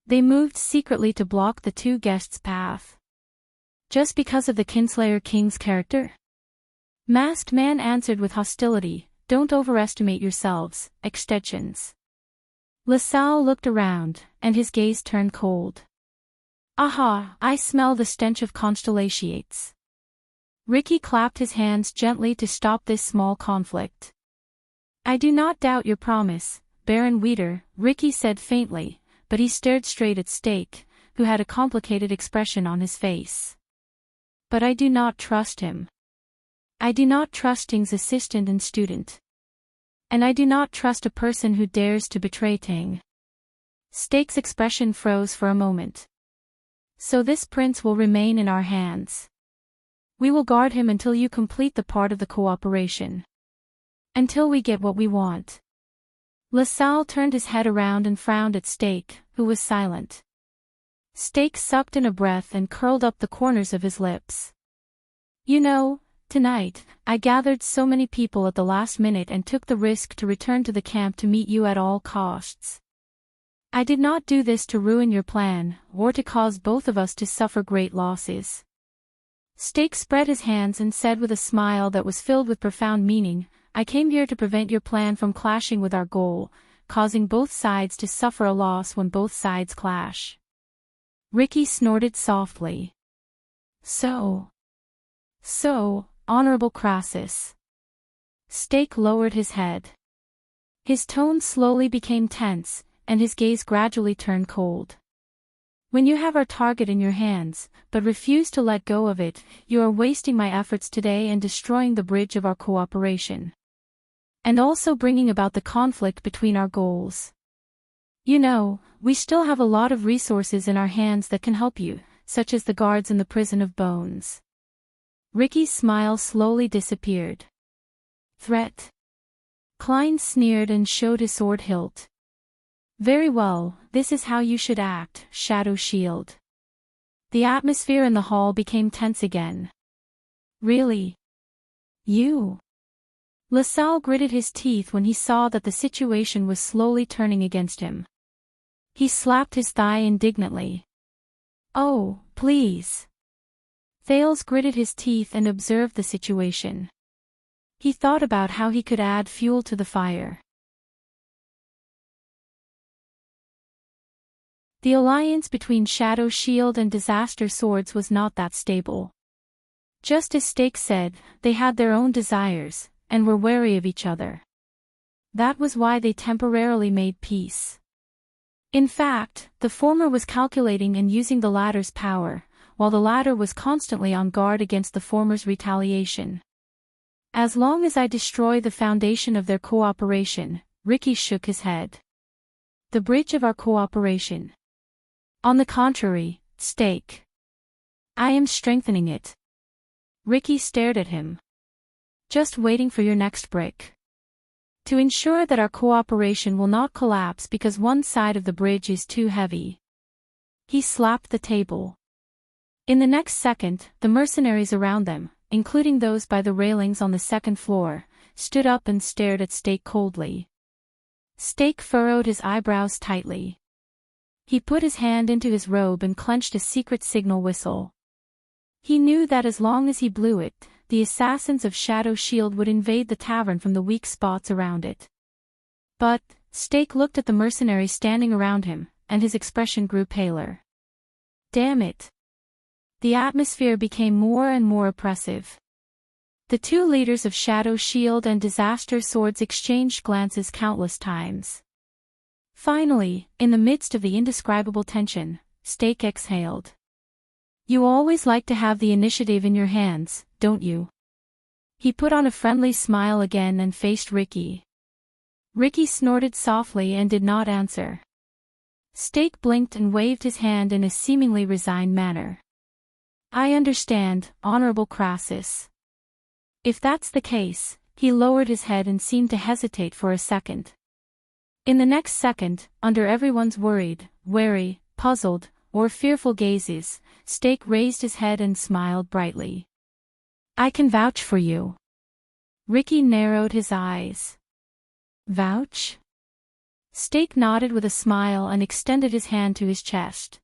A: They moved secretly to block the two guests' path. "Just because of the Kinslayer King's character?" Masked Man answered with hostility, "Don't overestimate yourselves, Ekstedtians." LaSalle looked around, and his gaze turned cold. "Aha, I smell the stench of Constellations." Ricky clapped his hands gently to stop this small conflict. "I do not doubt your promise, Baron Weeder," Ricky said faintly, but he stared straight at Stake, who had a complicated expression on his face. "But I do not trust him. I do not trust Ting's assistant and student. And I do not trust a person who dares to betray Ting." Stake's expression froze for a moment. "So this prince will remain in our hands. We will guard him until you complete the part of the cooperation. Until we get what we want." LaSalle turned his head around and frowned at Stake, who was silent. Stake sucked in a breath and curled up the corners of his lips. "You know, Tonight, I gathered so many people at the last minute and took the risk to return to the camp to meet you at all costs. I did not do this to ruin your plan, or to cause both of us to suffer great losses." Stake spread his hands and said with a smile that was filled with profound meaning, "I came here to prevent your plan from clashing with our goal, causing both sides to suffer a loss when both sides clash." Ricky snorted softly. So, Honorable Crassus." Stake lowered his head. His tone slowly became tense, and his gaze gradually turned cold. "When you have our target in your hands, but refuse to let go of it, you are wasting my efforts today and destroying the bridge of our cooperation. And also bringing about the conflict between our goals. You know, we still have a lot of resources in our hands that can help you, such as the guards in the prison of bones." Ricky's smile slowly disappeared. "Threat?" Klein sneered and showed his sword hilt. "Very well, this is how you should act, Shadow Shield." The atmosphere in the hall became tense again. "Really? You?" LaSalle gritted his teeth when he saw that the situation was slowly turning against him. He slapped his thigh indignantly. "Oh, please." Thales gritted his teeth and observed the situation. He thought about how he could add fuel to the fire. The alliance between Shadow Shield and Disaster Swords was not that stable. Just as Stake said, they had their own desires, and were wary of each other. That was why they temporarily made peace. In fact, the former was calculating and using the latter's power, while the latter was constantly on guard against the former's retaliation. "As long as I destroy the foundation of their cooperation," Ricky shook his head. "The bridge of our cooperation. On the contrary, Stake. I am strengthening it." Ricky stared at him. "Just waiting for your next brick. To ensure that our cooperation will not collapse because one side of the bridge is too heavy." He slapped the table. In the next second, the mercenaries around them, including those by the railings on the second floor, stood up and stared at Stake coldly. Stake furrowed his eyebrows tightly. He put his hand into his robe and clenched a secret signal whistle. He knew that as long as he blew it, the assassins of Shadow Shield would invade the tavern from the weak spots around it. But, Stake looked at the mercenaries standing around him, and his expression grew paler. Damn it. The atmosphere became more and more oppressive. The two leaders of Shadow Shield and Disaster Swords exchanged glances countless times. Finally, in the midst of the indescribable tension, Stake exhaled. "You always like to have the initiative in your hands, don't you?" He put on a friendly smile again and faced Ricky. Ricky snorted softly and did not answer. Stake blinked and waved his hand in a seemingly resigned manner. "I understand, Honorable Crassus." If that's the case, he lowered his head and seemed to hesitate for a second. In the next second, under everyone's worried, wary, puzzled, or fearful gazes, Stake raised his head and smiled brightly. "I can vouch for you." Ricky narrowed his eyes. "Vouch?" Stake nodded with a smile and extended his hand to his chest.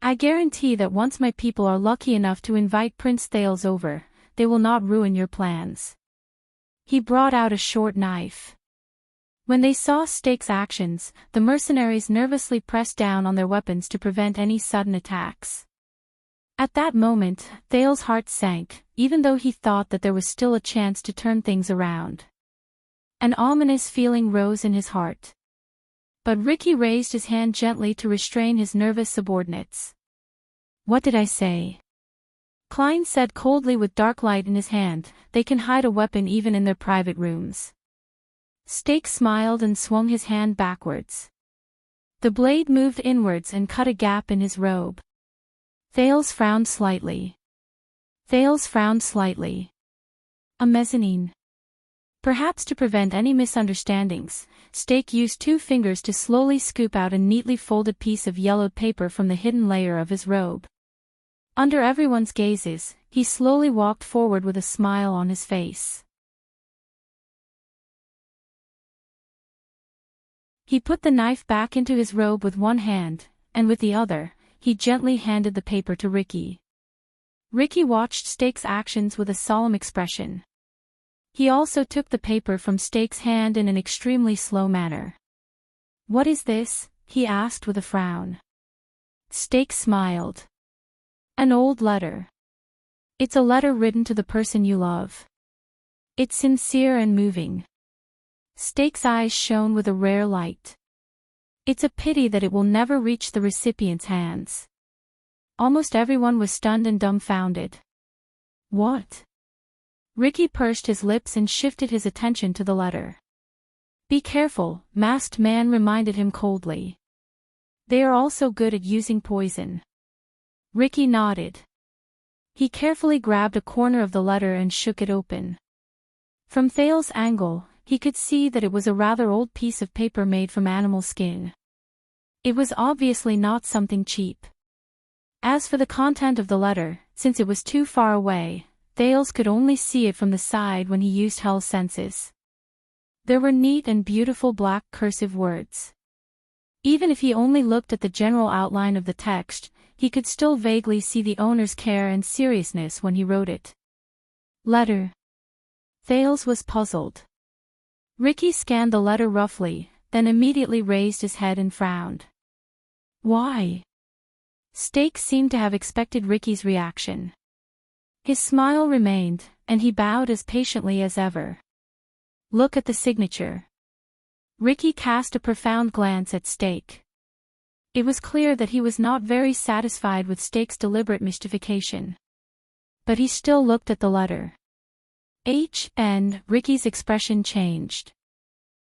A: "I guarantee that once my people are lucky enough to invite Prince Thales over, they will not ruin your plans." He brought out a short knife. When they saw Stake's actions, the mercenaries nervously pressed down on their weapons to prevent any sudden attacks. At that moment, Thales' heart sank, even though he thought that there was still a chance to turn things around. An ominous feeling rose in his heart. But Ricky raised his hand gently to restrain his nervous subordinates. "What did I say?" Klein said coldly with dark light in his hand, "They can hide a weapon even in their private rooms." Stake smiled and swung his hand backwards. The blade moved inwards and cut a gap in his robe. Thales frowned slightly. A mezzanine. Perhaps to prevent any misunderstandings, Stake used 2 fingers to slowly scoop out a neatly folded piece of yellowed paper from the hidden layer of his robe. Under everyone's gazes, he slowly walked forward with a smile on his face. He put the knife back into his robe with one hand, and with the other, he gently handed the paper to Ricky. Ricky watched Steak's actions with a solemn expression. He also took the paper from Steak's hand in an extremely slow manner. "What is this?" he asked with a frown. Steak smiled. "An old letter. It's a letter written to the person you love. It's sincere and moving." Steak's eyes shone with a rare light. "It's a pity that it will never reach the recipient's hands." Almost everyone was stunned and dumbfounded. "What?" Ricky pursed his lips and shifted his attention to the letter. "Be careful," Masked Man reminded him coldly. "They are also good at using poison." Ricky nodded. He carefully grabbed a corner of the letter and shook it open. From Thale's angle, he could see that it was a rather old piece of paper made from animal skin. It was obviously not something cheap. As for the content of the letter, since it was too far away, Thales could only see it from the side when he used Hell's senses. There were neat and beautiful black cursive words. Even if he only looked at the general outline of the text, he could still vaguely see the owner's care and seriousness when he wrote it. Letter. Thales was puzzled. Ricky scanned the letter roughly, then immediately raised his head and frowned. "Why?" Steak seemed to have expected Ricky's reaction. His smile remained, and he bowed as patiently as ever. "Look at the signature." Ricky cast a profound glance at Steak. It was clear that he was not very satisfied with Steak's deliberate mystification. But he still looked at the letter. Ricky's expression changed.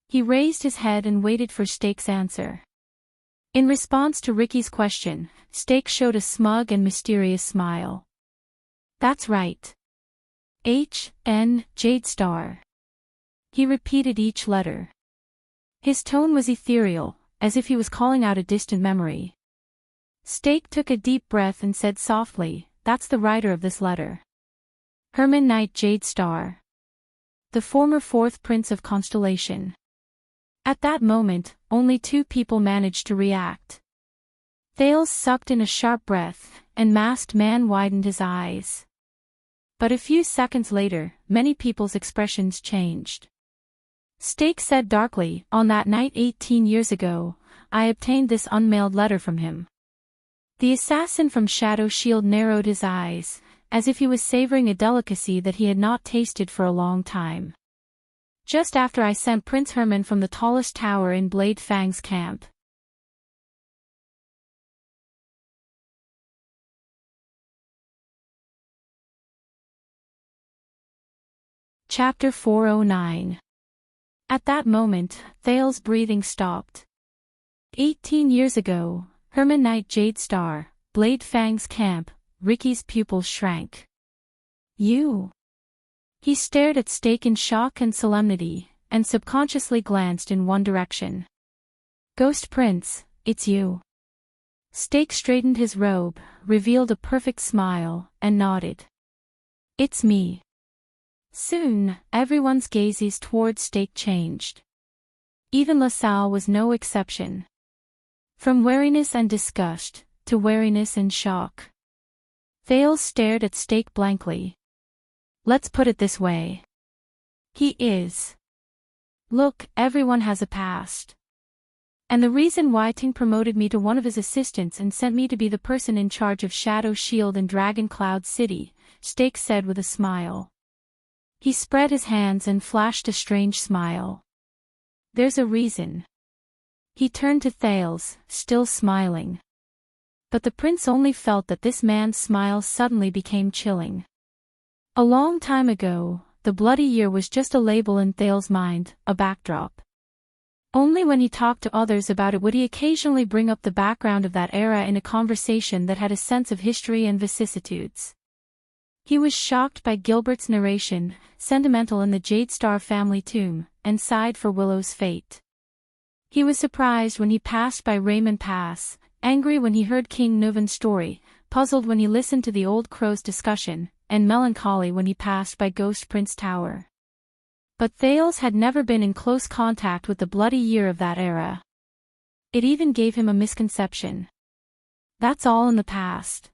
A: He raised his head and waited for Steak's answer. In response to Ricky's question, Steak showed a smug and mysterious smile. "That's right. Jade Star." He repeated each letter. His tone was ethereal, as if he was calling out a distant memory. Steak took a deep breath and said softly, "That's the writer of this letter. Herman Knight Jade Star. The former fourth prince of Constellation." At that moment, only two people managed to react. Thales sucked in a sharp breath, and Masked Man widened his eyes. But a few seconds later, many people's expressions changed. Steak said darkly, "On that night 18 years ago, I obtained this unmailed letter from him." The assassin from Shadow Shield narrowed his eyes, as if he was savoring a delicacy that he had not tasted for a long time. "Just after I sent Prince Herman from the tallest tower in Blade Fang's camp." Chapter 409. At that moment, Thale's breathing stopped. 18 years ago, Herman Knight Jade Star, Blade Fang's camp. Ricky's pupils shrank. "You?" He stared at Steak in shock and solemnity, and subconsciously glanced in one direction. "Ghost Prince, it's you." Steak straightened his robe, revealed a perfect smile, and nodded. "It's me." Soon, everyone's gazes toward Steak changed. Even LaSalle was no exception. From wariness and disgust, to wariness and shock. Thales stared at Steak blankly. "Let's put it this way. He is. Look, everyone has a past. And the reason why Ting promoted me to one of his assistants and sent me to be the person in charge of Shadow Shield and Dragon Cloud City," Steak said with a smile. He spread his hands and flashed a strange smile. "There's a reason." He turned to Thales, still smiling. But the prince only felt that this man's smile suddenly became chilling. A long time ago, the bloody year was just a label in Thale's mind, a backdrop. Only when he talked to others about it would he occasionally bring up the background of that era in a conversation that had a sense of history and vicissitudes. He was shocked by Gilbert's narration, sentimental in the Jade Star family tomb, and sighed for Willow's fate. He was surprised when he passed by Raymond Pass, angry when he heard King Nuvan's story, puzzled when he listened to the old crow's discussion, and melancholy when he passed by Ghost Prince Tower. But Thales had never been in close contact with the bloody year of that era. It even gave him a misconception. That's all in the past.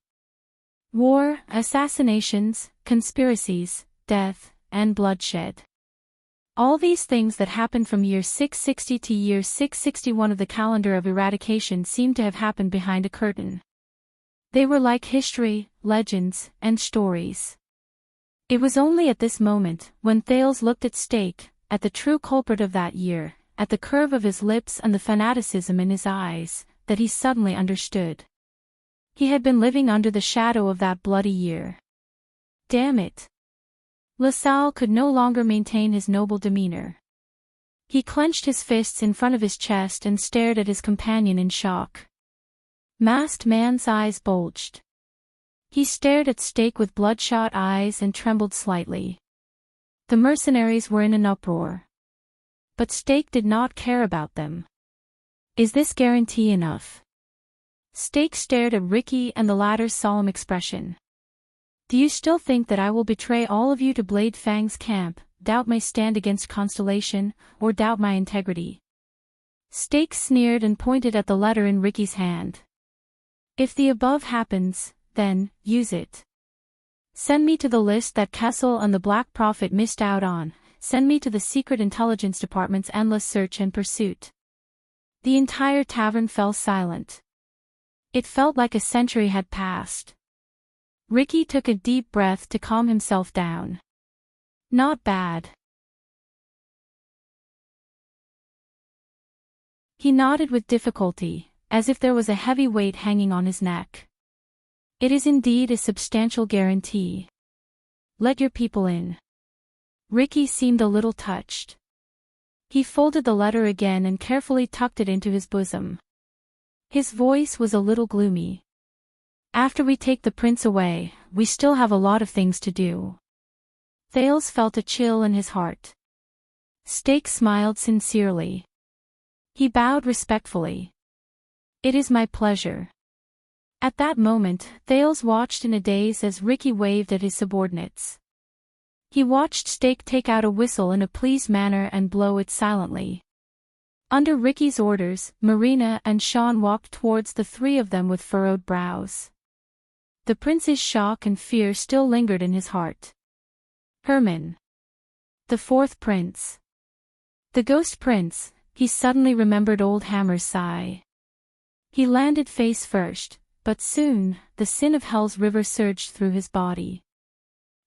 A: War, assassinations, conspiracies, death, and bloodshed. All these things that happened from year 660 to year 661 of the calendar of eradication seemed to have happened behind a curtain. They were like history, legends, and stories. It was only at this moment, when Thales looked at Stake, at the true culprit of that year, at the curve of his lips and the fanaticism in his eyes, that he suddenly understood. He had been living under the shadow of that bloody year. Damn it! LaSalle could no longer maintain his noble demeanor. He clenched his fists in front of his chest and stared at his companion in shock. Masked Man's eyes bulged. He stared at Stake with bloodshot eyes and trembled slightly. The mercenaries were in an uproar. But Stake did not care about them. Is this guarantee enough? Stake stared at Ricky and the latter's solemn expression. Do you still think that I will betray all of you to Blade Fang's camp, doubt my stand against Constellation, or doubt my integrity? Stake sneered and pointed at the letter in Ricky's hand. If the above happens, then, use it. Send me to the list that Kessel and the Black Prophet missed out on, send me to the Secret Intelligence Department's endless search and pursuit. The entire tavern fell silent. It felt like a century had passed. Ricky took a deep breath to calm himself down. Not bad. He nodded with difficulty, as if there was a heavy weight hanging on his neck. It is indeed a substantial guarantee. Let your people in. Ricky seemed a little touched. He folded the letter again and carefully tucked it into his bosom. His voice was a little gloomy. After we take the prince away, we still have a lot of things to do. Thales felt a chill in his heart. Stake smiled sincerely. He bowed respectfully. It is my pleasure. At that moment, Thales watched in a daze as Ricky waved at his subordinates. He watched Stake take out a whistle in a pleased manner and blow it silently. Under Ricky's orders, Marina and Sean walked towards the three of them with furrowed brows. The prince's shock and fear still lingered in his heart. Herman. The fourth prince. The ghost prince, he suddenly remembered old Hammer's sigh. He landed face first, but soon, the sin of Hell's river surged through his body.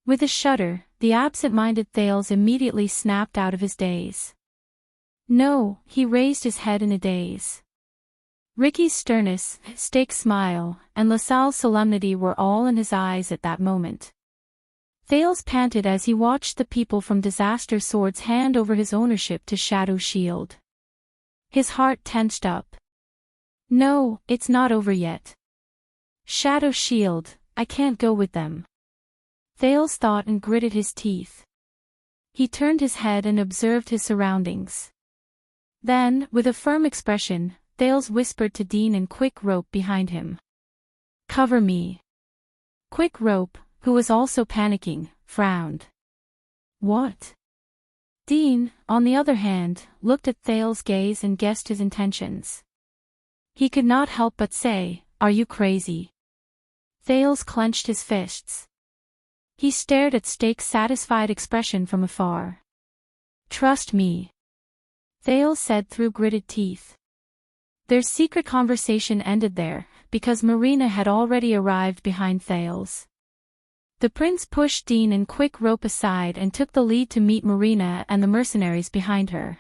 A: With a shudder, the absent-minded Thales immediately snapped out of his daze. No, he raised his head in a daze. Ricky's sternness, Stake's smile, and LaSalle's solemnity were all in his eyes at that moment. Thales panted as he watched the people from Disaster Swords hand over his ownership to Shadow Shield. His heart tensed up. No, it's not over yet. Shadow Shield, I can't go with them. Thales thought and gritted his teeth. He turned his head and observed his surroundings. Then, with a firm expression, Thales whispered to Dean and Quick Rope behind him. Cover me. Quick Rope, who was also panicking, frowned. What? Dean, on the other hand, looked at Thales' gaze and guessed his intentions. He could not help but say, Are you crazy? Thales clenched his fists. He stared at Stake's satisfied expression from afar. Trust me. Thales said through gritted teeth. Their secret conversation ended there, because Marina had already arrived behind Thales. The prince pushed Dean and Quick Rope aside and took the lead to meet Marina and the mercenaries behind her.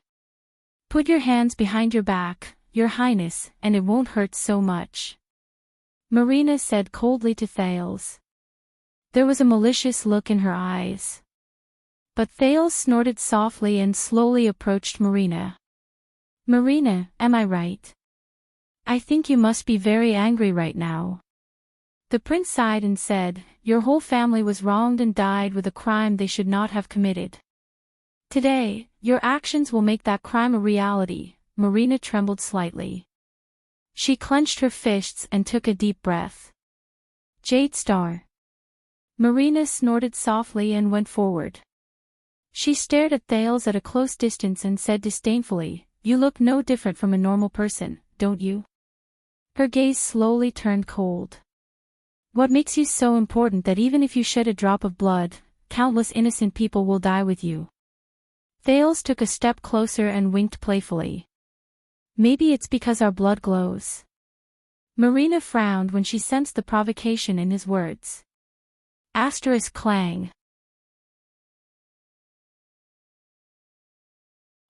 A: Put your hands behind your back, Your Highness, and it won't hurt so much. Marina said coldly to Thales. There was a malicious look in her eyes. But Thales snorted softly and slowly approached Marina. Marina, am I right? I think you must be very angry right now. The prince sighed and said, Your whole family was wronged and died with a crime they should not have committed. Today, your actions will make that crime a reality. Marina trembled slightly. She clenched her fists and took a deep breath. Jade Star. Marina snorted softly and went forward. She stared at Thales at a close distance and said disdainfully, "You look no different from a normal person, don't you?" Her gaze slowly turned cold. "What makes you so important that even if you shed a drop of blood, countless innocent people will die with you?" Thales took a step closer and winked playfully. "Maybe it's because our blood glows." Marina frowned when she sensed the provocation in his words. Asterisk clang.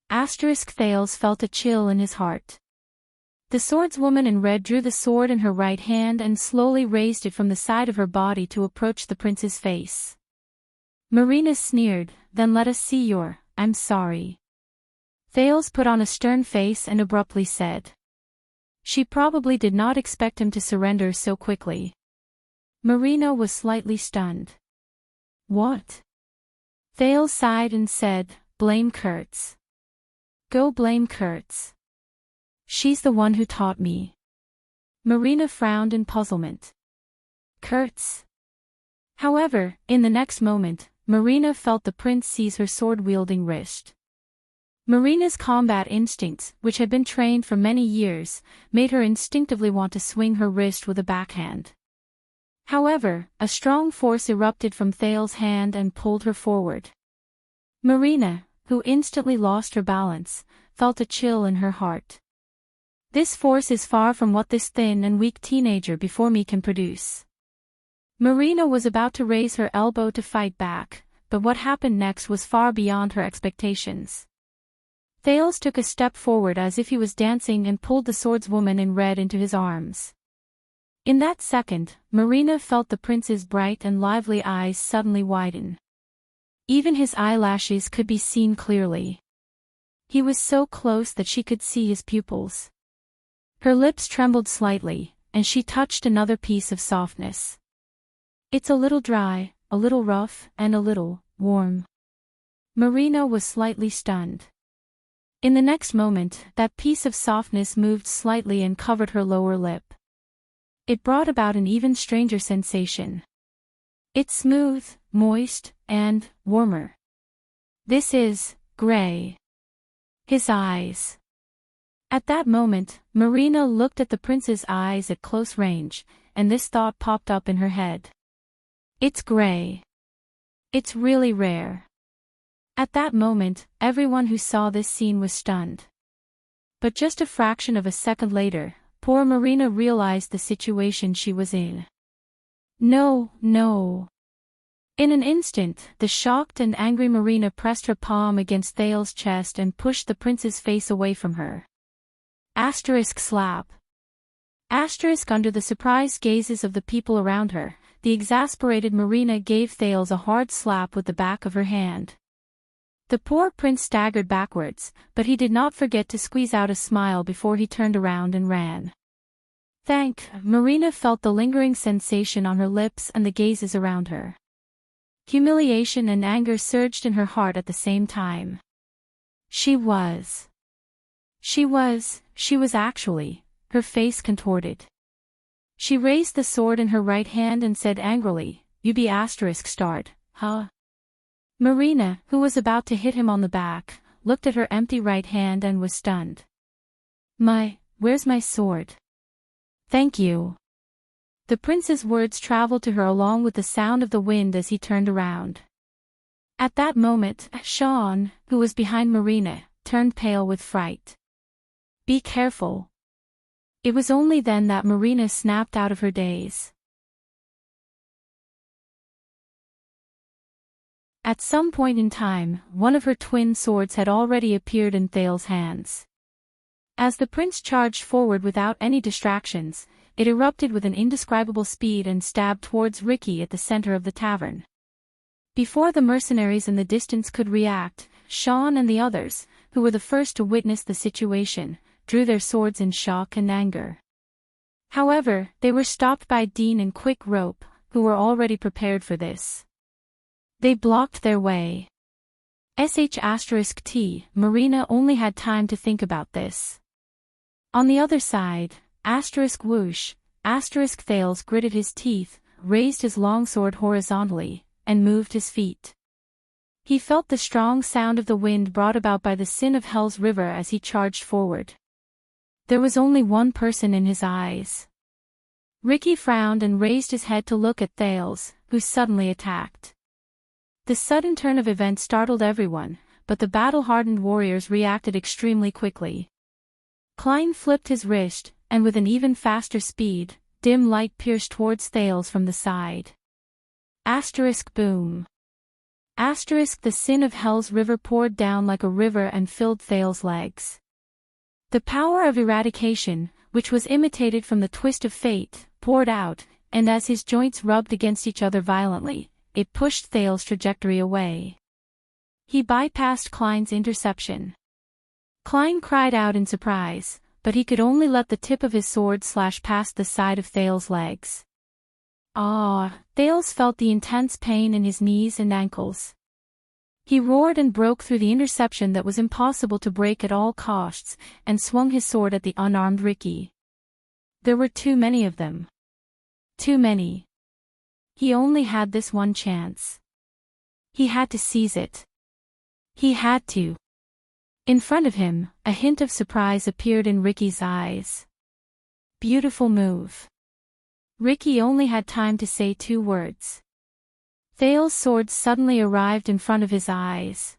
A: Asterisk Thales felt a chill in his heart. The swordswoman in red drew the sword in her right hand and slowly raised it from the side of her body to approach the prince's face. Marina sneered, "Then let us see your, I'm sorry." Thales put on a stern face and abruptly said. She probably did not expect him to surrender so quickly. Marina was slightly stunned. "What?" Thales sighed and said, "Blame Kurtz. Go blame Kurtz. She's the one who taught me." Marina frowned in puzzlement. Kurtz? However, in the next moment, Marina felt the prince seize her sword-wielding wrist. Marina's combat instincts, which had been trained for many years, made her instinctively want to swing her wrist with a backhand. However, a strong force erupted from Thales' hand and pulled her forward. Marina, who instantly lost her balance, felt a chill in her heart. This force is far from what this thin and weak teenager before me can produce. Marina was about to raise her elbow to fight back, but what happened next was far beyond her expectations. Thales took a step forward as if he was dancing and pulled the swordswoman in red into his arms. In that second, Marina felt the prince's bright and lively eyes suddenly widen. Even his eyelashes could be seen clearly. He was so close that she could see his pupils. Her lips trembled slightly, and she touched another piece of softness. "It's a little dry, a little rough, and a little warm." Marina was slightly stunned. In the next moment, that piece of softness moved slightly and covered her lower lip. It brought about an even stranger sensation. It's smooth, moist, and warmer. This is Gray. His eyes. At that moment, Marina looked at the prince's eyes at close range, and this thought popped up in her head. It's Gray. It's really rare. At that moment, everyone who saw this scene was stunned. But just a fraction of a second later, poor Marina realized the situation she was in. No, no. In an instant, the shocked and angry Marina pressed her palm against Thales' chest and pushed the prince's face away from her. Asterisk slap. Asterisk under the surprised gazes of the people around her, the exasperated Marina gave Thales a hard slap with the back of her hand. The poor prince staggered backwards, but he did not forget to squeeze out a smile before he turned around and ran. Marina felt the lingering sensation on her lips and the gazes around her. Humiliation and anger surged in her heart at the same time. She was actually, her face contorted. She raised the sword in her right hand and said angrily, "You be asterisk start, huh?" Marina, who was about to hit him on the back, looked at her empty right hand and was stunned. Where's my sword? Thank you." The prince's words traveled to her along with the sound of the wind as he turned around. At that moment, Sean, who was behind Marina, turned pale with fright. "Be careful." It was only then that Marina snapped out of her daze. At some point in time, one of her twin swords had already appeared in Thales' hands. As the prince charged forward without any distractions, it erupted with an indescribable speed and stabbed towards Ricky at the center of the tavern. Before the mercenaries in the distance could react, Sean and the others, who were the first to witness the situation, drew their swords in shock and anger. However, they were stopped by Dean and Quick Rope, who were already prepared for this. They blocked their way. *T, Marina only had time to think about this. On the other side, *whoosh, *Thales gritted his teeth, raised his longsword horizontally, and moved his feet. He felt the strong sound of the wind brought about by the sin of Hell's River as he charged forward. There was only one person in his eyes. Ricky frowned and raised his head to look at Thales, who suddenly attacked. The sudden turn of events startled everyone, but the battle-hardened warriors reacted extremely quickly. Klein flipped his wrist, and with an even faster speed, dim light pierced towards Thales from the side. Asterisk boom. Asterisk the sin of Hell's River poured down like a river and filled Thales' legs. The power of eradication, which was imitated from the twist of fate, poured out, and as his joints rubbed against each other violently, it pushed Thales' trajectory away. He bypassed Klein's interception. Klein cried out in surprise, but he could only let the tip of his sword slash past the side of Thales' legs. Thales felt the intense pain in his knees and ankles. He roared and broke through the interception that was impossible to break at all costs, and swung his sword at the unarmed Ricky. There were too many of them. Too many. He only had this one chance. He had to seize it. He had to. In front of him, a hint of surprise appeared in Ricky's eyes. Beautiful move. Ricky only had time to say 2 words. Thales' sword suddenly arrived in front of his eyes.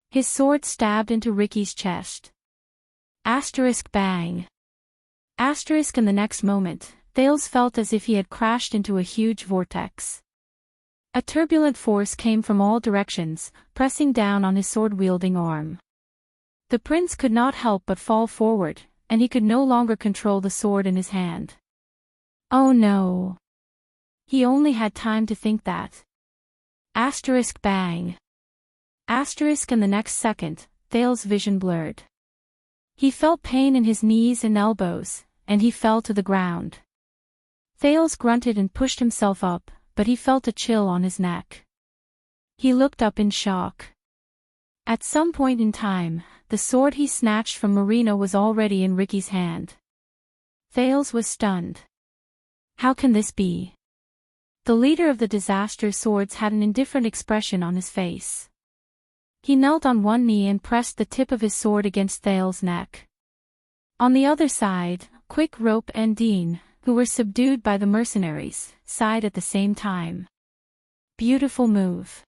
A: His sword stabbed into Ricky's chest. Asterisk bang. Asterisk in the next moment, Thales felt as if he had crashed into a huge vortex. A turbulent force came from all directions, pressing down on his sword-wielding arm. The prince could not help but fall forward, and he could no longer control the sword in his hand. Oh no. He only had time to think that. Asterisk bang. Asterisk in the next second, Thales' vision blurred. He felt pain in his knees and elbows, and he fell to the ground. Thales grunted and pushed himself up, but he felt a chill on his neck. He looked up in shock. At some point in time, the sword he snatched from Marina was already in Ricky's hand. Thales was stunned. How can this be? The leader of the disaster swords had an indifferent expression on his face. He knelt on one knee and pressed the tip of his sword against Thales' neck. On the other side, Quick Rope and Dean, who were subdued by the mercenaries, sighed at the same time. Beautiful move.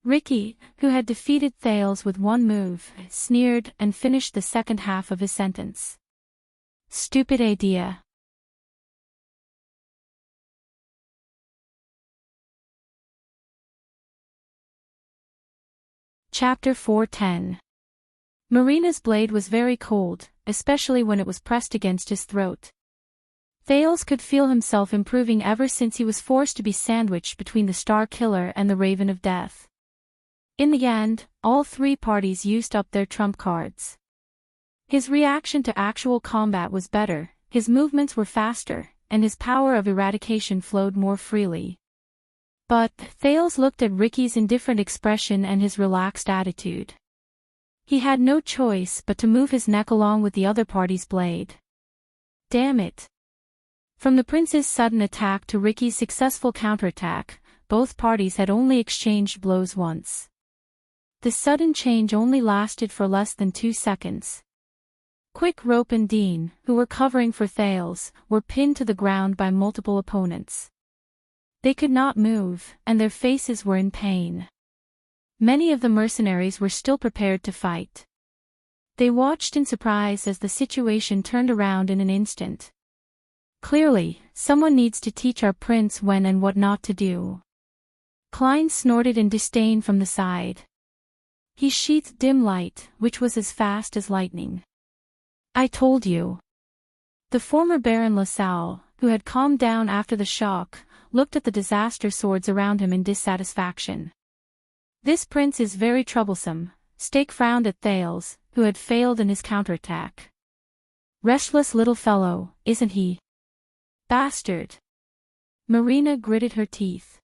A: Ricky, who had defeated Thales with one move, sneered and finished the second half of his sentence. Stupid idea. Chapter 410. Marina's blade was very cold, especially when it was pressed against his throat. Thales could feel himself improving ever since he was forced to be sandwiched between the Star Killer and the Raven of Death. In the end, all 3 parties used up their trump cards. His reaction to actual combat was better, his movements were faster, and his power of eradication flowed more freely. But Thales looked at Ricky's indifferent expression and his relaxed attitude. He had no choice but to move his neck along with the other party's blade. Damn it. From the prince's sudden attack to Ricky's successful counterattack, both parties had only exchanged blows once. The sudden change only lasted for less than 2 seconds. Quick Rope and Dean, who were covering for Thales, were pinned to the ground by multiple opponents. They could not move, and their faces were in pain. Many of the mercenaries were still prepared to fight. They watched in surprise as the situation turned around in an instant. Clearly, someone needs to teach our prince when and what not to do. Klein snorted in disdain from the side. He sheathed dim light, which was as fast as lightning. I told you. The former Baron LaSalle, who had calmed down after the shock, looked at the disaster swords around him in dissatisfaction. This prince is very troublesome. Stake frowned at Thales, who had failed in his counterattack. Restless little fellow, isn't he? Bastard. Marina gritted her teeth.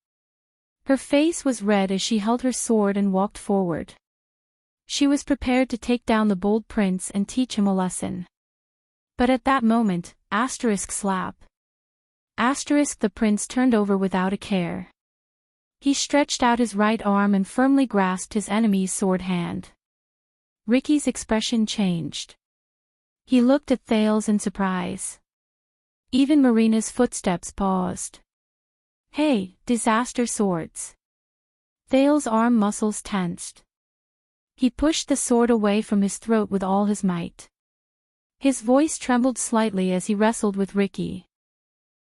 A: Her face was red as she held her sword and walked forward. She was prepared to take down the bold prince and teach him a lesson. But at that moment, slap. The prince turned over without a care. He stretched out his right arm and firmly grasped his enemy's sword hand. Ricky's expression changed. He looked at Thales in surprise. Even Marina's footsteps paused. Hey, disaster swords. Thales' arm muscles tensed. He pushed the sword away from his throat with all his might. His voice trembled slightly as he wrestled with Ricky.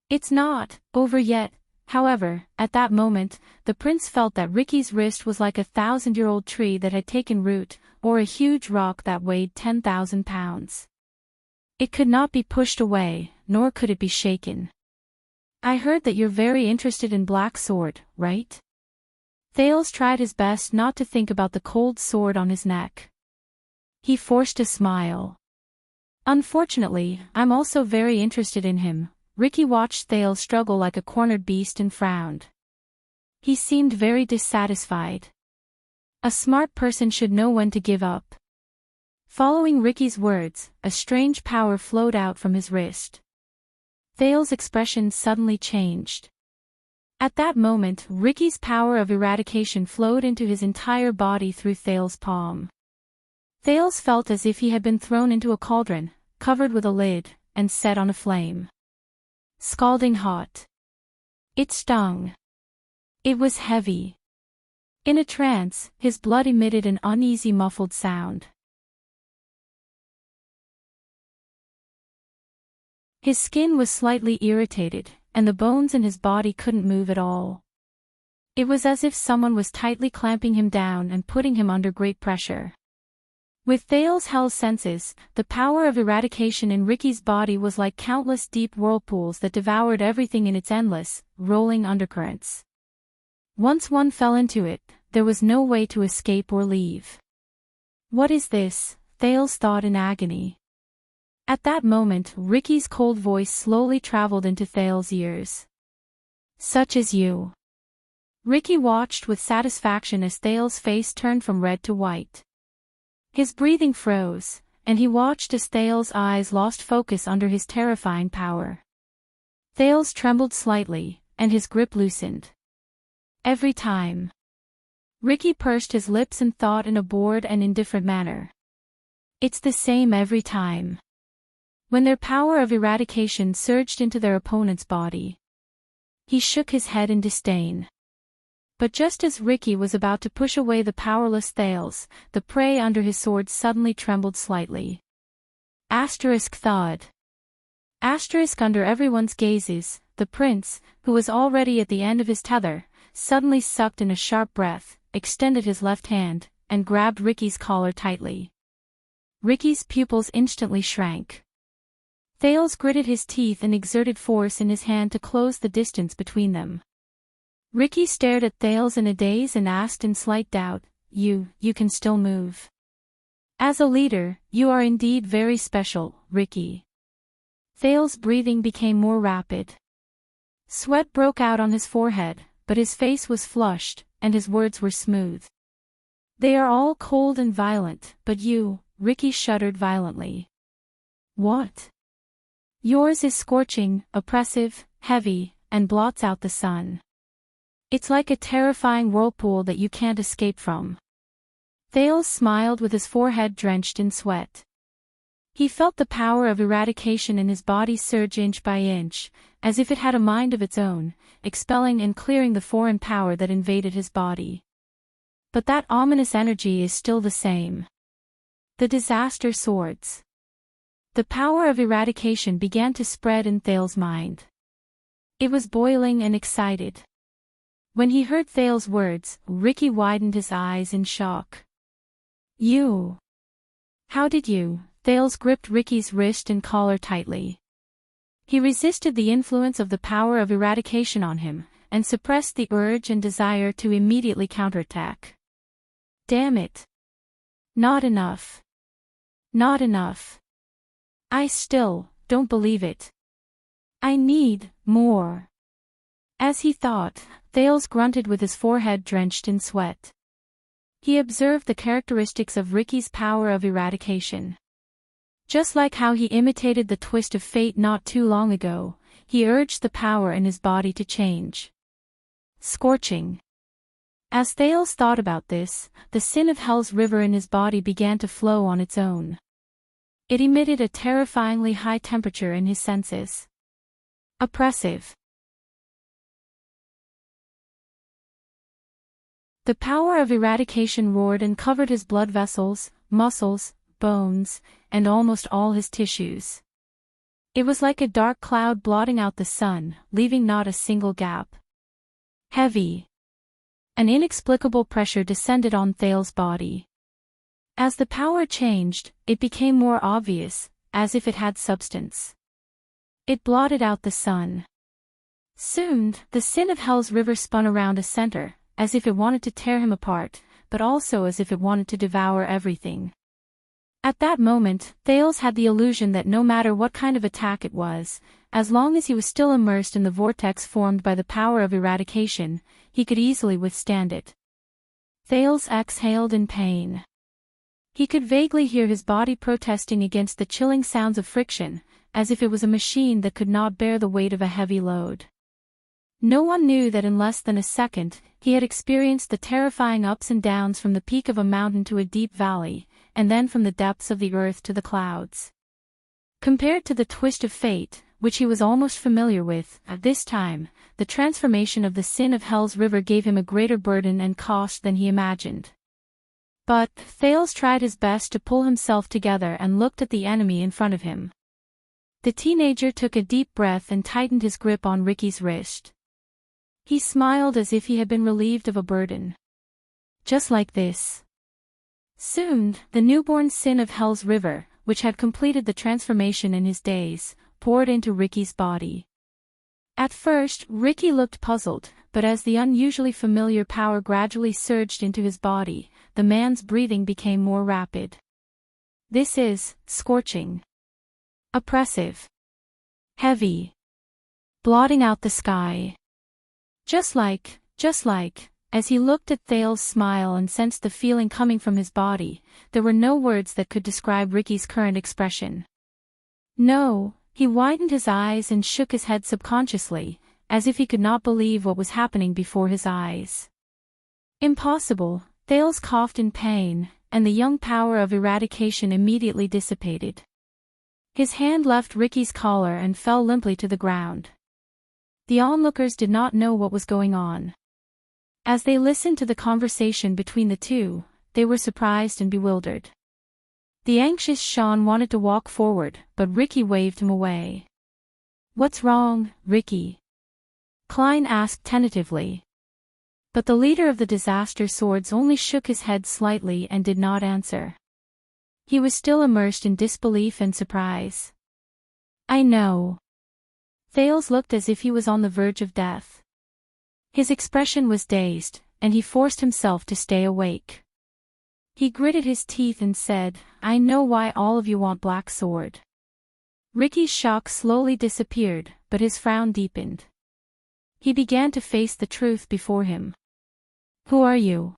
A: It's not over yet. However, at that moment, the prince felt that Ricky's wrist was like a 1,000-year-old tree that had taken root, or a huge rock that weighed 10,000 pounds. It could not be pushed away, nor could it be shaken. I heard that you're very interested in Black Sword, right? Thales tried his best not to think about the cold sword on his neck. He forced a smile. Unfortunately, I'm also very interested in him. Ricky watched Thales struggle like a cornered beast and frowned. He seemed very dissatisfied. A smart person should know when to give up. Following Ricky's words, a strange power flowed out from his wrist. Thales' expression suddenly changed. At that moment, Ricky's power of eradication flowed into his entire body through Thales' palm. Thales felt as if he had been thrown into a cauldron, covered with a lid, and set on a flame. Scalding hot. It stung. It was heavy. In a trance, his blood emitted an uneasy muffled sound. His skin was slightly irritated, and the bones in his body couldn't move at all. It was as if someone was tightly clamping him down and putting him under great pressure. With Thales' hell's senses, the power of eradication in Ricky's body was like countless deep whirlpools that devoured everything in its endless, rolling undercurrents. Once one fell into it, there was no way to escape or leave. What is this? Thales thought in agony. At that moment, Ricky's cold voice slowly traveled into Thales' ears. Such as you. Ricky watched with satisfaction as Thales' face turned from red to white. His breathing froze, and he watched as Thales' eyes lost focus under his terrifying power. Thales trembled slightly, and his grip loosened. Every time. Ricky pursed his lips and thought in a bored and indifferent manner. It's the same every time. When their power of eradication surged into their opponent's body. He shook his head in disdain. But just as Ricky was about to push away the powerless Thales, the prey under his sword suddenly trembled slightly. Thawed. Under everyone's gazes, the prince, who was already at the end of his tether, suddenly sucked in a sharp breath, extended his left hand, and grabbed Ricky's collar tightly. Ricky's pupils instantly shrank. Thales gritted his teeth and exerted force in his hand to close the distance between them. Ricky stared at Thales in a daze and asked in slight doubt, You can still move. As a leader, you are indeed very special, Ricky. Thales' breathing became more rapid. Sweat broke out on his forehead, but his face was flushed, and his words were smooth. They are all cold and violent, but you, Ricky shuddered violently. What? Yours is scorching, oppressive, heavy, and blots out the sun. It's like a terrifying whirlpool that you can't escape from. Thales smiled with his forehead drenched in sweat. He felt the power of eradication in his body surge inch by inch, as if it had a mind of its own, expelling and clearing the foreign power that invaded his body. But that ominous energy is still the same. The disaster swords. The power of eradication began to spread in Thales' mind. It was boiling and excited. When he heard Thales' words, Ricky widened his eyes in shock. You? How did you? Thales gripped Ricky's wrist and collar tightly. He resisted the influence of the power of eradication on him, and suppressed the urge and desire to immediately counterattack. Damn it. Not enough. Not enough. I still don't believe it. I need more. As he thought, Thales grunted with his forehead drenched in sweat. He observed the characteristics of Ricky's power of eradication. Just like how he imitated the twist of fate not too long ago, he urged the power in his body to change. Scorching. As Thales thought about this, the sin of hell's river in his body began to flow on its own. It emitted a terrifyingly high temperature in his senses. Oppressive. The power of eradication roared and covered his blood vessels, muscles, bones, and almost all his tissues. It was like a dark cloud blotting out the sun, leaving not a single gap. Heavy. An inexplicable pressure descended on Thales' body. As the power changed, it became more obvious, as if it had substance. It blotted out the sun. Soon, the sin of hell's river spun around a center, as if it wanted to tear him apart, but also as if it wanted to devour everything. At that moment, Thales had the illusion that no matter what kind of attack it was, as long as he was still immersed in the vortex formed by the power of eradication, he could easily withstand it. Thales exhaled in pain. He could vaguely hear his body protesting against the chilling sounds of friction, as if it was a machine that could not bear the weight of a heavy load. No one knew that in less than a second, he had experienced the terrifying ups and downs from the peak of a mountain to a deep valley, and then from the depths of the earth to the clouds. Compared to the twist of fate, which he was almost familiar with, at this time, the transformation of the sin of hell's river gave him a greater burden and cost than he imagined. But Thales tried his best to pull himself together and looked at the enemy in front of him. The teenager took a deep breath and tightened his grip on Ricky's wrist. He smiled as if he had been relieved of a burden. Just like this. Soon, the newborn sin of hell's river, which had completed the transformation in his days, poured into Ricky's body. At first, Ricky looked puzzled, but as the unusually familiar power gradually surged into his body, the man's breathing became more rapid. This is scorching. Oppressive. Heavy. Blotting out the sky. Just like, as he looked at Thales' smile and sensed the feeling coming from his body, there were no words that could describe Ricky's current expression. No, he widened his eyes and shook his head subconsciously, as if he could not believe what was happening before his eyes. Impossible, Thales coughed in pain, and the young power of eradication immediately dissipated. His hand left Ricky's collar and fell limply to the ground. The onlookers did not know what was going on. As they listened to the conversation between the two, they were surprised and bewildered. The anxious Sean wanted to walk forward, but Ricky waved him away. "What's wrong, Ricky?" Klein asked tentatively. But the leader of the disaster swords only shook his head slightly and did not answer. He was still immersed in disbelief and surprise. "I know." Thales looked as if he was on the verge of death. His expression was dazed, and he forced himself to stay awake. He gritted his teeth and said, "I know why all of you want Black Sword." Ricky's shock slowly disappeared, but his frown deepened. He began to face the truth before him. "Who are you?"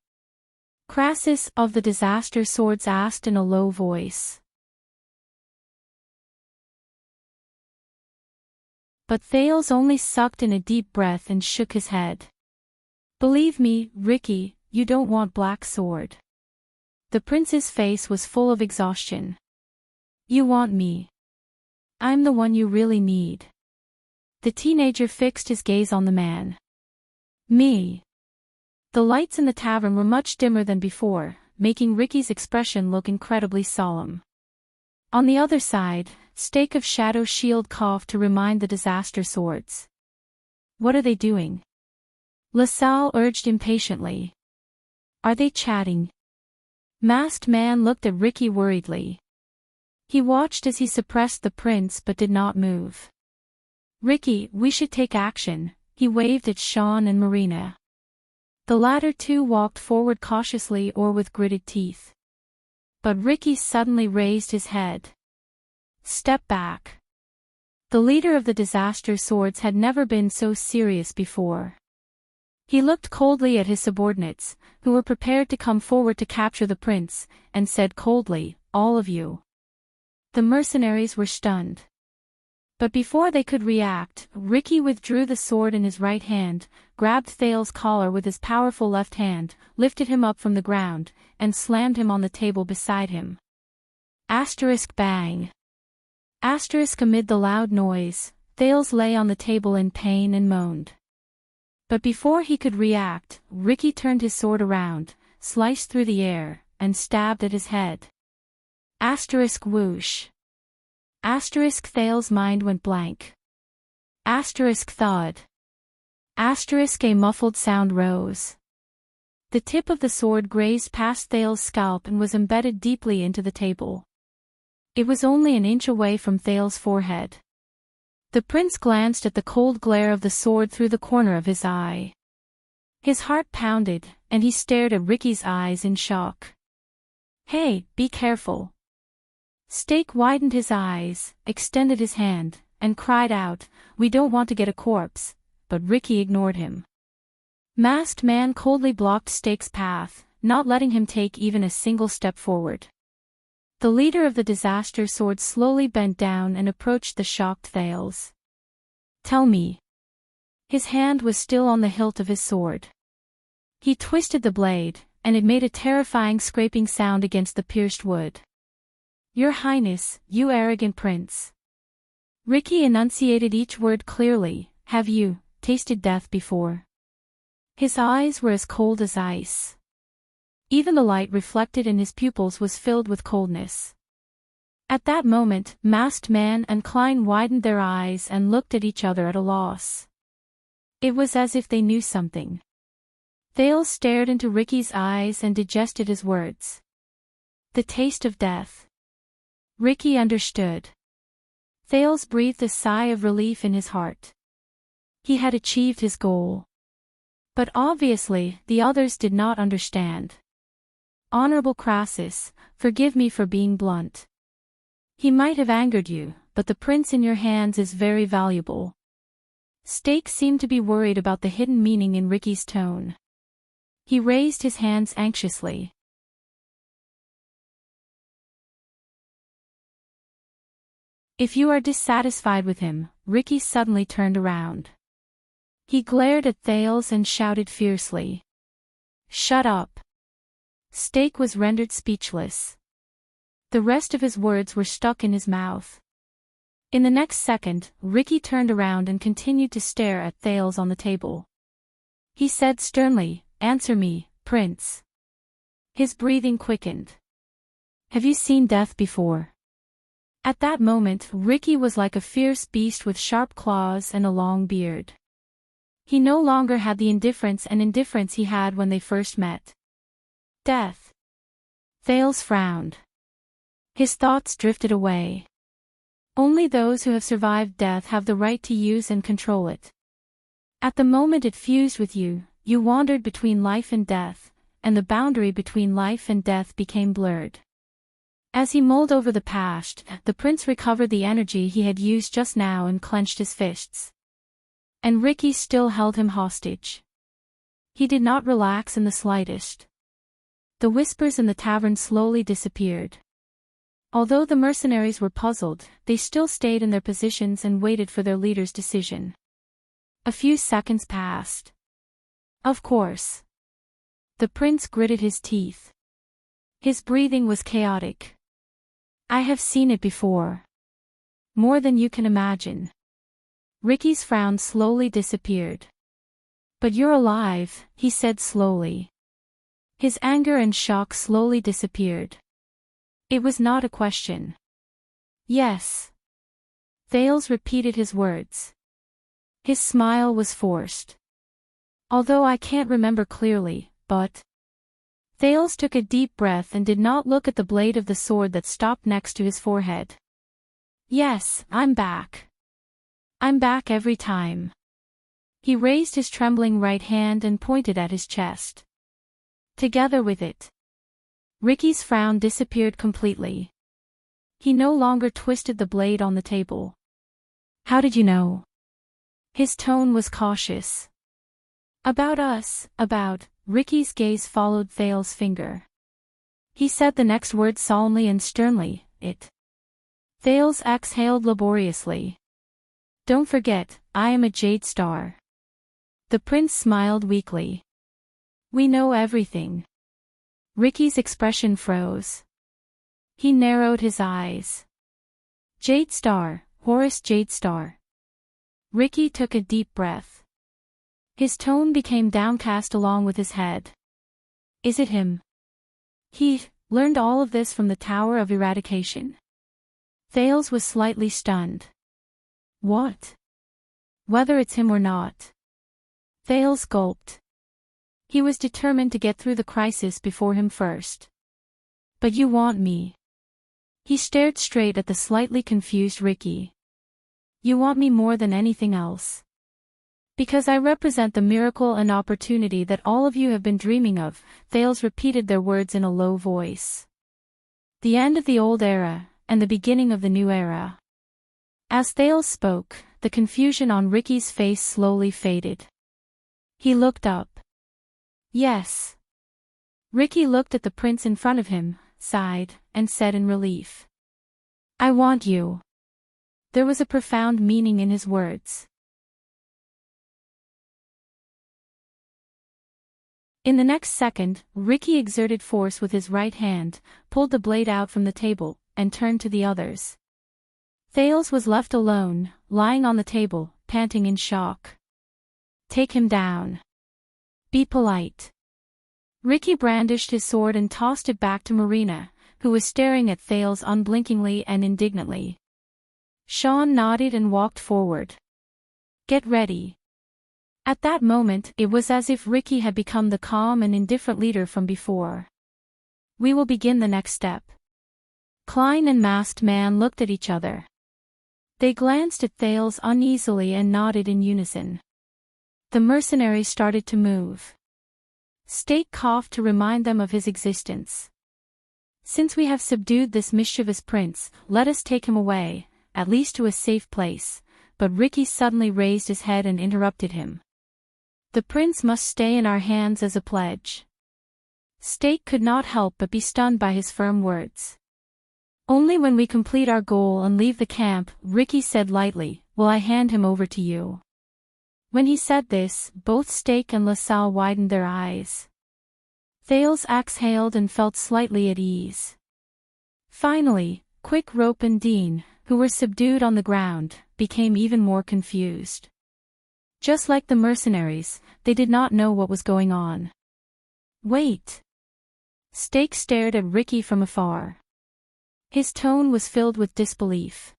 A: Crassus of the Disaster Swords asked in a low voice. But Thales only sucked in a deep breath and shook his head. "Believe me, Ricky, you don't want Black Sword." The prince's face was full of exhaustion. "You want me. I'm the one you really need." The teenager fixed his gaze on the man. "Me." The lights in the tavern were much dimmer than before, making Ricky's expression look incredibly solemn. On the other side, Stake of Shadow Shield coughed to remind the Disaster Swords. "What are they doing?" LaSalle urged impatiently. "Are they chatting?" Masked Man looked at Ricky worriedly. He watched as he suppressed the prince but did not move. "Ricky, we should take action," he waved at Sean and Marina. The latter two walked forward cautiously or with gritted teeth. But Ricky suddenly raised his head. "Step back." The leader of the Disaster Swords had never been so serious before. He looked coldly at his subordinates, who were prepared to come forward to capture the prince, and said coldly, "All of you. The mercenaries were stunned. But before they could react, Ricky withdrew the sword in his right hand, grabbed Thale's collar with his powerful left hand, lifted him up from the ground, and slammed him on the table beside him. Asterisk bang. Asterisk amid the loud noise, Thales lay on the table in pain and moaned. But before he could react, Ricky turned his sword around, sliced through the air, and stabbed at his head. Asterisk whoosh. Asterisk Thale's mind went blank. Asterisk thud. Asterisk a muffled sound rose. The tip of the sword grazed past Thale's scalp and was embedded deeply into the table. It was only an inch away from Thale's forehead. The prince glanced at the cold glare of the sword through the corner of his eye. His heart pounded, and he stared at Ricky's eyes in shock. "Hey, be careful." Stake widened his eyes, extended his hand, and cried out, "We don't want to get a corpse," but Ricky ignored him. Masked Man coldly blocked Stake's path, not letting him take even a single step forward. The leader of the disaster sword slowly bent down and approached the shocked Thales. "Tell me." His hand was still on the hilt of his sword. He twisted the blade, and it made a terrifying scraping sound against the pierced wood. "Your Highness, you arrogant prince." Ricky enunciated each word clearly. "Have you tasted death before?" His eyes were as cold as ice. Even the light reflected in his pupils was filled with coldness. At that moment, Masked Man and Klein widened their eyes and looked at each other at a loss. It was as if they knew something. Thales stared into Ricky's eyes and digested his words. The taste of death. Ricky understood. Thales breathed a sigh of relief in his heart. He had achieved his goal. But obviously, the others did not understand. "Honorable Crassus, forgive me for being blunt. He might have angered you, but the prince in your hands is very valuable." Stake seemed to be worried about the hidden meaning in Ricky's tone. He raised his hands anxiously. "If you are dissatisfied with him," Ricky suddenly turned around. He glared at Thales and shouted fiercely. "Shut up." Stake was rendered speechless. The rest of his words were stuck in his mouth. In the next second, Ricky turned around and continued to stare at Thales on the table. He said sternly, "Answer me, Prince." His breathing quickened. "Have you seen death before?" At that moment, Ricky was like a fierce beast with sharp claws and a long beard. He no longer had the indifference he had when they first met. "Death." Thales frowned. His thoughts drifted away. Only those who have survived death have the right to use and control it. At the moment it fused with you, you wandered between life and death, and the boundary between life and death became blurred. As he mulled over the past, the prince recovered the energy he had used just now and clenched his fists. And Ricky still held him hostage. He did not relax in the slightest. The whispers in the tavern slowly disappeared. Although the mercenaries were puzzled, they still stayed in their positions and waited for their leader's decision. A few seconds passed. "Of course." The prince gritted his teeth. His breathing was chaotic. "I have seen it before. More than you can imagine." Ricky's frown slowly disappeared. "But you're alive," he said slowly. His anger and shock slowly disappeared. It was not a question. "Yes." Thales repeated his words. His smile was forced. "Although I can't remember clearly, but..." Thales took a deep breath and did not look at the blade of the sword that stopped next to his forehead. "Yes, I'm back. I'm back every time." He raised his trembling right hand and pointed at his chest. Together with it, Ricky's frown disappeared completely. He no longer twisted the blade on the table. "How did you know?" His tone was cautious. "About us, about..." Ricky's gaze followed Thales' finger. He said the next word solemnly and sternly, "It." Thales exhaled laboriously. Don't forget, I am a jade star. The prince smiled weakly. We know everything. Ricky's expression froze. He narrowed his eyes. Jade star, Horus Jade star. Ricky took a deep breath. His tone became downcast along with his head. Is it him? He learned all of this from the Tower of Eradication. Thales was slightly stunned. What? Whether it's him or not. Thales gulped. He was determined to get through the crisis before him first. But you want me. He stared straight at the slightly confused Ricky. You want me more than anything else. Because I represent the miracle and opportunity that all of you have been dreaming of, Thales repeated their words in a low voice. The end of the old era, and the beginning of the new era. As Thales spoke, the confusion on Ricky's face slowly faded. He looked up. Yes. Ricky looked at the prince in front of him, sighed, and said in relief. I want you. There was a profound meaning in his words. In the next second, Ricky exerted force with his right hand, pulled the blade out from the table, and turned to the others. Thales was left alone, lying on the table, panting in shock. Take him down. Be polite. Ricky brandished his sword and tossed it back to Marina, who was staring at Thales unblinkingly and indignantly. Sean nodded and walked forward. Get ready. At that moment, it was as if Ricky had become the calm and indifferent leader from before. We will begin the next step. Klein and Masked Man looked at each other. They glanced at Thales uneasily and nodded in unison. The mercenary started to move. Stake coughed to remind them of his existence. Since we have subdued this mischievous prince, let us take him away, at least to a safe place, but Ricky suddenly raised his head and interrupted him. The prince must stay in our hands as a pledge. Stake could not help but be stunned by his firm words. Only when we complete our goal and leave the camp, Ricky said lightly, will I hand him over to you. When he said this, both Stake and LaSalle widened their eyes. Thales exhaled and felt slightly at ease. Finally, Quick Rope and Dean, who were subdued on the ground, became even more confused. Just like the mercenaries, they did not know what was going on. Wait. Stake stared at Ricky from afar. His tone was filled with disbelief.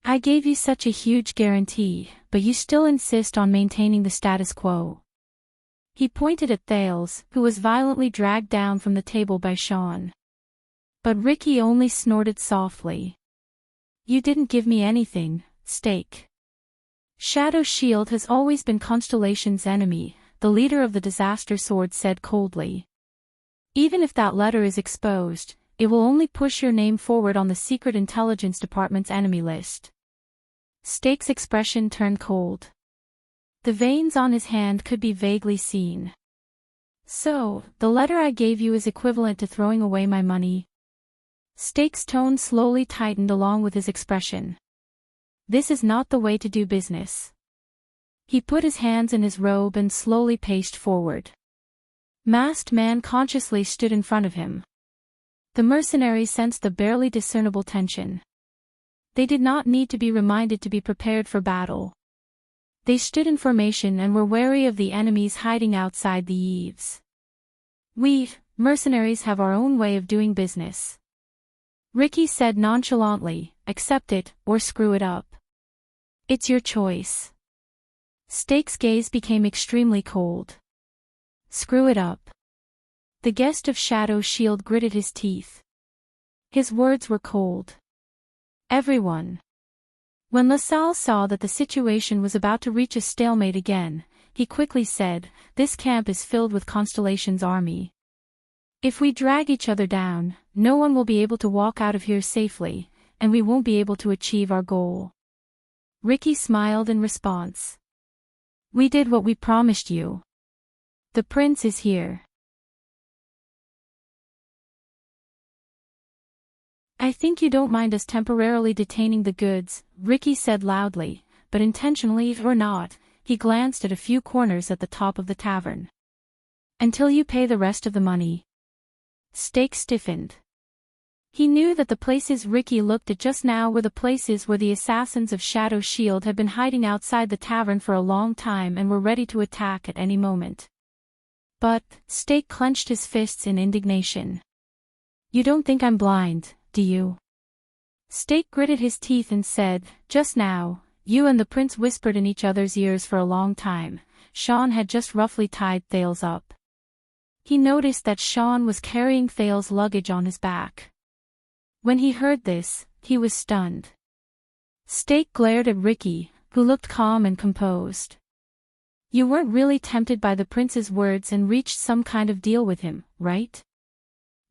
A: I gave you such a huge guarantee, but you still insist on maintaining the status quo. He pointed at Thales, who was violently dragged down from the table by Sean. But Ricky only snorted softly. You didn't give me anything, Stake. Shadow Shield has always been Constellation's enemy, the leader of the Disaster Sword said coldly. Even if that letter is exposed, it will only push your name forward on the Secret Intelligence Department's enemy list. Stake's expression turned cold. The veins on his hand could be vaguely seen. So, the letter I gave you is equivalent to throwing away my money? Stake's tone slowly tightened along with his expression. This is not the way to do business. He put his hands in his robe and slowly paced forward. Masked Man consciously stood in front of him. The mercenaries sensed the barely discernible tension. They did not need to be reminded to be prepared for battle. They stood in formation and were wary of the enemies hiding outside the eaves. We, mercenaries, have our own way of doing business. Ricky said nonchalantly, accept it, or screw it up. It's your choice. Stake's gaze became extremely cold. Screw it up. The guest of Shadow Shield gritted his teeth. His words were cold. Everyone. When LaSalle saw that the situation was about to reach a stalemate again, he quickly said, this camp is filled with Constellation's army. If we drag each other down, no one will be able to walk out of here safely, and we won't be able to achieve our goal. Ricky smiled in response. We did what we promised you. The prince is here. I think you don't mind us temporarily detaining the goods, Ricky said loudly, but intentionally or not, he glanced at a few corners at the top of the tavern. Until you pay the rest of the money. Steak stiffened. He knew that the places Ricky looked at just now were the places where the assassins of Shadow Shield had been hiding outside the tavern for a long time and were ready to attack at any moment. But, Steak clenched his fists in indignation. You don't think I'm blind, do you? Steak gritted his teeth and said, just now, you and the prince whispered in each other's ears for a long time. Sean had just roughly tied Thales up. He noticed that Sean was carrying Thales' luggage on his back. When he heard this, he was stunned. Steak glared at Ricky, who looked calm and composed. You weren't really tempted by the prince's words and reached some kind of deal with him, right?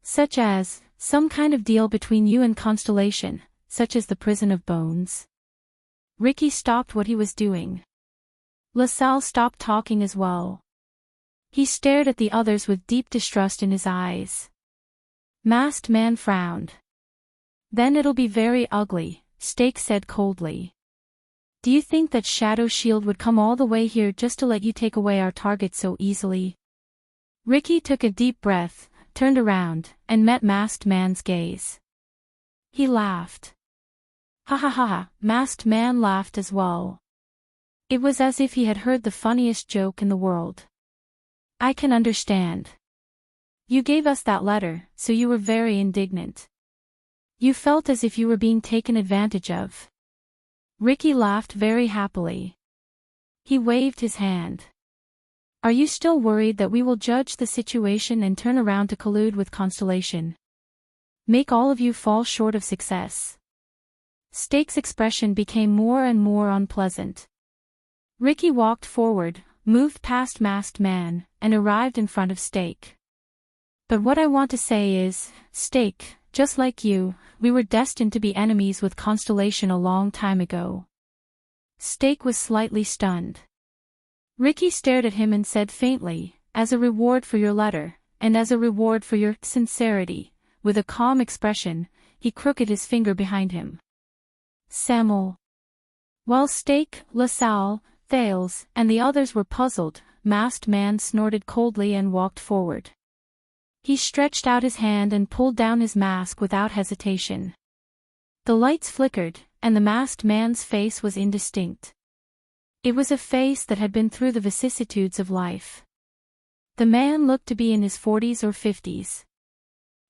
A: Such as, some kind of deal between you and Constellation, such as the prison of bones. Ricky stopped what he was doing. LaSalle stopped talking as well. He stared at the others with deep distrust in his eyes. Masked Man frowned. Then it'll be very ugly, Steak said coldly. Do you think that Shadow Shield would come all the way here just to let you take away our target so easily? Ricky took a deep breath, turned around, and met Masked Man's gaze. He laughed. Ha ha ha ha, Masked Man laughed as well. It was as if he had heard the funniest joke in the world. I can understand. You gave us that letter, so you were very indignant. You felt as if you were being taken advantage of. Ricky laughed very happily. He waved his hand. Are you still worried that we will judge the situation and turn around to collude with Constellation? Make all of you fall short of success. Steak's expression became more and more unpleasant. Ricky walked forward, moved past Masked Man, and arrived in front of Steak. But what I want to say is, Steak, just like you, we were destined to be enemies with Constellation a long time ago. Steak was slightly stunned. Ricky stared at him and said faintly, as a reward for your letter, and as a reward for your sincerity, with a calm expression, he crooked his finger behind him. Samuel. While Steak, LaSalle, Thales, and the others were puzzled, Masked Man snorted coldly and walked forward. He stretched out his hand and pulled down his mask without hesitation. The lights flickered, and the Masked Man's face was indistinct. It was a face that had been through the vicissitudes of life. The man looked to be in his 40s or 50s.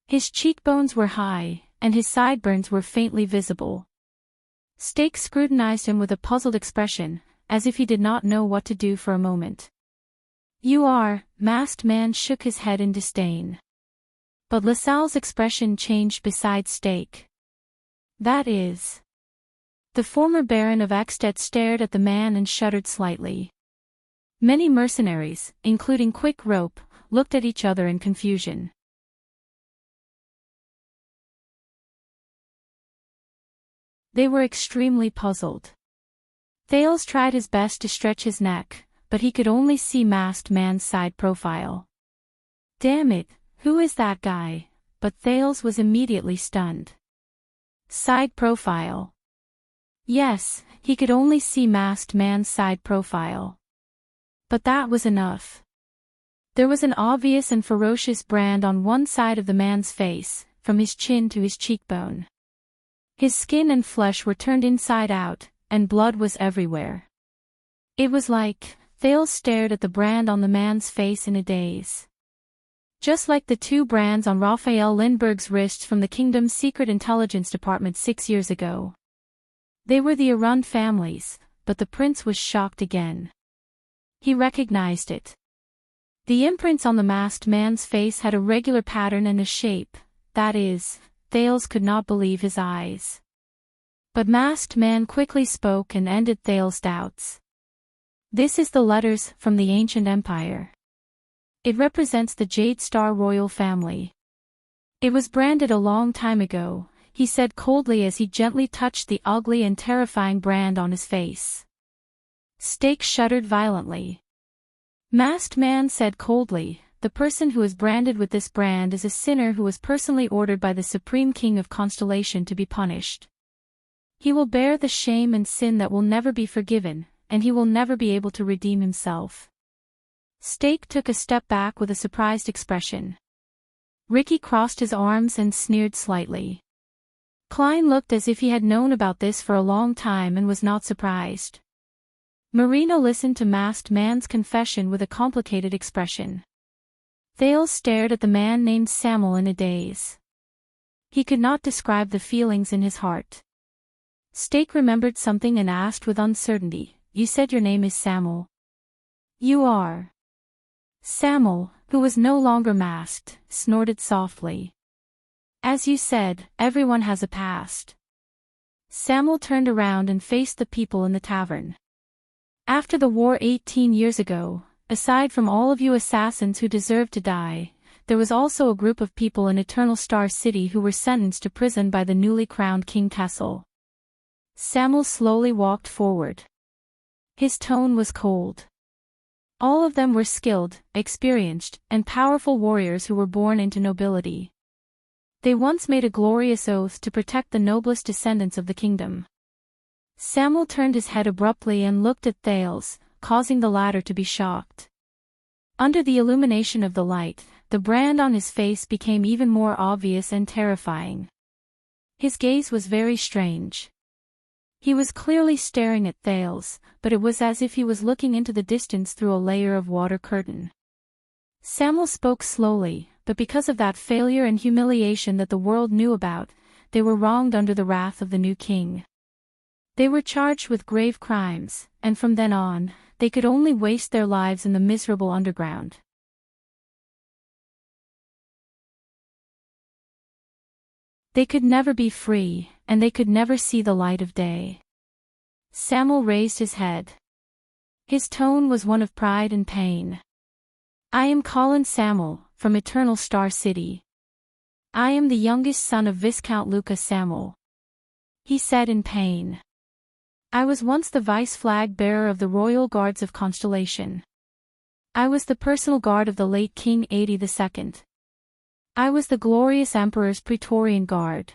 A: His cheekbones were high, and his sideburns were faintly visible. Steak scrutinized him with a puzzled expression, as if he did not know what to do for a moment. You are, Masked Man shook his head in disdain. But LaSalle's expression changed beside Steak. That is. The former Baron of Ekstedt stared at the man and shuddered slightly. Many mercenaries, including Quick Rope, looked at each other in confusion. They were extremely puzzled. Thales tried his best to stretch his neck, but he could only see Masked Man's side profile. Damn it, who is that guy? But Thales was immediately stunned. Side profile. Yes, he could only see Masked Man's side profile. But that was enough. There was an obvious and ferocious brand on one side of the man's face, from his chin to his cheekbone. His skin and flesh were turned inside out, and blood was everywhere. It was like, Thales stared at the brand on the man's face in a daze. Just like the two brands on Raphael Lindbergh's wrists from the Kingdom's Secret Intelligence Department 6 years ago. They were the Arun families, but the prince was shocked again. He recognized it. The imprints on the Masked Man's face had a regular pattern and a shape, that is, Thales could not believe his eyes. But Masked Man quickly spoke and ended Thales' doubts. This is the letters from the ancient empire. It represents the Jade Star royal family. It was branded a long time ago, he said coldly as he gently touched the ugly and terrifying brand on his face. Steak shuddered violently. Masked Man said coldly, the person who is branded with this brand is a sinner who was personally ordered by the Supreme King of Constellation to be punished. He will bear the shame and sin that will never be forgiven, and he will never be able to redeem himself. Stake took a step back with a surprised expression. Ricky crossed his arms and sneered slightly. Klein looked as if he had known about this for a long time and was not surprised. Marino listened to Masked Man's confession with a complicated expression. Thales stared at the man named Samuel in a daze. He could not describe the feelings in his heart. Stake remembered something and asked with uncertainty, "You said your name is Samuel?" "You are." Samuel, who was no longer masked, snorted softly. "As you said, everyone has a past." Samuel turned around and faced the people in the tavern. "After the war 18 years ago, aside from all of you assassins who deserved to die, there was also a group of people in Eternal Star City who were sentenced to prison by the newly crowned King Kessel." Samuel slowly walked forward. His tone was cold. All of them were skilled, experienced, and powerful warriors who were born into nobility. They once made a glorious oath to protect the noblest descendants of the kingdom. Samuel turned his head abruptly and looked at Thales, causing the latter to be shocked. Under the illumination of the light, the brand on his face became even more obvious and terrifying. His gaze was very strange. He was clearly staring at Thales, but it was as if he was looking into the distance through a layer of water curtain. Samuel spoke slowly, but because of that failure and humiliation that the world knew about, they were wronged under the wrath of the new king. They were charged with grave crimes, and from then on, they could only waste their lives in the miserable underground. They could never be free, and they could never see the light of day. Samuel raised his head. His tone was one of pride and pain. "I am Colin Samuel, from Eternal Star City. I am the youngest son of Viscount Lucas Samuel," he said in pain. "I was once the vice flag bearer of the Royal Guards of Constellation. I was the personal guard of the late King 82nd. I was the glorious Emperor's Praetorian Guard."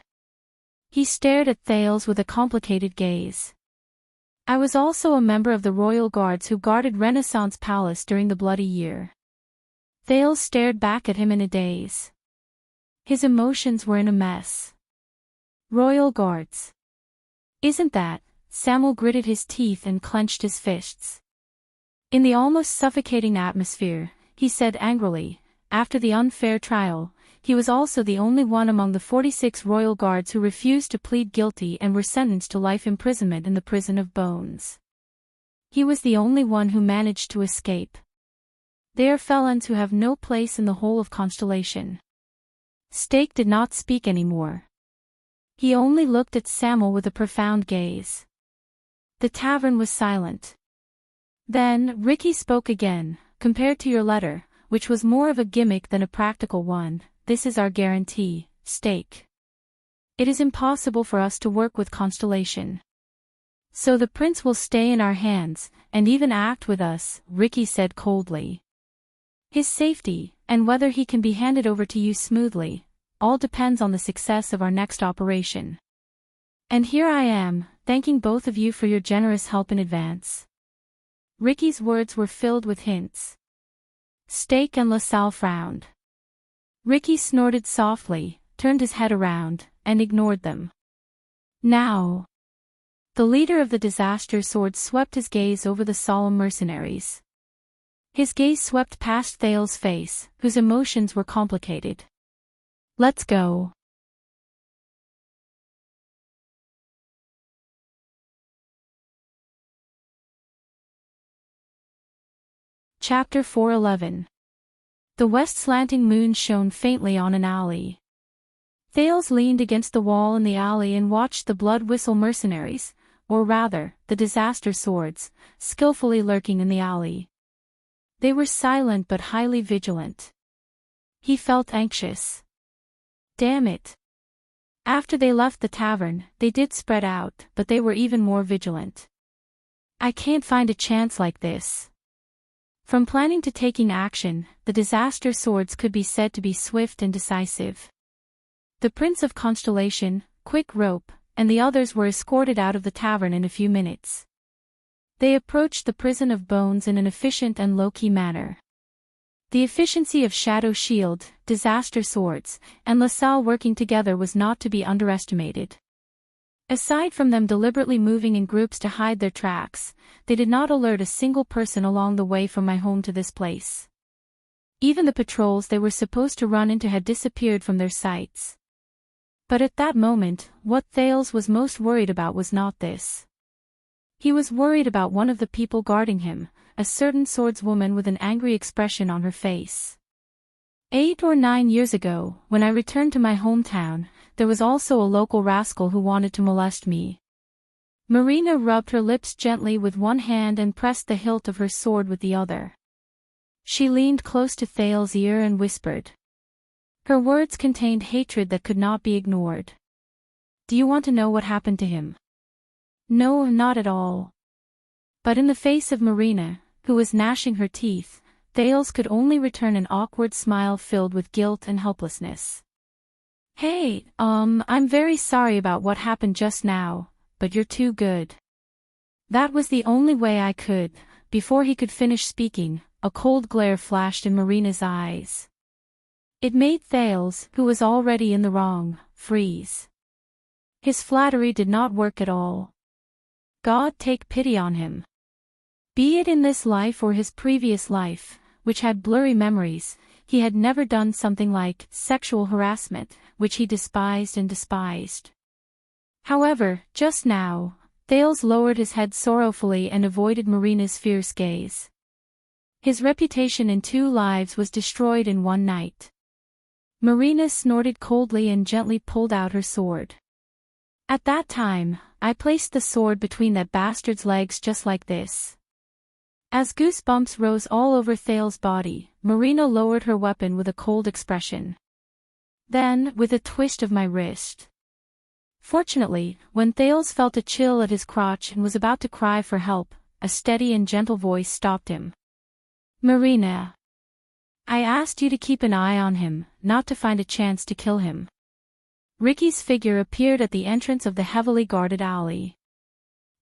A: He stared at Thales with a complicated gaze. "I was also a member of the Royal Guards who guarded Renaissance Palace during the Bloody Year." Thales stared back at him in a daze. His emotions were in a mess. Royal Guards. "Isn't that?" Samuel gritted his teeth and clenched his fists. In the almost suffocating atmosphere, he said angrily, "After the unfair trial, he was also the only one among the 46 royal guards who refused to plead guilty and were sentenced to life imprisonment in the prison of bones. He was the only one who managed to escape. They are felons who have no place in the whole of Constellation." Stake did not speak anymore. He only looked at Samuel with a profound gaze. The tavern was silent. Then, Ricky spoke again. "Compared to your letter, which was more of a gimmick than a practical one, this is our guarantee, Stake. It is impossible for us to work with Constellation. So the prince will stay in our hands, and even act with us," Ricky said coldly. "His safety, and whether he can be handed over to you smoothly, all depends on the success of our next operation. And here I am, thanking both of you for your generous help in advance." Ricky's words were filled with hints. Stake and LaSalle frowned. Ricky snorted softly, turned his head around, and ignored them. "Now." The leader of the Disaster Sword swept his gaze over the solemn mercenaries. His gaze swept past Thales' face, whose emotions were complicated. "Let's go." Chapter 411. The west slanting moon shone faintly on an alley. Thales leaned against the wall in the alley and watched the blood whistle mercenaries, or rather, the Disaster Swords, skillfully lurking in the alley. They were silent but highly vigilant. He felt anxious. Damn it. After they left the tavern, they did spread out, but they were even more vigilant. "I can't find a chance like this." From planning to taking action, the disaster swords could be said to be swift and decisive. The Prince of Constellation, Quick Rope, and the others were escorted out of the tavern in a few minutes. They approached the prison of bones in an efficient and low-key manner. The efficiency of Shadow Shield, Disaster Swords, and LaSalle working together was not to be underestimated. Aside from them deliberately moving in groups to hide their tracks, they did not alert a single person along the way from my home to this place. Even the patrols they were supposed to run into had disappeared from their sights. But at that moment, what Thales was most worried about was not this. He was worried about one of the people guarding him, a certain swordswoman with an angry expression on her face. 8 or 9 years ago, when I returned to my hometown, there was also a local rascal who wanted to molest me. Marina rubbed her lips gently with one hand and pressed the hilt of her sword with the other. She leaned close to Thales' ear and whispered. Her words contained hatred that could not be ignored. Do you want to know what happened to him? No, not at all. But in the face of Marina, who was gnashing her teeth, Thales could only return an awkward smile filled with guilt and helplessness. Hey, I'm very sorry about what happened just now, but you're too good. That was the only way I could. Before he could finish speaking, a cold glare flashed in Marina's eyes. It made Thales, who was already in the wrong, freeze. His flattery did not work at all. God take pity on him. Be it in this life or his previous life, which had blurry memories, he had never done something like sexual harassment, which he despised and despised. However, just now, Thales lowered his head sorrowfully and avoided Marina's fierce gaze. His reputation in 2 lives was destroyed in one night. Marina snorted coldly and gently pulled out her sword. At that time, I placed the sword between that bastard's legs just like this. As goosebumps rose all over Thales' body, Marina lowered her weapon with a cold expression. Then, with a twist of my wrist. Fortunately, when Thales felt a chill at his crotch and was about to cry for help, a steady and gentle voice stopped him. Marina. I asked you to keep an eye on him, not to find a chance to kill him. Ricky's figure appeared at the entrance of the heavily guarded alley.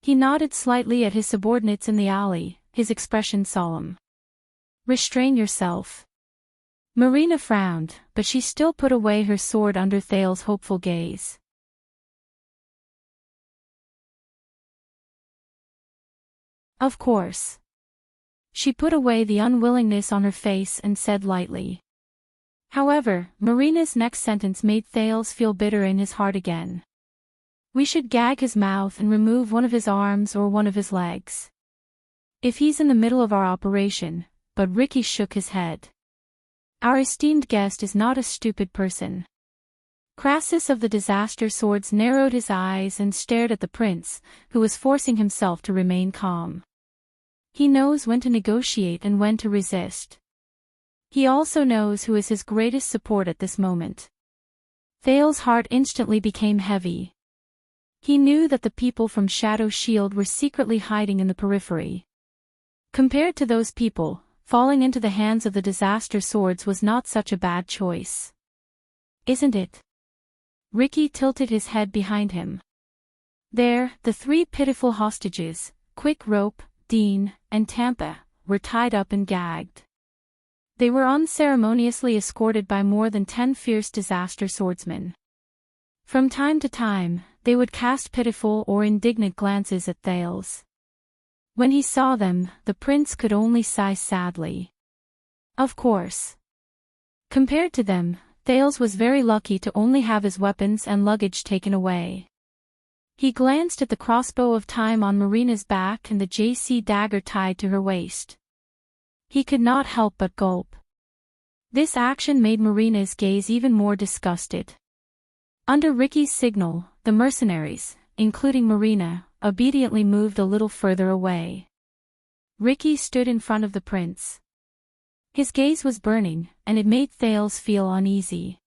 A: He nodded slightly at his subordinates in the alley, his expression solemn. Restrain yourself. Marina frowned, but she still put away her sword under Thales' hopeful gaze. Of course. She put away the unwillingness on her face and said lightly. However, Marina's next sentence made Thales feel bitter in his heart again. We should gag his mouth and remove one of his arms or one of his legs. If he's in the middle of our operation, but Ricky shook his head. Our esteemed guest is not a stupid person. Crassus of the Disaster Swords narrowed his eyes and stared at the prince, who was forcing himself to remain calm. He knows when to negotiate and when to resist. He also knows who is his greatest support at this moment. Thales' heart instantly became heavy. He knew that the people from Shadow Shield were secretly hiding in the periphery. Compared to those people, falling into the hands of the Disaster Swords was not such a bad choice. Isn't it? Ricky tilted his head behind him. There, the 3 pitiful hostages, Quick Rope, Dean, and Tampa, were tied up and gagged. They were unceremoniously escorted by more than 10 fierce Disaster Swordsmen. From time to time, they would cast pitiful or indignant glances at Thales. When he saw them, the prince could only sigh sadly. Of course. Compared to them, Thales was very lucky to only have his weapons and luggage taken away. He glanced at the crossbow of time on Marina's back and the JC dagger tied to her waist. He could not help but gulp. This action made Marina's gaze even more disgusted. Under Ricky's signal, the mercenaries, including Marina, obediently moved a little further away. Ricky stood in front of the prince. His gaze was burning, and it made Thales feel uneasy.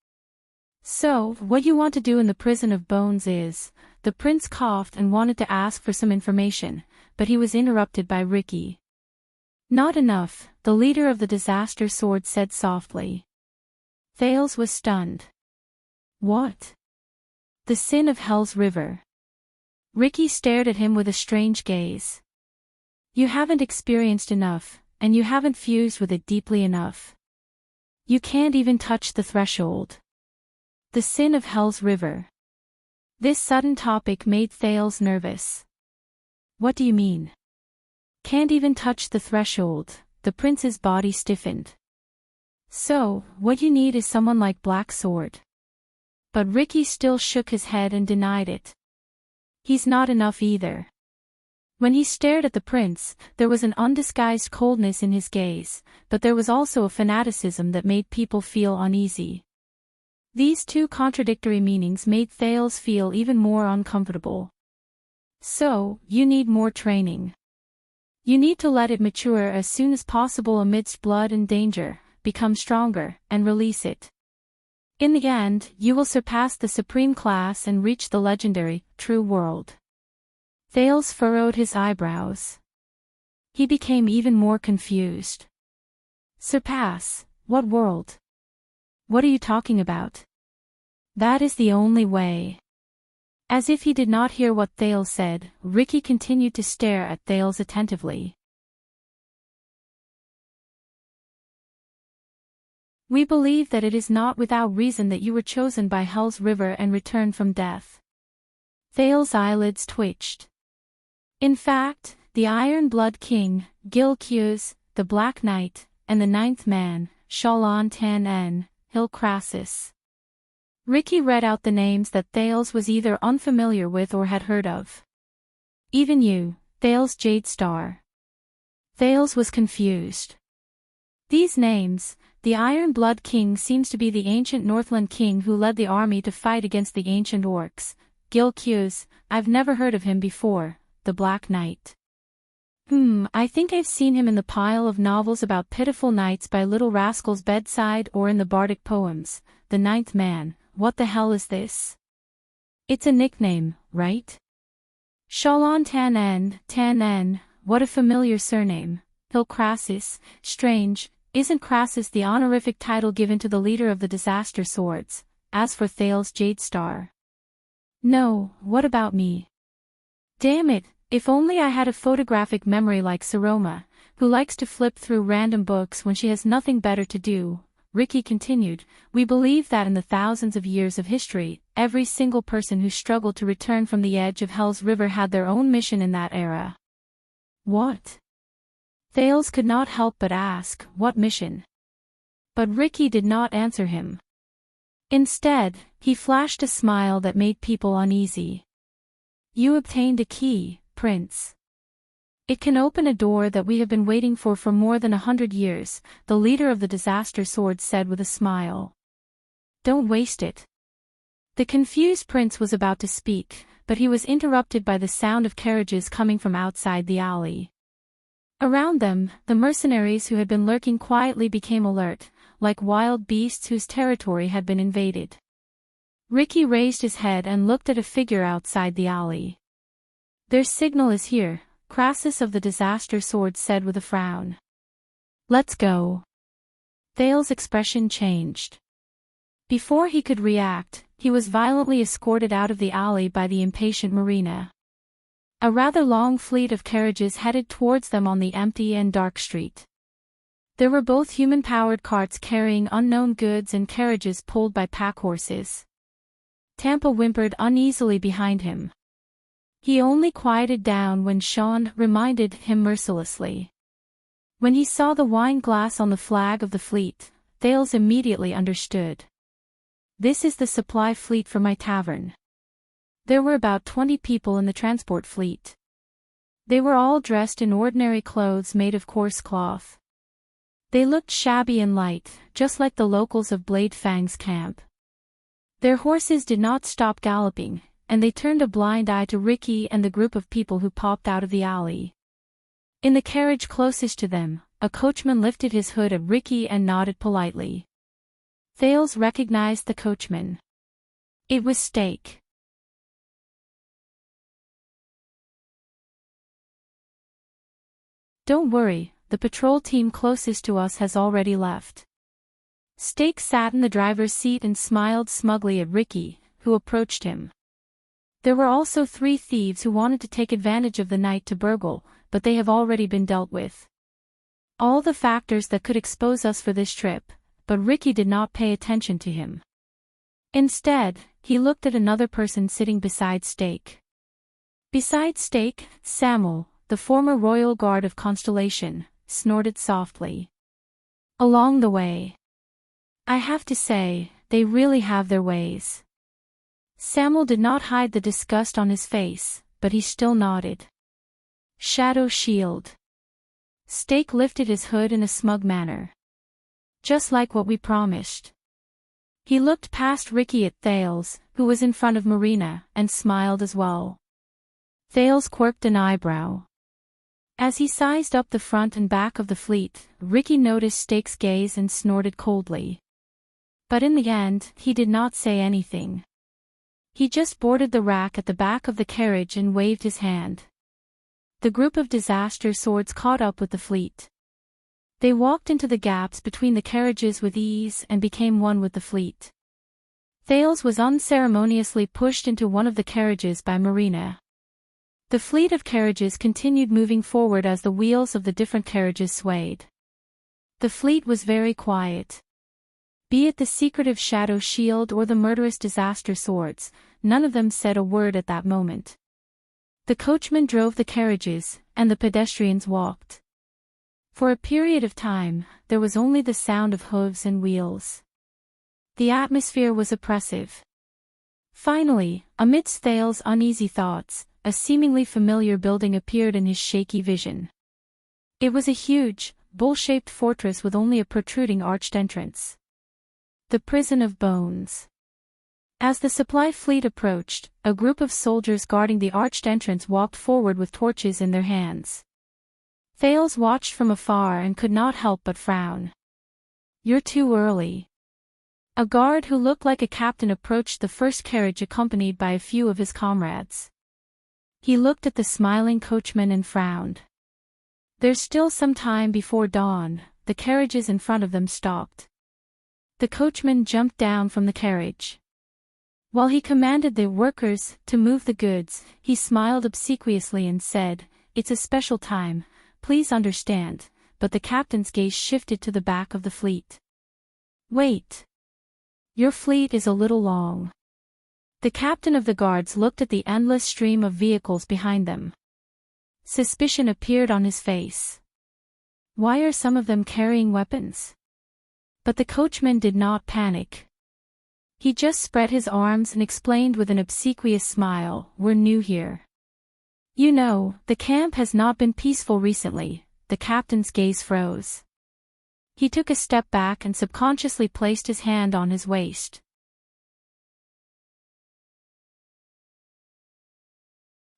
A: So, what you want to do in the prison of bones is... The prince coughed and wanted to ask for some information, but he was interrupted by Ricky. Not enough, the leader of the disaster sword said softly. Thales was stunned. What? The sin of Hell's River. Ricky stared at him with a strange gaze. You haven't experienced enough, and you haven't fused with it deeply enough. You can't even touch the threshold. The sin of Hell's River. This sudden topic made Thales nervous. What do you mean? Can't even touch the threshold, the prince's body stiffened. So, what you need is someone like Black Sword. But Ricky still shook his head and denied it. He's not enough either. When he stared at the prince, there was an undisguised coldness in his gaze, but there was also a fanaticism that made people feel uneasy. These two contradictory meanings made Thales feel even more uncomfortable. So, you need more training. You need to let it mature as soon as possible amidst blood and danger, become stronger, and release it. In the end, you will surpass the supreme class and reach the legendary, true world. Thales furrowed his eyebrows. He became even more confused. Surpass? What world? What are you talking about? That is the only way. As if he did not hear what Thales said, Ricky continued to stare at Thales attentively. We believe that it is not without reason that you were chosen by Hell's River and returned from death. Thales' eyelids twitched. In fact, the Iron Blood King, Gilcus, the Black Knight, and the Ninth Man, Shalon Tan-En, Hilcrassus. Ricky read out the names that Thales was either unfamiliar with or had heard of. Even you, Thales Jadestar. Thales was confused. These names, the Iron Blood King seems to be the ancient Northland king who led the army to fight against the ancient orcs. Gilcus, I've never heard of him before, the Black Knight. I think I've seen him in the pile of novels about pitiful nights by Little Rascal's bedside or in the bardic poems. The Ninth Man, what the hell is this? It's a nickname, right? Shalon Tan-En, what a familiar surname. Hilcrassus, strange, isn't Crassus the honorific title given to the leader of the disaster swords? As for Thales Jadestar. No, what about me? Damn it, if only I had a photographic memory like Saroma, who likes to flip through random books when she has nothing better to do. Ricky continued, we believe that in the thousands of years of history, every single person who struggled to return from the edge of Hell's River had their own mission in that era. What? Thales could not help but ask, what mission? But Ricky did not answer him. Instead, he flashed a smile that made people uneasy. You obtained a key, Prince. It can open a door that we have been waiting for more than 100 years, the leader of the disaster sword said with a smile. Don't waste it. The confused prince was about to speak, but he was interrupted by the sound of carriages coming from outside the alley. Around them, the mercenaries who had been lurking quietly became alert, like wild beasts whose territory had been invaded. Ricky raised his head and looked at a figure outside the alley. Their signal is here, Crassus of the disaster sword said with a frown. Let's go. Thales' expression changed. Before he could react, he was violently escorted out of the alley by the impatient Marina. A rather long fleet of carriages headed towards them on the empty and dark street. There were both human-powered carts carrying unknown goods and carriages pulled by pack horses. Tampa whimpered uneasily behind him. He only quieted down when Sean reminded him mercilessly. When he saw the wine glass on the flag of the fleet, Thales immediately understood. This is the supply fleet for my tavern. There were about 20 people in the transport fleet. They were all dressed in ordinary clothes made of coarse cloth. They looked shabby and light, just like the locals of Blade Fang's camp. Their horses did not stop galloping, and they turned a blind eye to Ricky and the group of people who popped out of the alley. In the carriage closest to them, a coachman lifted his hood at Ricky and nodded politely. Thales recognized the coachman. It was Steak. Don't worry, the patrol team closest to us has already left. Stake sat in the driver's seat and smiled smugly at Ricky, who approached him. There were also 3 thieves who wanted to take advantage of the night to burgle, but they have already been dealt with. All the factors that could expose us for this trip, but Ricky did not pay attention to him. Instead, he looked at another person sitting beside Stake. Beside Stake, Samuel, the former royal guard of Constellation, snorted softly. Along the way. I have to say, they really have their ways. Samuel did not hide the disgust on his face, but he still nodded. Shadow shield. Stake lifted his hood in a smug manner. Just like what we promised. He looked past Ricky at Thales, who was in front of Marina, and smiled as well. Thales quirked an eyebrow. As he sized up the front and back of the fleet, Ricky noticed Stake's gaze and snorted coldly. But in the end, he did not say anything. He just boarded the rack at the back of the carriage and waved his hand. The group of disaster swords caught up with the fleet. They walked into the gaps between the carriages with ease and became one with the fleet. Thales was unceremoniously pushed into one of the carriages by Marina. The fleet of carriages continued moving forward as the wheels of the different carriages swayed. The fleet was very quiet. Be it the secretive shadow shield or the murderous disaster swords, none of them said a word at that moment. The coachman drove the carriages, and the pedestrians walked. For a period of time, there was only the sound of hooves and wheels. The atmosphere was oppressive. Finally, amidst Thales' uneasy thoughts, a seemingly familiar building appeared in his shaky vision. It was a huge, bowl-shaped fortress with only a protruding arched entrance. The Prison of Bones. As the supply fleet approached, a group of soldiers guarding the arched entrance walked forward with torches in their hands. Thales watched from afar and could not help but frown. You're too early. A guard who looked like a captain approached the first carriage accompanied by a few of his comrades. He looked at the smiling coachman and frowned. There's still some time before dawn. The carriages in front of them stopped. The coachman jumped down from the carriage. While he commanded the workers to move the goods, he smiled obsequiously and said, "It's a special time, please understand," but the captain's gaze shifted to the back of the fleet. "Wait. Your fleet is a little long." The captain of the guards looked at the endless stream of vehicles behind them. Suspicion appeared on his face. Why are some of them carrying weapons? But the coachman did not panic. He just spread his arms and explained with an obsequious smile, "We're new here. You know, the camp has not been peaceful recently." The captain's gaze froze. He took a step back and subconsciously placed his hand on his waist.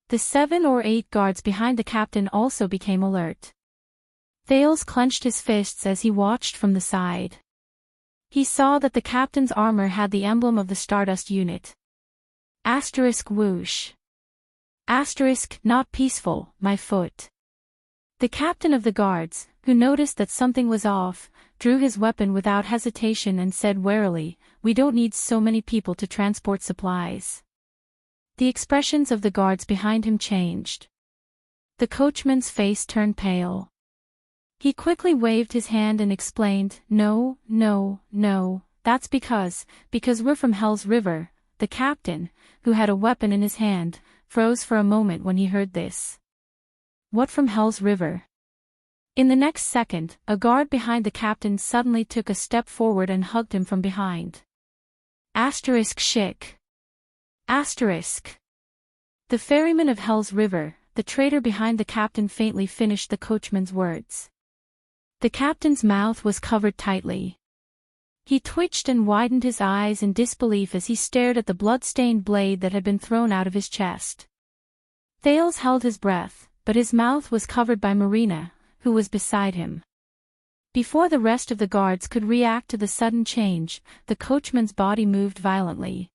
A: The 7 or 8 guards behind the captain also became alert. Thales clenched his fists as he watched from the side. He saw that the captain's armor had the emblem of the Stardust unit. Asterisk whoosh. Asterisk not peaceful, my foot. The captain of the guards, who noticed that something was off, drew his weapon without hesitation and said warily, "We don't need so many people to transport supplies." The expressions of the guards behind him changed. The coachman's face turned pale. He quickly waved his hand and explained, "No, that's because we're from Hell's River." The captain, who had a weapon in his hand, froze for a moment when he heard this. What from Hell's River? In the next second, a guard behind the captain suddenly took a step forward and hugged him from behind. Asterisk shick. Asterisk. The ferryman of Hell's River, the traitor behind the captain faintly finished the coachman's words. The captain's mouth was covered tightly. He twitched and widened his eyes in disbelief as he stared at the blood-stained blade that had been thrown out of his chest. Thales held his breath, but his mouth was covered by Marina, who was beside him. Before the rest of the guards could react to the sudden change, the coachman's body moved violently.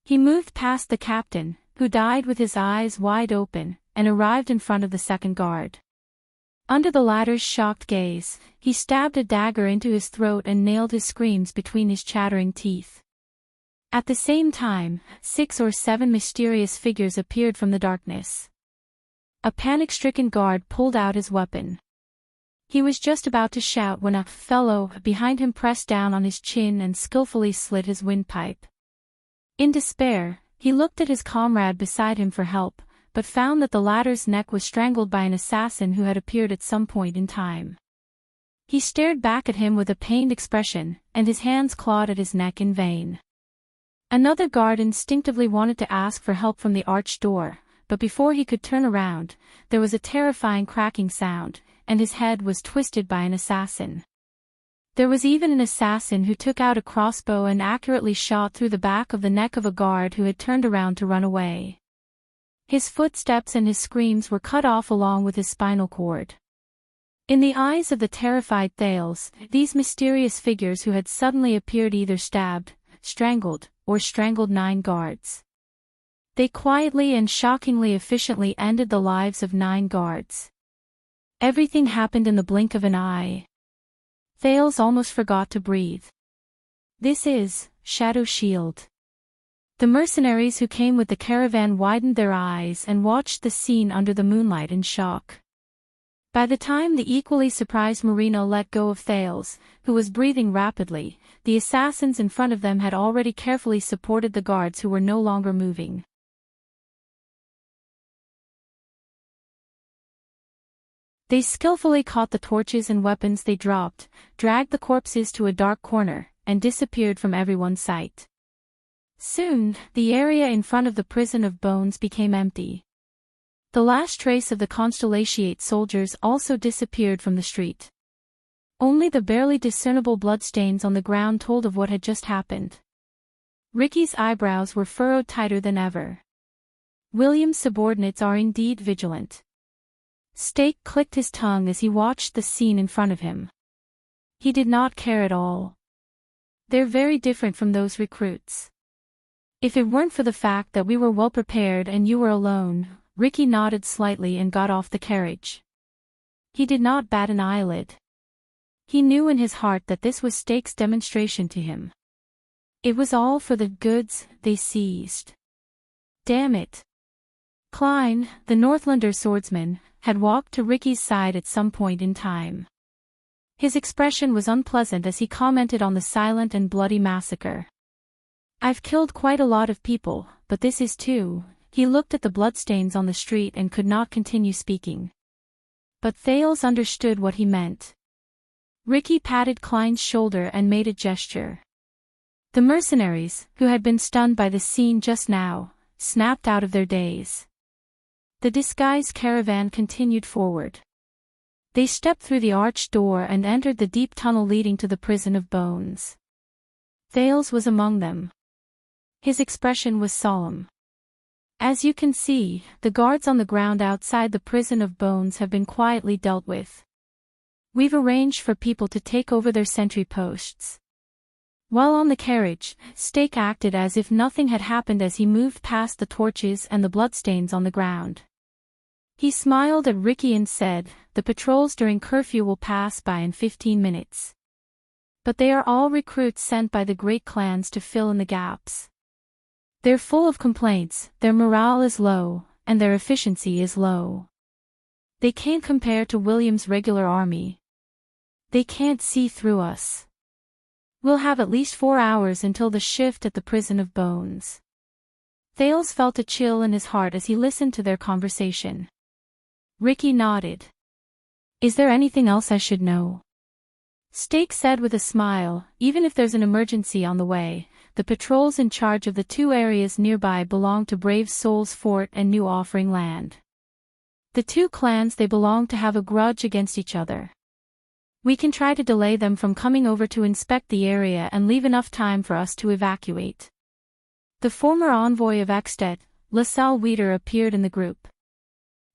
A: He moved past the captain, who died with his eyes wide open, and arrived in front of the second guard. Under the latter's shocked gaze, he stabbed a dagger into his throat and nailed his screams between his chattering teeth. At the same time, 6 or 7 mysterious figures appeared from the darkness. A panic-stricken guard pulled out his weapon. He was just about to shout when a fellow behind him pressed down on his chin and skillfully slit his windpipe. In despair, he looked at his comrade beside him for help, but found that the latter's neck was strangled by an assassin who had appeared at some point in time. He stared back at him with a pained expression, and his hands clawed at his neck in vain. Another guard instinctively wanted to ask for help from the arched door, but before he could turn around, there was a terrifying cracking sound, and his head was twisted by an assassin. There was even an assassin who took out a crossbow and accurately shot through the back of the neck of a guard who had turned around to run away. His footsteps and his screams were cut off along with his spinal cord. In the eyes of the terrified Thales, these mysterious figures who had suddenly appeared either stabbed, strangled, or strangled 9 guards. They quietly and shockingly efficiently ended the lives of 9 guards. Everything happened in the blink of an eye. Thales almost forgot to breathe. This is Shadow Shield. The mercenaries who came with the caravan widened their eyes and watched the scene under the moonlight in shock. By the time the equally surprised Marino let go of Thales, who was breathing rapidly, the assassins in front of them had already carefully supported the guards who were no longer moving. They skillfully caught the torches and weapons they dropped, dragged the corpses to a dark corner, and disappeared from everyone's sight. Soon, the area in front of the prison of bones became empty. The last trace of the Constellatiate soldiers also disappeared from the street. Only the barely discernible bloodstains on the ground told of what had just happened. Ricky's eyebrows were furrowed tighter than ever. William's subordinates are indeed vigilant. Stake clicked his tongue as he watched the scene in front of him. He did not care at all. They're very different from those recruits. If it weren't for the fact that we were well prepared and you were alone, Ricky nodded slightly and got off the carriage. He did not bat an eyelid. He knew in his heart that this was Stake's demonstration to him. It was all for the goods they seized. Damn it. Klein, the Northlander swordsman, had walked to Ricky's side at some point in time. His expression was unpleasant as he commented on the silent and bloody massacre. I've killed quite a lot of people, but this is too. He looked at the bloodstains on the street and could not continue speaking. But Thales understood what he meant. Ricky patted Klein's shoulder and made a gesture. The mercenaries, who had been stunned by the scene just now, snapped out of their daze. The disguised caravan continued forward. They stepped through the arched door and entered the deep tunnel leading to the prison of bones. Thales was among them. His expression was solemn. As you can see, the guards on the ground outside the prison of bones have been quietly dealt with. We've arranged for people to take over their sentry posts. While on the carriage, Stake acted as if nothing had happened as he moved past the torches and the bloodstains on the ground. He smiled at Ricky and said, "The patrols during curfew will pass by in 15 minutes. But they are all recruits sent by the great clans to fill in the gaps. They're full of complaints, their morale is low, and their efficiency is low. They can't compare to William's regular army. They can't see through us. We'll have at least 4 hours until the shift at the prison of bones." Thales felt a chill in his heart as he listened to their conversation. Ricky nodded. "Is there anything else I should know?" Stake said with a smile, "Even if there's an emergency on the way, the patrols in charge of the 2 areas nearby belong to Brave Souls Fort and New Offering Land. The 2 clans they belong to have a grudge against each other. We can try to delay them from coming over to inspect the area and leave enough time for us to evacuate." The former envoy of Ekstedt, LaSalle Weeder, appeared in the group.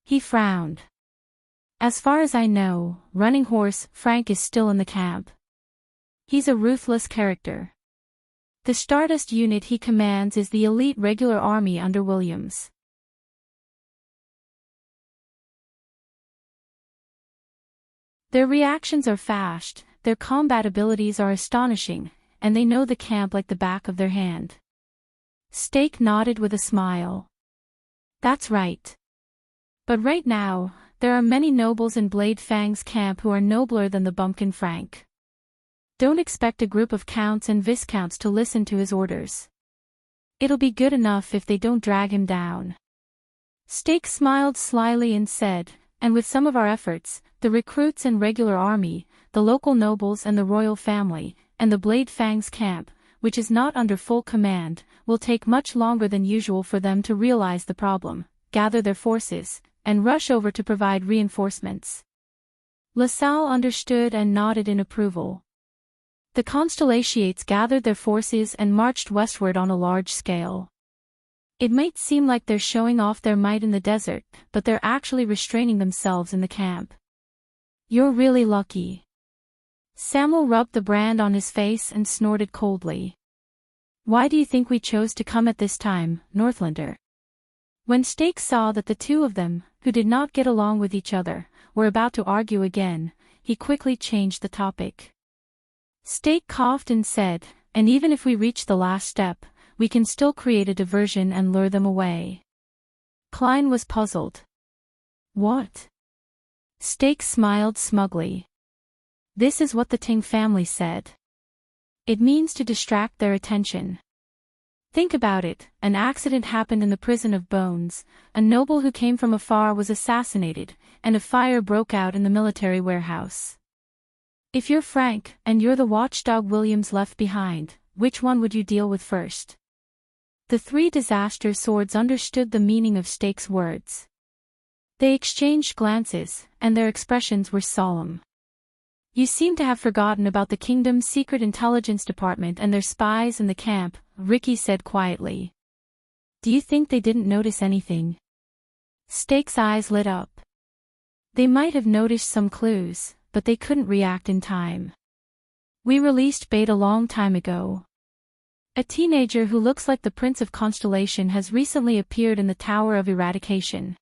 A: He frowned. "As far as I know, Running Horse Frank is still in the camp. He's a ruthless character. The Stardust unit he commands is the elite regular army under Williams. Their reactions are fast, their combat abilities are astonishing, and they know the camp like the back of their hand. Steak nodded with a smile. That's right. But right now, there are many nobles in Blade Fang's camp who are nobler than the bumpkin Frank. Don't expect a group of counts and viscounts to listen to his orders. It'll be good enough if they don't drag him down. Steak smiled slyly and said, and with some of our efforts, the recruits and regular army, the local nobles and the royal family, and the Blade Fang's camp, which is not under full command, will take much longer than usual for them to realize the problem, gather their forces, and rush over to provide reinforcements. LaSalle understood and nodded in approval. The Constellations gathered their forces and marched westward on a large scale. It might seem like they're showing off their might in the desert, but they're actually restraining themselves in the camp. You're really lucky. Samuel rubbed the brand on his face and snorted coldly. Why do you think we chose to come at this time, Northlander? When Steak saw that the two of them, who did not get along with each other, were about to argue again, he quickly changed the topic. Steak coughed and said, and even if we reach the last step, we can still create a diversion and lure them away. Klein was puzzled. What? Steak smiled smugly. This is what the Ting family said. It means to distract their attention. Think about it, an accident happened in the prison of Bones, a noble who came from afar was assassinated, and a fire broke out in the military warehouse. If you're Frank, and you're the watchdog Williams left behind, which one would you deal with first? The three disaster swords understood the meaning of Steak's words. They exchanged glances, and their expressions were solemn. You seem to have forgotten about the kingdom's secret intelligence department and their spies in the camp, Ricky said quietly. Do you think they didn't notice anything? Steak's eyes lit up. They might have noticed some clues, but they couldn't react in time. We released Bait a long time ago. A teenager who looks like the Prince of Constellation has recently appeared in the Tower of Eradication.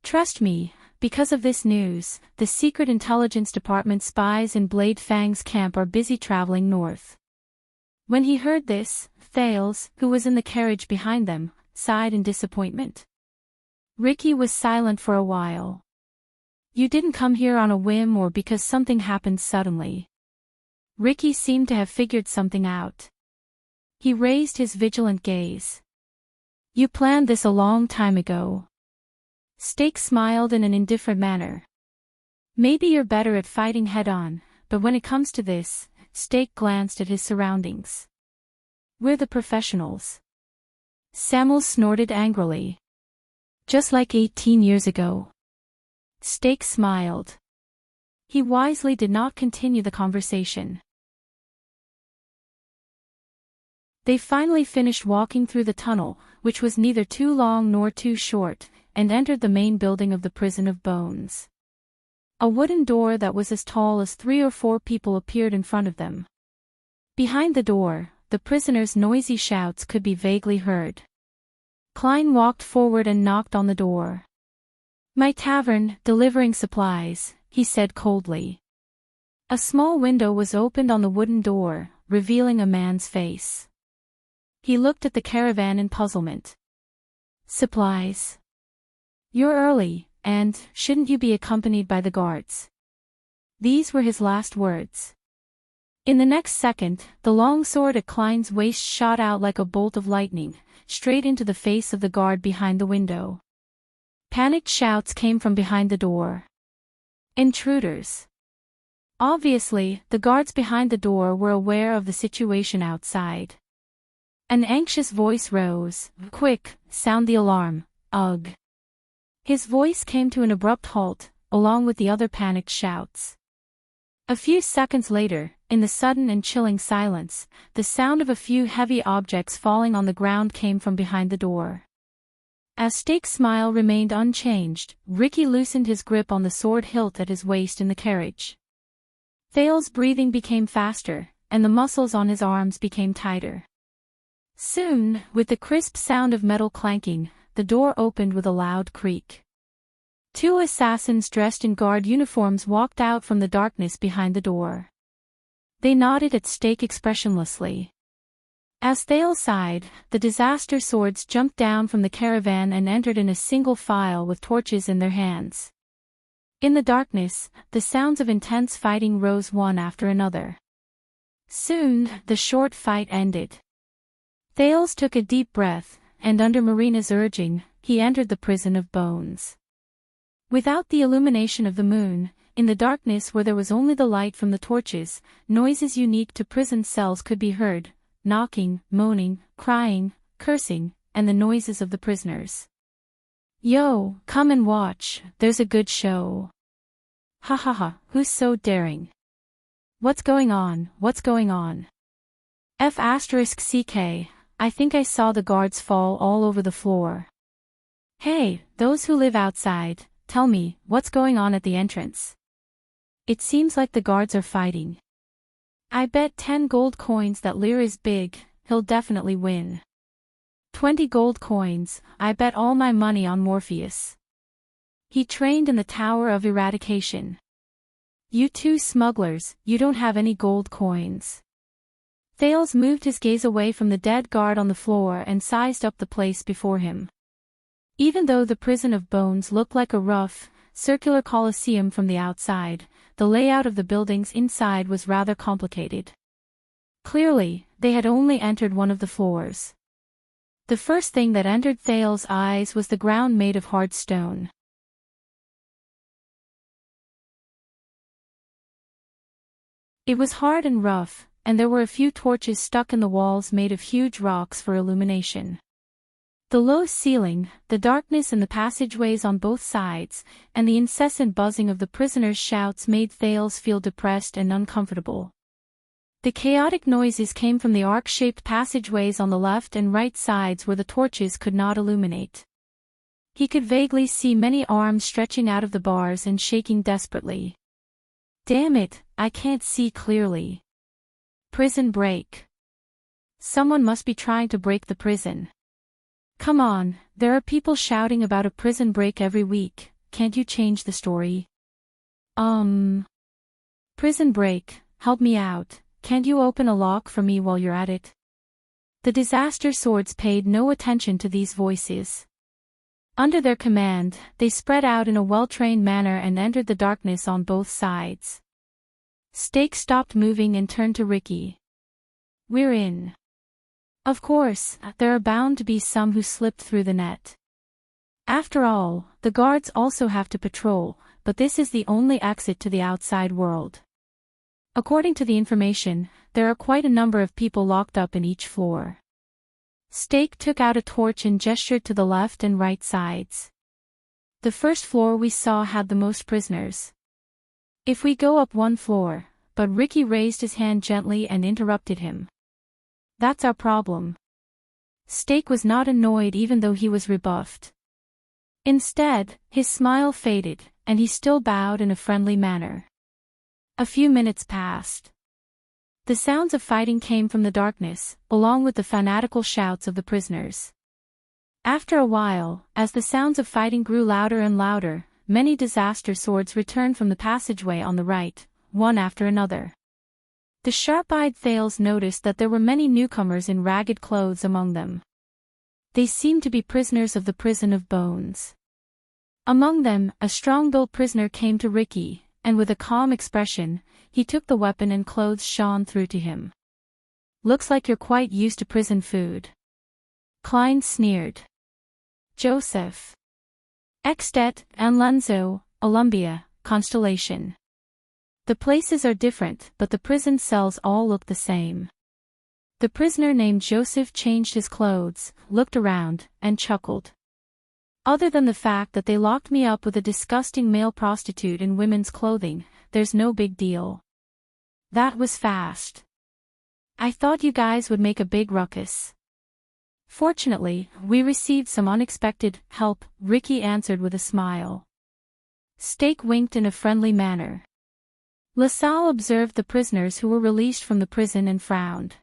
A: Trust me, because of this news, the Secret Intelligence Department spies in Blade Fang's camp are busy traveling north. When he heard this, Thales, who was in the carriage behind them, sighed in disappointment. Ricky was silent for a while. You didn't come here on a whim or because something happened suddenly. Ricky seemed to have figured something out. He raised his vigilant gaze. You planned this a long time ago. Steak smiled in an indifferent manner. Maybe you're better at fighting head-on, but when it comes to this, Steak glanced at his surroundings. We're the professionals. Samuel snorted angrily. Just like 18 years ago. Steak smiled. He wisely did not continue the conversation. They finally finished walking through the tunnel, which was neither too long nor too short, and entered the main building of the Prison of Bones. A wooden door that was as tall as 3 or 4 people appeared in front of them. Behind the door, the prisoners' noisy shouts could be vaguely heard. Klein walked forward and knocked on the door. My tavern, delivering supplies, he said coldly. A small window was opened on the wooden door, revealing a man's face. He looked at the caravan in puzzlement. Supplies. You're early, and shouldn't you be accompanied by the guards? These were his last words. In the next second, the long sword at Klein's waist shot out like a bolt of lightning, straight into the face of the guard behind the window. Panicked shouts came from behind the door. Intruders. Obviously, the guards behind the door were aware of the situation outside. An anxious voice rose. Quick, sound the alarm, ugh. His voice came to an abrupt halt, along with the other panicked shouts. A few seconds later, in the sudden and chilling silence, the sound of a few heavy objects falling on the ground came from behind the door. As Steak's smile remained unchanged, Ricky loosened his grip on the sword hilt at his waist in the carriage. Thale's breathing became faster, and the muscles on his arms became tighter. Soon, with the crisp sound of metal clanking, the door opened with a loud creak. Two assassins dressed in guard uniforms walked out from the darkness behind the door. They nodded at Steak expressionlessly. As Thale sighed, the disaster swords jumped down from the caravan and entered in a single file with torches in their hands. In the darkness, the sounds of intense fighting rose one after another. Soon, the short fight ended. Thales took a deep breath, and under Marina's urging, he entered the prison of bones. Without the illumination of the moon, in the darkness where there was only the light from the torches, noises unique to prison cells could be heard: knocking, moaning, crying, cursing, and the noises of the prisoners. "Yo, come and watch, there's a good show. Ha ha ha, who's so daring? What's going on, what's going on? F***CK, I think I saw the guards fall all over the floor. Hey, those who live outside, tell me, what's going on at the entrance? It seems like the guards are fighting. I bet 10 gold coins that Lear is big, he'll definitely win. 20 gold coins, I bet all my money on Morpheus. He trained in the Tower of Eradication. You two smugglers, you don't have any gold coins." Thales moved his gaze away from the dead guard on the floor and sized up the place before him. Even though the prison of bones looked like a rough, circular coliseum from the outside, the layout of the buildings inside was rather complicated. Clearly, they had only entered one of the floors. The first thing that entered Thales' eyes was the ground made of hard stone. It was hard and rough, and there were a few torches stuck in the walls made of huge rocks for illumination. The low ceiling, the darkness in the passageways on both sides, and the incessant buzzing of the prisoners' shouts made Thales feel depressed and uncomfortable. The chaotic noises came from the arc-shaped passageways on the left and right sides where the torches could not illuminate. He could vaguely see many arms stretching out of the bars and shaking desperately. Damn it, I can't see clearly. Prison break. Someone must be trying to break the prison. Come on, there are people shouting about a prison break every week, can't you change the story? Prison break, help me out, can't you open a lock for me while you're at it? The disaster swords paid no attention to these voices. Under their command, they spread out in a well-trained manner and entered the darkness on both sides. Steak stopped moving and turned to Ricky. "We're in. Of course, there are bound to be some who slipped through the net. After all, the guards also have to patrol, but this is the only exit to the outside world. According to the information, there are quite a number of people locked up in each floor." Steak took out a torch and gestured to the left and right sides. "The first floor we saw had the most prisoners. If we go up one floor," but Ricky raised his hand gently and interrupted him. "That's our problem." Steak was not annoyed even though he was rebuffed. Instead, his smile faded, and he still bowed in a friendly manner. A few minutes passed. The sounds of fighting came from the darkness, along with the fanatical shouts of the prisoners. After a while, as the sounds of fighting grew louder and louder, many disaster swords returned from the passageway on the right, one after another. The sharp-eyed Thales noticed that there were many newcomers in ragged clothes among them. They seemed to be prisoners of the prison of bones. Among them, a strong-built prisoner came to Ricky, and with a calm expression, he took the weapon and clothes shone through to him. "Looks like you're quite used to prison food." Klein sneered. "Joseph. Extet, Anlenzo, Olumbia, Constellation. The places are different, but the prison cells all look the same." The prisoner named Joseph changed his clothes, looked around, and chuckled. "Other than the fact that they locked me up with a disgusting male prostitute in women's clothing, there's no big deal. That was fast. I thought you guys would make a big ruckus." "Fortunately, we received some unexpected help," Ricky answered with a smile. Steak winked in a friendly manner. LaSalle observed the prisoners who were released from the prison and frowned.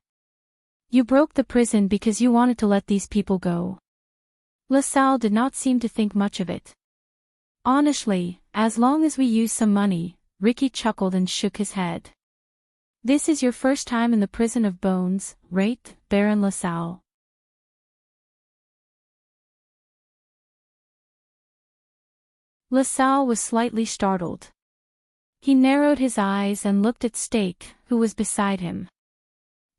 A: "You broke the prison because you wanted to let these people go." LaSalle did not seem to think much of it. Honestly, as long as we use some money, Ricky chuckled and shook his head. This is your first time in the prison of bones, right, Baron LaSalle? LaSalle was slightly startled. He narrowed his eyes and looked at Stake, who was beside him.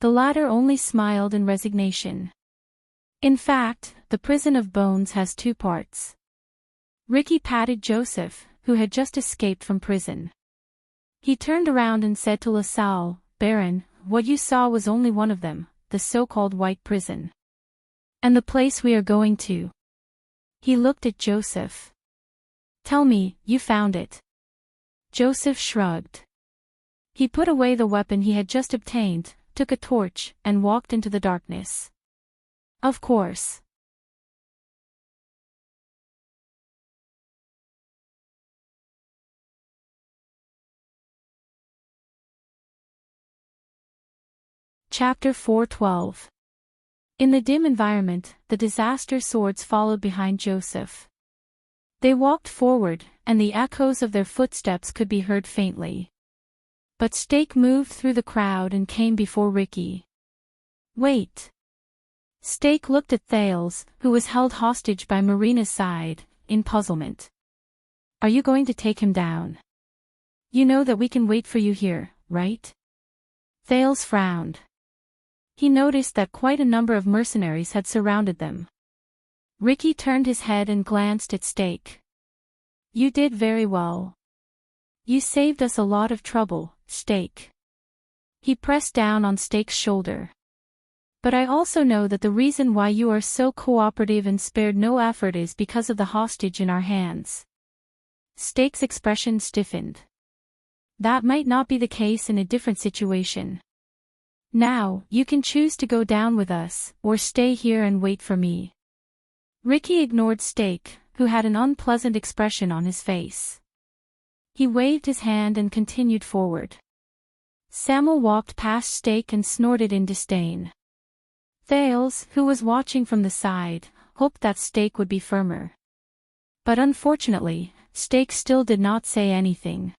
A: The latter only smiled in resignation. In fact, the prison of bones has two parts. Ricky patted Joseph, who had just escaped from prison. He turned around and said to LaSalle, Baron, what you saw was only one of them, the so-called white prison. And the place we are going to. He looked at Joseph. Tell me, you found it. Joseph shrugged. He put away the weapon he had just obtained, took a torch, and walked into the darkness. Of course. Chapter 4:12. In the dim environment, the disaster swords followed behind Joseph. They walked forward, and the echoes of their footsteps could be heard faintly. But Stake moved through the crowd and came before Ricky. Wait. Stake looked at Thales, who was held hostage by Marina's side, in puzzlement. Are you going to take him down? You know that we can wait for you here, right? Thales frowned. He noticed that quite a number of mercenaries had surrounded them. Ricky turned his head and glanced at Stake. You did very well. You saved us a lot of trouble, Stake. He pressed down on Stake's shoulder. But I also know that the reason why you are so cooperative and spared no effort is because of the hostage in our hands. Stake's expression stiffened. That might not be the case in a different situation. Now, you can choose to go down with us, or stay here and wait for me. Ricky ignored Stake, who had an unpleasant expression on his face. He waved his hand and continued forward. Samuel walked past Stake and snorted in disdain. Thales, who was watching from the side, hoped that Stake would be firmer. But unfortunately, Stake still did not say anything.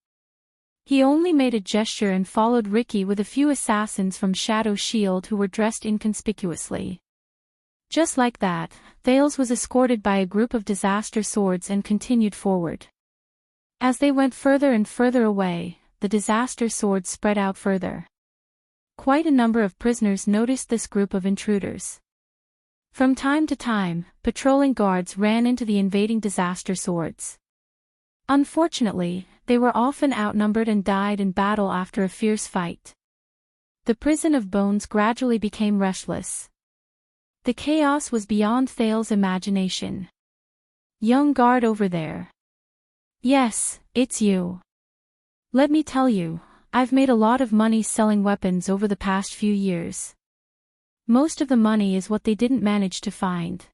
A: He only made a gesture and followed Ricky with a few assassins from Shadow Shield who were dressed inconspicuously. Just like that, Thales was escorted by a group of disaster swords and continued forward. As they went further and further away, the disaster swords spread out further. Quite a number of prisoners noticed this group of intruders. From time to time, patrolling guards ran into the invading disaster swords. Unfortunately, they were often outnumbered and died in battle after a fierce fight. The prison of bones gradually became restless. The chaos was beyond Thales' imagination. Young guard over there. Yes, it's you. Let me tell you, I've made a lot of money selling weapons over the past few years. Most of the money is what they didn't manage to find.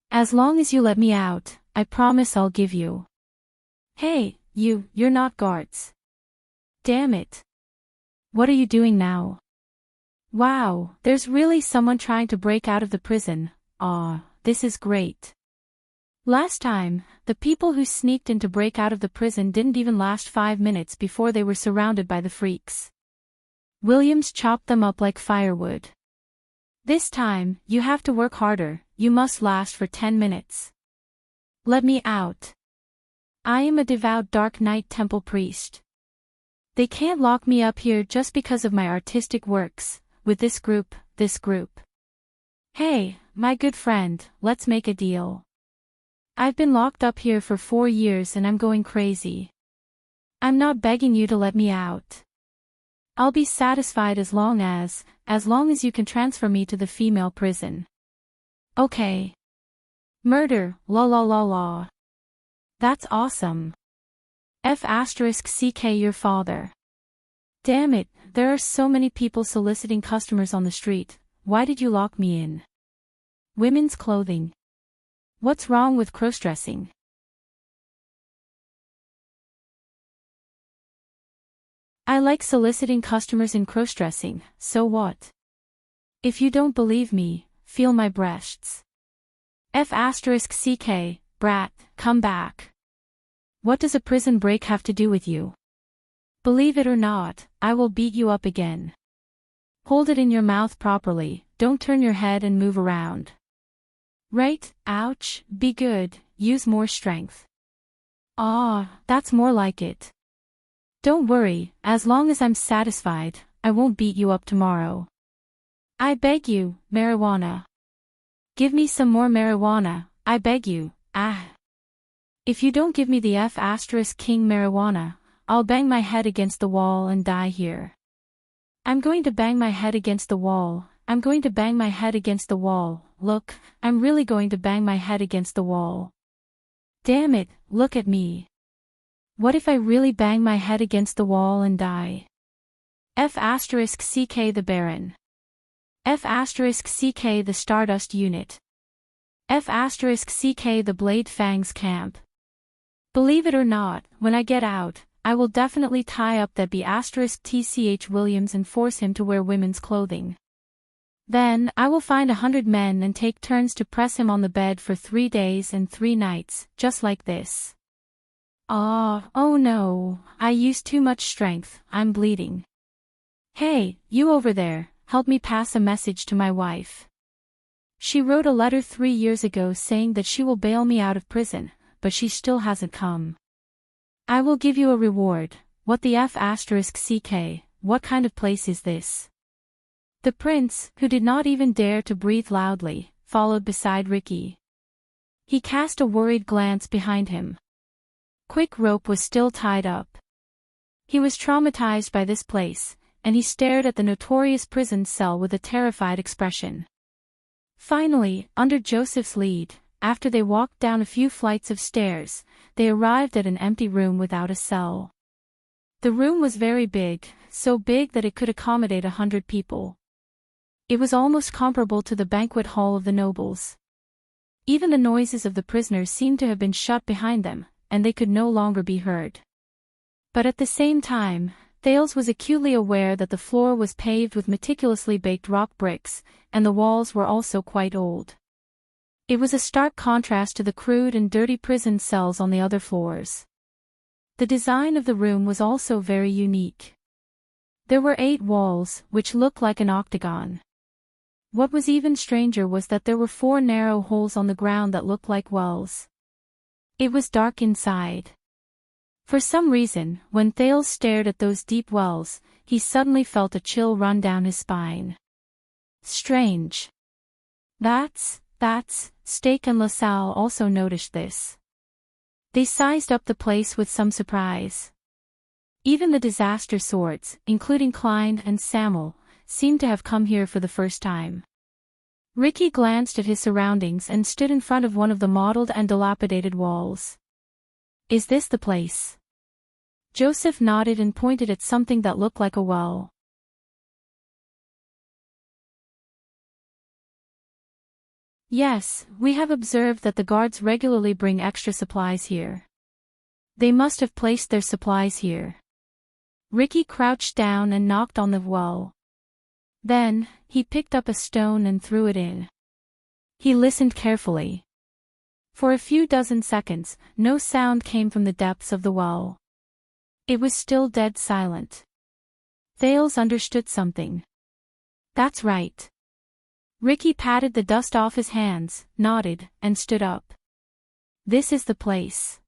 A: As long as you let me out, I promise I'll give you. Hey, you're not guards. Damn it. What are you doing now? Wow, there's really someone trying to break out of the prison. Aw, this is great. Last time, the people who sneaked in to break out of the prison didn't even last 5 minutes before they were surrounded by the freaks. Williams chopped them up like firewood. This time, you have to work harder, you must last for 10 minutes. Let me out. I am a devout Dark Knight Temple priest. They can't lock me up here just because of my artistic works, with this group. Hey, my good friend, let's make a deal. I've been locked up here for 4 years and I'm going crazy. I'm not begging you to let me out. I'll be satisfied as long as you can transfer me to the female prison. Okay. Murder, la la la la. That's awesome. F***ck your father. Damn it, there are so many people soliciting customers on the street, why did you lock me in? Women's clothing. What's wrong with cross-dressing? I like soliciting customers in cross-dressing, so what? If you don't believe me, feel my breasts. F***ck, brat, come back. What does a prison break have to do with you? Believe it or not, I will beat you up again. Hold it in your mouth properly, don't turn your head and move around. Right, ouch, be good, use more strength. Ah, that's more like it. Don't worry, as long as I'm satisfied, I won't beat you up tomorrow. I beg you, marijuana. Give me some more marijuana, I beg you, ah. If you don't give me the F*King marijuana, I'll bang my head against the wall and die here. I'm going to bang my head against the wall, I'm going to bang my head against the wall, look, I'm really going to bang my head against the wall. Damn it, look at me. What if I really bang my head against the wall and die? F*CK the Baron. F*CK the Stardust Unit. F*CK the Blade Fangs Camp. Believe it or not, when I get out, I will definitely tie up that B*TCH Williams and force him to wear women's clothing. Then, I will find 100 men and take turns to press him on the bed for 3 days and 3 nights, just like this. Oh no, I used too much strength, I'm bleeding. Hey, you over there, help me pass a message to my wife. She wrote a letter 3 years ago saying that she will bail me out of prison, but she still hasn't come. I will give you a reward. What the F*CK, what kind of place is this? The prince, who did not even dare to breathe loudly, followed beside Ricky. He cast a worried glance behind him. Quick Rope was still tied up. He was traumatized by this place, and he stared at the notorious prison cell with a terrified expression. Finally, under Joseph's lead, after they walked down a few flights of stairs, they arrived at an empty room without a cell. The room was very big, so big that it could accommodate 100 people. It was almost comparable to the banquet hall of the nobles. Even the noises of the prisoners seemed to have been shut behind them, and they could no longer be heard. But at the same time, Thales was acutely aware that the floor was paved with meticulously baked rock bricks, and the walls were also quite old. It was a stark contrast to the crude and dirty prison cells on the other floors. The design of the room was also very unique. There were 8 walls, which looked like an octagon. What was even stranger was that there were 4 narrow holes on the ground that looked like wells. It was dark inside. For some reason, when Thales stared at those deep wells, he suddenly felt a chill run down his spine. Strange. That's, Steak and LaSalle also noticed this. They sized up the place with some surprise. Even the disaster swords, including Klein and Samuel, seemed to have come here for the first time. Ricky glanced at his surroundings and stood in front of one of the mottled and dilapidated walls. Is this the place? Joseph nodded and pointed at something that looked like a well. Yes, we have observed that the guards regularly bring extra supplies here. They must have placed their supplies here. Ricky crouched down and knocked on the well. Then, he picked up a stone and threw it in. He listened carefully. For a few dozen seconds, no sound came from the depths of the well. It was still dead silent. Thales understood something. That's right. Ricky patted the dust off his hands, nodded, and stood up. This is the place.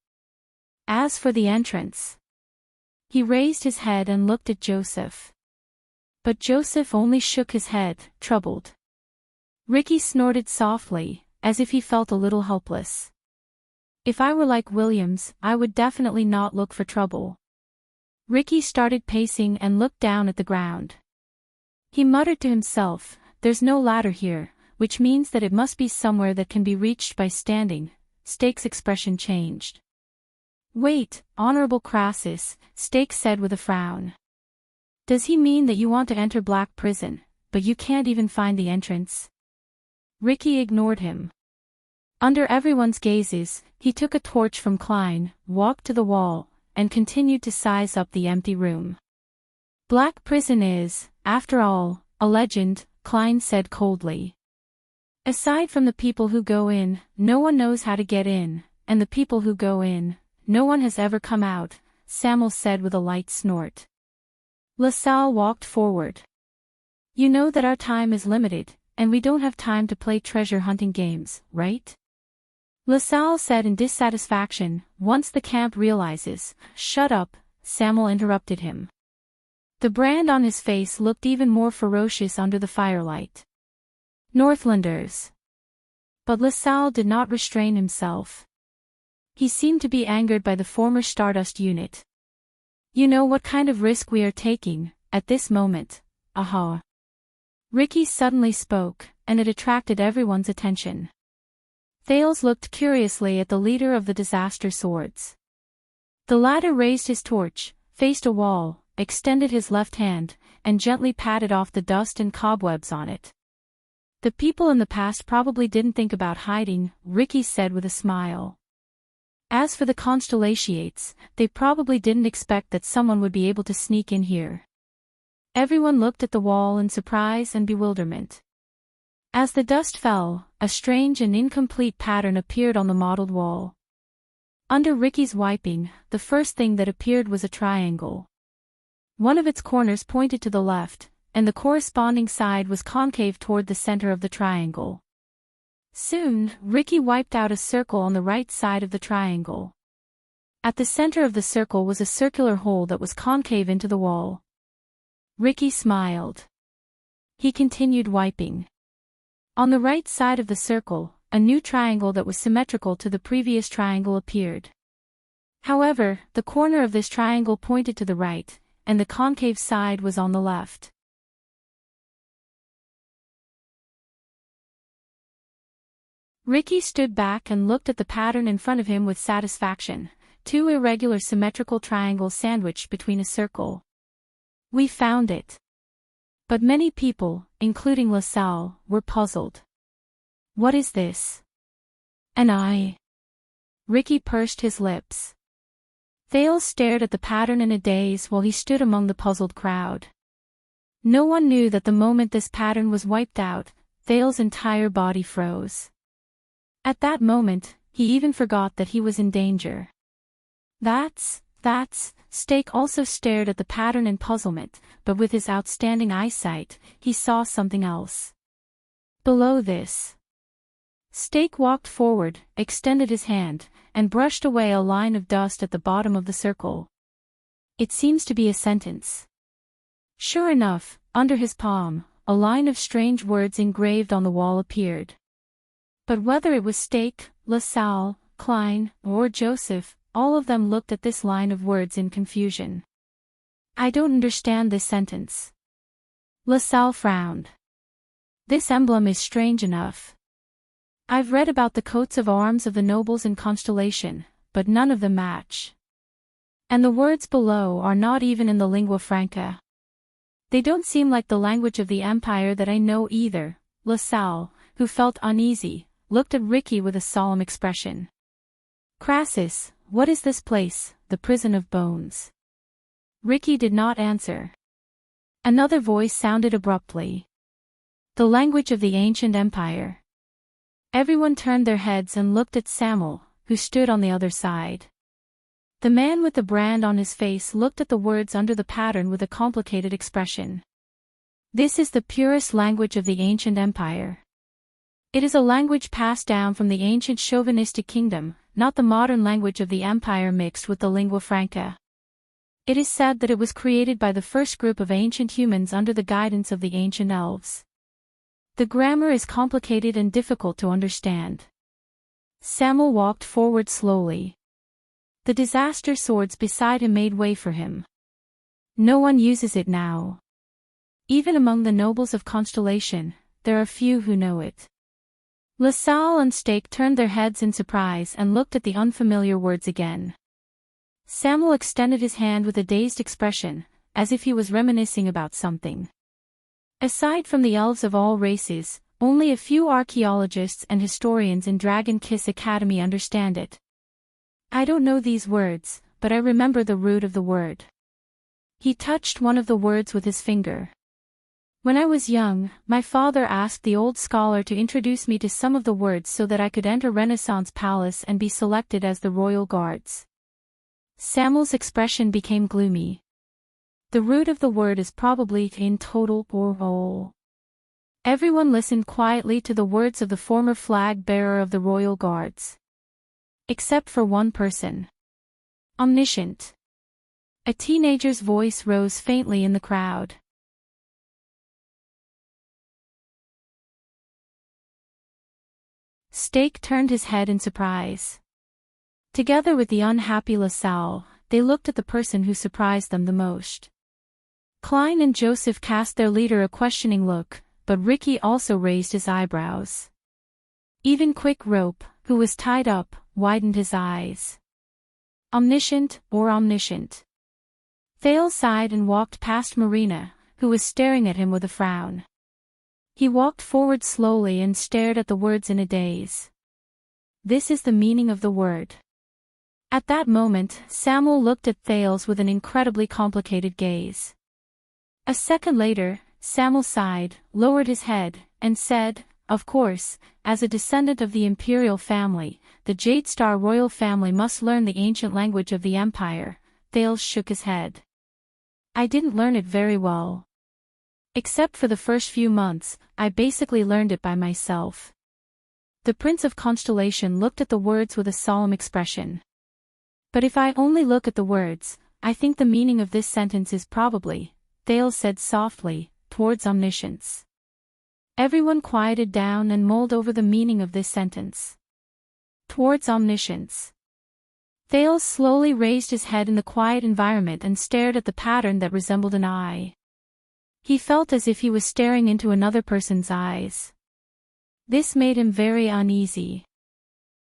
A: As for the entrance. He raised his head and looked at Joseph. But Joseph only shook his head, troubled. Ricky snorted softly, as if he felt a little helpless. If I were like Williams, I would definitely not look for trouble. Ricky started pacing and looked down at the ground. He muttered to himself, "There's no ladder here, which means that it must be somewhere that can be reached by standing." Steak's expression changed. "Wait, Honorable Crassus," Steak said with a frown. "Does he mean that you want to enter Black Prison, but you can't even find the entrance?" Ricky ignored him. Under everyone's gazes, he took a torch from Klein, walked to the wall, and continued to size up the empty room. "Black Prison is, after all, a legend," Klein said coldly. "Aside from the people who go in, no one knows how to get in, and the people who go in, no one has ever come out, Samuel said with a light snort. LaSalle walked forward. You know that our time is limited, and we don't have time to play treasure hunting games, right? LaSalle said in dissatisfaction. Once the camp realizes. Shut up, Samuel interrupted him. The brand on his face looked even more ferocious under the firelight. Northlanders. But LaSalle did not restrain himself. He seemed to be angered by the former Stardust unit. You know what kind of risk we are taking, at this moment, aha. Ricky suddenly spoke, and it attracted everyone's attention. Thales looked curiously at the leader of the Disaster Swords. The latter raised his torch, faced a wall, extended his left hand, and gently patted off the dust and cobwebs on it. The people in the past probably didn't think about hiding, Ricky said with a smile. As for the Constellations, they probably didn't expect that someone would be able to sneak in here. Everyone looked at the wall in surprise and bewilderment. As the dust fell, a strange and incomplete pattern appeared on the mottled wall. Under Ricky's wiping, the first thing that appeared was a triangle. One of its corners pointed to the left, and the corresponding side was concave toward the center of the triangle. Soon, Ricky wiped out a circle on the right side of the triangle. At the center of the circle was a circular hole that was concave into the wall. Ricky smiled. He continued wiping. On the right side of the circle, a new triangle that was symmetrical to the previous triangle appeared. However, the corner of this triangle pointed to the right, and the concave side was on the left. Ricky stood back and looked at the pattern in front of him with satisfaction, two irregular symmetrical triangles sandwiched between a circle. We found it. But many people, including LaSalle, were puzzled. What is this? An eye. Ricky pursed his lips. Thales stared at the pattern in a daze while he stood among the puzzled crowd. No one knew that the moment this pattern was wiped out, Thales' entire body froze. At that moment, he even forgot that he was in danger. That's, Stake also stared at the pattern in puzzlement, but with his outstanding eyesight, he saw something else. Below this. Stake walked forward, extended his hand, and brushed away a line of dust at the bottom of the circle. It seems to be a sentence. Sure enough, under his palm, a line of strange words engraved on the wall appeared. But whether it was Stake, LaSalle, Klein, or Joseph, all of them looked at this line of words in confusion. I don't understand this sentence. LaSalle frowned. This emblem is strange enough. I've read about the coats of arms of the nobles in Constellation, but none of them match. And the words below are not even in the lingua franca. They don't seem like the language of the Empire that I know either. LaSalle, who felt uneasy, looked at Ricky with a solemn expression. Crassus, what is this place, the prison of bones? Ricky did not answer. Another voice sounded abruptly. The language of the ancient empire. Everyone turned their heads and looked at Samuel, who stood on the other side. The man with the brand on his face looked at the words under the pattern with a complicated expression. This is the purest language of the ancient empire. It is a language passed down from the ancient chauvinistic kingdom, not the modern language of the empire mixed with the lingua franca. It is said that it was created by the first group of ancient humans under the guidance of the ancient elves. The grammar is complicated and difficult to understand. Samuel walked forward slowly. The disaster swords beside him made way for him. No one uses it now. Even among the nobles of Constellation, there are few who know it. LaSalle and Stake turned their heads in surprise and looked at the unfamiliar words again. Samuel extended his hand with a dazed expression, as if he was reminiscing about something. Aside from the elves of all races, only a few archaeologists and historians in Dragon Kiss Academy understand it. I don't know these words, but I remember the root of the word. He touched one of the words with his finger. When I was young, my father asked the old scholar to introduce me to some of the words so that I could enter Renaissance Palace and be selected as the royal guards. Samuel's expression became gloomy. The root of the word is probably in total or whole. Everyone listened quietly to the words of the former flag bearer of the Royal Guards. Except for one person. Omniscient. A teenager's voice rose faintly in the crowd. Stake turned his head in surprise. Together with the unhappy LaSalle, they looked at the person who surprised them the most. Klein and Joseph cast their leader a questioning look, but Ricky also raised his eyebrows. Even Quick Rope, who was tied up, widened his eyes. Omniscient or omniscient? Thales sighed and walked past Marina, who was staring at him with a frown. He walked forward slowly and stared at the words in a daze. This is the meaning of the word. At that moment, Samuel looked at Thales with an incredibly complicated gaze. A second later, Samuel sighed, lowered his head, and said, "Of course, as a descendant of the imperial family, the Jade Star royal family must learn the ancient language of the Empire." Thales shook his head. "I didn't learn it very well. Except for the first few months, I basically learned it by myself." The Prince of Constellation looked at the words with a solemn expression. "But if I only look at the words, I think the meaning of this sentence is probably," Thales said softly, "towards omniscience." Everyone quieted down and mulled over the meaning of this sentence. Towards omniscience. Thales slowly raised his head in the quiet environment and stared at the pattern that resembled an eye. He felt as if he was staring into another person's eyes. This made him very uneasy.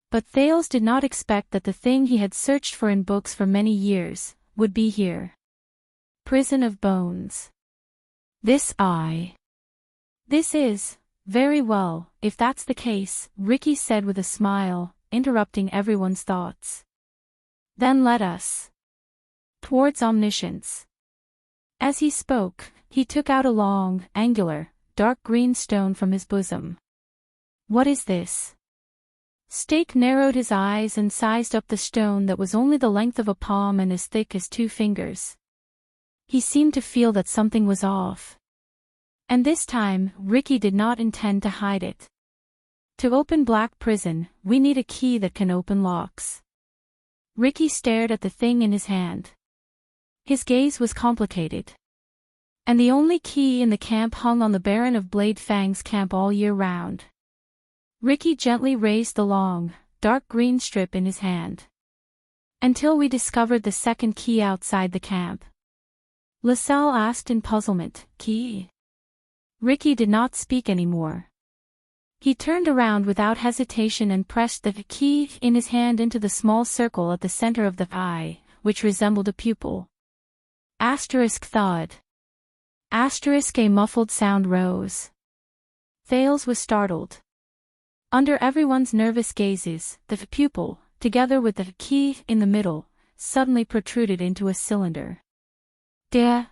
A: But Thales did not expect that the thing he had searched for in books for many years would be here. Prison of bones. This eye. This is, very well, if that's the case, Ricky said with a smile, interrupting everyone's thoughts. Then let us. Towards omniscience. As he spoke, he took out a long, angular, dark green stone from his bosom. What is this? Stake narrowed his eyes and sized up the stone that was only the length of a palm and as thick as 2 fingers. He seemed to feel that something was off. And this time, Ricky did not intend to hide it. To open Black Prison, we need a key that can open locks. Ricky stared at the thing in his hand. His gaze was complicated. And the only key in the camp hung on the Baron of Blade Fang's camp all year round. Ricky gently raised the long, dark green strip in his hand. Until we discovered the second key outside the camp. LaSalle asked in puzzlement, "Key?" Ricky did not speak anymore. He turned around without hesitation and pressed the key in his hand into the small circle at the center of the eye, which resembled a pupil. Asterisk thud. Asterisk a muffled sound rose. Thales was startled. Under everyone's nervous gazes, the pupil, together with the key in the middle, suddenly protruded into a cylinder. Duh.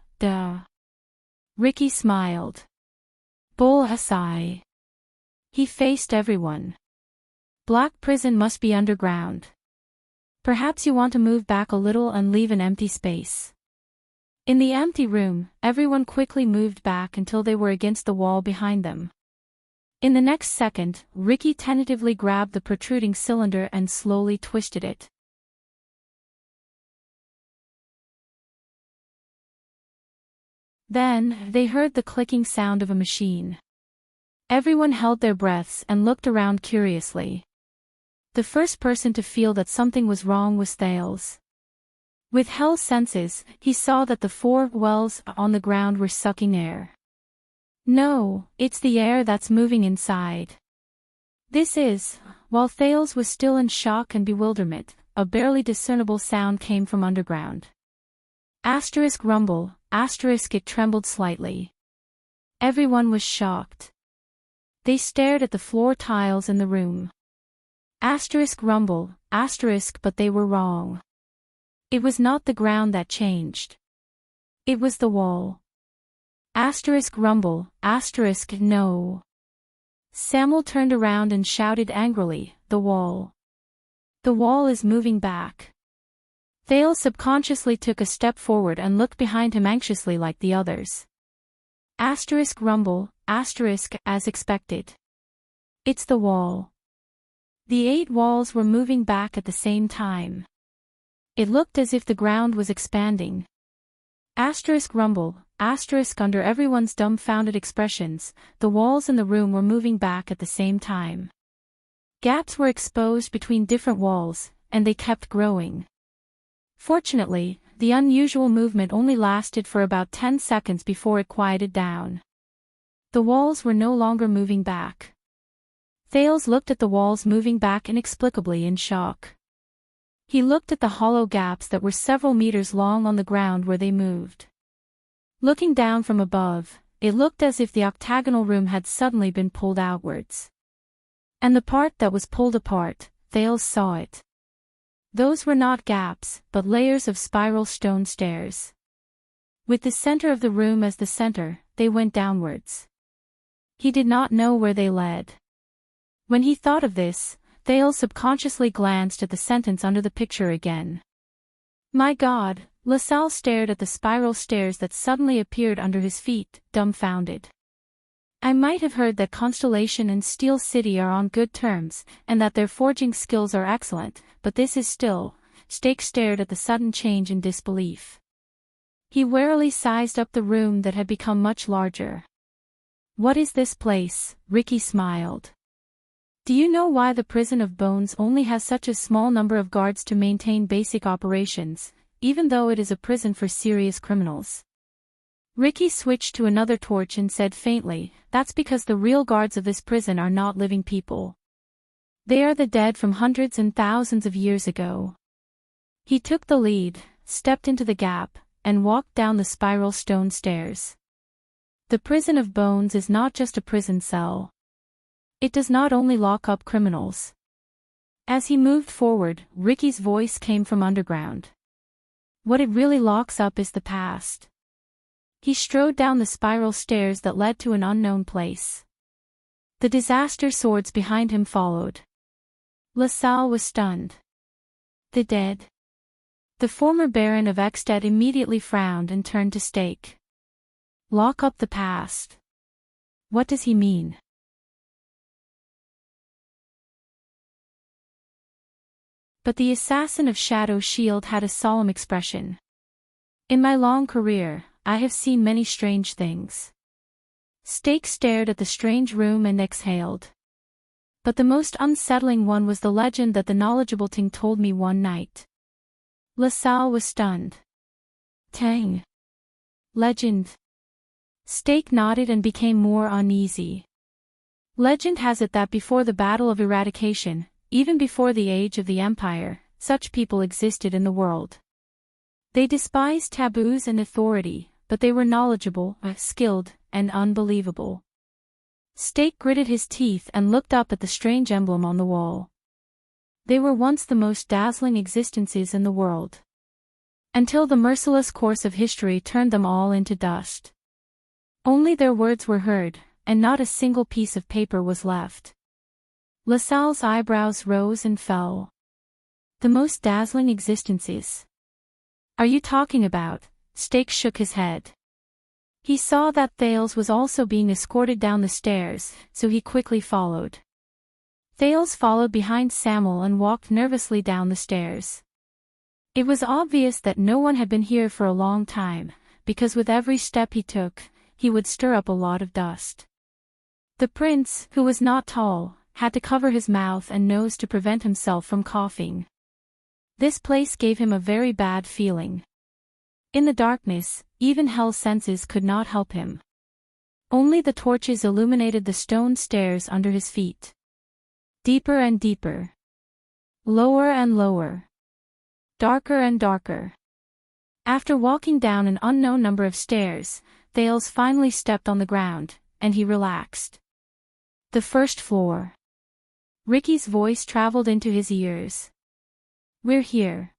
A: Ricky smiled. Bull aside. He faced everyone. Black Prison must be underground. Perhaps you want to move back a little and leave an empty space. In the empty room, everyone quickly moved back until they were against the wall behind them. In the next second, Ricky tentatively grabbed the protruding cylinder and slowly twisted it. Then, they heard the clicking sound of a machine. Everyone held their breaths and looked around curiously. The first person to feel that something was wrong was Thales. With hell's senses, he saw that the 4 wells on the ground were sucking air. No, it's the air that's moving inside. This is, while Thales was still in shock and bewilderment, a barely discernible sound came from underground. Asterisk rumble, asterisk it trembled slightly. Everyone was shocked. They stared at the floor tiles in the room. Asterisk rumble, asterisk but they were wrong. It was not the ground that changed. It was the wall. Asterisk rumble, asterisk no. Samuel turned around and shouted angrily, "The wall. The wall is moving back." Thales subconsciously took a step forward and looked behind him anxiously like the others. Asterisk rumble, asterisk, as expected. It's the wall. The 8 walls were moving back at the same time. It looked as if the ground was expanding. Asterisk rumble, asterisk under everyone's dumbfounded expressions, the walls in the room were moving back at the same time. Gaps were exposed between different walls, and they kept growing. Fortunately, the unusual movement only lasted for about 10 seconds before it quieted down. The walls were no longer moving back. Thales looked at the walls moving back inexplicably in shock. He looked at the hollow gaps that were several meters long on the ground where they moved. Looking down from above, it looked as if the octagonal room had suddenly been pulled outwards. And the part that was pulled apart, Thales saw it. Those were not gaps, but layers of spiral stone stairs. With the center of the room as the center, they went downwards. He did not know where they led. When he thought of this, Thales subconsciously glanced at the sentence under the picture again. My God, LaSalle stared at the spiral stairs that suddenly appeared under his feet, dumbfounded. I might have heard that Constellation and Steel City are on good terms, and that their forging skills are excellent, but this is still. Stake stared at the sudden change in disbelief. He warily sized up the room that had become much larger. What is this place? Ricky smiled. Do you know why the prison of bones only has such a small number of guards to maintain basic operations, even though it is a prison for serious criminals? Ricky switched to another torch and said faintly, that's because the real guards of this prison are not living people. They are the dead from hundreds and thousands of years ago. He took the lead, stepped into the gap, and walked down the spiral stone stairs. The prison of bones is not just a prison cell. It does not only lock up criminals. As he moved forward, Ricky's voice came from underground. What it really locks up is the past. He strode down the spiral stairs that led to an unknown place. The disaster swords behind him followed. LaSalle was stunned. The dead. The former Baron of Ekstead immediately frowned and turned to Stake. Lock up the past. What does he mean? But the assassin of Shadow Shield had a solemn expression. In my long career, I have seen many strange things. Stake stared at the strange room and exhaled. But the most unsettling one was the legend that the knowledgeable Ting told me one night. LaSalle was stunned. Tang. Legend. Stake nodded and became more uneasy. Legend has it that before the Battle of Eradication, even before the age of the Empire, such people existed in the world. They despised taboos and authority, but they were knowledgeable, skilled, and unbelievable. Stake gritted his teeth and looked up at the strange emblem on the wall. They were once the most dazzling existences in the world. Until the merciless course of history turned them all into dust. Only their words were heard, and not a single piece of paper was left. LaSalle's eyebrows rose and fell. The most dazzling existences. Are you talking about? Stake shook his head. He saw that Thales was also being escorted down the stairs, so he quickly followed. Thales followed behind Samuel and walked nervously down the stairs. It was obvious that no one had been here for a long time, because with every step he took, he would stir up a lot of dust. The prince, who was not tall, had to cover his mouth and nose to prevent himself from coughing. This place gave him a very bad feeling. In the darkness, even Hell's senses could not help him. Only the torches illuminated the stone stairs under his feet. Deeper and deeper. Lower and lower. Darker and darker. After walking down an unknown number of stairs, Thales finally stepped on the ground, and he relaxed. The first floor. Ricky's voice traveled into his ears. We're here.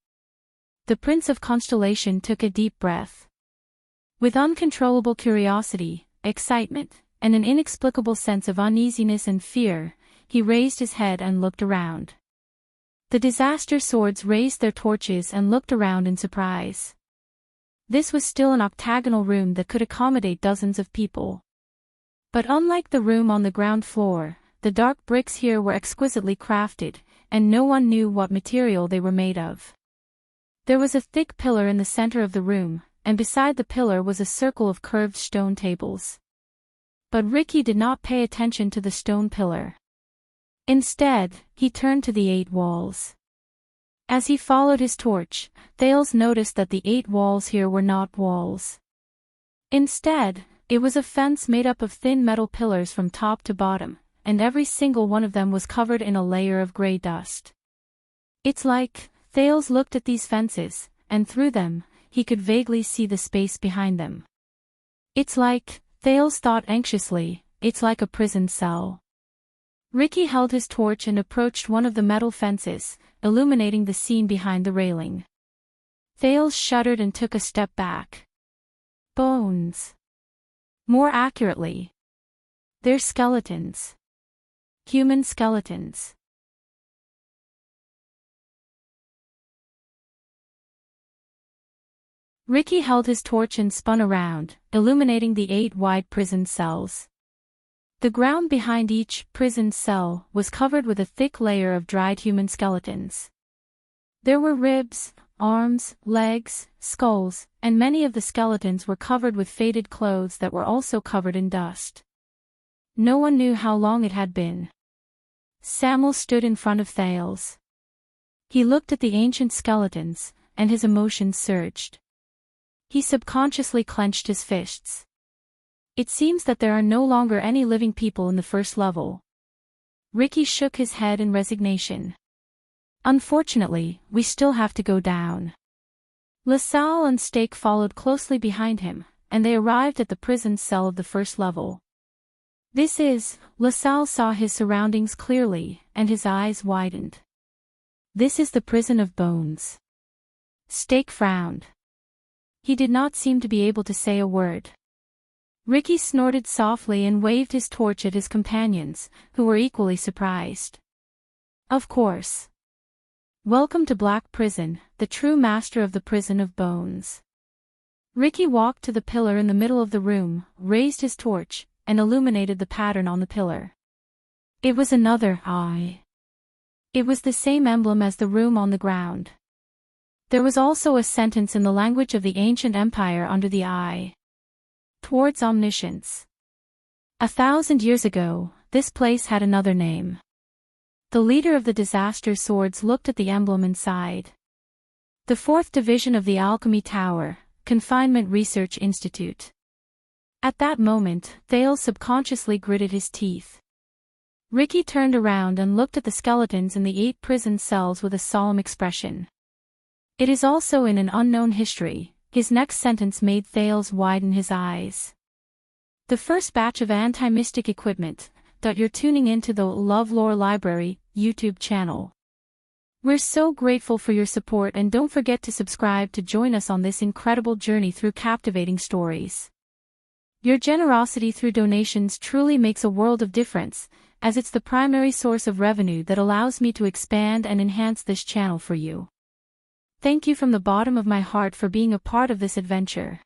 A: The Prince of Constellation took a deep breath. With uncontrollable curiosity, excitement, and an inexplicable sense of uneasiness and fear, he raised his head and looked around. The disaster swords raised their torches and looked around in surprise. This was still an octagonal room that could accommodate dozens of people. But unlike the room on the ground floor, the dark bricks here were exquisitely crafted, and no one knew what material they were made of. There was a thick pillar in the center of the room, and beside the pillar was a circle of curved stone tables. But Ricky did not pay attention to the stone pillar. Instead, he turned to the 8 walls. As he followed his torch, Thales noticed that the 8 walls here were not walls. Instead, it was a fence made up of thin metal pillars from top to bottom, and every single one of them was covered in a layer of gray dust. It's like, Thales looked at these fences, and through them, he could vaguely see the space behind them. It's like, Thales thought anxiously, it's like a prison cell. Ricky held his torch and approached one of the metal fences, illuminating the scene behind the railing. Thales shuddered and took a step back. Bones. More accurately, they're skeletons. Human skeletons. Ricky held his torch and spun around, illuminating the 8 wide prison cells. The ground behind each prison cell was covered with a thick layer of dried human skeletons. There were ribs, arms, legs, skulls, and many of the skeletons were covered with faded clothes that were also covered in dust. No one knew how long it had been. Samuel stood in front of Thales. He looked at the ancient skeletons, and his emotions surged. He subconsciously clenched his fists. It seems that there are no longer any living people in the first level. Ricky shook his head in resignation. Unfortunately, we still have to go down. LaSalle and Stake followed closely behind him, and they arrived at the prison cell of the first level. LaSalle saw his surroundings clearly, and his eyes widened. This is the prison of bones. Stake frowned. He did not seem to be able to say a word. Ricky snorted softly and waved his torch at his companions, who were equally surprised. Of course. Welcome to Black Prison, the true master of the prison of bones. Ricky walked to the pillar in the middle of the room, raised his torch, and illuminated the pattern on the pillar. It was another eye. It was the same emblem as the room on the ground. There was also a sentence in the language of the ancient empire under the eye. Towards omniscience. 1,000 years ago, this place had another name. The leader of the disaster swords looked at the emblem and sighed. The 4th Division of the Alchemy Tower, Confinement Research Institute. At that moment, Thales subconsciously gritted his teeth. Ricky turned around and looked at the skeletons in the 8 prison cells with a solemn expression. It is also in an unknown history. His next sentence made Thales widen his eyes. The first batch of anti-mystic equipment. You're tuning into the LoveLore Library YouTube channel. We're so grateful for your support, and don't forget to subscribe to join us on this incredible journey through captivating stories. Your generosity through donations truly makes a world of difference, as it's the primary source of revenue that allows me to expand and enhance this channel for you. Thank you from the bottom of my heart for being a part of this adventure.